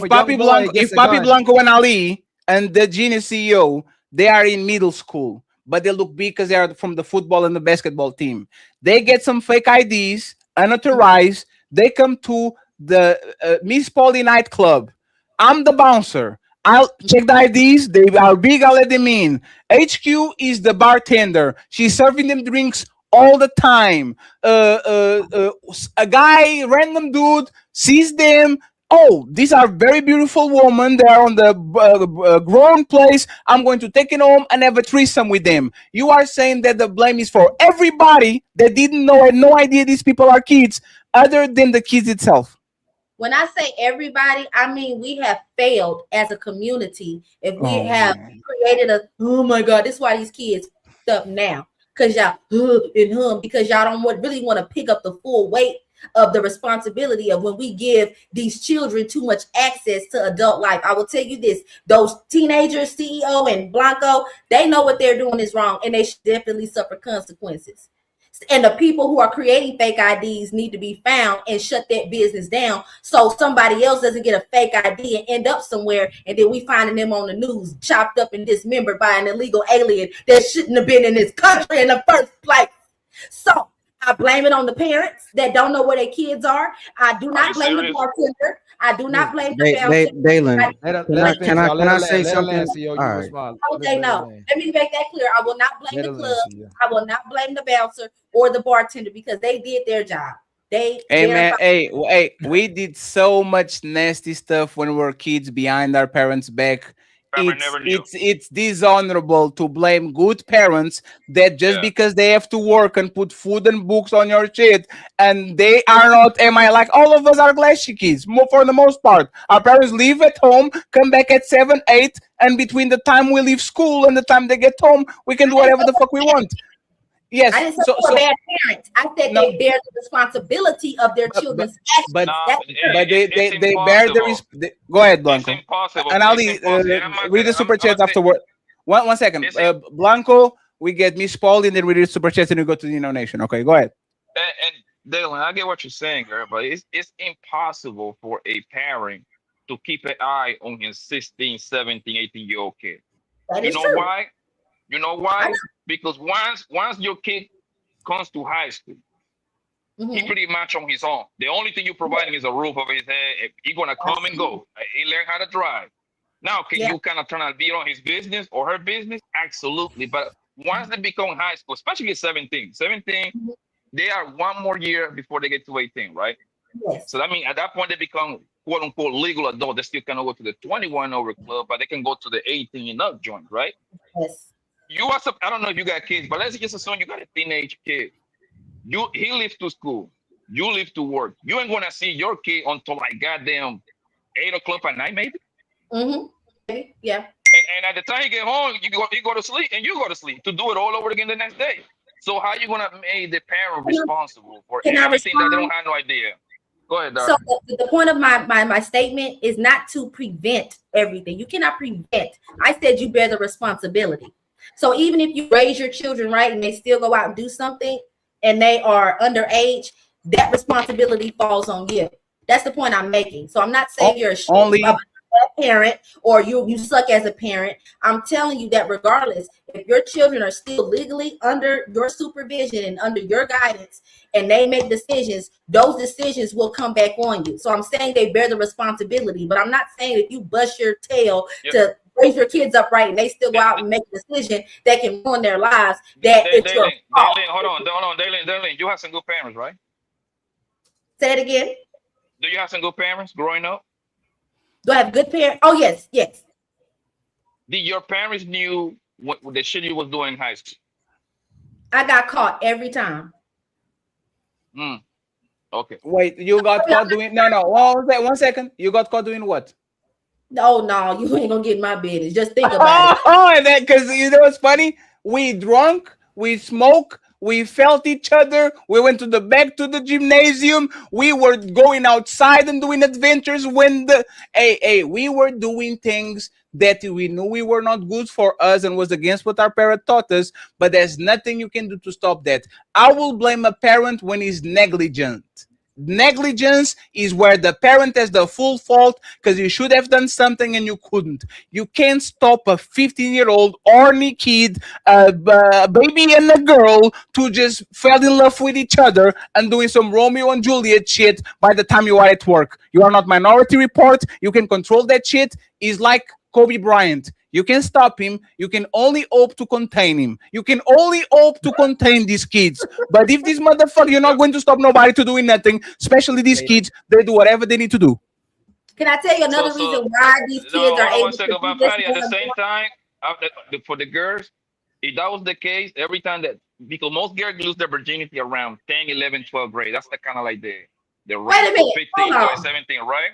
Papi Blanco and Ali and the Genius CEO, they are in middle school, but they look big because they are from the football and the basketball team. They get some fake IDs, unauthorized. They come to the Miss Polly nightclub. I'm the bouncer. I'll check the IDs. They are big. I'll let them in. HQ is the bartender. She's serving them drinks all the time. A guy, random dude, sees them. Oh, these are very beautiful women. They are on the grown place. I'm going to take it home and have a threesome with them. You are saying that the blame is for everybody that didn't know and no idea these people are kids, other than the kids itself. When I say everybody, I mean we have failed as a community. If we have created oh my God, this is why these kids up now. Because y'all because y'all don't really want to pick up the full weight of the responsibility of when we give these children too much access to adult life. I will tell you this, those teenagers, CEO and Blanco, they know what they're doing is wrong and they should definitely suffer consequences. And the people who are creating fake IDs need to be found and shut that business down so somebody else doesn't get a fake ID and end up somewhere and then we finding them on the news chopped up and dismembered by an illegal alien that shouldn't have been in this country in the first place. So I blame it on the parents that don't know where their kids are. I do not blame the bartender. I do not blame the Dalen, can I say something? All right. Okay, no. Let me make that clear. I will not blame the club. I will not blame the bouncer or the bartender because they did their job. Hey man, we did so much nasty stuff when we were kids behind our parents' back. It's dishonorable to blame good parents that just because they have to work and put food and books on your shit and they are not like all of us are Glassy kids for the most part. Our parents leave at home, come back at 7, 8, and between the time we leave school and the time they get home, we can do whatever the fuck we want. Yes. I didn't say they were bad parents. I said they bear the responsibility of their children's actions. But That's they bear the go ahead, Blanco. It's impossible. And I'll read the super chat afterward. One second, Blanco. We get Miss Paul and then we read the super chat and we go to the Nation. Okay, go ahead. And Dylan, I get what you're saying, girl, but it's impossible for a parent to keep an eye on his 16, 17, 18-year-old kid. You know why? You know why? Because once your kid comes to high school, he pretty much on his own. The only thing you're providing is a roof over his head. He's gonna come and go. He learn how to drive. Now, can you kind of turn on beat on his business or her business? Absolutely. But once they become high school, especially at 17, they are one more year before they get to 18, right? Yes. So I mean, at that point, they become quote unquote legal adult. They still cannot go to the 21 over club, but they can go to the 18 and up joint, right? Yes. I don't know if you got kids, but let's just assume you got a teenage kid. He leaves to school. You leave to work. You ain't gonna see your kid until like goddamn 8 o'clock at night, maybe. Yeah. And at the time you get home, you go to sleep, and you go to sleep to do it all over again the next day. So how you gonna make the parent responsible for everything that they don't have no idea? Go ahead, Dar. So the point of my statement is not to prevent everything. You cannot prevent. I said you bear the responsibility. So even if you raise your children right and they still go out and do something and they are underage, that responsibility falls on you. That's the point I'm making. So I'm not saying you're a parent or you suck as a parent. I'm telling you that regardless, if your children are still legally under your supervision and under your guidance and they make decisions, those decisions will come back on you. So I'm saying they bear the responsibility, but I'm not saying if you bust your tail to raise your kids up right and they still go out and make a decision that can ruin their lives, that it's your fault. Hold on, Daylin, you have some good parents, right? Say it again. Do you have some good parents growing up? Do I have good parents? Oh, yes. Did your parents knew what the shit you was doing in high school? I got caught every time. Okay. Wait, you got caught doing one second. You got caught doing what? No, you ain't gonna get in my business. Just think about it. And then because you know what's funny? We drunk, we smoke, we felt each other. We went back to the gymnasium. We were going outside and doing adventures when we were doing things that we knew we were not good for us and was against what our parent taught us. But there's nothing you can do to stop that. I will blame a parent when he's negligent. Negligence is where the parent has the full fault because you should have done something and you couldn't. You can't stop a 15-year-old horny kid, a baby and a girl to just fall in love with each other and doing some Romeo and Juliet shit by the time you are at work. You are not Minority Report. You can control that shit. It's like Kobe Bryant. You can stop him. You can only hope to contain him. You can only hope to contain these kids. But if this motherfucker, you're not going to stop nobody to doing nothing, especially these kids, they do whatever they need to do. Can I tell you another reason why these kids are able to do this? At the same time, for the girls, if that was the case, every time because most girls lose their virginity around 10, 11, 12 grade. That's the kind of like the range of 15 to 17, right?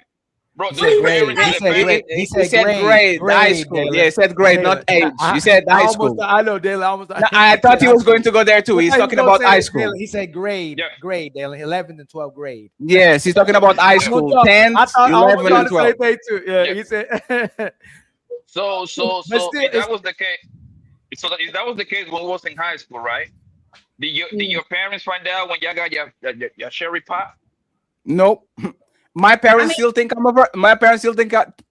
Bro, he said grade, high school. Yeah, he said grade, not age. He said high school. I know, Dale. I thought he was going to go there too. He's talking about high school. He said grade, Dale, 11th and 12th grade. Yes, he's talking about high school, 10, 11, and 12. Yeah, he said. So if that was the case, if that was the case when we was in high school, right? Did your parents find out when y'all got your cherry pop? Nope. My parents still think I'm a virgin. My parents still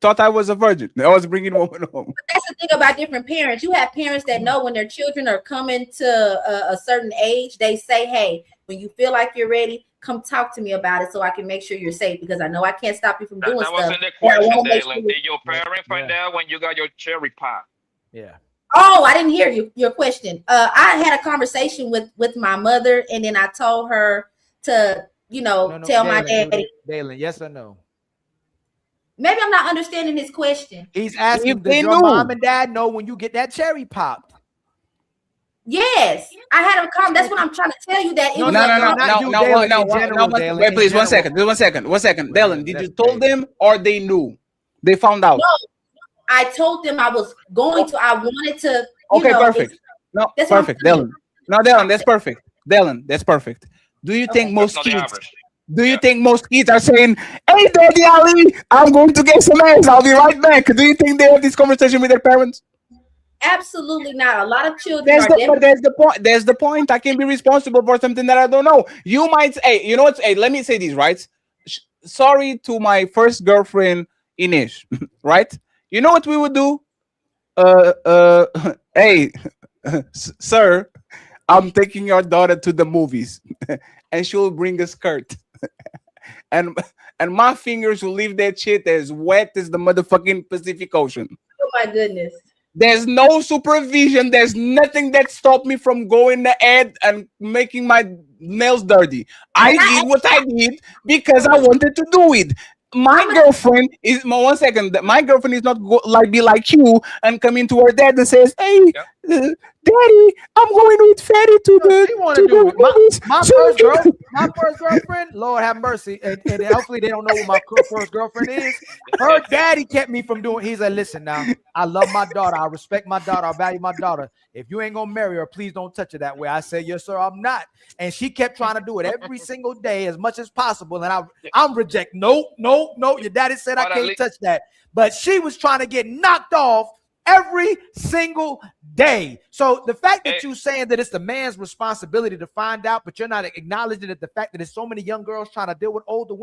thought I was a virgin. I was bringing women home. But that's the thing about different parents. You have parents that know when their children are coming to a certain age, they say, "Hey, when you feel like you're ready, come talk to me about it so I can make sure you're safe because I know I can't stop you from doing stuff." That wasn't the question, Dalen. Did your parents find out when you got your cherry pop? Yeah. Oh, I didn't hear your question. I had a conversation with my mother, and then I told her to. Tell my daddy. Dalen, yes or no? Maybe I'm not understanding his question. He's asking, does your mom and dad know when you get that cherry popped? Yes, I had a comment. That's what I'm trying to tell you. That no. Wait, please, 1 second. One second. Dalen, did you told them or they knew? They found out. No, I told them I was going to. I wanted to. Okay, perfect. No, perfect, Dalen. No, Dylan, that's perfect. Dylan, that's perfect. Do you think That's most not the kids? average. Do you think most kids are saying, "Hey, Daddy Ali, I'm going to get some ass. I'll be right back." Do you think they have this conversation with their parents? Absolutely not. A lot of children That's are the but definitely. that's the point. That's the point. I can be responsible for something that I don't know. You might hey, you know what? Hey, let me say this, right? Sorry to my first girlfriend, Inish, right? You know what we would do? Hey, sir, I'm taking your daughter to the movies, and she'll bring a skirt, and and my fingers will leave that shit as wet as the motherfucking Pacific Ocean. Oh my goodness. There's no supervision. There's nothing that stopped me from going ahead and making my nails dirty. I did what I did because I wanted to do it. My girlfriend is one second. My girlfriend is not like be like you and come into her dad and says, "Hey, Daddy, I'm going with Fatty to the She want to do it. My first girlfriend, Lord have mercy, and hopefully they don't know what my first girlfriend is. Her daddy kept me from doing. He said, "Listen, now I love my daughter. I respect my daughter. I value my daughter. If you ain't gonna marry her, please don't touch her that way." I said, "Yes, sir, I'm not." And she kept trying to do it every single day as much as possible. And I'm reject. Nope. Your daddy said I can't touch that. But she was trying to get knocked off every single day. So the fact that you saying that it's the man's responsibility to find out, but you're not acknowledging that the fact that there's so many young girls trying to deal with older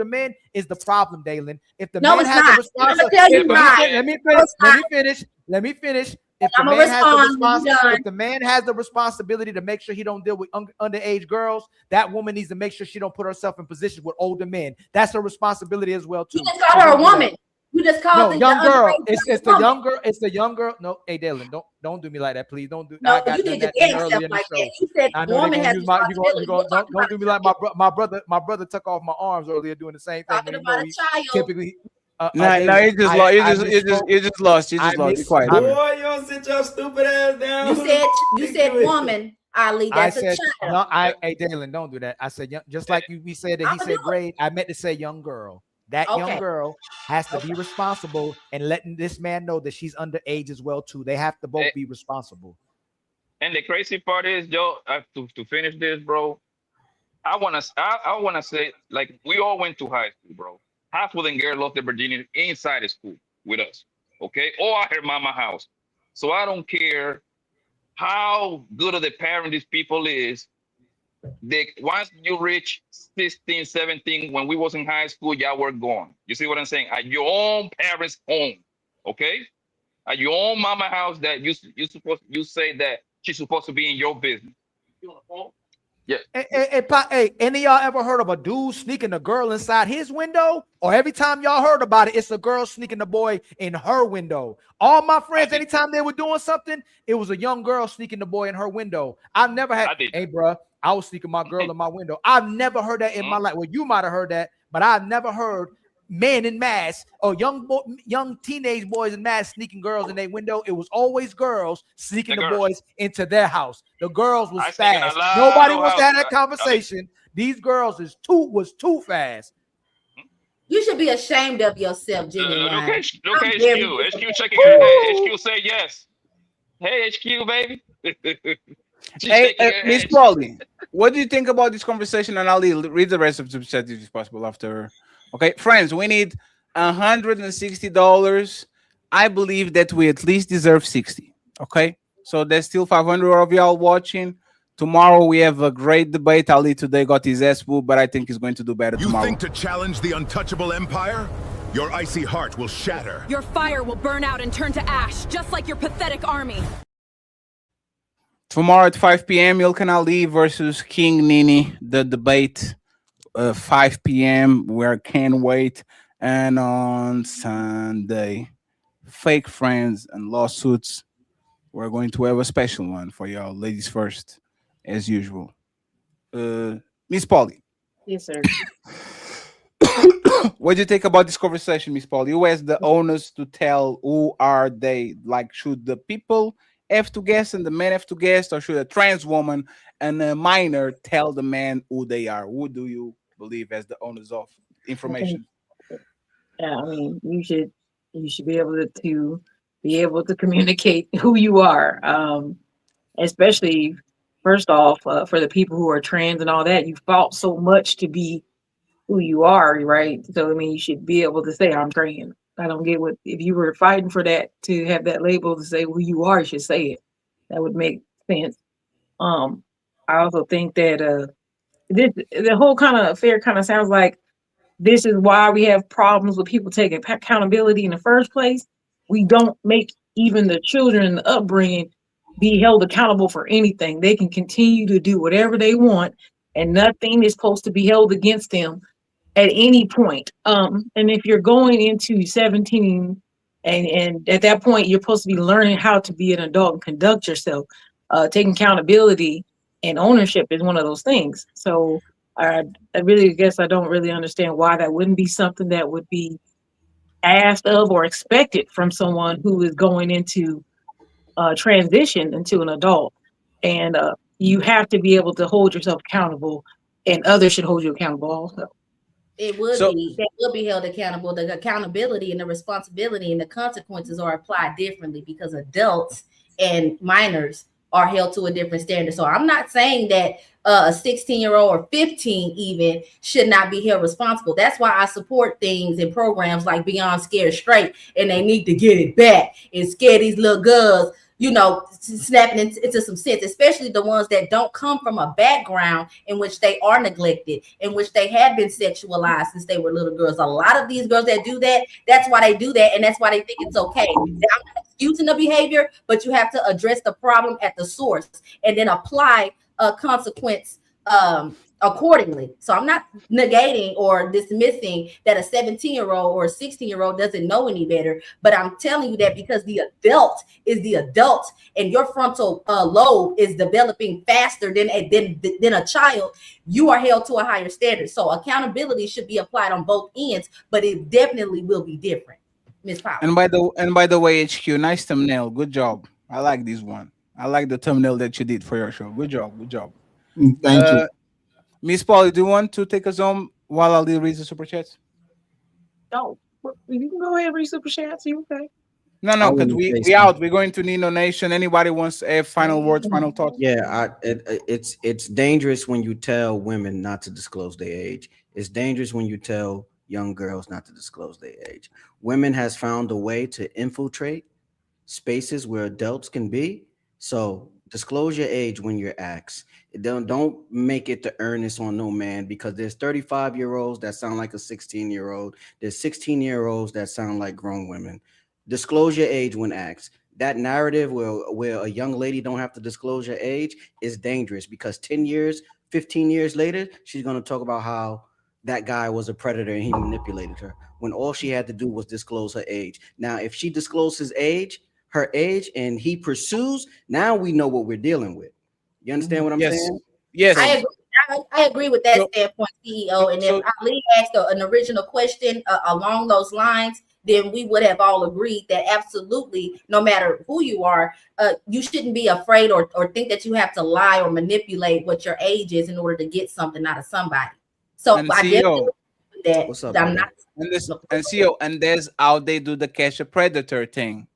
men is the problem, Dalen. If the man has the responsibility, let me finish. If the man has the responsibility to make sure he don't deal with underage girls, that woman needs to make sure she don't put herself in position with older men. That's her responsibility as well too. You just called her a woman. You just called the young girl. It's the woman. young girl. It's the young girl. No, hey Dalen, don't do me like that, please. Don't do. No, I got you done need to that get earlier stuff in the like show. that. You said I know woman has responsibility. Don't do me like my brother took off my arms earlier doing the same thing. Talking about a child. Typically. No, you just lost. You just lost. You just lost. Be quiet. Boy, you don't sit your stupid ass down. You said woman, Ali. That's a child. Hey Dalen, don't do that. I said just like we said that he said grade. I meant to say young girl. That young girl has to be responsible and letting this man know that she's underage as well too. They have to both be responsible. And the crazy part is, Joe, to finish this, bro. I wanna say, like, we all went to high school, bro. Half of them girls lost their virginity inside the school with us, okay, or at her mama house. So I don't care how good of the parent these people is. Once you reach 16, 17, when we was in high school, y'all were gone. You see what I'm saying? At your own parents' home, okay? At your own mama house that you say that she's supposed to be in your business. Yeah. Hey, any of y'all ever heard of a dude sneaking a girl inside his window? Or every time y'all heard about it, it's a girl sneaking a boy in her window. All my friends, anytime they were doing something, it was a young girl sneaking the boy in her window. I've never had, hey, bro, I was sneaking my girl in my window. I've never heard that in my life. Well, you might have heard that, but I've never heard men in mass or young teenage boys in mass sneaking girls in their window. It was always girls sneaking the boys into their house. The girls was fast. Nobody wants to have that conversation. These girls was too fast. You should be ashamed of yourself, Genuine. Look at HQ. HQ shaking her head. HQ say yes. Hey, HQ, baby. Hey, Miss Paulie, what do you think about this conversation? And I'll read the rest of the chat if it's possible after. Okay, friends, we need $160. I believe that we at least deserve 60. Okay, so there's still 500 of y'all watching. Tomorrow we have a great debate. Ali today got his ass whooped, but I think he's going to do better tomorrow. You think to challenge the untouchable empire? Your icy heart will shatter. Your fire will burn out and turn to ash, just like your pathetic army. Tomorrow at 5 p.m., Ilkan Ali versus King Nini. The debate, 5 p.m. We can't wait. And on Sunday, fake friends and lawsuits. We're going to have a special one for y'all, ladies first, as usual. Miss Polly. Yes, sir. What do you think about this conversation, Miss Polly? Who has the onus to tell who are they? Like, should the people have to guess and the men have to guess, or should a trans woman and a minor tell the man who they are? Who do you believe as the owners of information? Yeah, I mean, you should be able to communicate who you are, especially first off, for the people who are trans and all that, you fought so much to be who you are, right? So I mean, you should be able to say I'm trans. I don't get what if you were fighting for that to have that label to say who you are, you should say it. That would make sense. Um, I also think that this the whole kind of affair kind of sounds like this is why we have problems with people taking accountability in the first place. We don't make even the children in the upbringing be held accountable for anything. They can continue to do whatever they want, and nothing is supposed to be held against them at any point. And if you're going into 17 and at that point you're supposed to be learning how to be an adult and conduct yourself, taking accountability and ownership is one of those things. So I really guess I don't really understand why that wouldn't be something that would be asked of or expected from someone who is going into transition into an adult. And you have to be able to hold yourself accountable, and others should hold you accountable also. It would be, they will be held accountable. The accountability and the responsibility and the consequences are applied differently because adults and minors are held to a different standard. So I'm not saying that a 16-year-old or 15 even should not be held responsible. That's why I support things and programs like Beyond Scared Straight, and they need to get it back and scare these little girls, you know, snapping into some sense, especially the ones that don't come from a background in which they are neglected, in which they have been sexualized since they were little girls. A lot of these girls that do that, that's why they do that, and that's why they think it's okay. Now, I'm not excusing the behavior, but you have to address the problem at the source and then apply a consequence accordingly. So I'm not negating or dismissing that a 17-year-old or a 16-year-old doesn't know any better, but I'm telling you that because the adult is the adult and your frontal lobe is developing faster than a child, you are held to a higher standard. So accountability should be applied on both ends, but it definitely will be different. Miss Powell. And by the way, HQ, nice thumbnail. Good job. I like this one. I like the thumbnail that you did for your show. Good job. Good job. Thank you. Miss Polly, do you want to take us home while I read the super chats? No, you can go ahead and read super chats. You okay? No, because we out. We're going to Nino Nation. Anybody wants to have final words, final thoughts? Yeah, it's dangerous when you tell women not to disclose their age. It's dangerous when you tell young girls not to disclose their age. Women has found a way to infiltrate spaces where adults can be. So disclose your age when you're asked. Don't make it the earnest on no man, because there's 35-year-olds that sound like a 16-year-old. There's 16-year-olds that sound like grown women. Disclose your age when asked. That narrative where a young lady don't have to disclose her age is dangerous, because 10 years, 15 years later, she's going to talk about how that guy was a predator and he manipulated her, when all she had to do was disclose her age. Now, if she discloses her age, and he pursues, now we know what we're dealing with. You understand what I'm saying? Yes. I agree with that standpoint, CEO. And if Ali asked an original question along those lines, then we would have all agreed that absolutely, no matter who you are, you shouldn't be afraid or think that you have to lie or manipulate what your age is in order to get something out of somebody. So And I CEO, definitely that. What's up, I'm not. And CEO, and there's how they do the catch a predator thing.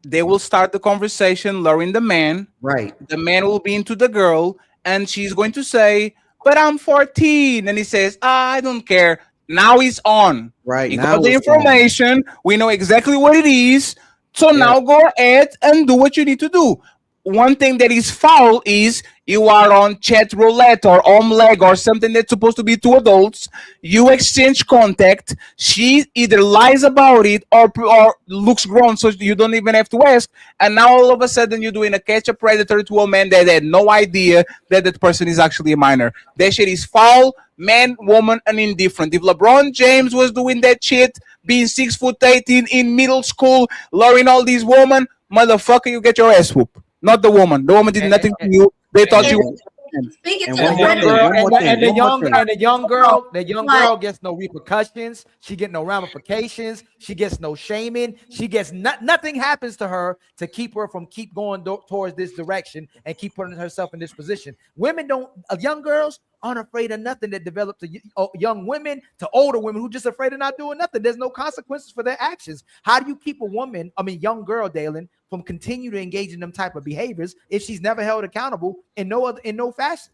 They will start the conversation luring the man. Right. The man will be into the girl, and she's going to say, "But I'm 14." And he says, "I don't care." Now he's on. Right. He Now got the it's on. information. We know exactly what it is. So now go ahead and do what you need to do. One thing that is foul is you are on chat roulette or omelet or something that's supposed to be two adults. You exchange contact. She either lies about it or looks grown, so you don't even have to ask. And now all of a sudden you're doing a catch a predator to a man that had no idea that that person is actually a minor. That shit is foul, man, woman, and indifferent. If LeBron James was doing that shit, being 6'8" in middle school, luring all these women, motherfucker, you get your ass whooped. Not the woman. The woman did nothing to you. They thought you. Speaking to The young girl gets no repercussions. She get no ramifications. She gets no shaming. She gets nothing happens to her to keep her from keep going towards this direction and keep putting herself in this position. Young girls unafraid of nothing, that develop to young women, to older women who just afraid of not doing nothing. There's no consequences for their actions. How do you keep a woman, young girl, Dalen, from continue to engage in them type of behaviors if she's never held accountable in no fashion?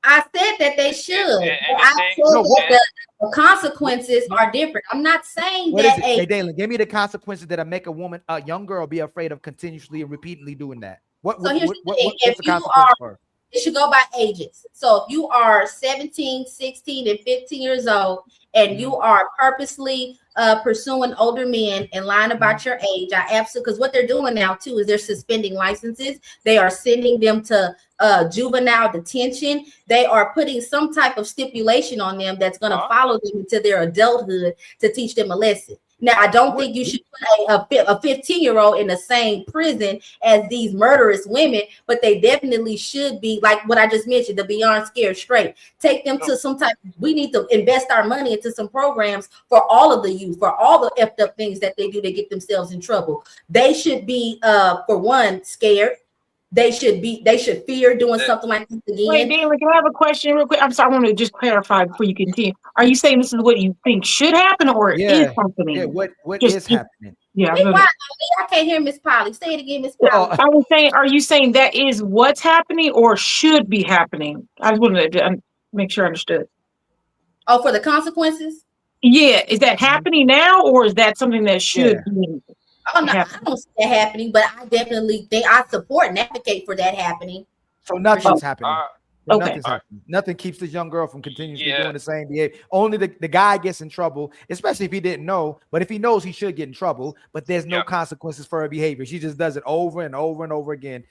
I said that they should. And I the said thing, that the consequences are different. I'm not saying What that is it? Hey, Dalen, give me the consequences that make a young girl, be afraid of continuously and repeatedly doing that. So here's the thing. What's If the you consequence are, for her? it should go by ages. So if you are 17, 16, and 15 years old, and you are purposely pursuing older men and lying about your age, I absolutely, because what they're doing now too is they're suspending licenses. They are sending them to juvenile detention. They are putting some type of stipulation on them that's going to follow them into their adulthood to teach them a lesson. Now, I don't think you should put a 15-year-old in the same prison as these murderous women, but they definitely should be, like what I just mentioned, the Beyond Scared Straight. Take them to some type, we need to invest our money into some programs for all of the youth, for all the effed up things that they do to get themselves in trouble. They should be, for one, scared. They should fear doing something like this again. Wait, Dalen, can I have a question real quick? I'm sorry, I want to just clarify before you continue. Are you saying this is what you think should happen, or is happening? Yeah, what is happening? Yeah, I can't hear Miss Polly. Say it again, Miss Polly. I was saying, are you saying that is what's happening or should be happening? I just wanted to make sure I understood. Oh, for the consequences? Yeah, is that happening now, or is that something that should be? Oh no, I don't see that happening, but I definitely think I support and advocate for that happening. So nothing's happening. Okay. Nothing's happening. Nothing keeps this young girl from continuously doing the same behavior. Only the guy gets in trouble, especially if he didn't know. But if he knows, he should get in trouble. But there's no consequences for her behavior. She just does it over and over and over again.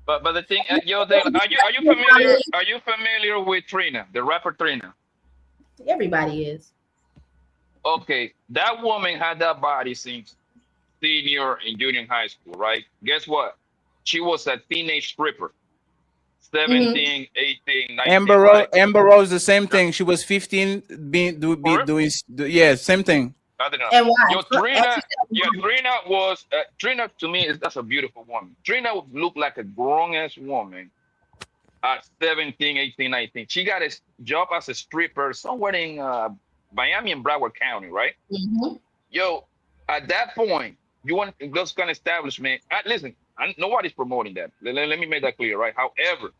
But the thing, yo, Dale, are you familiar with Trina, the rapper Trina? Everybody is. Okay, that woman had that body since senior and junior high school, right? Guess what? She was a teenage stripper. 17, 18, 19. Amber Rose, the same thing. She was 15, doing same thing. I don't know. And why? Yo, Trina was Trina to me that's a beautiful woman. Trina would look like a grown-ass woman at 17, 18, 19. She got a job as a stripper somewhere in Miami and Broward County, right? Yo, at that point, you want those kind of establishment. Listen, nobody's promoting that. Let me make that clear, right? However,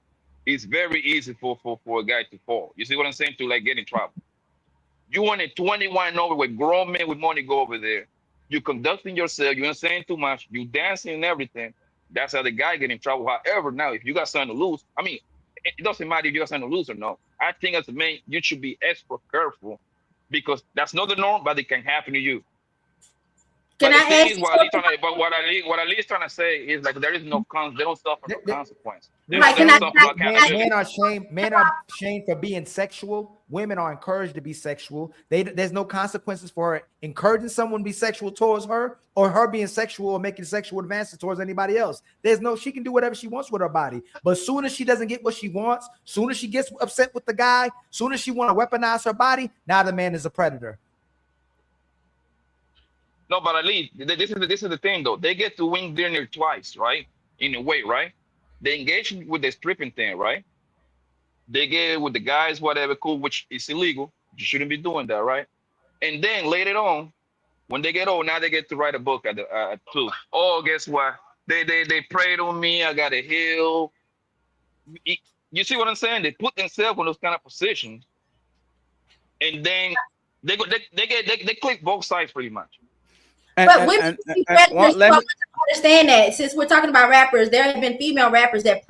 it's very easy for a guy to fall. You see what I'm saying? To like get in trouble. You want a 21 over with grown men with money go over there. You conducting yourself. You ain't saying too much. You dancing and everything. That's how the guy get in trouble. However, now if you got something to lose, I mean, it doesn't matter if you got something to lose or not. I think as a man, you should be extra careful because that's not the norm, but it can happen to you. Can I ask you what Ali is trying to say is like there is no they don't suffer no consequence. Men are shamed for being sexual. Women are encouraged to be sexual. There's no consequences for her encouraging someone to be sexual towards her, or her being sexual or making sexual advances towards anybody else. She can do whatever she wants with her body. But soon as she doesn't get what she wants, soon as she gets upset with the guy, soon as she want to weaponize her body, now the man is a predator. No, but at least this is the thing though. They get to win dinner twice, right? In a way, right? They engage with the stripping thing, right? They get with the guys, whatever, cool, which is illegal. You shouldn't be doing that, right? And then later on, when they get old, now they get to write a book at two. Oh, guess what? They prayed on me. I got a heal. You see what I'm saying? They put themselves in those kind of positions, and then they click both sides pretty much. But women understand that. Since we're talking about rappers, there have been female rappers that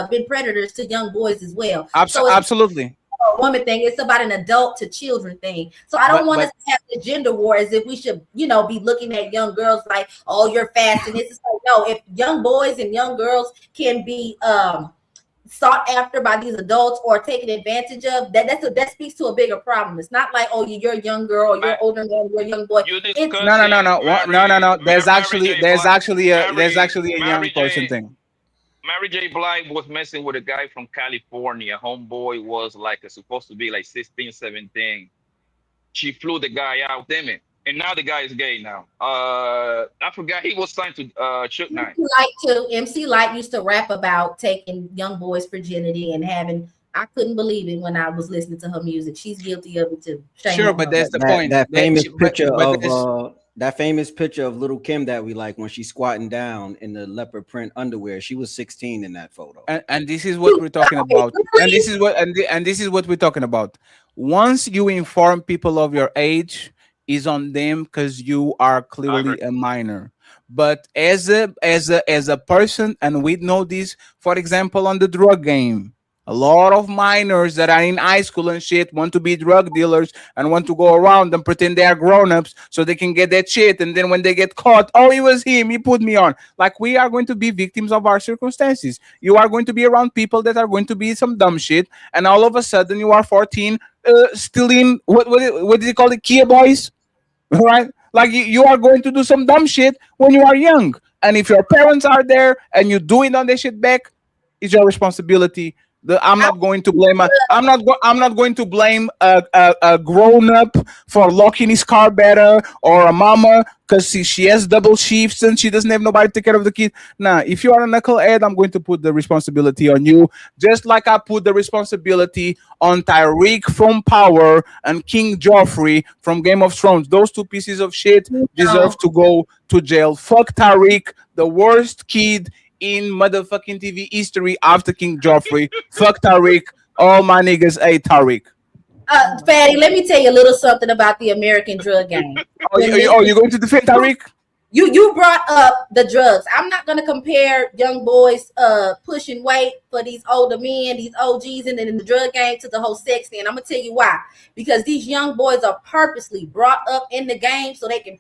been predators to young boys as well. Absolutely. A woman thing. It's about an adult to children thing. So I don't want us to have the gender war as if we should, be looking at young girls like, oh, you're fast. And it's like, no, if young boys and young girls can be sought after by these adults or taken advantage of, that speaks to a bigger problem. It's not like, oh, you're a young girl, or you're older man, you're a young boy. No. There's actually a young person thing. Mary J. Blige was messing with a guy from California. Homeboy was supposed to be like 16, 17. She flew the guy out, damn it. And now the guy is gay now. I forgot he was signed to Shook Knight. MC Light used to rap about taking young boys' virginity and having I couldn't believe it when I was listening to her music. She's guilty of it too. Shame Sure, on but her. that's the point. That famous picture but that's- of that famous picture of Little Kim that we like when she's squatting down in the leopard print underwear. She was 16 in that photo. and this is what we're talking about. And this is what and this is what we're talking about. Once you inform people of your age, is on them because you are clearly a minor. But as a person, and we know this, for example, on the drug game. A lot of minors that are in high school and shit want to be drug dealers and want to go around and pretend they are grown-ups so they can get that shit. And then when they get caught, oh, it was him, he put me on. Like, we are going to be victims of our circumstances. You are going to be around people that are going to be some dumb shit, and all of a sudden you are 14, still in what do you call it, Kia boys? Right? Like, you are going to do some dumb shit when you are young. And if your parents are there and you doing on that shit back, it's your responsibility. I'm not going to blame. I'm not going to blame a grown up for locking his car better, or a mama because she has double shifts and she doesn't have nobody to take care of the kid. Nah, if you are a knucklehead, I'm going to put the responsibility on you, just like I put the responsibility on Tyreek from Power and King Joffrey from Game of Thrones. Those two pieces of shit deserve to go to jail. Fuck Tyreek, the worst kid in motherfucking TV history after King Joffrey. Fuck Tariq. All my niggas hate Tariq. Fatty, let me tell you a little something about the American drug game. You're going to defend Tariq? You brought up the drugs. I'm not gonna compare young boys pushing weight for these older men, these OGs in the drug game to the whole sex thing. I'm gonna tell you why. Because these young boys are purposely brought up in the game so they can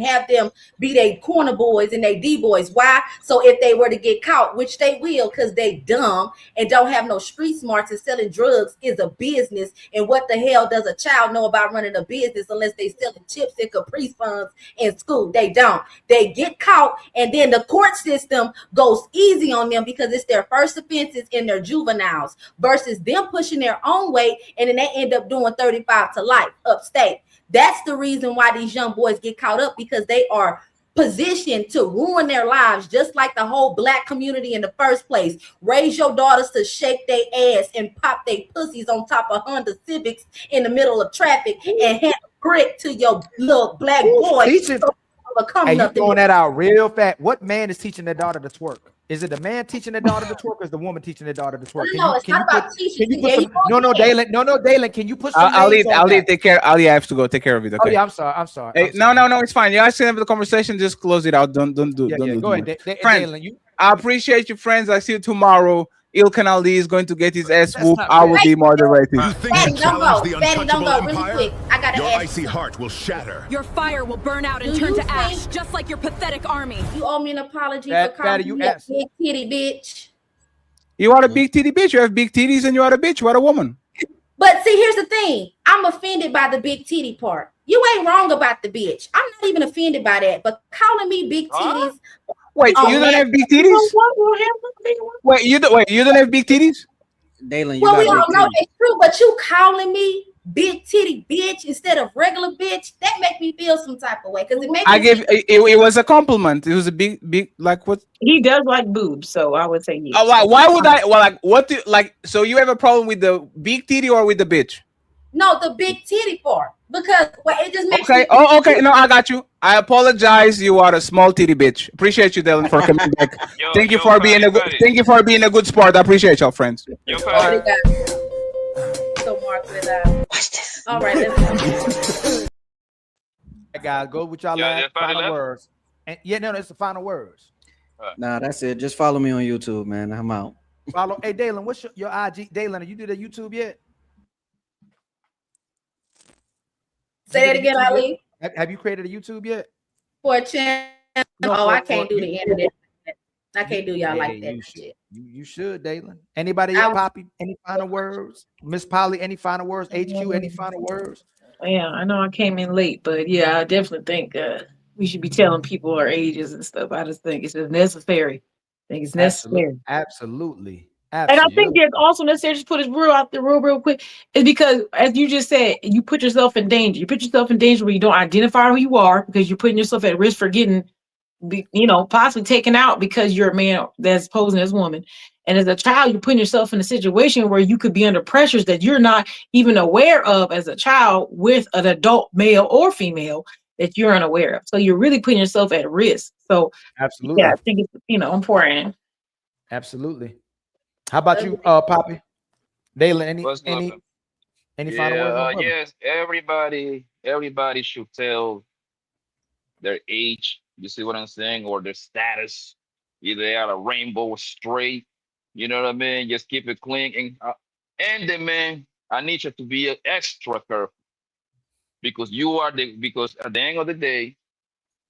have them be they corner boys and they D boys. Why? So if they were to get caught, which they will, because they dumb and don't have no street smarts, and selling drugs is a business. And what the hell does a child know about running a business unless they selling chips and Capri Suns in school? They don't. They get caught, and then the court system goes easy on them because it's their first offenses and their juveniles, versus them pushing their own weight, and then they end up doing 35 to life upstate. That's the reason why these young boys get caught up, because they are positioned to ruin their lives, just like the whole black community in the first place. Raise your daughters to shake their ass and pop their pussies on top of Honda Civics in the middle of traffic and hand a brick to your little black boy. Hey, you throwing that out real fast. What man is teaching their daughter to twerk? Is it the man teaching their daughter to twerk, or is the woman teaching their daughter to twerk? No, Dalen. Can you put some I'll leave. Take care. Ali, I have to go. Take care of it. Okay. Oh yeah, I'm sorry. Hey, no, it's fine. You guys can have the conversation. Just close it out. Don't do. Go ahead, friends. Dalen, I appreciate you, friends. I see you tomorrow. Ilkan Ali is going to get his ass whooped. I will be moderating. Fatty, don't go. Really quick. I gotta Your ask icy you. heart will shatter. Your fire will burn out and turn to ash, just like your pathetic army. You owe me an apology Fatty, for calling you you a asked. big titty bitch. You are a big titty bitch. You have big titties, and you are a bitch. You are a woman. But see, here's the thing. I'm offended by the big titty part. You ain't wrong about the bitch. I'm not even offended by that. But calling me big titties. Wait, you don't have big titties? Wait, you don't have big titties? Dalen, you Well, we got all big know titties. that's true, but you calling me big titty bitch instead of regular bitch, that make me feel some type of way. Because it makes I gave it was a compliment. It was a big like what? He does like boobs, so I would say yes. Why would I? Well, like what? So you have a problem with the big titty or with the bitch? No, the big titty part. Because it just makes Okay. me Oh, okay. No, I got you. I apologize. You are a small titty bitch. Appreciate you, Dylan, for coming back. Thank you for being a good. Thank you for being a good sport. I appreciate y'all, friends. So Mark with watch this. All right, let's Hey guys, go with y'all final words. And no, it's the final words. Nah, that's it. Just follow me on YouTube, man. I'm out. Follow. Hey, Dalen, what's your IG? Dalen, you did a YouTube yet? say that again, Ali. Have you created a YouTube yet? For a channel. No, I can't do the internet. I can't do y'all like that. You should, Dalen. Anybody else, Poppy? Any final words? Miss Polly, any final words? HQ, any final words? Yeah, I know I came in late, but yeah, I definitely think we should be telling people our ages and stuff. I just think it's just necessary. I think it's necessary. Absolutely. And I think it's also necessary to put it real quick, is because, as you just said, you put yourself in danger. You put yourself in danger when you don't identify who you are, because you're putting yourself at risk for getting be, possibly taken out because you're a man that's posing as a woman. And as a child, you're putting yourself in a situation where you could be under pressures that you're not even aware of as a child with an adult male or female that you're unaware of. So you're really putting yourself at risk. So Absolutely. yeah, I think it's important. Absolutely. How about you, Poppy? Dalen, What's good, man? any final words, my Yeah, brother? yes. Everybody should tell their age. You see what I'm saying, or their status. Either they are a rainbow or straight. You know what I mean? Just keep it clean. And then, man, I need you to be extra careful because because at the end of the day,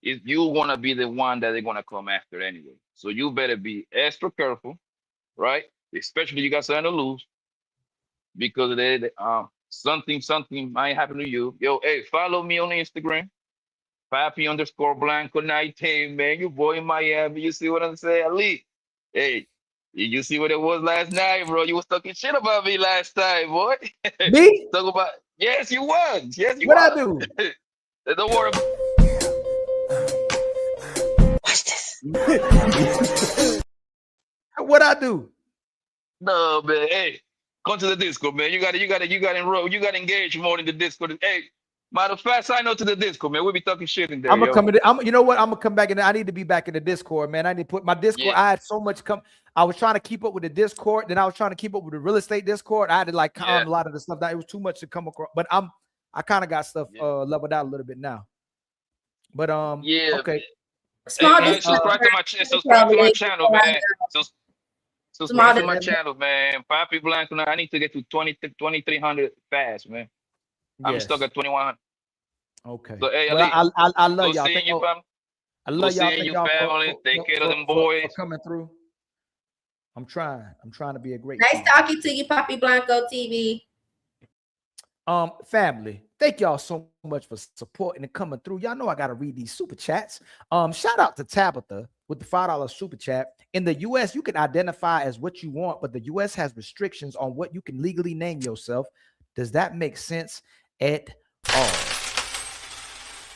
if you wanna be the one that they're gonna come after anyway. So you better be extra careful, right? Especially you got something to lose because something might happen to you. Yo, hey, follow me on Instagram, Pappy_Blanco 19, man. You boy in Miami. You see what I'm saying? Ali. Hey, you see what it was last night, bro? You was talking shit about me last time, boy. Me? Talk about yes, you was. Yes, you What I was. do? Don't worry. What I do? No, man. Hey, come to the Discord, man. You got enrolled. You got engaged more in the Discord. Hey, matter of fact, sign up to the Discord, man. We'll be talking shit in there, I'm gonna yo. come in. You know what? I'm gonna come back in. I need to be back in the Discord, man. I need to put my Discord. Yeah. I had so much I was trying to keep up with the Discord. Then I was trying to keep up with the real estate Discord. I had to like calm a lot of the stuff down. It was too much to come across. But I kind of got stuff leveled out a little bit now. But yeah. okay. Hey, subscribe to my channel, man. Subscribe to my channel, man. Pappy Blanco. I need to get to 2,300 fast, man. I'm stuck at 2,100. Okay. So hey, Well, Ali, I love go y'all. seeing you, fam. I love Go y'all. seeing Thank you, y'all family. Take care of them boys. for coming through. I'm trying to be a great. Nice talking to you, Pappy Blanco TV. Family, thank y'all so much for supporting and coming through. Y'all know I gotta read these super chats. Shout out to Tabitha with the $5 super chat. In the US, you can identify as what you want, but the US has restrictions on what you can legally name yourself. Does that make sense at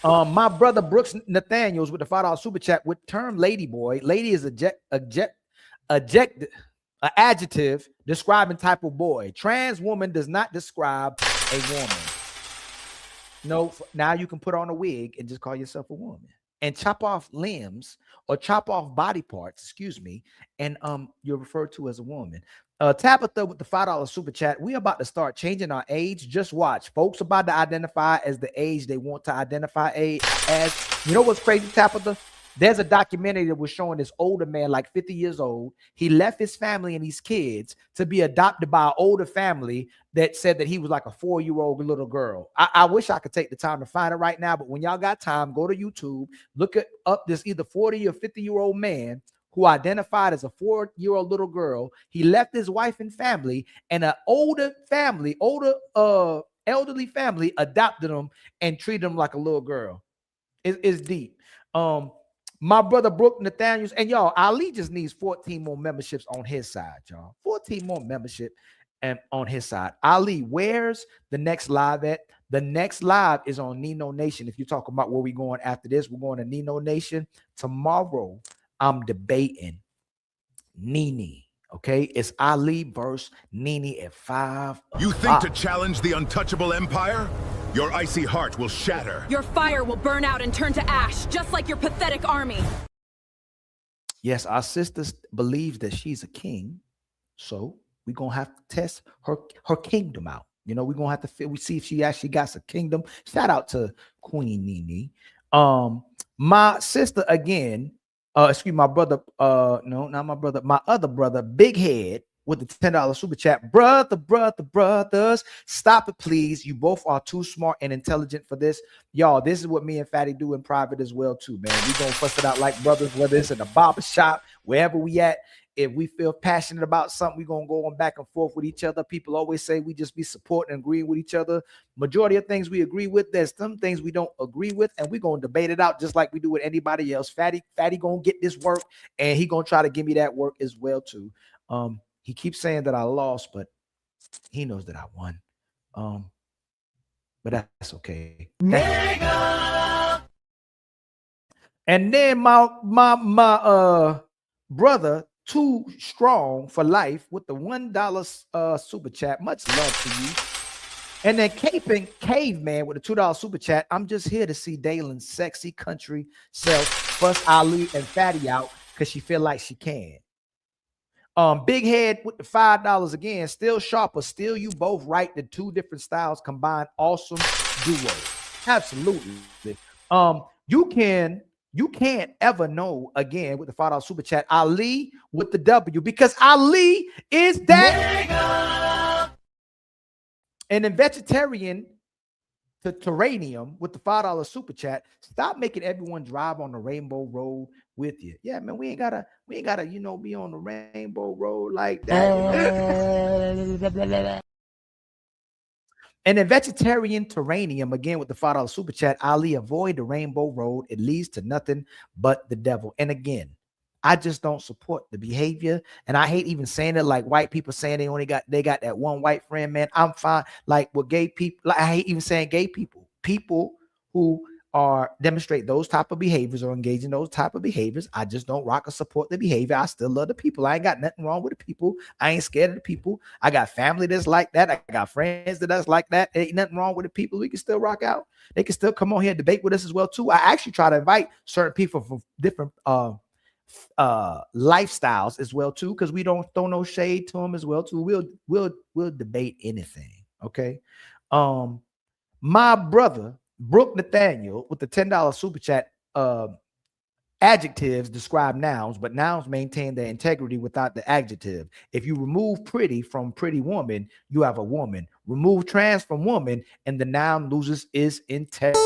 all? My brother Brooks Nathaniels with the $5 super chat with term lady boy. Lady is an adjective describing type of boy. Trans woman does not describe a woman. No, now you can put on a wig and just call yourself a woman and chop off limbs or chop off body parts, excuse me, and you're referred to as a woman. Tabitha with the $5 super chat. We're about to start changing our age. Just watch. Folks about to identify as the age they want to identify as. You know what's crazy, Tabitha? There's a documentary that was showing this older man, like 50 years old. He left his family and his kids to be adopted by an older family that said that he was like a 4-year-old little girl. I wish I could take the time to find it right now, but when y'all got time, go to YouTube, look up this either 40 or 50-year-old man who identified as a 4-year-old little girl. He left his wife and family, and an elderly family adopted him and treated him like a little girl. It's deep. My brother Brooke Nathaniels, and y'all, Ali just needs 14 more memberships on his side, y'all. 14 more membership and on his side. Ali, where's the next live at? The next live is on Nino Nation. If you're talking about where we're going after this, we're going to Nino Nation. Tomorrow, I'm debating Nene. Okay, it's Ali versus Nene at 5. You think to challenge the untouchable empire? Your icy heart will shatter. Your fire will burn out and turn to ash, just like your pathetic army. Yes, our sister believes that she's a king, so we're gonna have to test her kingdom out. You know, we're gonna have to see if she actually got a kingdom. Shout out to Queen Nene. My sister again. Excuse my brother. No, not my brother. My other brother, Big Head, with the $10 super chat. Brothers, stop it, please. You both are too smart and intelligent for this. Y'all, this is what me and Fatty do in private as well, too, man. We gonna fuss it out like brothers, whether it's in a barber shop, wherever we at. If we feel passionate about something, we're going to go on back and forth with each other. People always say we just be supporting and agreeing with each other. Majority of things we agree with. There's some things we don't agree with, and we're going to debate it out just like we do with anybody else. Fatty going to get this work, and he going to try to give me that work as well, too. He keeps saying that I lost, but he knows that I won. But that's okay. And then my brother, Too Strong for Life, with the $1 super chat. Much love to you. And then Caveman with a $2 super chat. I'm just here to see Dalen's sexy country self bust Ali and Fatty out because she feel like she can. Big Head with the $5 again. Still sharper, still you both right. The two different styles combined, awesome duo. Absolutely. You can't ever know again with the $5 super chat. Ali with the W, because Ali is that. And then Vegetarian to Terranium with the $5 super chat. Stop making everyone drive on the Rainbow Road with you. Yeah, man, we ain't gotta, be on the Rainbow Road like that. And then Vegetarian Terranium again with the $5 super chat. Ali, avoid the Rainbow Road. It leads to nothing but the devil. And again, I just don't support the behavior. And I hate even saying it, like white people saying they got that one white friend, man. I'm fine. Like with gay people, like I hate even saying gay people. People who demonstrate those type of behaviors or engage in those type of behaviors. I just don't rock or support the behavior. I still love the people. I ain't got nothing wrong with the people. I ain't scared of the people. I got family that's like that. I got friends that's like that. Ain't nothing wrong with the people. We can still rock out. They can still come on here and debate with us as well too. I actually try to invite certain people from different lifestyles as well too, because we don't throw no shade to them as well too. We'll debate anything. Okay. My brother Brooke Nathaniel with the $10 super chat. Adjectives describe nouns, but nouns maintain their integrity without the adjective. If you remove pretty from pretty woman, you have a woman. Remove trans from woman, and the noun loses its integrity.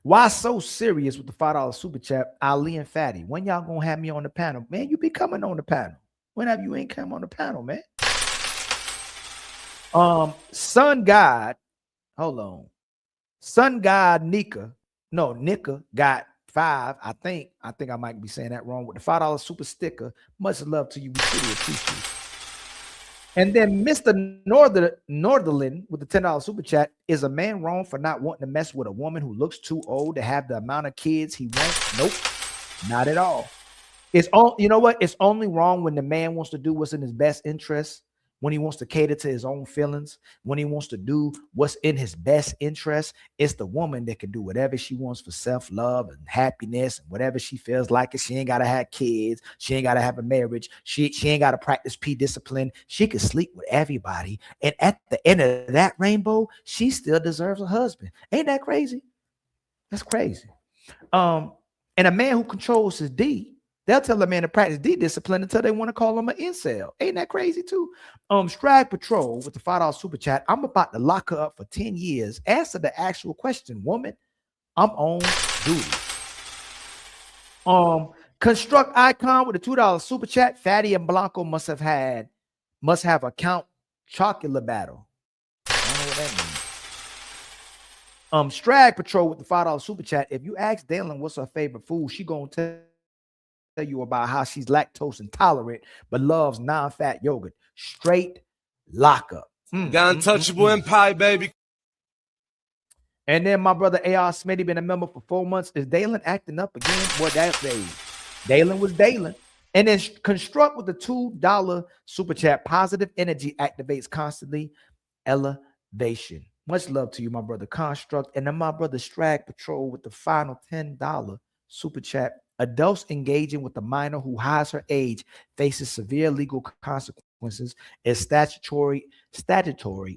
Why so serious with the $5 super chat? Ali and Fatty, when y'all gonna have me on the panel? Man, you be coming on the panel. Whenever you ain't come on the panel, man. Sun God, hold on. Sun God Nika got 5. I think I might be saying that wrong with the $5 super sticker. Much love to you. We really appreciate it. And then Mr. Northern with the $10 super chat. Is a man wrong for not wanting to mess with a woman who looks too old to have the amount of kids he wants? Nope, not at all. It's only wrong when the man wants to do what's in his best interest, when he wants to cater to his own feelings, when he wants to do what's in his best interest. It's the woman that can do whatever she wants for self-love and happiness and whatever she feels like it. She ain't got to have kids. She ain't got to have a marriage. She ain't got to practice discipline. She can sleep with everybody. And at the end of that rainbow, she still deserves a husband. Ain't that crazy? That's crazy. And a man who controls his D, they'll tell a man to practice discipline until they want to call him an incel. Ain't that crazy too? Strag Patrol with the $5 super chat. I'm about to lock her up for 10 years. Answer the actual question, woman. I'm on duty. Construct Icon with the $2 super chat. Fatty and Blanco must have a Count Chocula battle. I don't know what that means. Strag Patrol with the $5 super chat. If you ask Dalen what's her favorite food, she gonna tell you about how she's lactose intolerant but loves non-fat yogurt. Straight lockup. Got untouchable empire, baby. And then my brother AR Smitty been a member for 4 months. Is Dalen acting up again? Boy, that's Dalen was Dalen. And then Construct with the $2 super chat. Positive energy activates constantly. Elevation. Much love to you, my brother Construct. And then my brother Strag Patrol with the final $10 super chat. Adults engaging with a minor who hides her age faces severe legal consequences, as statutory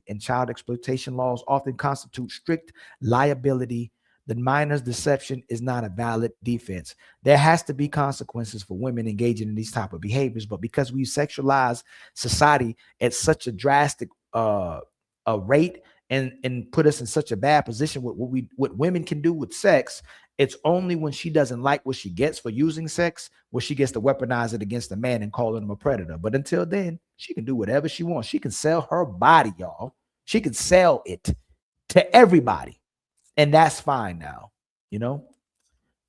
and child exploitation laws often constitute strict liability. The minor's deception is not a valid defense. There has to be consequences for women engaging in these type of behaviors, but because we sexualize society at such a drastic rate and put us in such a bad position with what women can do with sex, it's only when she doesn't like what she gets for using sex where she gets to weaponize it against a man and calling him a predator. But until then, she can do whatever she wants. She can sell her body, y'all. She can sell it to everybody. And that's fine now, you know?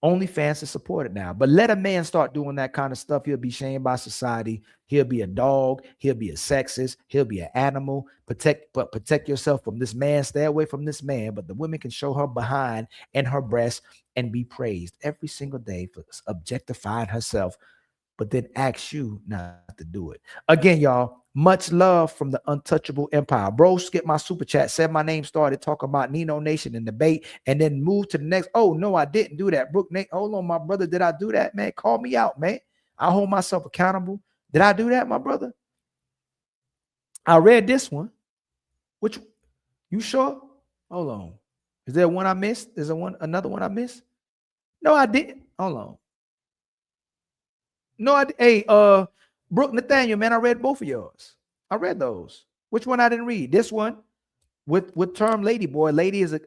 OnlyFans is supported now. But let a man start doing that kind of stuff, he'll be shamed by society. He'll be a dog. He'll be a sexist. He'll be an animal. Protect yourself from this man. Stay away from this man. But the women can show her behind and her breasts and be praised every single day for objectifying herself, but then ask you not to do it. Again, y'all, much love from the Untouchable Empire. Bro, skip my super chat, said my name, started talking about Nino Nation and debate, and then moved to the next. Oh, no, I didn't do that. Brooke, Nate, hold on, my brother. Did I do that, man? Call me out, man. I hold myself accountable. Did I do that, my brother? I read this one. Which, you sure? Hold on. Is there one I missed? Is there another one I missed? No, I didn't. Hold on. No, hey, Brooke, Nathaniel, man, I read both of yours. I read those. Which one I didn't read? This one with term lady boy. Lady is a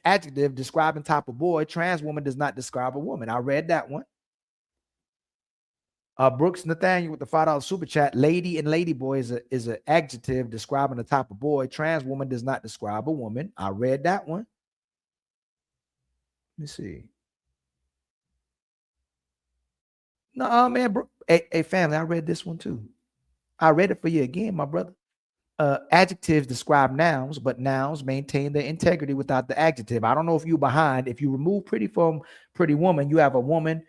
adjective describing type of boy. Trans woman does not describe a woman. I read that one. Brooks Nathaniel with the $5 super chat. Lady and lady boy is an adjective describing the type of boy. Trans woman does not describe a woman. I read that one. Let me see. No, man, bro. Hey, family, I read this one too. I read it for you again, my brother. Adjectives describe nouns, but nouns maintain their integrity without the adjective. I don't know if you're behind. If you remove pretty from pretty woman, you have a woman.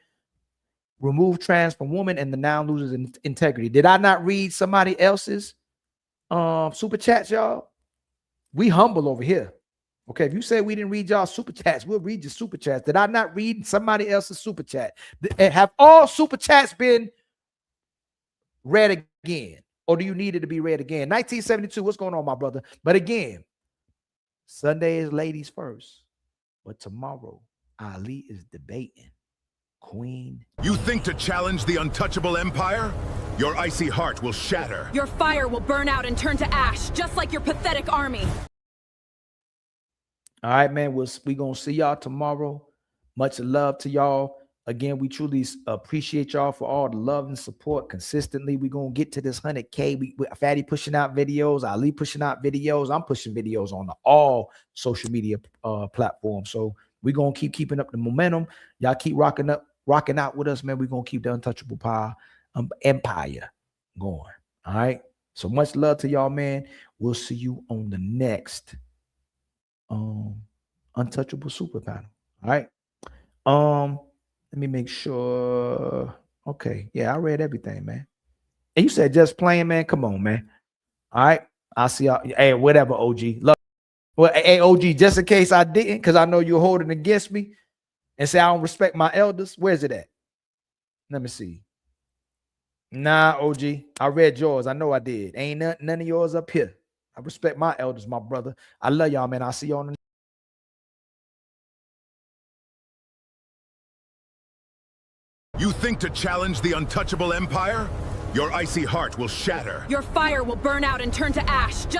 Remove trans from woman, and the noun loses integrity. Did I not read somebody else's super chats, y'all? We humble over here. Okay, if you say we didn't read y'all super chats, we'll read your super chats. Did I not read somebody else's super chat? Have all super chats been read again? Or do you need it to be read again? 1972, what's going on, my brother? But again, Sunday is ladies first. But tomorrow, Ali is debating Queen. You think to challenge the untouchable empire? Your icy heart will shatter. Your fire will burn out and turn to ash, just like your pathetic army. All right, man. We gonna see y'all tomorrow. Much love to y'all. Again, we truly appreciate y'all for all the love and support consistently. We're gonna get to this 100K. We Fatty pushing out videos, Ali pushing out videos. I'm pushing videos on all social media platforms. So we're gonna keeping up the momentum. Y'all keep rocking out with us, man. We're gonna keep the Untouchable Power Empire going. All right. So much love to y'all, man. We'll see you on the next Untouchable Super Panel. All right. Let me make sure. Okay. Yeah, I read everything, man. And you said just playing, man. Come on, man. All right. I'll see y'all. Hey, whatever, OG. Love. Well, hey, OG, just in case I didn't, because I know you're holding against me and say I don't respect my elders. Where's it at? Let me see. Nah, OG. I read yours. I know I did. Ain't none of yours up here. I respect my elders, my brother. I love y'all, man. I'll see you on the You think to challenge the untouchable empire? Your icy heart will shatter. Your fire will burn out and turn to ash, just